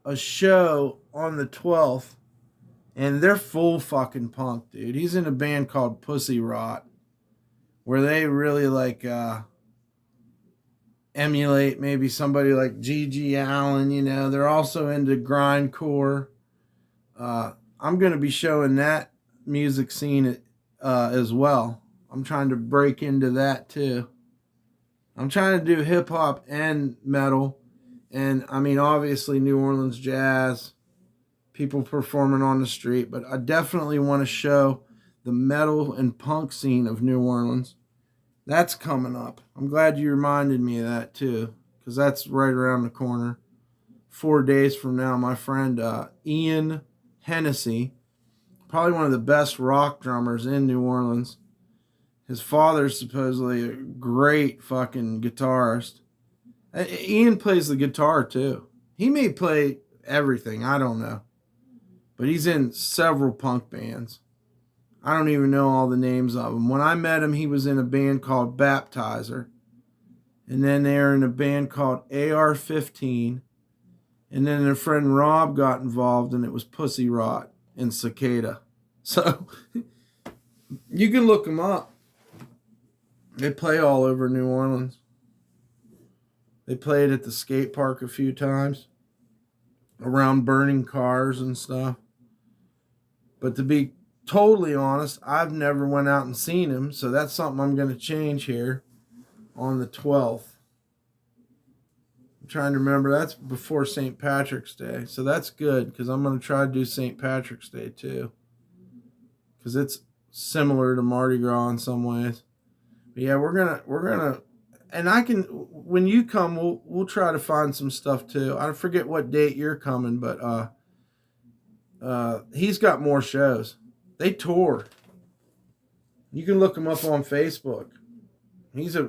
a show on the 12th, and they're full fucking punk, dude. He's in a band called Pussy Rot, where they really like emulate maybe somebody like G.G. Allen. They're also into grindcore. I'm gonna be showing that music scene as well. I'm trying to break into that too. I'm trying to do hip hop and metal. And I mean, obviously New Orleans jazz, people performing on the street, but I definitely want to show the metal and punk scene of New Orleans. That's coming up. I'm glad you reminded me of that too, because that's right around the corner. 4 days from now, my friend Ian Hennessy, probably one of the best rock drummers in New Orleans. His father's supposedly a great fucking guitarist. Ian plays the guitar too. He may play everything, I don't know. But he's in several punk bands. I don't even know all the names of them. When I met him, he was in a band called Baptizer. And then they were in a band called AR-15. And then their friend Rob got involved, and it was Pussy Rot and Cicada. So you can look them up. They play all over New Orleans. They played at the skate park a few times, around burning cars and stuff. But to be totally honest, I've never went out and seen him, so that's something I'm going to change here on the 12th. I'm trying to remember, that's before St. Patrick's Day, so that's good, because I'm going to try to do St. Patrick's Day too, because it's similar to Mardi Gras in some ways. But yeah, we're gonna, and I can, when you come, we'll try to find some stuff too. I forget what date you're coming, but he's got more shows. They tour. You can look him up on Facebook. He's a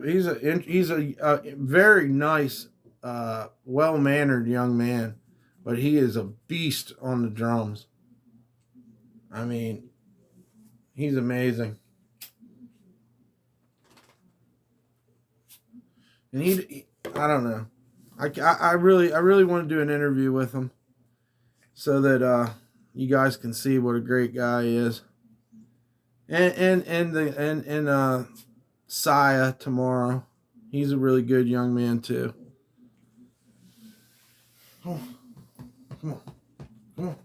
very nice, well-mannered young man, but he is a beast on the drums. I mean, he's amazing. And I don't know. I really want to do an interview with him so that you guys can see what a great guy he is. And Saya tomorrow. He's a really good young man too. Oh, come on. Come on.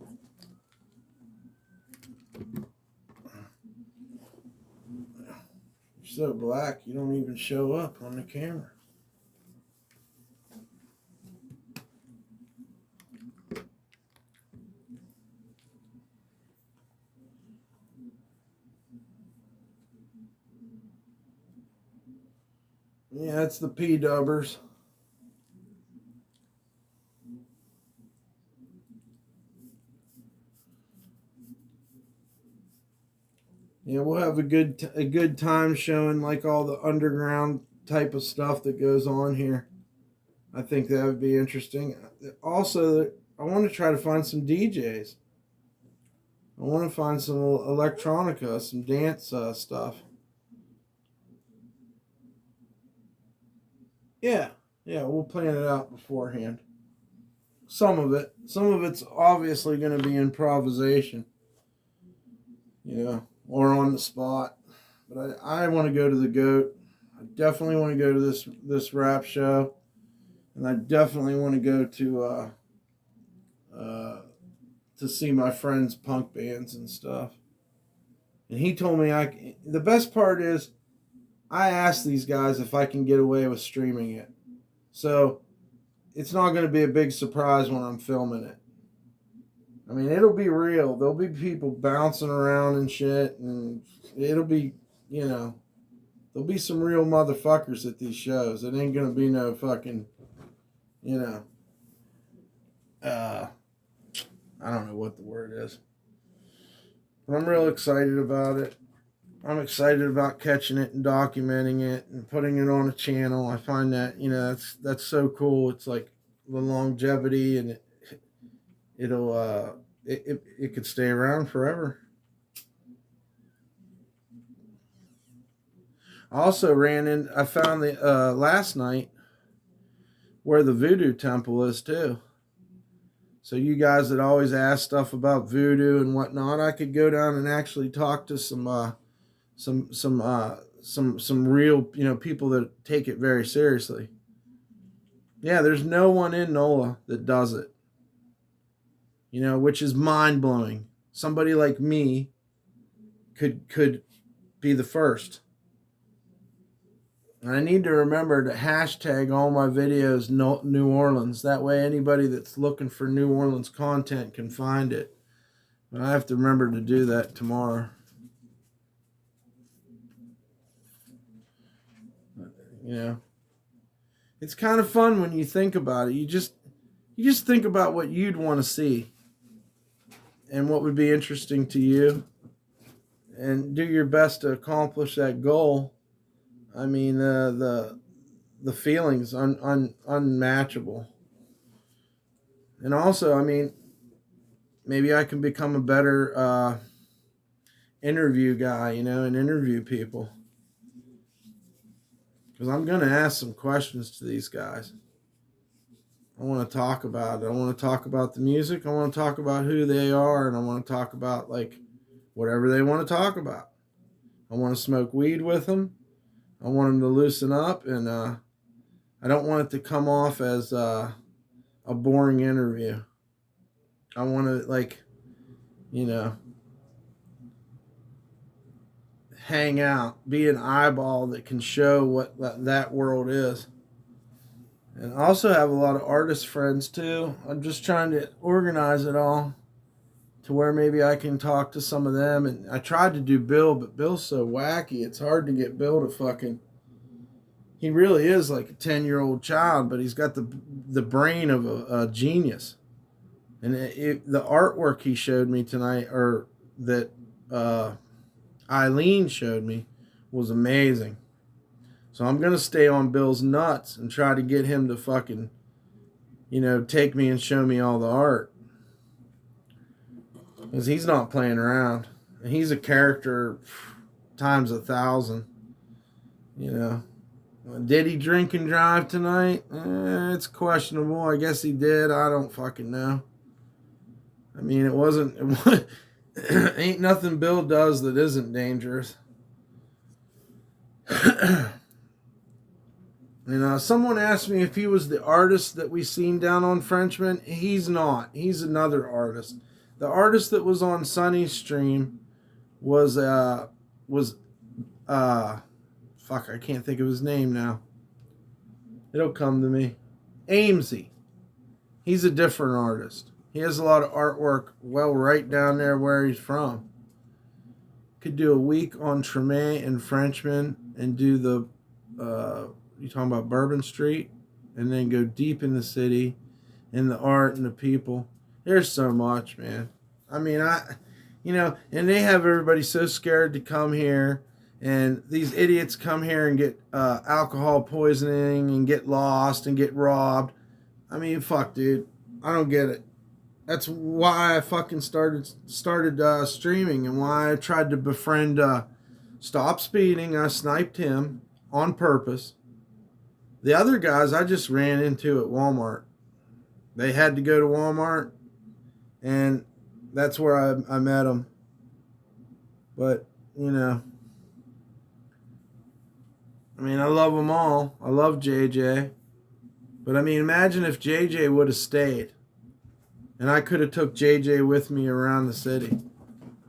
You're so black, you don't even show up on the camera. Yeah, it's the P-dubbers. Yeah, we'll have a good time showing like all the underground type of stuff that goes on here. I think that would be interesting. Also, I want to try to find some DJs. I want to find some electronica, some dance stuff. Yeah, we'll plan it out beforehand. Some of it's obviously going to be improvisation, or on the spot. But I want to go to the GOAT. I definitely want to go to this rap show, and I definitely want to go to see my friends' punk bands and stuff. And he told me the best part is I asked these guys if I can get away with streaming it. So it's not going to be a big surprise when I'm filming it. I mean, it'll be real. There'll be people bouncing around and shit, and it'll be, there'll be some real motherfuckers at these shows. It ain't going to be no fucking, I don't know what the word is. But I'm real excited about it. I'm excited about catching it and documenting it and putting it on a channel. I find that, that's so cool. It's like the longevity, and it could stay around forever. I also I found the last night where the Voodoo Temple is too. So you guys that always ask stuff about voodoo and whatnot, I could go down and actually talk to some real, people that take it very seriously. Yeah, there's no one in NOLA that does it. Which is mind blowing. Somebody like me could be the first. And I need to remember to hashtag all my videos New Orleans. That way anybody that's looking for New Orleans content can find it. But I have to remember to do that tomorrow. It's kind of fun when you think about it. You just think about what you'd want to see and what would be interesting to you, and do your best to accomplish that goal. I mean, the feelings unmatchable. And also, I mean, maybe I can become a better interview guy, and interview people. Because I'm going to ask some questions to these guys. I want to talk about it. I want to talk about the music. I want to talk about who they are. And I want to talk about, whatever they want to talk about. I want to smoke weed with them. I want them to loosen up. And I don't want it to come off as a boring interview. I want to, hang out, be an eyeball that can show what that world is. And I also have a lot of artist friends too. I'm just trying to organize it all to where maybe I can talk to some of them. And I tried to do Bill, but Bill's so wacky. It's hard to get Bill to he really is like a 10-year-old child, but he's got the brain of a genius. And the artwork he showed me tonight, or that Eileen showed me, was amazing. So I'm going to stay on Bill's nuts and try to get him to fucking, take me and show me all the art. Because he's not playing around. And he's a character times 1,000. Did he drink and drive tonight? It's questionable. I guess he did. I don't fucking know. I mean, it wasn't ain't nothing Bill does that isn't dangerous. Someone asked me if he was the artist that we seen down on Frenchman. He's not. He's another artist. The artist that was on Sunny's stream was fuck, I can't think of his name now. It'll come to me. Amesy. He's a different artist. He has a lot of artwork right down there where he's from. Could do a week on Treme and Frenchman and do the you talking about Bourbon Street, and then go deep in the city and the art and the people. There's so much, man. I mean, and they have everybody so scared to come here, and these idiots come here and get alcohol poisoning and get lost and get robbed. I mean, fuck, dude. I don't get it. That's why I fucking started streaming, and why I tried to befriend Stop Speeding. I sniped him on purpose. The other guys I just ran into at Walmart. They had to go to Walmart, and that's where I met them. But, you know, I mean, I love them all. I love JJ. But, I mean, imagine if JJ would have stayed, and I could have took JJ with me around the city.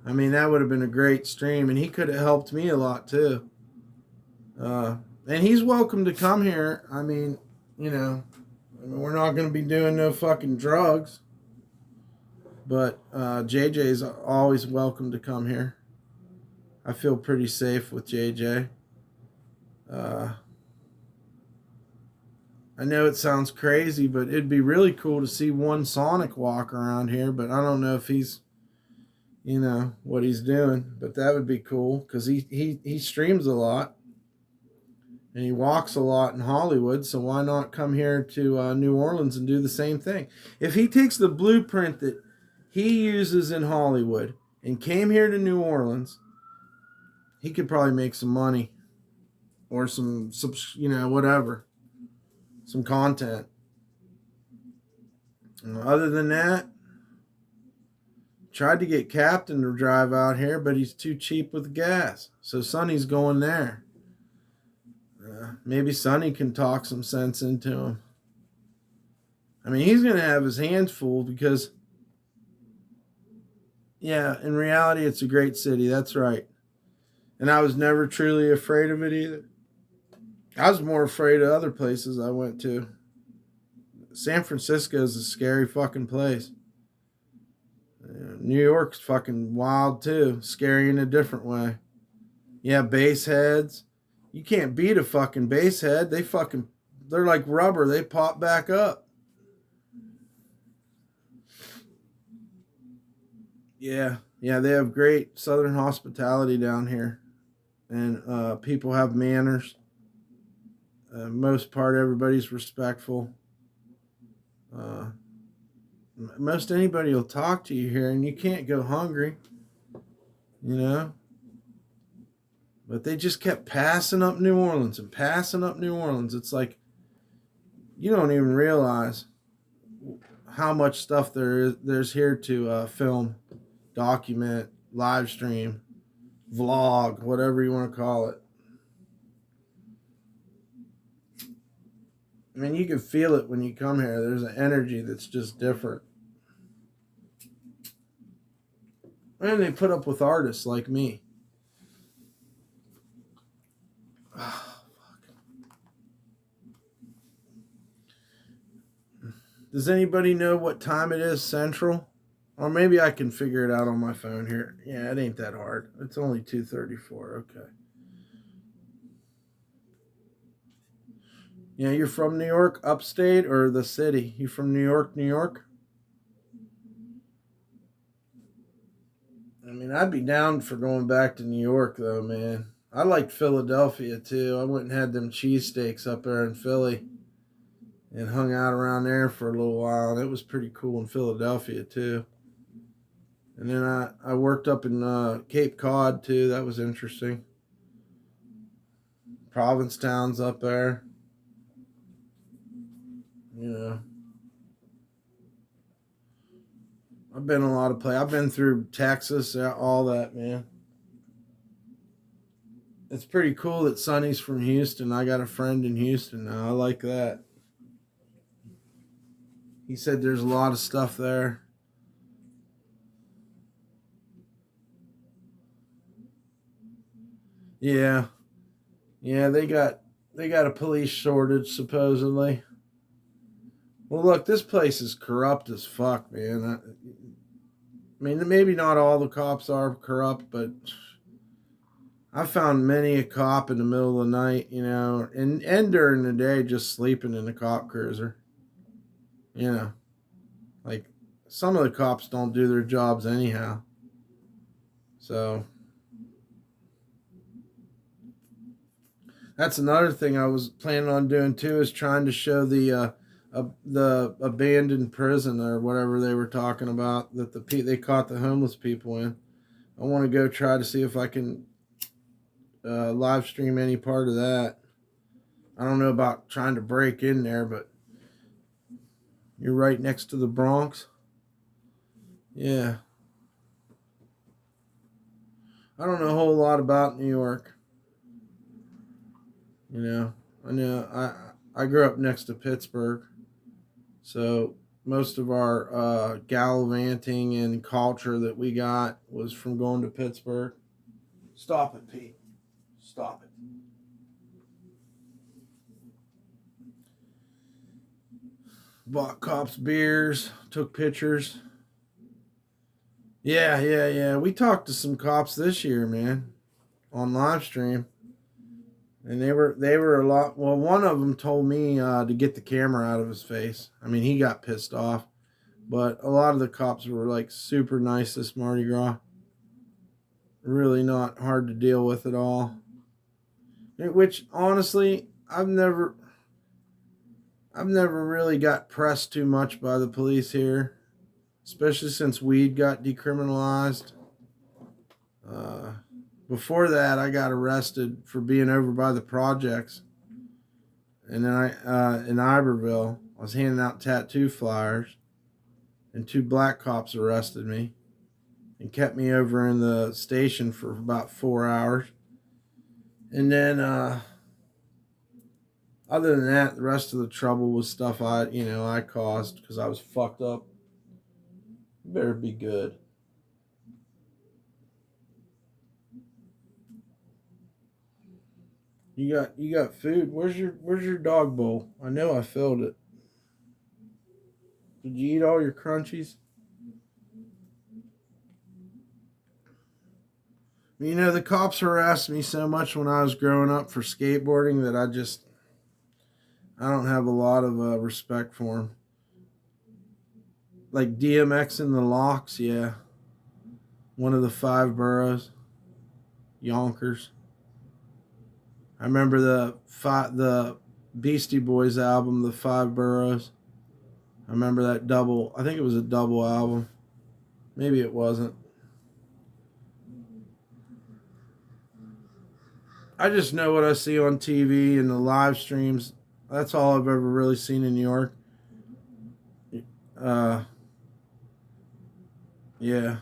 I mean, that would have been a great stream, and he could have helped me a lot, too. And he's welcome to come here. I mean, you know, we're not going to be doing no fucking drugs. But JJ's always welcome to come here. I feel pretty safe with JJ. I know it sounds crazy, but it'd be really cool to see one Sonic walk around here. But I don't know if he's, you know, what he's doing. But that would be cool because he streams a lot. And he walks a lot in Hollywood, so why not come here to New Orleans and do the same thing? If he takes the blueprint that he uses in Hollywood and came here to New Orleans, he could probably make some money or some you know, whatever, some content. Other than that, tried to get Captain to drive out here, but he's too cheap with gas. So Sonny's going there. Maybe Sonny can talk some sense into him. I mean, he's going to have his hands full because, yeah, in reality, it's a great city. That's right. And I was never truly afraid of it either. I was more afraid of other places I went to. San Francisco is a scary fucking place. New York's fucking wild too. Scary in a different way. Yeah, base heads. You can't beat a fucking base head. They're like rubber. They pop back up. Yeah, they have great Southern hospitality down here. And people have manners. Most part, everybody's respectful. Most anybody will talk to you here, and you can't go hungry. You know? But they just kept passing up New Orleans and passing up New Orleans. It's like you don't even realize how much stuff there's here to film, document, live stream, vlog, whatever you want to call it. I mean, you can feel it when you come here. There's an energy that's just different. And they put up with artists like me. Oh, fuck. Does anybody know what time it is Central? Or maybe I can figure it out on my phone here. Yeah, it ain't that hard. It's only 2:34. Okay. Yeah, you're from New York, upstate, or the city? You from New York, New York? I mean, I'd be down for going back to New York, though, man. I liked Philadelphia, too. I went and had them cheesesteaks up there in Philly and hung out around there for a little while. And it was pretty cool in Philadelphia, too. And then I worked up in Cape Cod, too. That was interesting. Provincetown's up there. You know. I've been a lot of places. I've been through Texas, all that, man. It's pretty cool that Sonny's from Houston. I got a friend in Houston now. I like that. He said there's a lot of stuff there. Yeah. Yeah, they got a police shortage, supposedly. Well, look, this place is corrupt as fuck, man. I mean, maybe not all the cops are corrupt, but I found many a cop in the middle of the night, you know, and during the day just sleeping in a cop cruiser. You know, like some of the cops don't do their jobs anyhow. So that's another thing I was planning on doing too, is trying to show the the abandoned prison or whatever they were talking about that they caught the homeless people in. I want to go try to see if I can live stream any part of that. I don't know about trying to break in there, but you're right next to the Bronx. Yeah. I don't know a whole lot about New York. You know, I grew up next to Pittsburgh, so most of our gallivanting and culture that we got was from going to Pittsburgh. Stop it, Pete. Stop it. Bought cops beers, took pictures. Yeah. We talked to some cops this year, man, on live stream. And they were a lot. Well, one of them told me to get the camera out of his face. I mean, he got pissed off. But a lot of the cops were like super nice this Mardi Gras. Really not hard to deal with at all. Which honestly, I've never really got pressed too much by the police here, especially since weed got decriminalized. Before that, I got arrested for being over by the projects, and then in Iberville, I was handing out tattoo flyers, and 2 black cops arrested me and kept me over in the station for about 4 hours. And then, other than that, the rest of the trouble was stuff I caused because I was fucked up. You better be good. You got food. Where's your dog bowl? I know I filled it. Did you eat all your crunchies? You know, the cops harassed me so much when I was growing up for skateboarding that I don't have a lot of respect for them. Like DMX in the locks, yeah. One of the 5 boroughs. Yonkers. I remember the Beastie Boys album, The 5 Boroughs. I remember that double. I think it was a double album. Maybe it wasn't. I just know what I see on TV and the live streams. That's all I've ever really seen in New York. Yeah.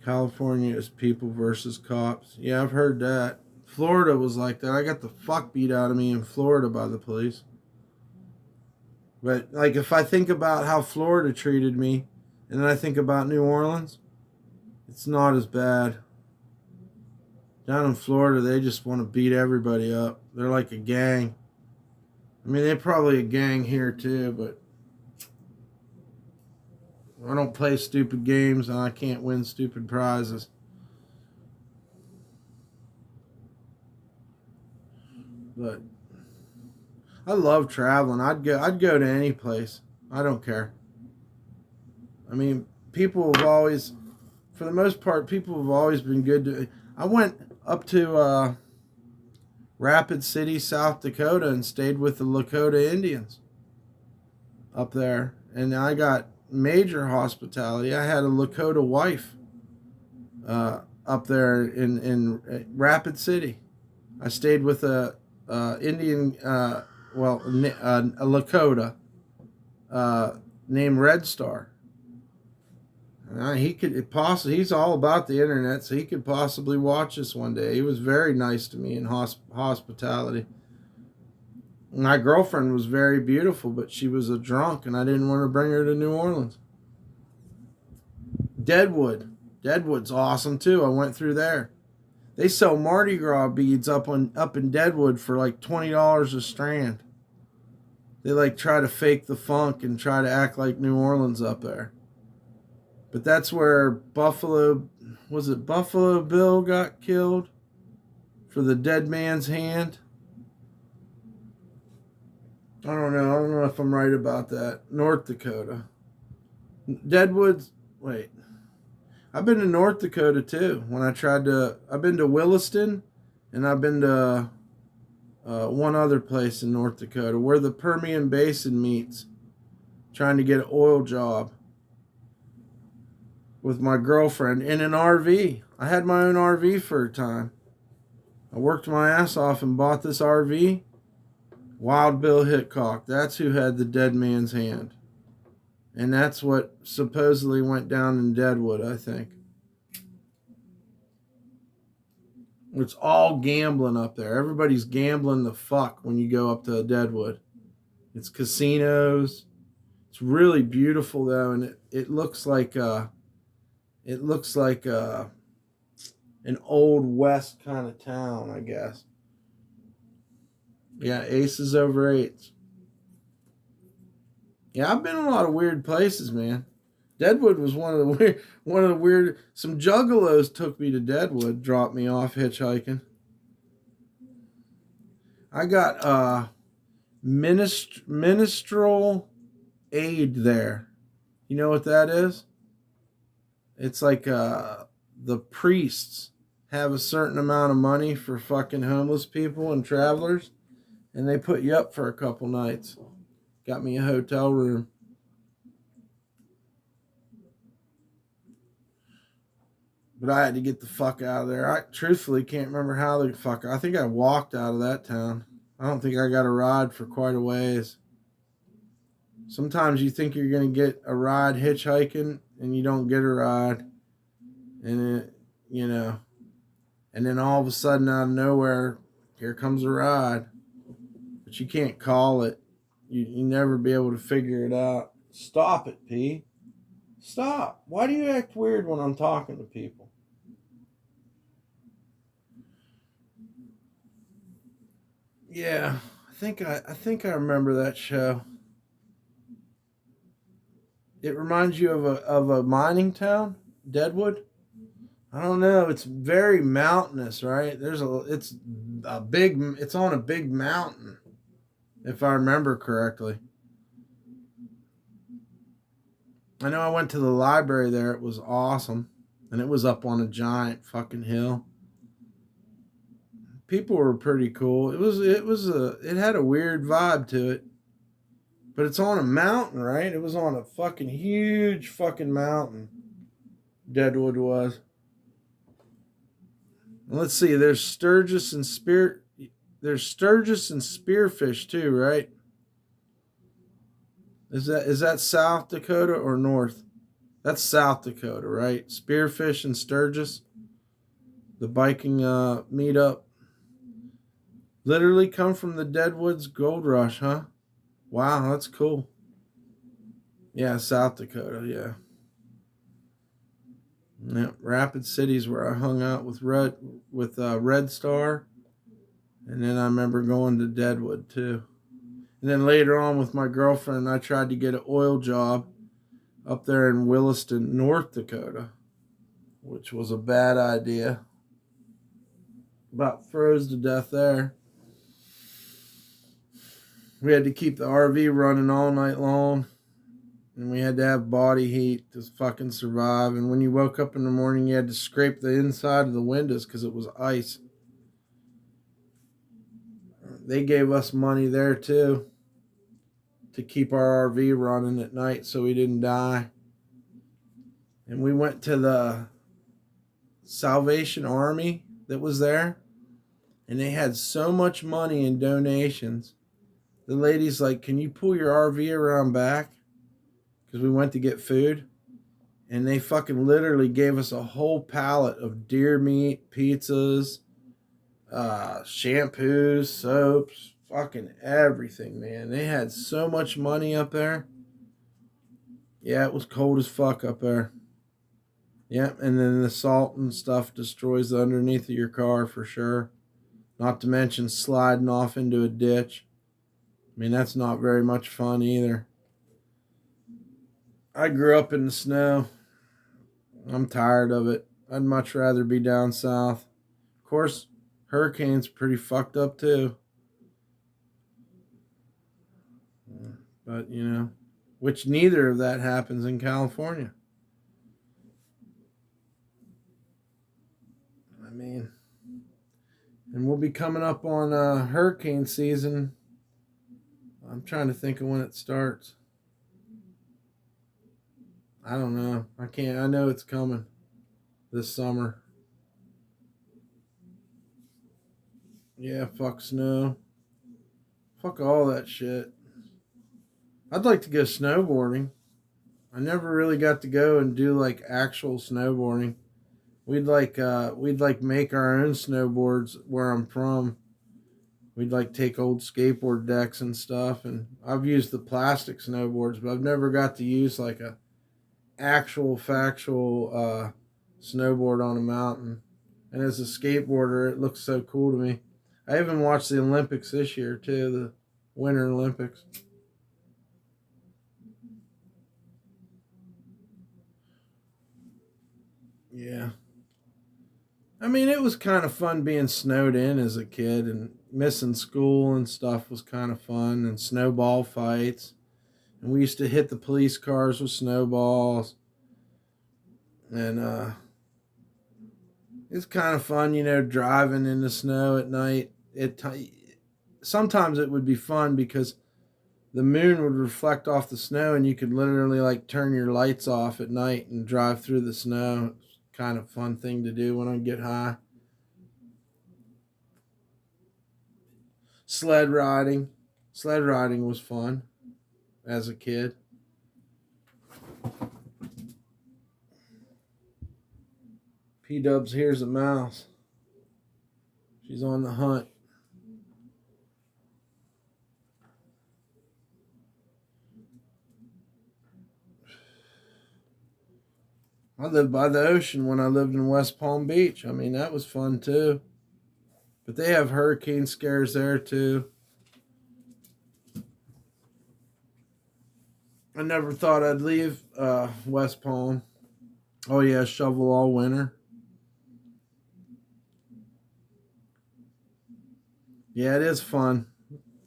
California is people versus cops. Yeah, I've heard that. Florida was like that. I got the fuck beat out of me in Florida by the police. But, like, if I think about how Florida treated me, and then I think about New Orleans, it's not as bad. Down in Florida, they just want to beat everybody up. They're like a gang. I mean, they're probably a gang here, too, but I don't play stupid games, and I can't win stupid prizes. But I love traveling. I'd go to any place. I don't care. I mean, people have always, for the most part, people have always been good to. I went up to Rapid City, South Dakota, and stayed with the Lakota Indians up there, and I got major hospitality. I had a Lakota wife up there in Rapid City. I stayed with a Indian, a Lakota named Red Star. He's all about the internet, so he could possibly watch us one day. He was very nice to me in hospitality. My girlfriend was very beautiful, but she was a drunk, and I didn't want to bring her to New Orleans. Deadwood's awesome too. I went through there. They sell Mardi Gras beads up in Deadwood for like $20 a strand. They like try to fake the funk and try to act like New Orleans up there. But that's where Buffalo Bill got killed for the dead man's hand? I don't know if I'm right about that. North Dakota. Wait. I've been to North Dakota too. I've been to Williston, and I've been to one other place in North Dakota where the Permian Basin meets, trying to get an oil job with my girlfriend in an RV. I had my own RV for a time. I worked my ass off and bought this RV. Wild Bill Hickok. That's who had the dead man's hand. And that's what supposedly went down in Deadwood, I think. It's all gambling up there. Everybody's gambling the fuck when you go up to Deadwood. It's casinos. It's really beautiful though, and it looks like an old west kind of town, I guess. Yeah, aces over eights. Yeah, I've been in a lot of weird places, man. Deadwood was one of the weird. Some juggalos took me to Deadwood, dropped me off hitchhiking. I got ministerial aid there. You know what that is? It's like the priests have a certain amount of money for fucking homeless people and travelers, and they put you up for a couple nights. Got me a hotel room. But I had to get the fuck out of there. I truthfully can't remember how the fuck. I think I walked out of that town. I don't think I got a ride for quite a ways. Sometimes you think you're going to get a ride hitchhiking and you don't get a ride. And it, you know, and then all of a sudden out of nowhere, here comes a ride. But you can't call it. You never be able to figure it out. Stop it, P. Stop. Why do you act weird when I'm talking to people? Yeah, I think I remember that show. It reminds you of a mining town, Deadwood. I don't know. It's very mountainous, right? It's on a big mountain, if I remember correctly. I know I went to the library there. It was awesome, and it was up on a giant fucking hill. People were pretty cool. It had a weird vibe to it. But it's on a mountain, right? It was on a fucking huge fucking mountain. Deadwood was. And let's see, there's Sturgis and spearfish too, right? Is that South Dakota or North? That's South Dakota, right? Spearfish and Sturgis. The biking meetup. Literally come from the Deadwoods Gold Rush, huh? Wow, that's cool. Yeah, South Dakota, yeah. Yeah, Rapid City's where I hung out with Red Star. And then I remember going to Deadwood too. And then later on with my girlfriend, I tried to get an oil job up there in Williston, North Dakota, which was a bad idea. About froze to death there. We had to keep the RV running all night long. And we had to have body heat to fucking survive. And when you woke up in the morning, you had to scrape the inside of the windows because it was ice. They gave us money there too to keep our RV running at night so we didn't die. And we went to the Salvation Army that was there. And they had so much money in donations. The lady's like, can you pull your RV around back? Because we went to get food. And they fucking literally gave us a whole pallet of deer meat, pizzas, shampoos, soaps, fucking everything, man. They had so much money up there. Yeah, it was cold as fuck up there. Yep, and then the salt and stuff destroys the underneath of your car for sure. Not to mention sliding off into a ditch. I mean, that's not very much fun either. I grew up in the snow. I'm tired of it. I'd much rather be down south. Of course, hurricanes pretty fucked up too. But, you know, which neither of that happens in California. I mean, And we'll be coming up on hurricane season. I'm trying to think of when it starts. I don't know. I can't. I know it's coming this summer. Yeah, fuck snow. Fuck all that shit. I'd like to go snowboarding. I never really got to go and do like actual snowboarding. We'd like make our own snowboards where I'm from. We'd like take old skateboard decks and stuff, and I've used the plastic snowboards, but I've never got to use like a actual factual snowboard on a mountain. And as a skateboarder, it looks so cool to me. I even watched the Olympics this year too, the Winter Olympics. Yeah. I mean, it was kind of fun being snowed in as a kid, and missing school and stuff was kind of fun, and snowball fights. And we used to hit the police cars with snowballs. And it's kind of fun, driving in the snow at night. Sometimes it would be fun because the moon would reflect off the snow, and you could literally like turn your lights off at night and drive through the snow. It's kind of fun thing to do when I get high. Sled riding was fun as a kid. P-Dubs hears a mouse. She's on the hunt. I lived by the ocean when I lived in West Palm Beach. I mean, that was fun too. But they have hurricane scares there too. I never thought I'd leave West Palm. Oh yeah, shovel all winter. Yeah, it is fun.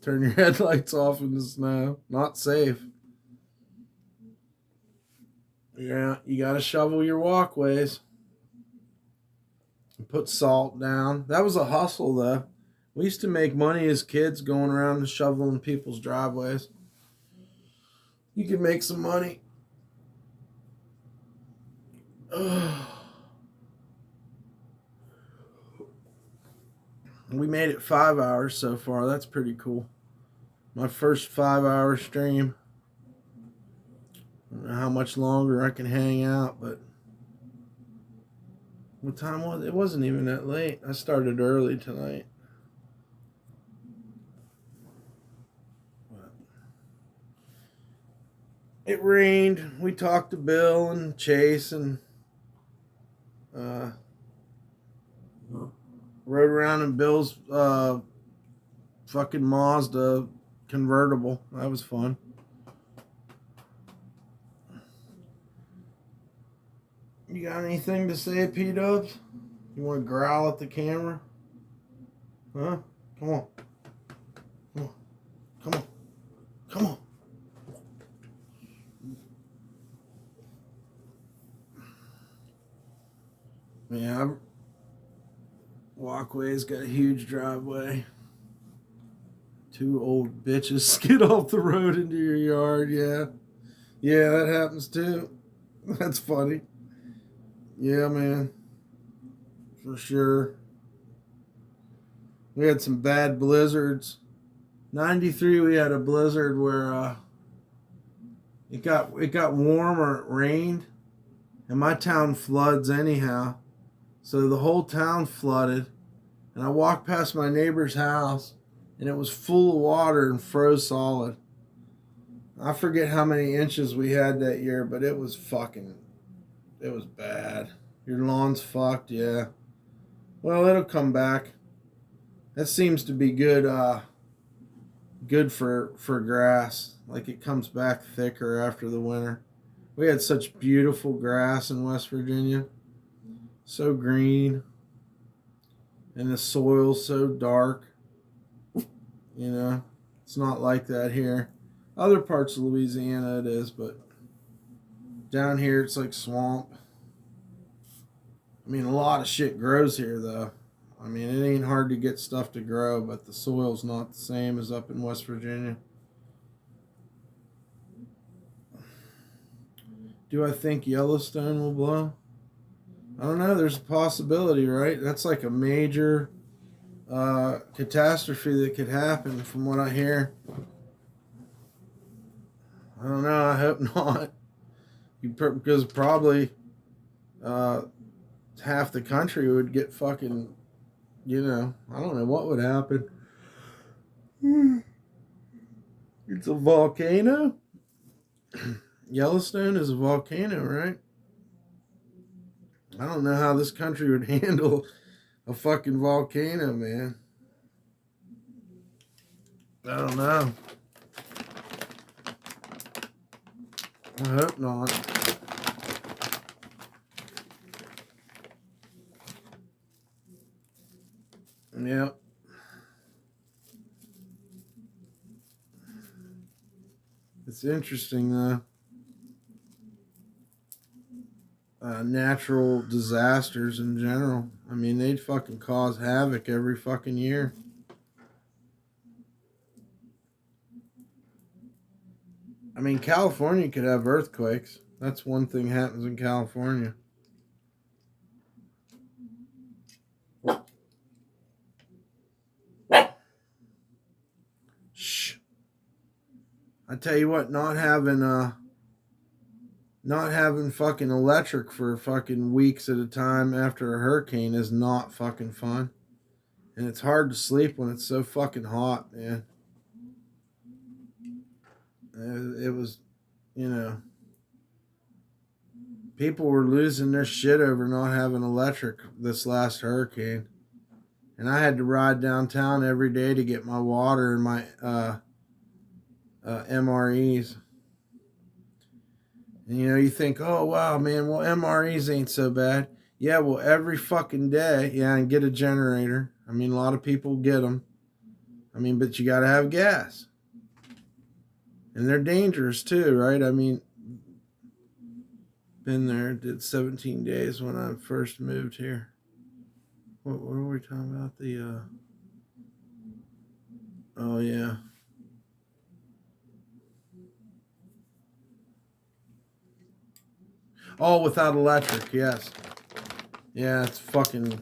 Turn your headlights off in the snow. Not safe. Yeah, you gotta shovel your walkways. And put salt down. That was a hustle though. We used to make money as kids going around and shoveling people's driveways. You could make some money. We made it 5 hours so far. That's pretty cool. My first 5-hour stream. I don't know how much longer I can hang out, but what time was it? It wasn't even that late. I started early tonight. It rained. We talked to Bill and Chase and rode around in Bill's fucking Mazda convertible. That was fun. You got anything to say, P-Dubs? You want to growl at the camera? Huh? Come on. Come on. Come on. Come on. Yeah, walkway's got a huge driveway. 2 old bitches skid off the road into your yard, yeah. Yeah, that happens too. That's funny. Yeah, man. For sure. We had some bad blizzards. 93 we had a blizzard where it got warm or it rained, and my town floods anyhow. So the whole town flooded, and I walked past my neighbor's house, and it was full of water and froze solid. I forget how many inches we had that year, but it was bad. Your lawn's fucked, yeah. Well, it'll come back. That seems to be good for grass. Like it comes back thicker after the winter. We had such beautiful grass in West Virginia. So green, and the soil so dark. It's not like that here. Other parts of Louisiana it is, but down here it's like swamp. I mean, a lot of shit grows here though. I mean, it ain't hard to get stuff to grow, but the soil's not the same as up in West Virginia. Do I think Yellowstone will blow? I don't know. There's a possibility, right? That's like a major catastrophe that could happen from what I hear. I don't know. I hope not. Because probably half the country would get fucking, I don't know what would happen. It's a volcano? Yellowstone is a volcano, right? I don't know how this country would handle a fucking volcano, man. I don't know. I hope not. Yeah. It's interesting, though. Natural disasters in general. I mean, they'd fucking cause havoc every fucking year. I mean, California could have earthquakes. That's one thing happens in California. Shh. I tell you what, not having fucking electric for fucking weeks at a time after a hurricane is not fucking fun. And it's hard to sleep when it's so fucking hot, man. It was, people were losing their shit over not having electric this last hurricane. And I had to ride downtown every day to get my water and my MREs. And you think, oh wow, man, well MREs ain't so bad. Yeah, well every fucking day, and get a generator. I mean, a lot of people get them. I mean, but you got to have gas. And they're dangerous too, right? I mean, been there, did 17 days when I first moved here. What were we talking about? Oh yeah. Oh, without electric, yes. Yeah, it's fucking...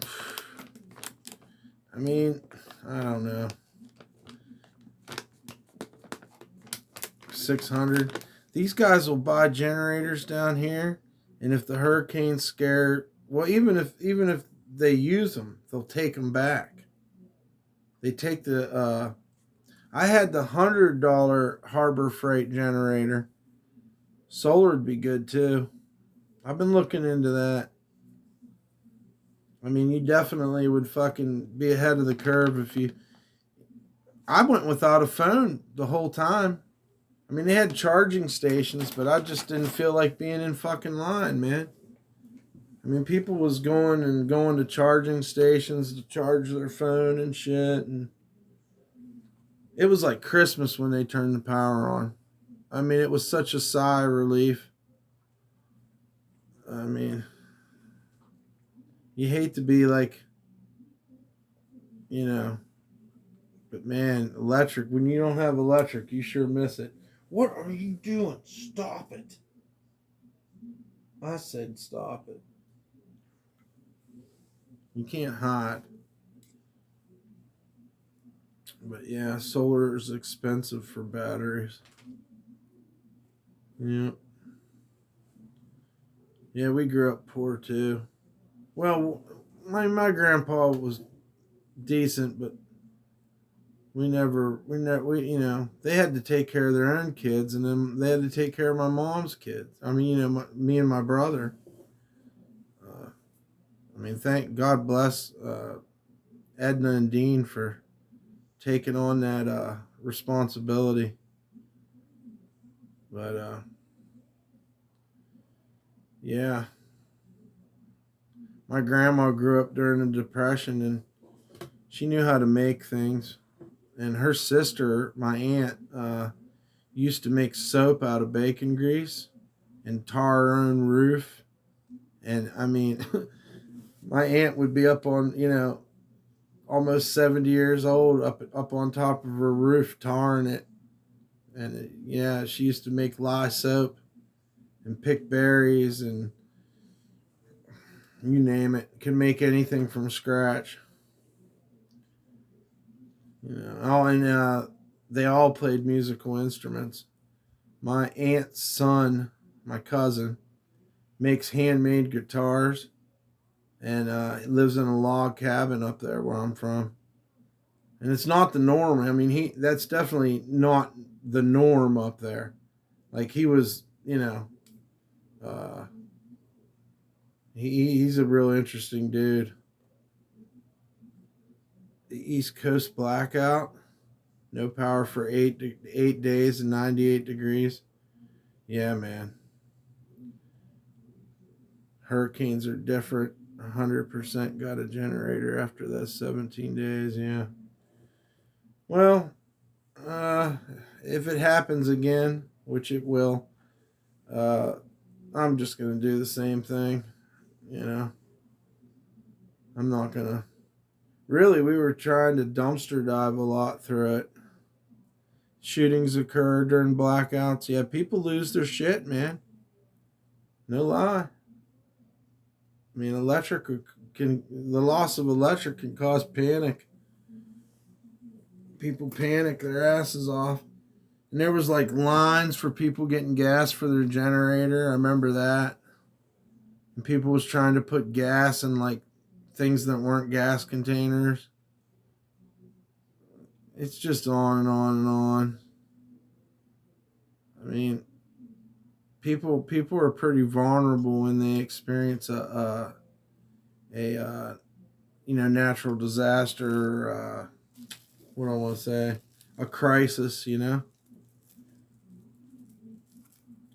I mean, I don't know. 600. These guys will buy generators down here, and if the hurricanes scare... Well, even if they use them, they'll take them back. They take the... I had the $100 Harbor Freight generator. Solar would be good, too. I've been looking into that. I mean, you definitely would fucking be ahead of the curve if you... I went without a phone the whole time. I mean, they had charging stations, but I just didn't feel like being in fucking line, man. I mean, people was going to charging stations to charge their phone and shit, and it was like Christmas when they turned the power on. I mean, it was such a sigh of relief. I mean, you hate to be like, but man, electric, when you don't have electric, you sure miss it. What are you doing? Stop it. I said stop it. You can't hide. But yeah, solar is expensive for batteries. Yeah. Yeah, we grew up poor too. Well, my grandpa was decent, but we they had to take care of their own kids, and then they had to take care of my mom's kids. I mean, me and my brother. I mean, thank God bless Edna and Dean for taking on that responsibility. But yeah, my grandma grew up during the Depression, and she knew how to make things. And her sister, my aunt, used to make soap out of bacon grease and tar her own roof. And I mean, my aunt would be up on, almost 70 years old up on top of her roof tarring it. And yeah, she used to make lye soap and pick berries and you name it. Can make anything from scratch. You know, oh, and they all played musical instruments. My aunt's son, my cousin, makes handmade guitars and lives in a log cabin up there where I'm from. And it's not the norm. I mean, that's definitely not the norm up there. Like he was, you know, uh, he's a real interesting dude. The East Coast blackout, no power for 8 days and 98 degrees. Yeah, man. Hurricanes are different. 100% got a generator after that 17 days. Yeah. Well, if it happens again, which it will, uh, I'm just going to do the same thing. You know, I'm not going to. Really, we were trying to dumpster dive a lot through it. Shootings occur during blackouts. Yeah, people lose their shit, man. No lie. I mean, the loss of electric can cause panic. People panic their asses off. And there was like lines for people getting gas for their generator. I remember that. And people was trying to put gas in like things that weren't gas containers. It's just on and on and on. I mean, people are pretty vulnerable when they experience a natural disaster. What do I want to say? A crisis. You know.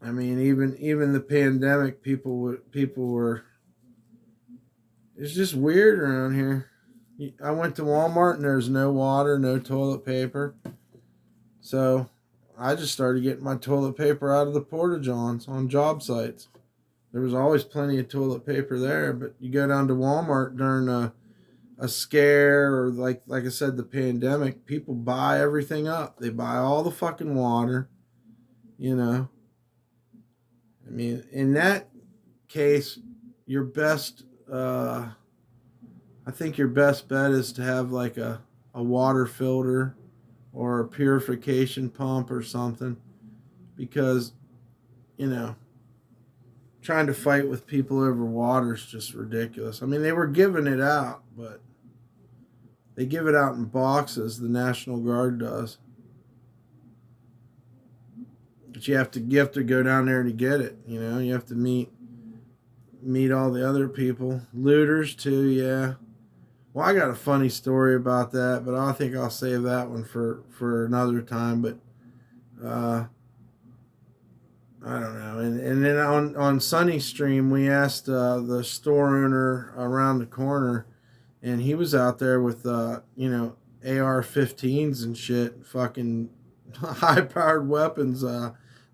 I mean, even the pandemic, people were. It's just weird around here. I went to Walmart and there's no water, no toilet paper. So I just started getting my toilet paper out of the porta-johns on job sites. There was always plenty of toilet paper there, but you go down to Walmart during a scare or like I said, the pandemic, people buy everything up. They buy all the fucking water, you know. I mean, in that case, your best, I think your best bet is to have like a water filter or a purification pump or something, because, you know, trying to fight with people over water is just ridiculous. I mean, they were giving it out, but they give it out in boxes. The National Guard does, but you have to go down there to get it. You know, you have to meet all the other people. Looters too, yeah. Well, I got a funny story about that, but I think I'll save that one for another time. But I don't know. And then on Sunny Stream, we asked the store owner around the corner, and he was out there with AR-15s and shit, fucking high-powered weapons,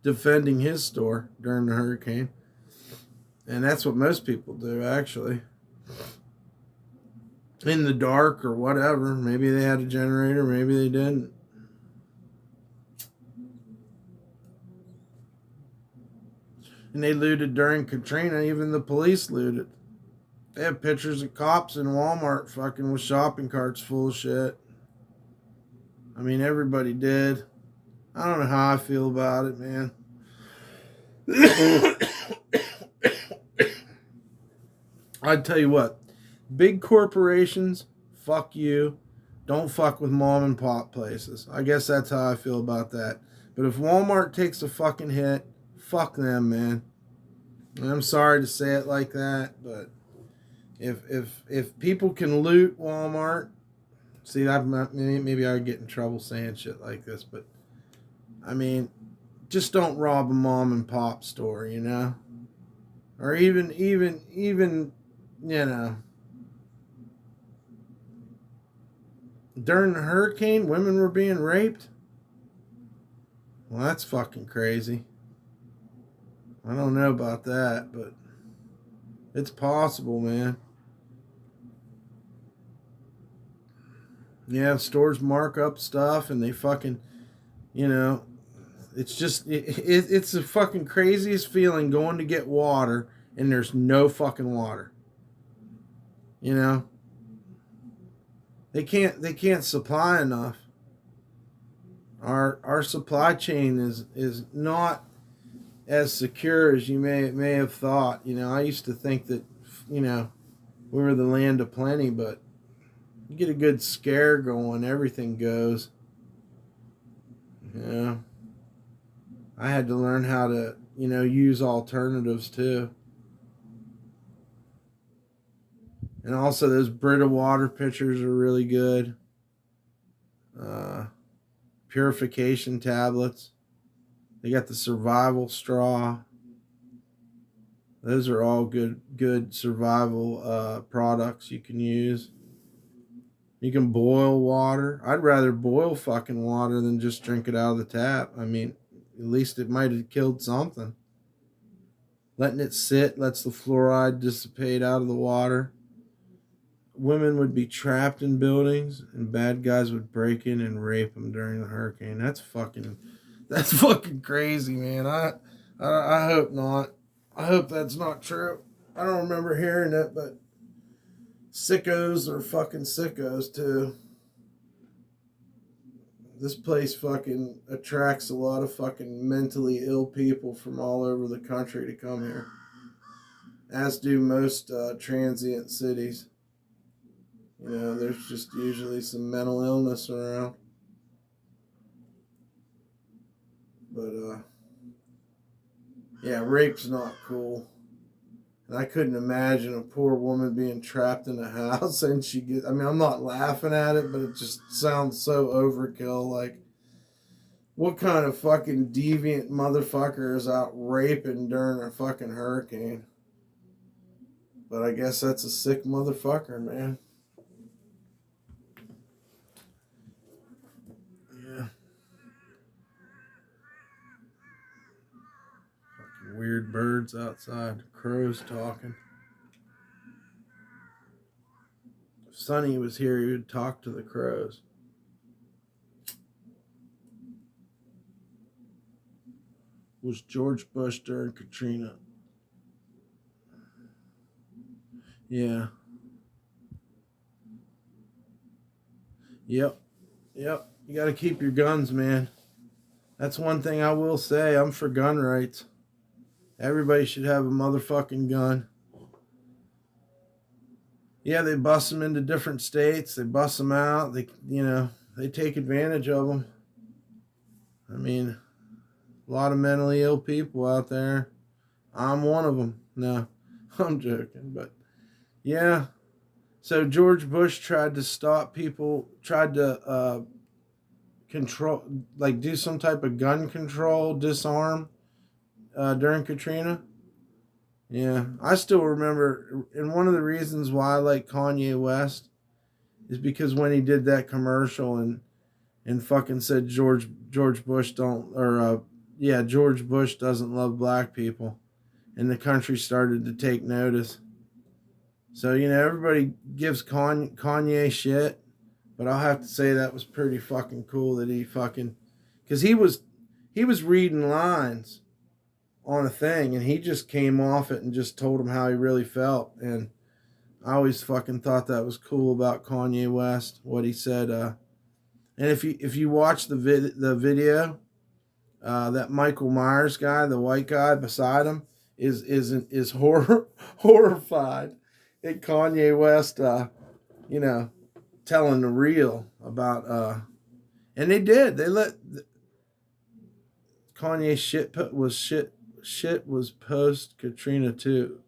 defending his store during the hurricane. And that's what most people do, actually. In the dark or whatever. Maybe they had a generator, maybe they didn't. And they looted during Katrina. Even the police looted. They have pictures of cops in Walmart fucking with shopping carts full of shit. I mean, everybody did. I don't know how I feel about it, man. I'd tell you what. Big corporations, fuck you. Don't fuck with mom and pop places. I guess that's how I feel about that. But if Walmart takes a fucking hit, fuck them, man. And I'm sorry to say it like that, but if people can loot Walmart, see, maybe I would get in trouble saying shit like this, but I mean, just don't rob a mom and pop store, you know, or even you know. During the hurricane, women were being raped? Well, that's fucking crazy. I don't know about that, but it's possible, man. Yeah, stores mark up stuff and they fucking, you know, it's just, it's the fucking craziest feeling going to get water and there's no fucking water. You know, they can't supply enough. Our supply chain is not as secure as you may have thought. You know, I used to think that, you know, we were the land of plenty, but you get a good scare going, everything goes. Yeah. I had to learn how to, you know, use alternatives too. And also those Brita water pitchers are really good. Uh, Purification tablets. They got the survival straw. Those are all good survival products you can use. You can boil water. I'd rather boil fucking water than just drink it out of the tap. I mean, at least it might have killed something. Letting it sit lets the fluoride dissipate out of the water. Women would be trapped in buildings and bad guys would break in and rape them during the hurricane. That's fucking crazy, man. I hope not. I hope that's not true. I don't remember hearing it, but sickos are fucking sickos too. This place fucking attracts a lot of fucking mentally ill people from all over the country to come here, as do most transient cities. You know, there's just usually some mental illness around. But, yeah, rape's not cool. And I couldn't imagine a poor woman being trapped in a house and I mean, I'm not laughing at it, but it just sounds so overkill. Like, what kind of fucking deviant motherfucker is out raping during a fucking hurricane? But I guess that's a sick motherfucker, man. Yeah. Fucking weird birds outside. Crows talking. If Sonny was here, he would talk to the crows. Was George Bush during Katrina? Yeah. Yep. Yep. You got to keep your guns, man. That's one thing I will say. I'm for gun rights. Everybody should have a motherfucking gun. Yeah, they bust them into different states. They bust them out. They take advantage of them. I mean, a lot of mentally ill people out there. I'm one of them. No, I'm joking. But yeah. So George Bush tried to stop people, tried to control, like do some type of gun control, disarm during Katrina. Yeah, I still remember, and one of the reasons why I like Kanye West is because when he did that commercial and fucking said George Bush don't or George Bush doesn't love black people, and the country started to take notice. So everybody gives Kanye shit, but I'll have to say that was pretty fucking cool that he fucking, because he was reading lines on a thing, and he just came off it and just told him how he really felt. And I always fucking thought that was cool about Kanye West, what he said. And if you watch the video, that Michael Myers guy, the white guy beside him, is horrified at Kanye West, telling the real about. And they did. They let Kanye shit was post Katrina too.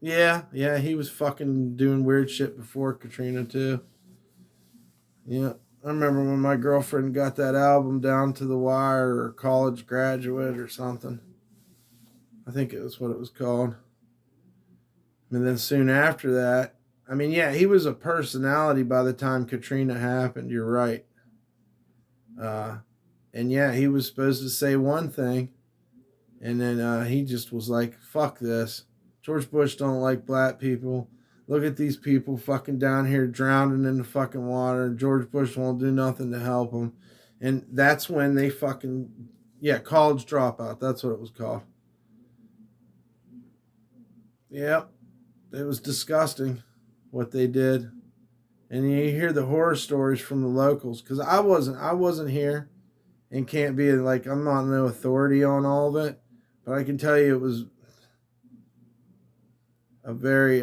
Yeah, he was fucking doing weird shit before Katrina too. Yeah, I remember when my girlfriend got that album Down to the Wire or College Graduate or something. I think it was what it was called. And then soon after that, I mean, yeah, he was a personality by the time Katrina happened. You're right. And yeah, he was supposed to say one thing, and then he just was like, fuck this. George Bush don't like black people. look at these people fucking down here drowning in the fucking water. George Bush won't do nothing to help them. And that's when they fucking, yeah, college dropout. That's what it was called. Yep. It was disgusting what they did. And you hear the horror stories from the locals. Because I wasn't here and can't be like, I'm not no authority on all of it. But I can tell you it was a very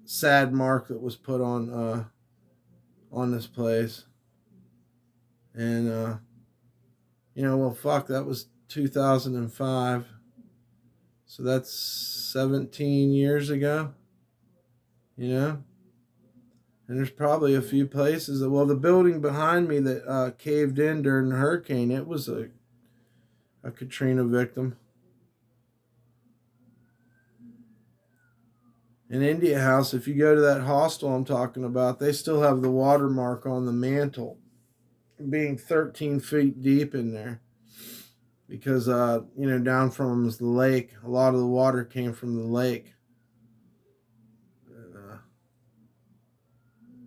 sad mark that was put on this place. And well, fuck, that was 2005. So that's 17 years ago. And there's probably a few places that, well, the building behind me that caved in during the hurricane, it was a Katrina victim. In India House, if you go to that hostel I'm talking about, they still have the watermark on the mantle being 13 feet deep in there. Because, down from them is the lake. A lot of the water came from the lake.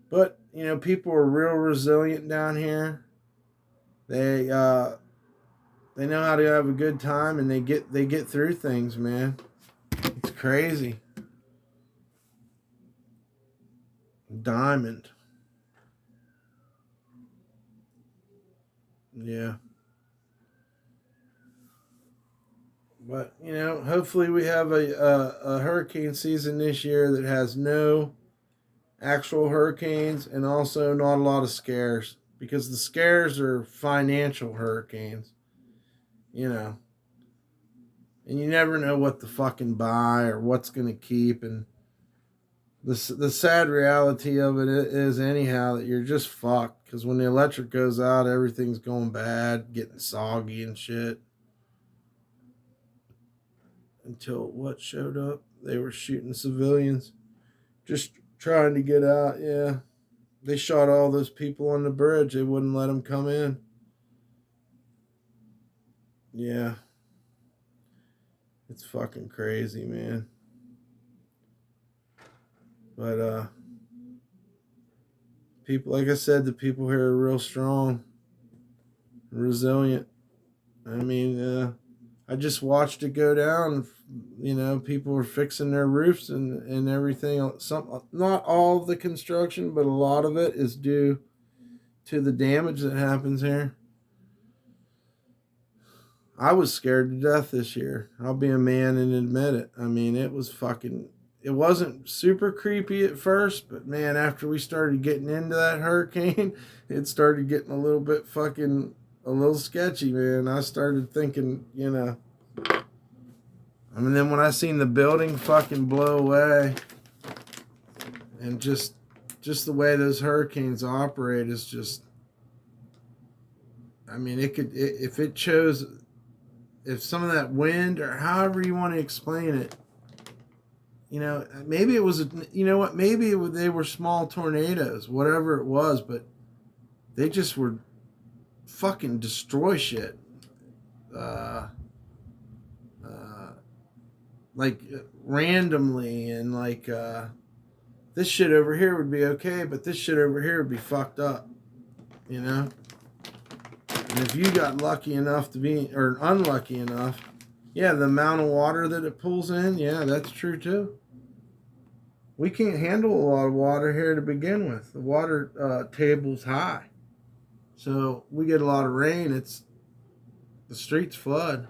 But, people are real resilient down here. They know how to have a good time, and they get through things, man. It's crazy. Diamond. Yeah. But, hopefully we have a hurricane season this year that has no actual hurricanes and also not a lot of scares. Because the scares are financial hurricanes. And you never know what to fucking buy or what's going to keep. And the sad reality of it is anyhow that you're just fucked. Because when the electric goes out, everything's going bad, getting soggy and shit. Until what showed up? They were shooting civilians. Just trying to get out, yeah. They shot all those people on the bridge. They wouldn't let them come in. Yeah. It's fucking crazy, man. But, people, like I said, the people here are real strong. Resilient. I mean, I just watched it go down. People were fixing their roofs and everything. Not all of the construction, but a lot of it is due to the damage that happens here. I was scared to death this year. I'll be a man and admit it. I mean, it wasn't super creepy at first, but man, after we started getting into that hurricane, it started getting a little bit a little sketchy, man. I started thinking, then when I seen the building fucking blow away, and just the way those hurricanes operate is just, I mean, if some of that wind or however you want to explain it, maybe it was, they were small tornadoes, whatever it was, but they just were fucking destroy shit. Like randomly, and like this shit over here would be okay, but this shit over here would be fucked up, And if you got lucky enough to be, or unlucky enough, yeah, the amount of water that it pulls in, yeah, that's true too. We can't handle a lot of water here to begin with. The water table's high. So we get a lot of rain, the streets flood.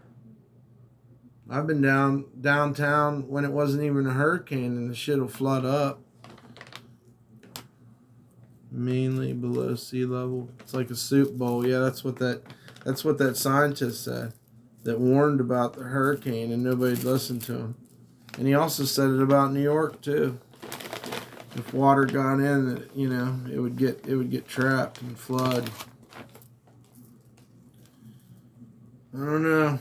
I've been downtown when it wasn't even a hurricane, and the shit will flood up. Mainly below sea level. It's like a soup bowl. Yeah, that's what that scientist said. That warned about the hurricane, and nobody listened to him. And he also said it about New York too. If water got in, it would get trapped and flood. I don't know.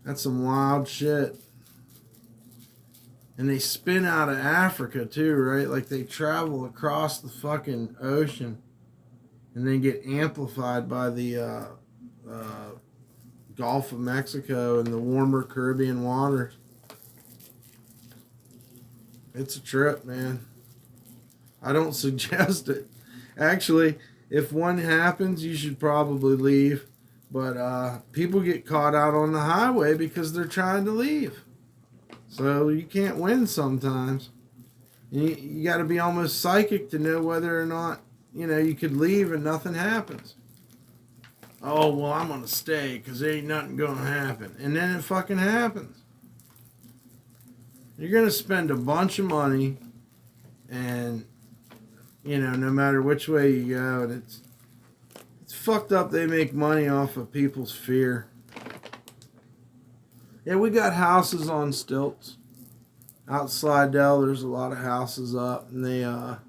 That's some wild shit. And they spin out of Africa too, right? Like they travel across the fucking ocean and then get amplified by the Gulf of Mexico and the warmer Caribbean waters. It's a trip, man. I don't suggest it. Actually, if one happens, you should probably leave. But people get caught out on the highway because they're trying to leave. So you can't win sometimes. You got to be almost psychic to know whether or not, you could leave and nothing happens. Oh, well, I'm going to stay because there ain't nothing going to happen. And then it fucking happens. You're going to spend a bunch of money and, no matter which way you go, and it's fucked up they make money off of people's fear. Yeah, we got houses on stilts. Out Slidell, there's a lot of houses up, and they what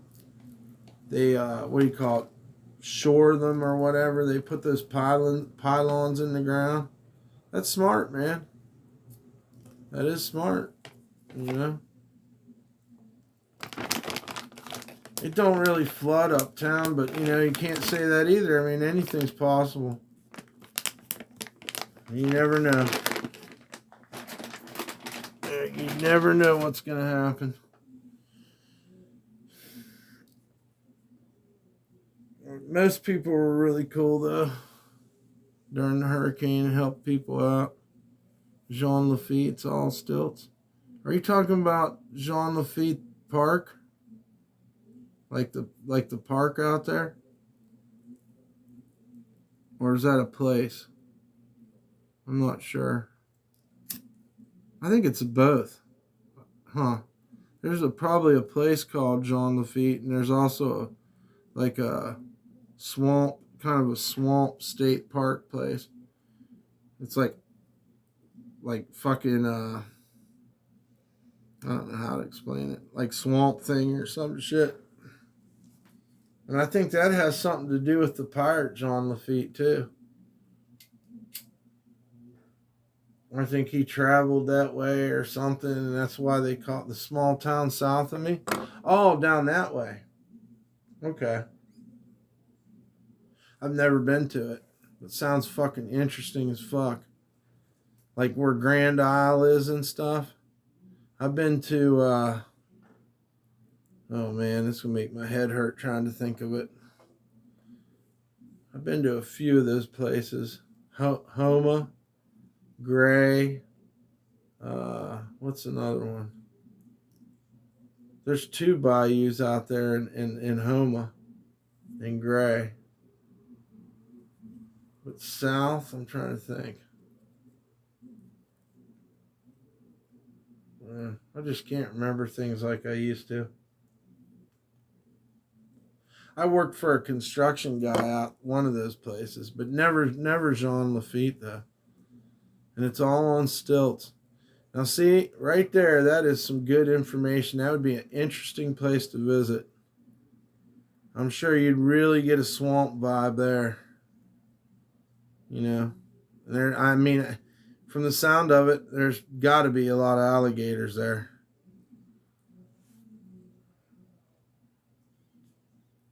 do you call it? Shore them or whatever. They put those pylons in the ground. That's smart, man. That is smart. It don't really flood uptown, but you can't say that either. I mean, anything's possible. You never know. You never know what's going to happen. Most people were really cool, though, during the hurricane and helped people out. Jean Lafitte's all stilts. Are you talking about Jean Lafitte Park? Like the park out there? Or is that a place? I'm not sure. I think it's both. Huh. There's probably a place called Jean Lafitte, and there's also a swamp, kind of a swamp state park place. It's like fucking, I don't know how to explain it. Like Swamp Thing or some shit. And I think that has something to do with the pirate Jean Lafitte, too. I think he traveled that way or something, and that's why they call it the small town south of me. Oh, down that way. Okay. I've never been to it. It sounds fucking interesting as fuck. Like where Grand Isle is and stuff. I've been to, oh man, this will make my head hurt trying to think of it. I've been to a few of those places. Homa, Gray, what's another one? There's 2 bayous out there in Homa and Gray. But south, I'm trying to think. I just can't remember things like I used to. I worked for a construction guy out one of those places, but never Jean Lafitte though. And it's all on stilts. Now see, right there, that is some good information. That would be an interesting place to visit. I'm sure you'd really get a swamp vibe there. There, I mean, from the sound of it, there's got to be a lot of alligators there.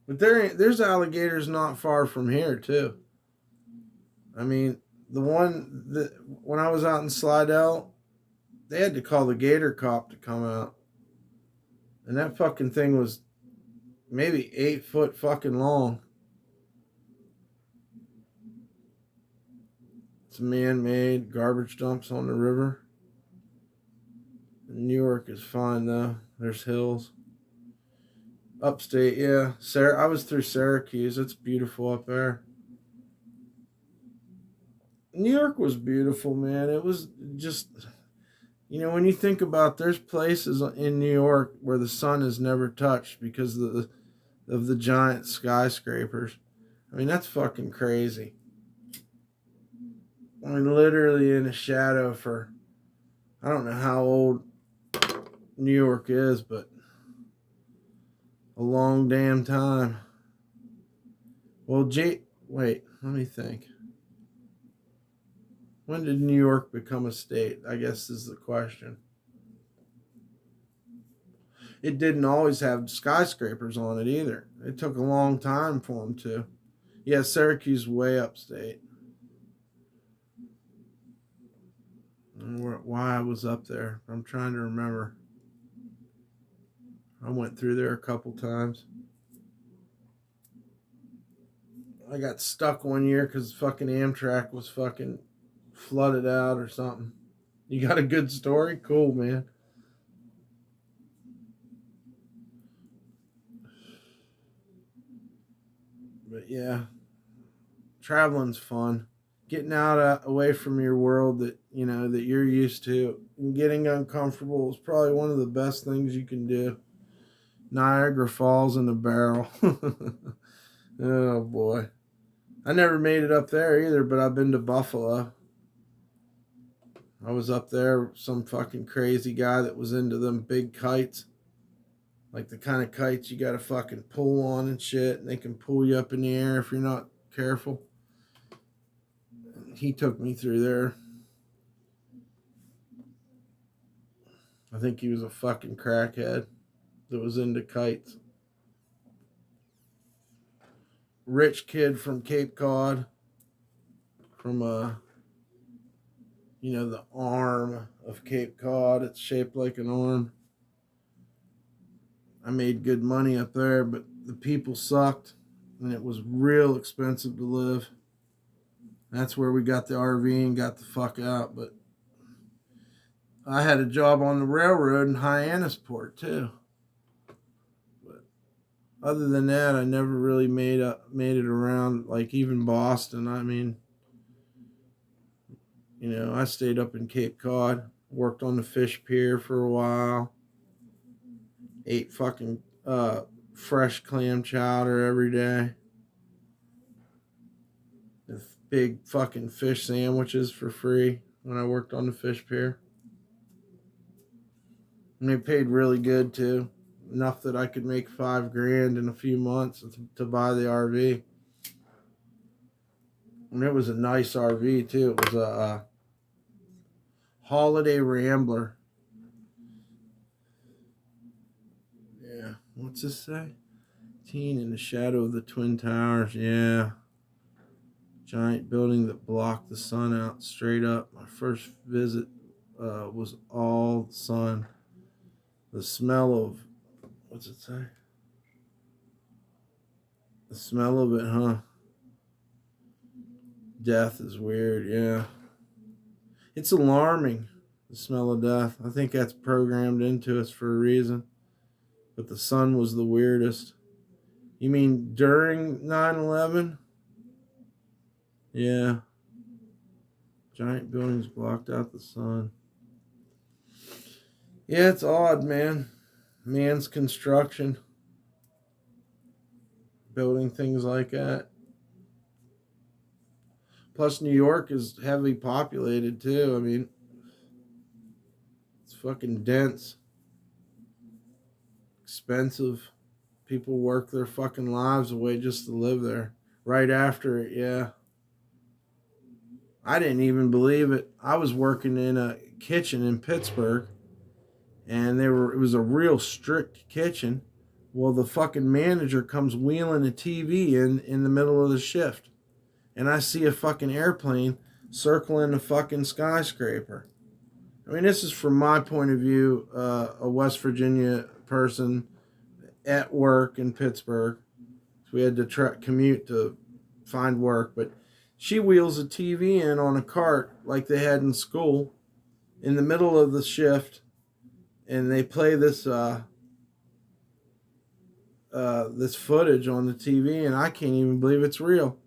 But there's alligators not far from here too. I mean, when I was out in Slidell, they had to call the gator cop to come out. And that fucking thing was maybe 8 foot fucking long. It's man-made garbage dumps on the river. New York is fine though. There's hills. Upstate, yeah. I was through Syracuse. It's beautiful up there. New York was beautiful, man. It was just, when you think about, there's places in New York where the sun is never touched because of the giant skyscrapers. I mean, that's fucking crazy. I mean, literally in a shadow for, I don't know how old New York is, but a long damn time. Well, wait, let me think. When did New York become a state? I guess is the question. It didn't always have skyscrapers on it either. It took a long time for them to. Yeah, Syracuse way upstate. Why I was up there. I'm trying to remember. I went through there a couple times. I got stuck one year because fucking Amtrak was fucking flooded out or something. You got a good story? Cool, man. But yeah, traveling's fun. Getting out away from your world that that you're used to, and getting uncomfortable is probably one of the best things you can do. Niagara Falls in a barrel. Oh boy, I never made it up there either, but I've been to Buffalo. I was up there, some fucking crazy guy that was into them big kites. Like the kind of kites you gotta fucking pull on and shit, and they can pull you up in the air if you're not careful. He took me through there. I think he was a fucking crackhead that was into kites. Rich kid from Cape Cod. From the arm of Cape Cod. It's shaped like an arm. I made good money up there, but the people sucked, and it was real expensive to live. That's where we got the RV and got the fuck out. But I had a job on the railroad in Hyannisport too. But other than that, I never really made it around, like even Boston. I mean, I stayed up in Cape Cod, worked on the fish pier for a while, ate fucking fresh clam chowder every day. The big fucking fish sandwiches for free when I worked on the fish pier. And they paid really good too. Enough that I could make $5,000 in a few months to buy the RV. And it was a nice RV too. It was a Holiday Rambler. Yeah. What's this say? Teen in the shadow of the Twin Towers. Yeah. Giant building that blocked the sun out straight up. My first visit was all sun. The smell of, what's it say? The smell of it, huh? Death is weird, yeah. It's alarming, the smell of death. I think that's programmed into us for a reason. But the sun was the weirdest. You mean during 9/11? Yeah. Giant buildings blocked out the sun. Yeah, it's odd, man. Man's construction. Building things like that. Plus, New York is heavily populated, too. I mean, it's fucking dense. Expensive. People work their fucking lives away just to live there. Right after it, yeah. I didn't even believe it. I was working in a kitchen in Pittsburgh, and it was a real strict kitchen. Well, the fucking manager comes wheeling a TV in the middle of the shift, and I see a fucking airplane circling a fucking skyscraper. I mean, this is from my point of view, a West Virginia person at work in Pittsburgh. So we had to commute to find work, but she wheels a TV in on a cart like they had in school in the middle of the shift, and they play this this footage on the TV, and I can't even believe it's real.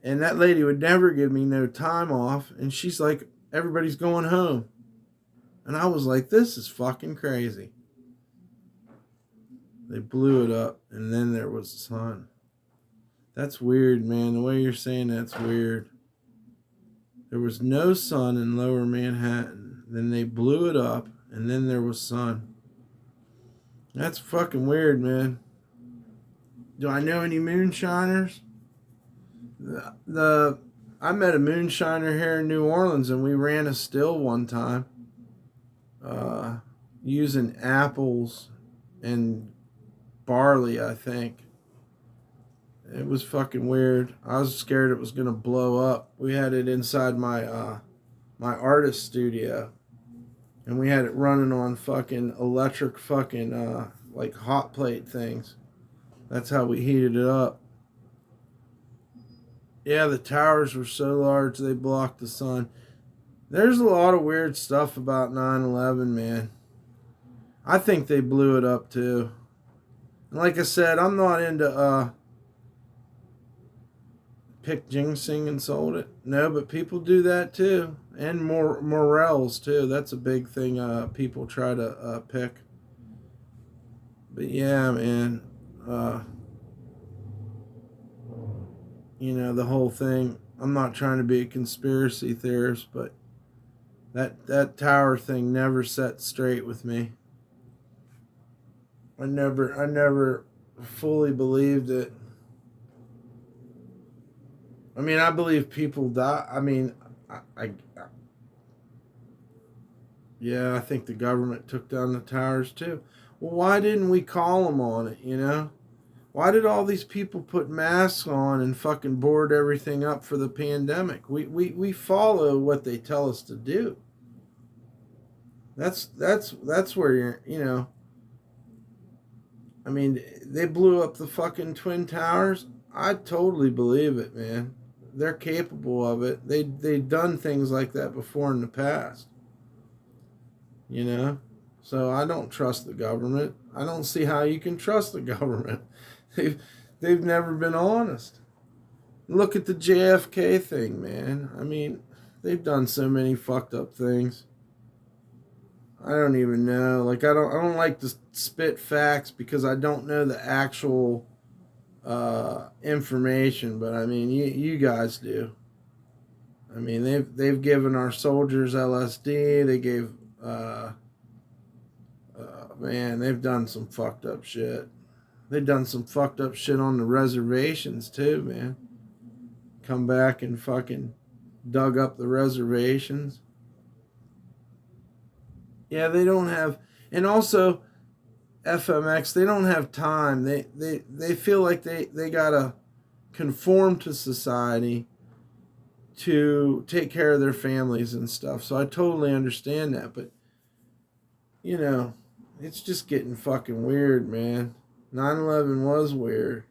And that lady would never give me no time off, and she's like, everybody's going home. And I was like, this is fucking crazy. They blew it up, and then there was the sun. That's weird, man. The way you're saying that's weird. There was no sun in Lower Manhattan. Then they blew it up, and then there was sun. That's fucking weird, man. Do I know any moonshiners? I met a moonshiner here in New Orleans, and we ran a still one time using apples and barley, I think. It was fucking weird. I was scared it was gonna blow up. We had it inside my my artist studio, and we had it running on fucking electric fucking like hot plate things. That's how we heated it up. Yeah, the towers were so large they blocked the sun. There's a lot of weird stuff about 9/11, man. I think they blew it up too. And like I said, I'm not into pick ginseng and sold it. No, but people do that too. And morels too. That's a big thing people try to pick. But yeah, man. You know, the whole thing. I'm not trying to be a conspiracy theorist, but that tower thing never set straight with me. I never fully believed it. I mean, I believe people die. I mean, yeah, I think the government took down the towers too. Well, why didn't we call them on it, you know? Why did all these people put masks on and fucking board everything up for the pandemic? We follow what they tell us to do. That's where you're, you know. I mean, they blew up the fucking Twin Towers. I totally believe it, man. They're capable of it. They've done things like that before in the past. You know? So I don't trust the government. I don't see how you can trust the government. They've never been honest. Look at the JFK thing, man. I mean, they've done so many fucked up things. I don't even know. Like I don't like to spit facts because I don't know the actual information, but I mean you guys do. I mean they've given our soldiers LSD. They gave man, they've done some fucked up shit. They've done some fucked up shit on the reservations too, man. Come back and fucking dug up the reservations. Yeah, they don't have, and also FMX, they don't have time. They feel like they gotta conform to society to take care of their families and stuff. So I totally understand that, but you know, it's just getting fucking weird, man. 9/11 was weird.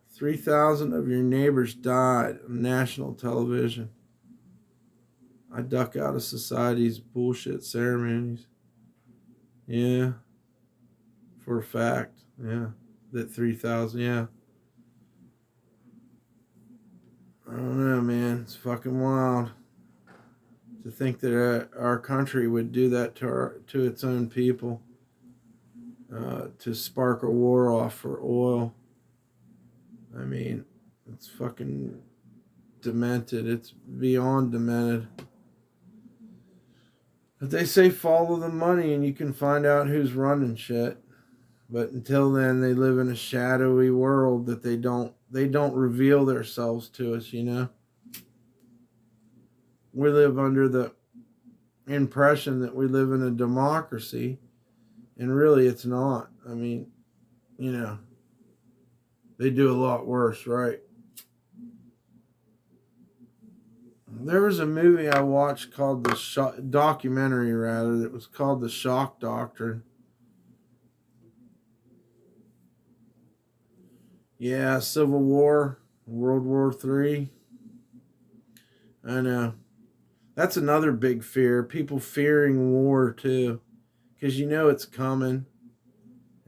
3,000 of your neighbors died on national television. I duck out of society's bullshit ceremonies. Yeah. For a fact. Yeah. That 3,000, yeah. I don't know, man. It's fucking wild to think that our country would do that to its own people. To spark a war off for oil. I mean, it's fucking demented. It's beyond demented. But they say follow the money and you can find out who's running shit. But until then, they live in a shadowy world that they don't reveal themselves to us, you know? We live under the impression that we live in a democracy, and really it's not. I mean, you know, they do a lot worse, right? There was a movie I watched called documentary rather, that was called The Shock Doctrine. Yeah, Civil War, World War III. I know. That's another big fear. People fearing war too, because you know it's coming,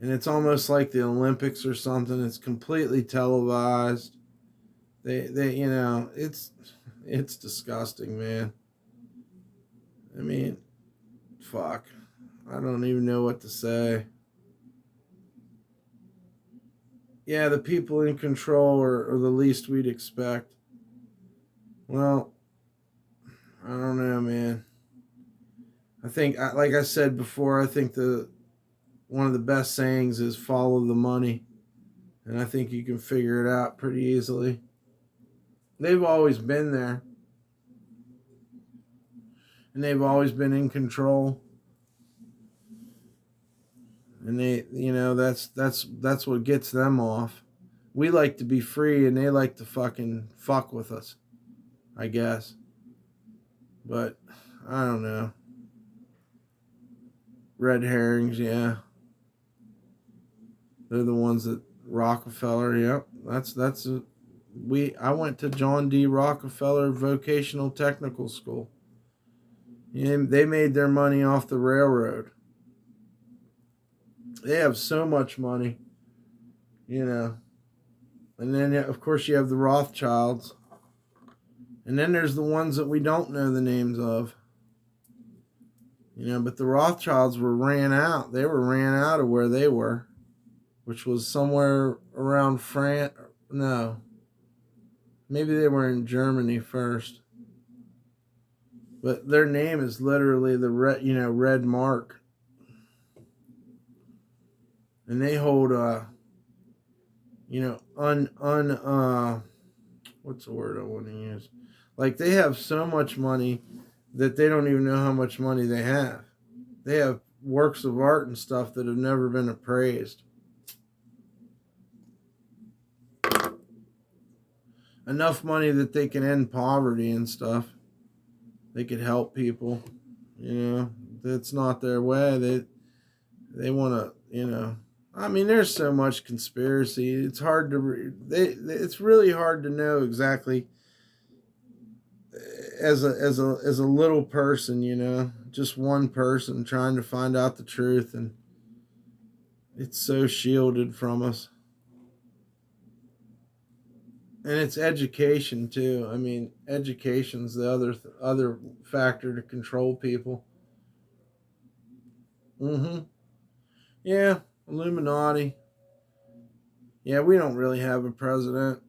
and it's almost like the Olympics or something. It's completely televised. They you know, it's disgusting, man. I mean, fuck. I don't even know what to say. Yeah, the people in control are the least we'd expect. Well, I don't know, man. I think, like I said before, I think one of the best sayings is follow the money. And I think you can figure it out pretty easily. They've always been there. And they've always been in control. And they, you know, that's what gets them off. We like to be free and they like to fucking fuck with us, I guess. But I don't know. Red herrings, yeah. They're the ones that Rockefeller. Yep, I went to John D. Rockefeller Vocational Technical School. And they made their money off the railroad. They have so much money, you know. And then, of course, you have the Rothschilds. And then there's the ones that we don't know the names of. You know, but the Rothschilds were ran out. They were ran out of where they were, which was somewhere around France. No. Maybe they were in Germany first. But their name is literally the red mark. And they hold what's the word I want to use? Like, they have so much money that they don't even know how much money they have. They have works of art and stuff that have never been appraised. Enough money that they can end poverty and stuff. They could help people. You know, that's not their way. They want to, you know. I mean, there's so much conspiracy. It's hard to it's really hard to know exactly as a little person, you know, just one person trying to find out the truth, and it's so shielded from us. And it's education too. I mean, education's the other factor to control people. Yeah, Illuminati. Yeah, we don't really have a president.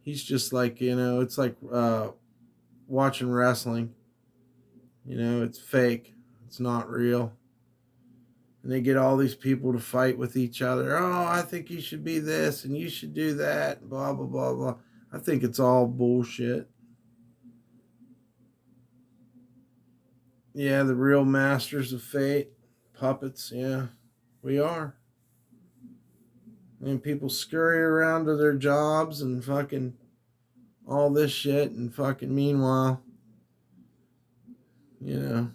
He's just like, you know, it's like watching wrestling. You know, it's fake. It's not real. And they get all these people to fight with each other. Oh, I think you should be this and you should do that. Blah, blah, blah, blah. I think it's all bullshit. Yeah, the real masters of fate. Puppets, yeah. We are. And people scurry around to their jobs and fucking all this shit, and fucking meanwhile, you know.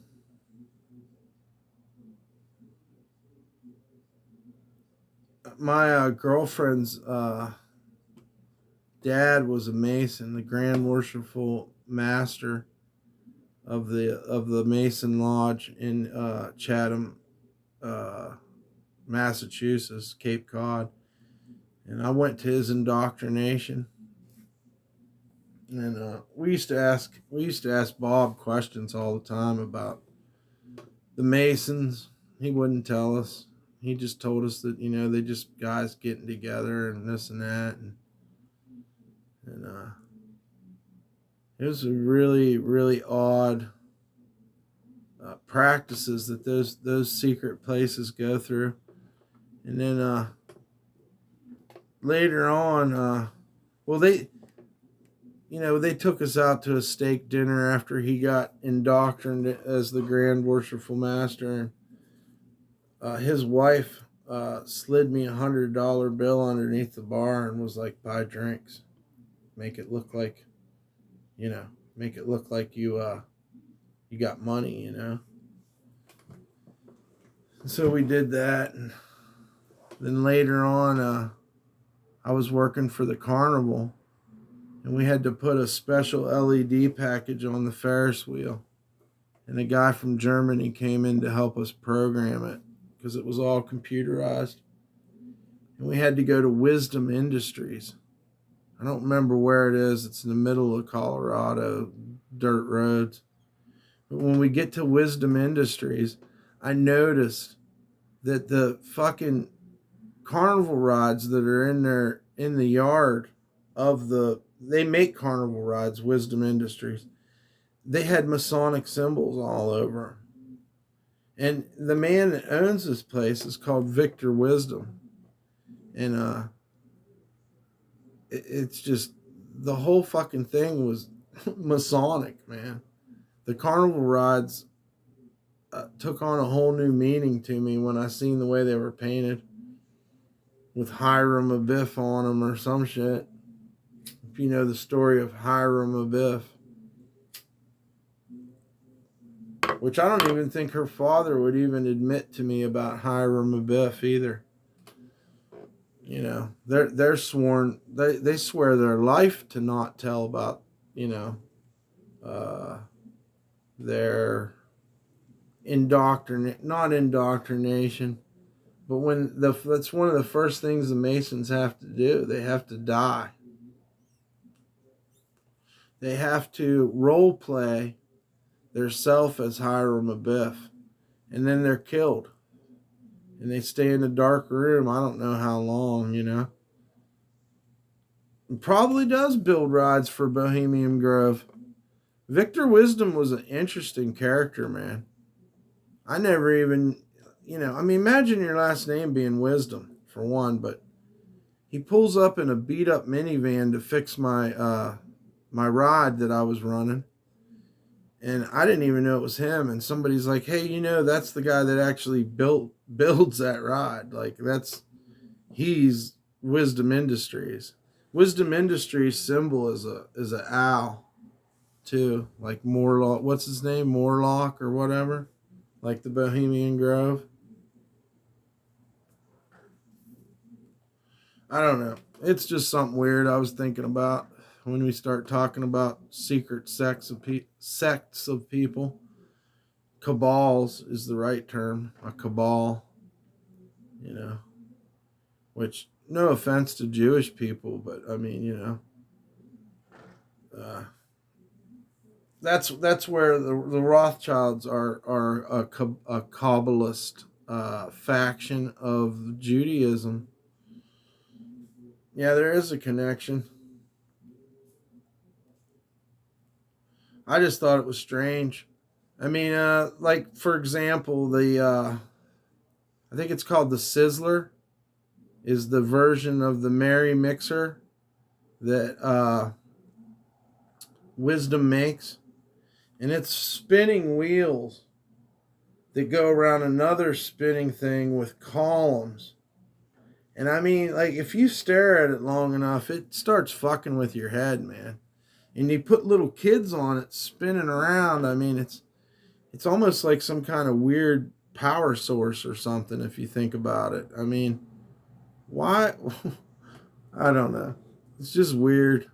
My girlfriend's dad was a Mason, the Grand Worshipful Master of the Mason Lodge in Chatham, Massachusetts, Cape Cod. And I went to his indoctrination. And we used to ask Bob questions all the time about the Masons. He wouldn't tell us. He just told us that, you know, they just guys getting together and this and that, and it was a really, really odd practices that those secret places go through. And then later on, well, they took us out to a steak dinner after he got indoctrinated as the Grand Worshipful Master. His wife slid me $100 bill underneath the bar and was like, "Buy drinks, make it look like, you know, you got money, you know." So we did that, and then later on, I was working for the carnival, and we had to put a special LED package on the Ferris wheel, and a guy from Germany came in to help us program it, because it was all computerized. And we had to go to Wisdom Industries. I don't remember where it is. It's in the middle of Colorado, dirt roads. But when we get to Wisdom Industries, I noticed that the fucking carnival rides that are in the yard of they make carnival rides, Wisdom Industries. They had Masonic symbols all over. And the man that owns this place is called Victor Wisdom. And it's just, the whole fucking thing was Masonic, man. The carnival rides took on a whole new meaning to me when I seen the way they were painted, with Hiram Abiff on them or some shit. If you know the story of Hiram Abiff. Which I don't even think her father would even admit to me about Hiram Abiff either. You know, they're sworn, they swear their life to not tell about, you know, their not indoctrination, but that's one of the first things the Masons have to do. They have to die. They have to role play their self as Hiram Abiff, and then they're killed. And they stay in a dark room. I don't know how long, you know. And probably does build rides for Bohemian Grove. Victor Wisdom was an interesting character, man. I never even, you know, I mean, imagine your last name being Wisdom, for one, but he pulls up in a beat up minivan to fix my ride that I was running. And I didn't even know it was him. And somebody's like, hey, you know, that's the guy that actually builds that ride. Like, he's Wisdom Industries. Wisdom Industries symbol is a owl too. Like Morlock, what's his name? Morlock or whatever. Like the Bohemian Grove. I don't know. It's just something weird I was thinking about when we start talking about secret sects of people. Cabals is the right term. A cabal, you know. Which, no offense to Jewish people, but I mean, you know, that's where the Rothschilds are a Kabbalist faction of Judaism. Yeah, there is a connection. I just thought it was strange. I mean, like for example, I think it's called the Sizzler, is the version of the Merry Mixer that Wisdom makes, and it's spinning wheels that go around another spinning thing with columns. And I mean, like, if you stare at it long enough, it starts fucking with your head, man. And you put little kids on it spinning around. I mean, it's almost like some kind of weird power source or something if you think about it. I mean, why? I don't know. It's just weird.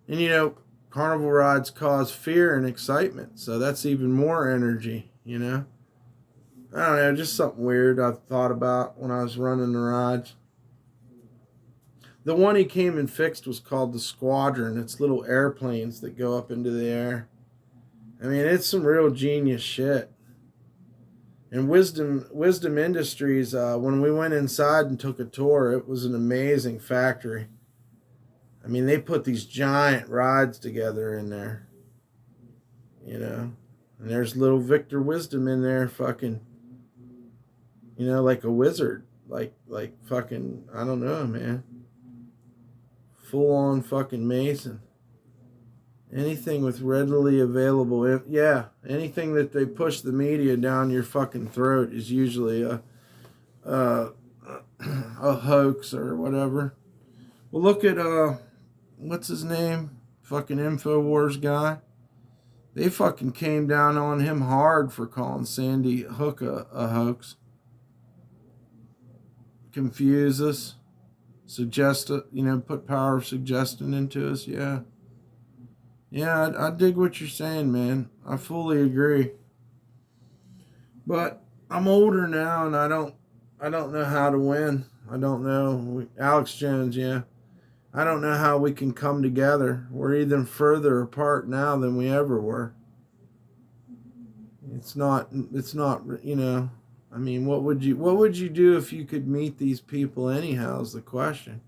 And you know, carnival rides cause fear and excitement, so that's even more energy, you know? I don't know, just something weird I thought about when I was running the rides. The one he came and fixed was called the Squadron. It's little airplanes that go up into the air. I mean, it's some real genius shit. And Wisdom Industries, when we went inside and took a tour, it was an amazing factory. I mean, they put these giant rides together in there, you know. And there's little Victor Wisdom in there fucking, you know, like a wizard. Like fucking, I don't know, man. Full on fucking Mason. Anything with readily available, yeah, anything that they push the media down your fucking throat is usually a hoax or whatever. Well, look at what's his name? Fucking InfoWars guy. They fucking came down on him hard for calling Sandy Hook a hoax. Confuse us. Suggest it, you know, put power of suggestion into us, yeah. Yeah, I dig what you're saying, man. I fully agree. But I'm older now, and I don't know how to win. I don't know. Alex Jones, yeah. I don't know how we can come together. We're even further apart now than we ever were. It's not, you know, I mean, what would you do if you could meet these people anyhow is the question.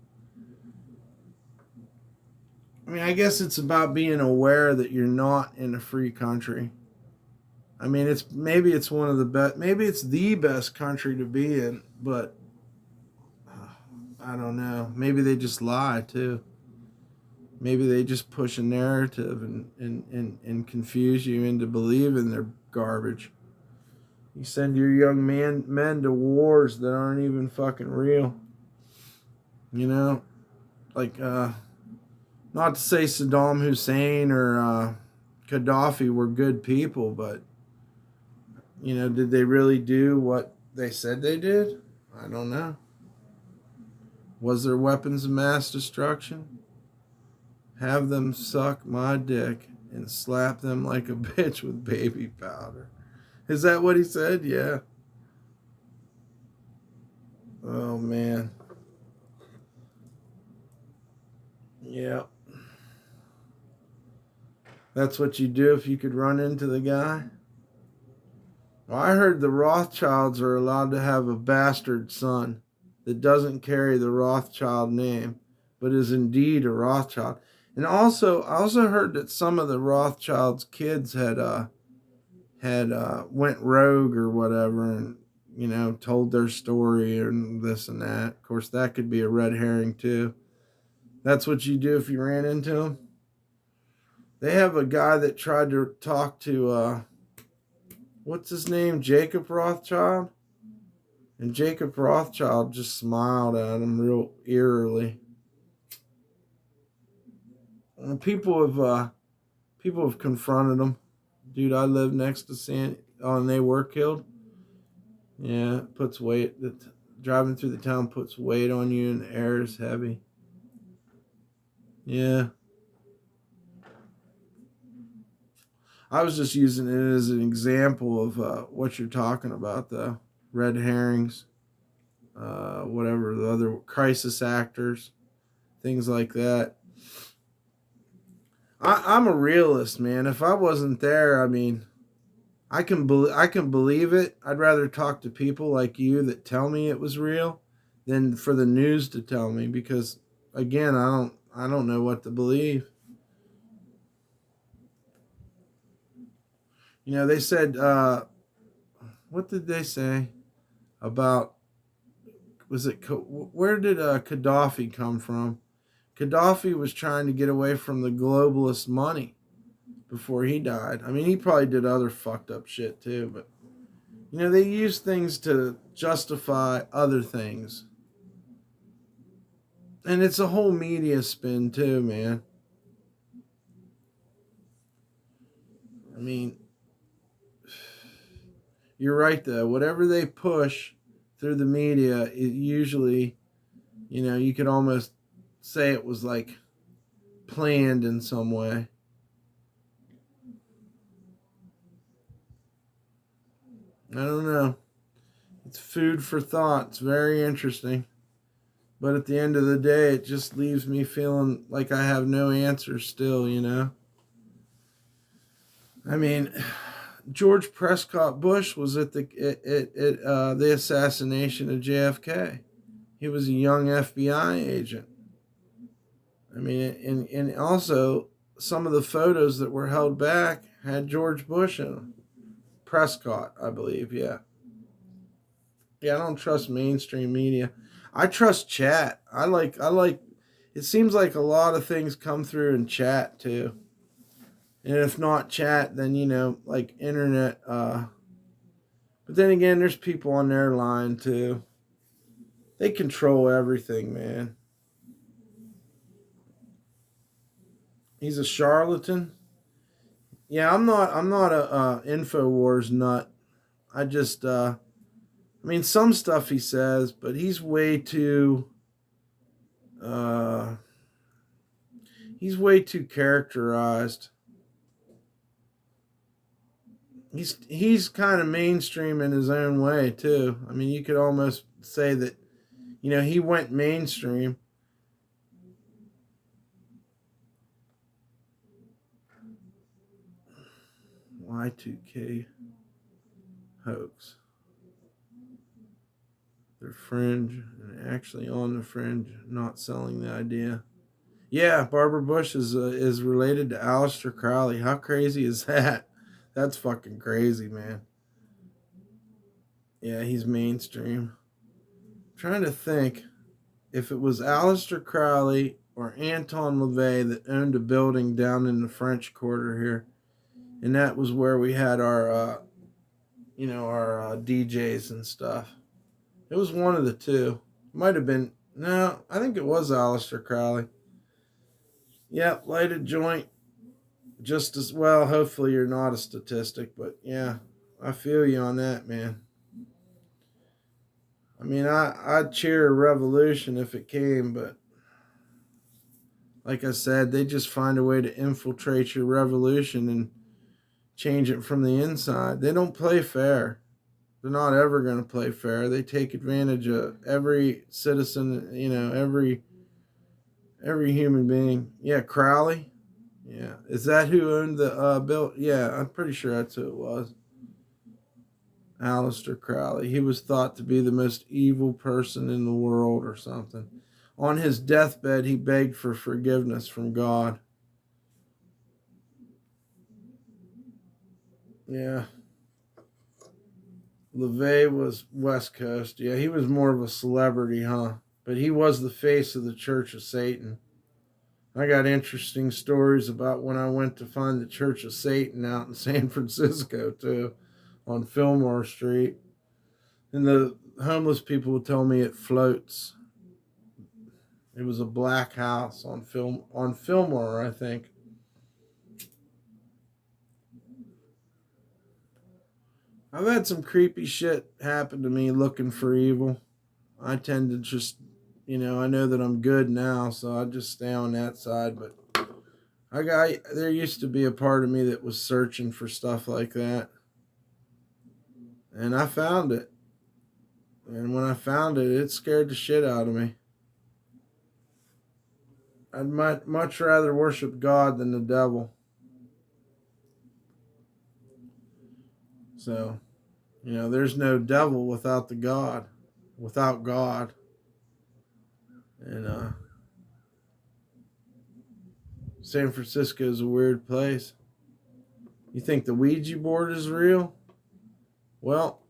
I mean, I guess it's about being aware that you're not in a free country. I mean, maybe it's one of the best, maybe it's the best country to be in, but I don't know. Maybe they just lie too. Maybe they just push a narrative and confuse you into believing they're garbage. You send your young men to wars that aren't even fucking real. You know, like not to say Saddam Hussein or Gaddafi were good people, but you know, did they really do what they said they did? I don't know. Was there weapons of mass destruction? Have them suck my dick and slap them like a bitch with baby powder. Is that what he said? Yeah. Oh, man. Yeah. That's what you do if you could run into the guy? Well, I heard the Rothschilds are allowed to have a bastard son that doesn't carry the Rothschild name, but is indeed a Rothschild. And also, I also heard that some of the Rothschilds' kids had went rogue or whatever, and told their story and this and that. Of course, that could be a red herring too. That's what you do if you ran into them. They have a guy that tried to talk to what's his name, Jacob Rothschild, and Jacob Rothschild just smiled at him real eerily. And people have confronted him. Dude, I live next to and they were killed. Yeah, it puts weight. Driving through the town puts weight on you, and the air is heavy. Yeah. I was just using it as an example of what you're talking about, though. Red herrings, whatever, the other crisis actors, things like that. I'm a realist, man. If I wasn't there, I mean, I can believe it. I'd rather talk to people like you that tell me it was real than for the news to tell me, because again, I don't know what to believe. They said what did they say about, where did Gaddafi come from? Gaddafi was trying to get away from the globalist money before he died. I mean, he probably did other fucked up shit too, but they use things to justify other things. And it's a whole media spin too, man. I mean, you're right though. Whatever they push through the media, it usually, you could almost say it was like planned in some way. I don't know. It's food for thought. It's very interesting. But at the end of the day, it just leaves me feeling like I have no answers still, I mean, George Prescott Bush was at the assassination of JFK. He was a young FBI agent. I mean, and also some of the photos that were held back had George Bush in them. Prescott, I believe, yeah. Yeah, I don't trust mainstream media. I trust chat. I like it seems like a lot of things come through in chat too. And if not chat, then like internet but then again, there's people on their line too. They control everything, man. He's a charlatan. Yeah, I'm not a InfoWars nut. I just I mean, some stuff he says, but he's way too characterized. He's kind of mainstream in his own way too. I mean, you could almost say that he went mainstream. Y2K hoax. They're fringe and actually on the fringe, not selling the idea. Yeah, Barbara Bush is related to Aleister Crowley. How crazy is that? That's fucking crazy, man. Yeah, he's mainstream. I'm trying to think if it was Aleister Crowley or Anton LaVey that owned a building down in the French Quarter here, and that was where we had our DJs and stuff. It was one of the two. Might have been, no, I think it was Aleister Crowley. Yeah, light a joint just as well. Hopefully you're not a statistic, but yeah, I feel you on that, man. mean, I'd cheer a revolution if it came, but like I said, they just find a way to infiltrate your revolution and change it from the inside. They don't play fair. They're not ever going to play fair. They take advantage of every citizen, every human being. Yeah, Crowley. Yeah, is that who owned the bill? Yeah, I'm pretty sure that's who it was. Aleister Crowley. He was thought to be the most evil person in the world or something. On his deathbed, he begged for forgiveness from God. Yeah. LaVey was West Coast. Yeah, he was more of a celebrity, huh? But he was the face of the Church of Satan. I got interesting stories about when I went to find the Church of Satan out in San Francisco, too, on Fillmore Street. And the homeless people would tell me it floats. It was a black house on Fillmore, I think. I've had some creepy shit happen to me looking for evil. I tend to just, I know that I'm good now, so I just stay on that side. But there used to be a part of me that was searching for stuff like that. And I found it. And when I found it, it scared the shit out of me. I'd much rather worship God than the devil. So, there's no devil without the God, without God. And San Francisco is a weird place. You think the Ouija board is real? Well,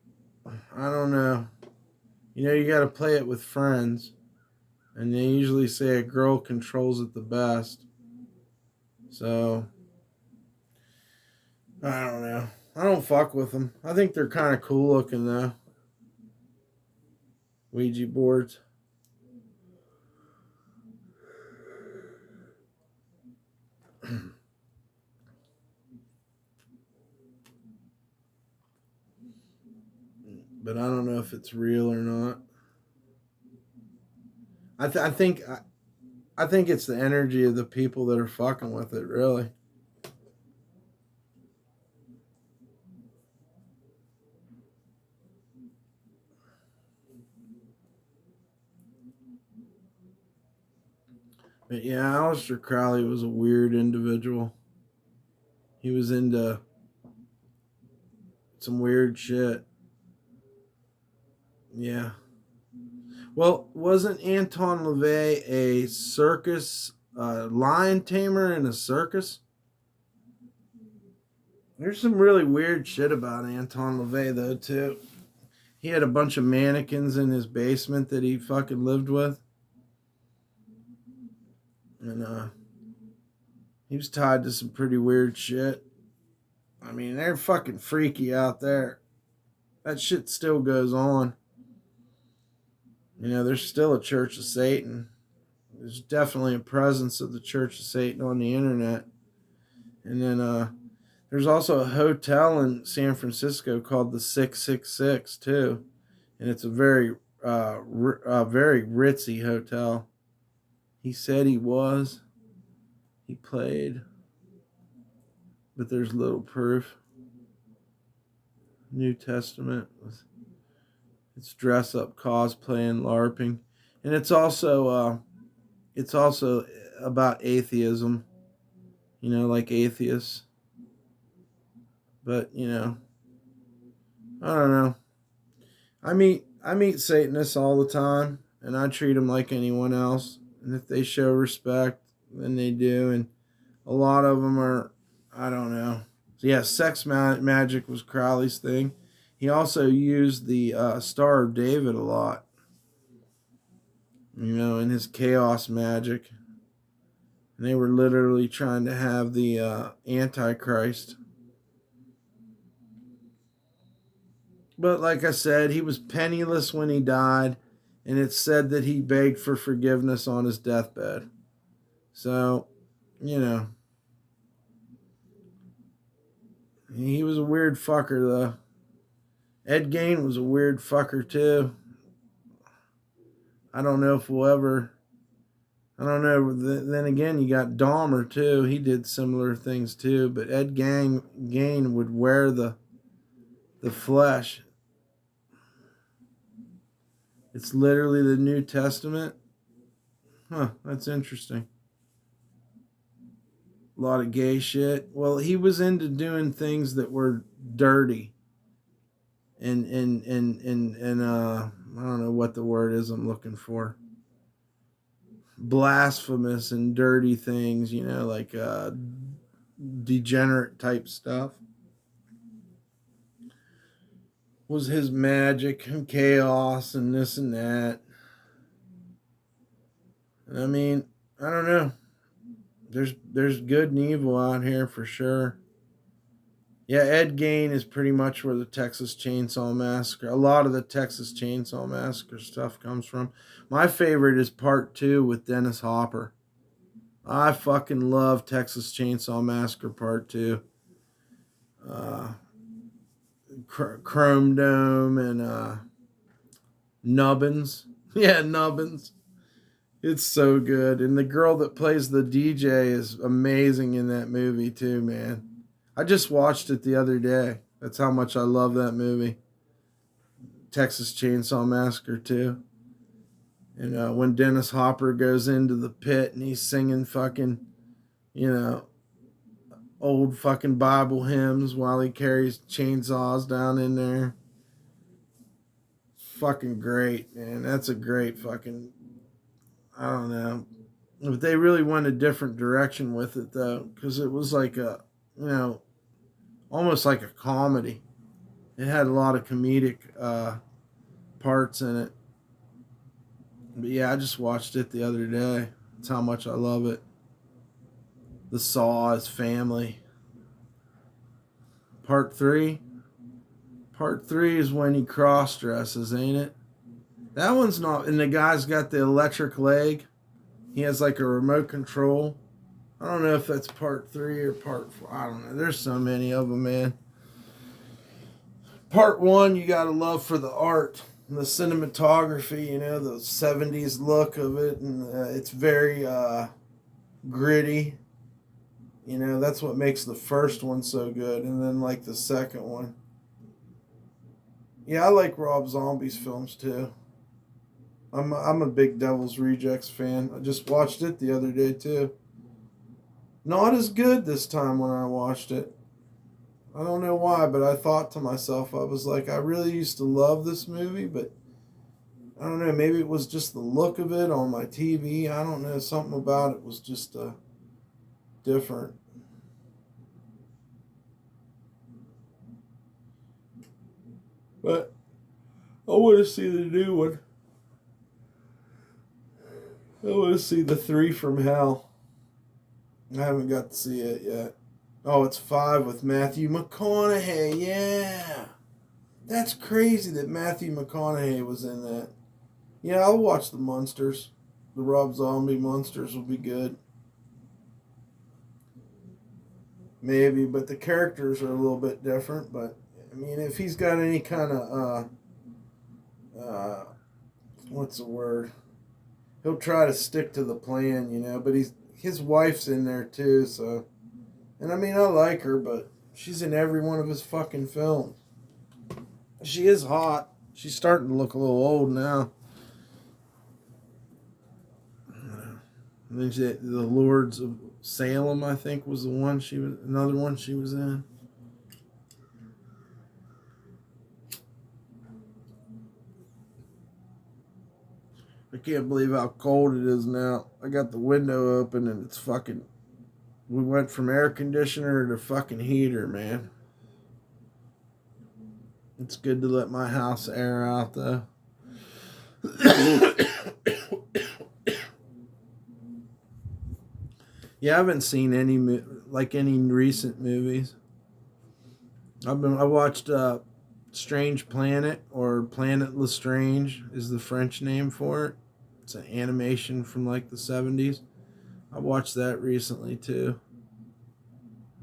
I don't know. You got to play it with friends. And they usually say a girl controls it the best. So, I don't know. I don't fuck with them. I think they're kind of cool looking, though. Ouija boards. But I don't know if it's real or not. I think it's the energy of the people that are fucking with it, really. But yeah, Aleister Crowley was a weird individual. He was into some weird shit. Yeah. Well, wasn't Anton LaVey a circus lion tamer in a circus? There's some really weird shit about Anton LaVey, though, too. He had a bunch of mannequins in his basement that he fucking lived with. And he was tied to some pretty weird shit. I mean, they're fucking freaky out there. That shit still goes on. There's still a Church of Satan. There's definitely a presence of the Church of Satan on the internet. And then there's also a hotel in San Francisco called the 666 too. And it's a very ritzy hotel. He said he was. He played. But there's little proof. New Testament. It's dress up, cosplay, and LARPing. And it's also about atheism. Like atheists. But, I don't know. I meet Satanists all the time, and I treat them like anyone else. And if they show respect, then they do. And a lot of them are, I don't know. So yeah, sex magic was Crowley's thing. He also used the Star of David a lot. In his chaos magic. And they were literally trying to have the Antichrist. But like I said, he was penniless when he died, and it's said that he begged for forgiveness on his deathbed. So, he was a weird fucker, though. Ed Gein was a weird fucker, too. I don't know if we'll ever. I don't know. Then again, you got Dahmer too. He did similar things too. But Ed Gain would wear the flesh. It's literally the New Testament. Huh, that's interesting. A lot of gay shit. Well, he was into doing things that were dirty. And I don't know what the word is I'm looking for. Blasphemous and dirty things, you know, like degenerate type stuff. Was his magic and chaos and this and that. And I mean, I don't know. There's good and evil out here for sure. Yeah, Ed Gain is pretty much where the Texas Chainsaw Massacre, a lot of the Texas Chainsaw Massacre stuff comes from. My favorite is part 2 with Dennis Hopper. I fucking love Texas Chainsaw Massacre part 2. Chrome Dome and Nubbins. Yeah, Nubbins. It's so good. And the girl that plays the DJ is amazing in that movie too, man. I just watched it the other day. That's how much I love that movie. Texas Chainsaw Massacre 2. And when Dennis Hopper goes into the pit and he's singing fucking, you know, old fucking Bible hymns while he carries chainsaws down in there. Fucking great, man. That's a great fucking, I don't know. But they really went a different direction with it though, because it was like a, you know, almost like a comedy. It had a lot of comedic parts in it. But yeah, I just watched it the other day. That's how much I love it. The Saw is family. Part 3. Part 3 is when he cross dresses, ain't it? That one's not. And the guy's got the electric leg. He has like a remote control. I don't know if that's part 3 or part 4. I don't know. There's so many of them, man. Part 1, you got a love for the art and the cinematography, you know, the 70s look of it. And it's very gritty. You know, that's what makes the first one so good. And then like the second one. Yeah, I like Rob Zombie's films too. I'm a big Devil's Rejects fan. I just watched it the other day too. Not as good this time when I watched it. I don't know why, but I thought to myself, I was like, I really used to love this movie, but I don't know, maybe it was just the look of it on my TV. I don't know, something about it was just different. But I want to see the new one. I want to see the 3 from Hell. I haven't got to see it yet. Oh, it's 5 with Matthew McConaughey. Yeah. That's crazy that Matthew McConaughey was in that. Yeah, I'll watch the Monsters. The Rob Zombie Monsters will be good. Maybe, but the characters are a little bit different. But, I mean, if he's got any kind of, what's the word? He'll try to stick to the plan, you know, but his wife's in there too, so. And I mean, I like her, but she's in every one of his fucking films. She is hot. She's starting to look a little old now. And then the Lords of Salem, I think, was another one she was in. I can't believe how cold it is now. I got the window open and it's fucking. We went from air conditioner to fucking heater, man. It's good to let my house air out, though. Yeah, I haven't seen any recent movies. I watched Strange Planet, or Planet Lestrange is the French name for it. It's an animation from like the 70s. I watched that recently too.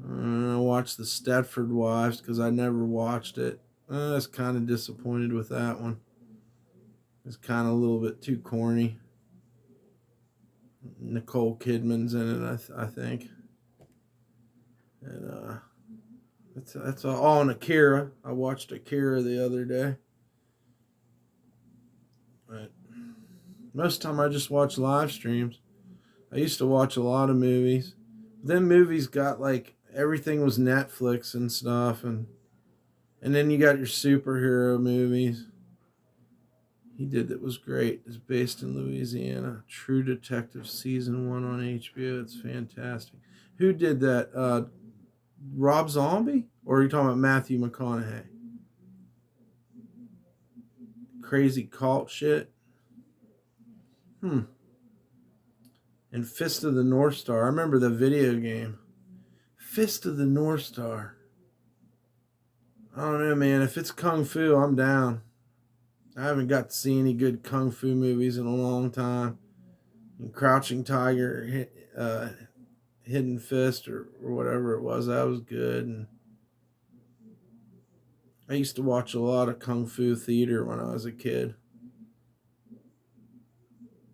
I watched The Stepford Wives because I never watched it. I was kind of disappointed with that one. It's kind of a little bit too corny. Nicole Kidman's in it, I think. And that's all. Oh, and Akira. I watched Akira the other day. But most of the time I just watch live streams. I used to watch a lot of movies. Then movies got like everything was Netflix and stuff, and then you got your superhero movies. He did that was great. It's based in Louisiana. True Detective season 1 on HBO. It's fantastic. Who did that? Rob Zombie? Or are you talking about Matthew McConaughey? Crazy cult shit. And Fist of the North Star. I remember the video game. Fist of the North Star. I don't know, man. If it's Kung Fu, I'm down. I haven't got to see any good Kung Fu movies in a long time. And Crouching Tiger, Hidden Fist, or whatever it was, that was good. And I used to watch a lot of Kung Fu theater when I was a kid.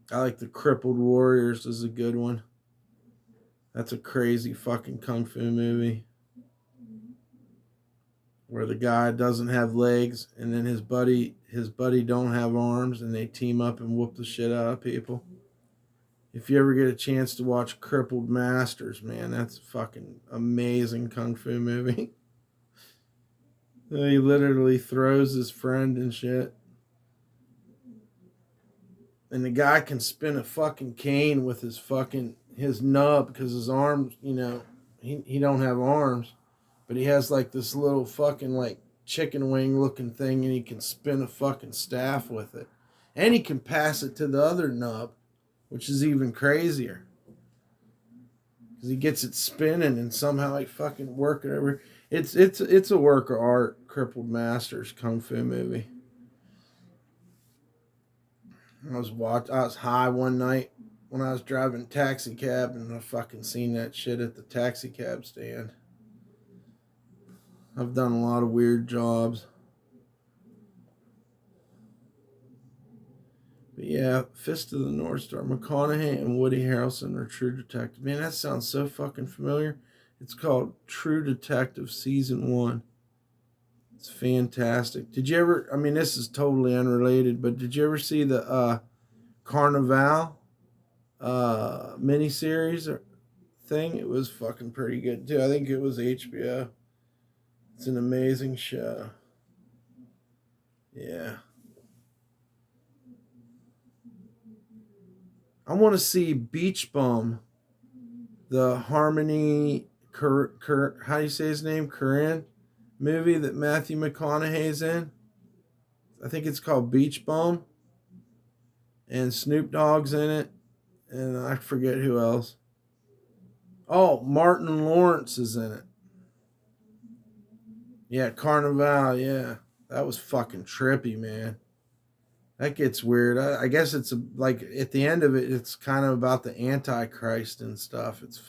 I like The Crippled Warriors is a good one. That's a crazy fucking Kung Fu movie. Where the guy doesn't have legs and then his buddy don't have arms and they team up and whoop the shit out of people. If you ever get a chance to watch Crippled Masters, man, that's a fucking amazing Kung Fu movie. He literally throws his friend and shit. And the guy can spin a fucking cane with his nub because his arms, he don't have arms. But he has like this little fucking like chicken wing looking thing and he can spin a fucking staff with it. And he can pass it to the other nub, which is even crazier. Because he gets it spinning and somehow he fucking work it over. It's a work of art, Crippled Masters Kung Fu movie. I was high one night when I was driving a taxi cab and I fucking seen that shit at the taxi cab stand. I've done a lot of weird jobs. But yeah, Fist of the North Star. McConaughey and Woody Harrelson are True Detective. Man, that sounds so fucking familiar. It's called True Detective Season 1. It's fantastic. Did you ever, this is totally unrelated, but did you ever see the Carnival miniseries or thing? It was fucking pretty good too. I think it was HBO. It's an amazing show. Yeah. I want to see Beach Bum, the Harmony, how do you say his name? Korine movie that Matthew McConaughey's in. I think it's called Beach Bum. And Snoop Dogg's in it. And I forget who else. Oh, Martin Lawrence is in it. Yeah, Carnival, yeah. That was fucking trippy, man. That gets weird. I guess it's like at the end of it, it's kind of about the Antichrist and stuff. It's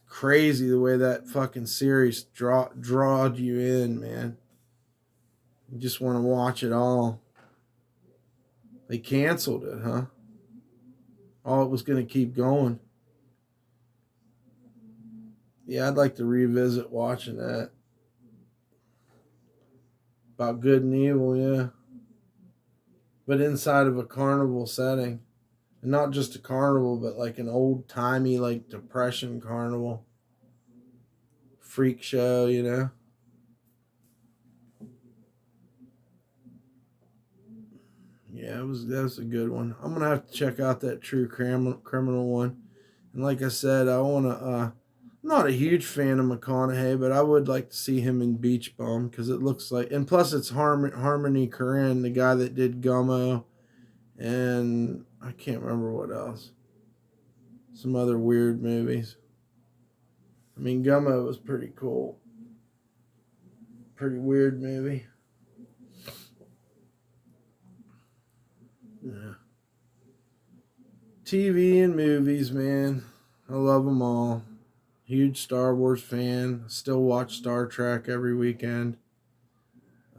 crazy the way that fucking series drawed you in, man. You just want to watch it all. They canceled it, huh? Oh, it was going to keep going. Yeah, I'd like to revisit watching that. About good and evil, yeah. But inside of a carnival setting. And not just a carnival, but like an old-timey, like, Depression carnival. Freak show, Yeah, that was a good one. I'm going to have to check out that True Criminal one. And like I said, I want to... I'm not a huge fan of McConaughey, but I would like to see him in Beach Bum because it looks like... And plus it's Harmony Korine, the guy that did Gummo. And I can't remember what else. Some other weird movies. Gummo was pretty cool. Pretty weird movie. Yeah. TV and movies, man. I love them all. Huge Star Wars fan. Still watch Star Trek every weekend.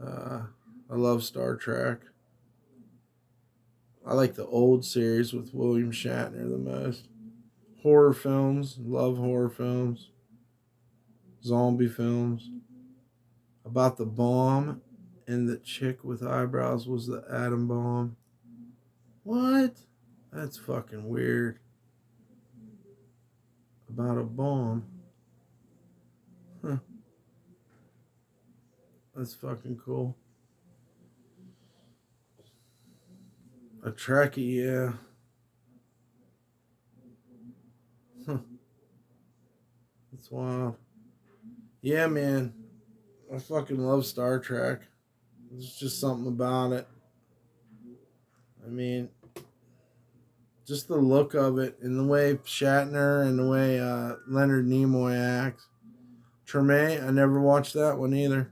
I love Star Trek. I like the old series with William Shatner the most. Horror films, love horror films. Zombie films. About the bomb and the chick with eyebrows was the atom bomb. What? That's fucking weird. About a bomb. Huh. That's fucking cool. A Trekkie, yeah. Huh. That's wild. Yeah, man. I fucking love Star Trek. There's just something about it. I mean, just the look of it and the way Shatner and the way Leonard Nimoy acts. Treme, I never watched that one either.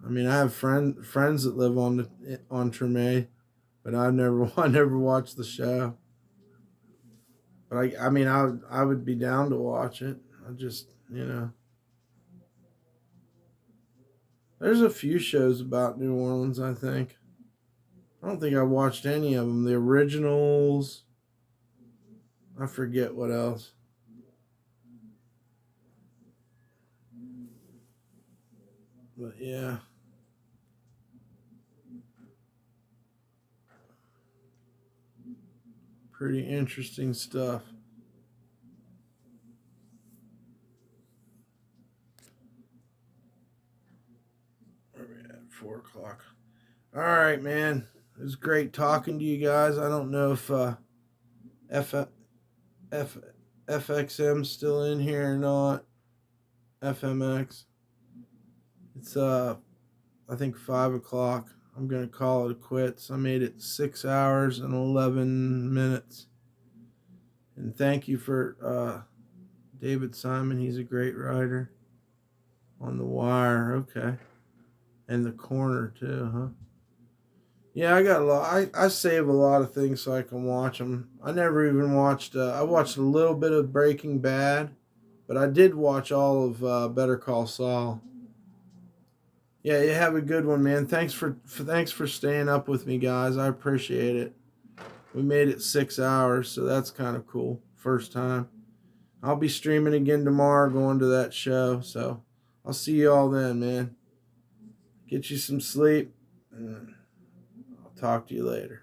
I mean, I have friends that live on Treme, but I never watched the show. But I mean, I would be down to watch it. I just, there's a few shows about New Orleans. I think. I don't think I watched any of them. The originals. I forget what else. But yeah. Pretty interesting stuff. Where are we at? 4 o'clock. All right, man. It was great talking to you guys. I don't know if FXM's still in here or not. FMX. It's I think 5 o'clock. I'm gonna call it quits. I made it 6 hours and 11 minutes. And thank you for David Simon. He's a great writer. On the Wire, okay. And The Corner too, huh? Yeah, I got a lot. I save a lot of things so I can watch them. I never even watched. I watched a little bit of Breaking Bad, but I did watch all of Better Call Saul. Yeah, you have a good one, man. Thanks for staying up with me, guys. I appreciate it. We made it 6 hours, so that's kind of cool. First time. I'll be streaming again tomorrow, going to that show. So I'll see you all then, man. Get you some sleep. And I'll talk to you later.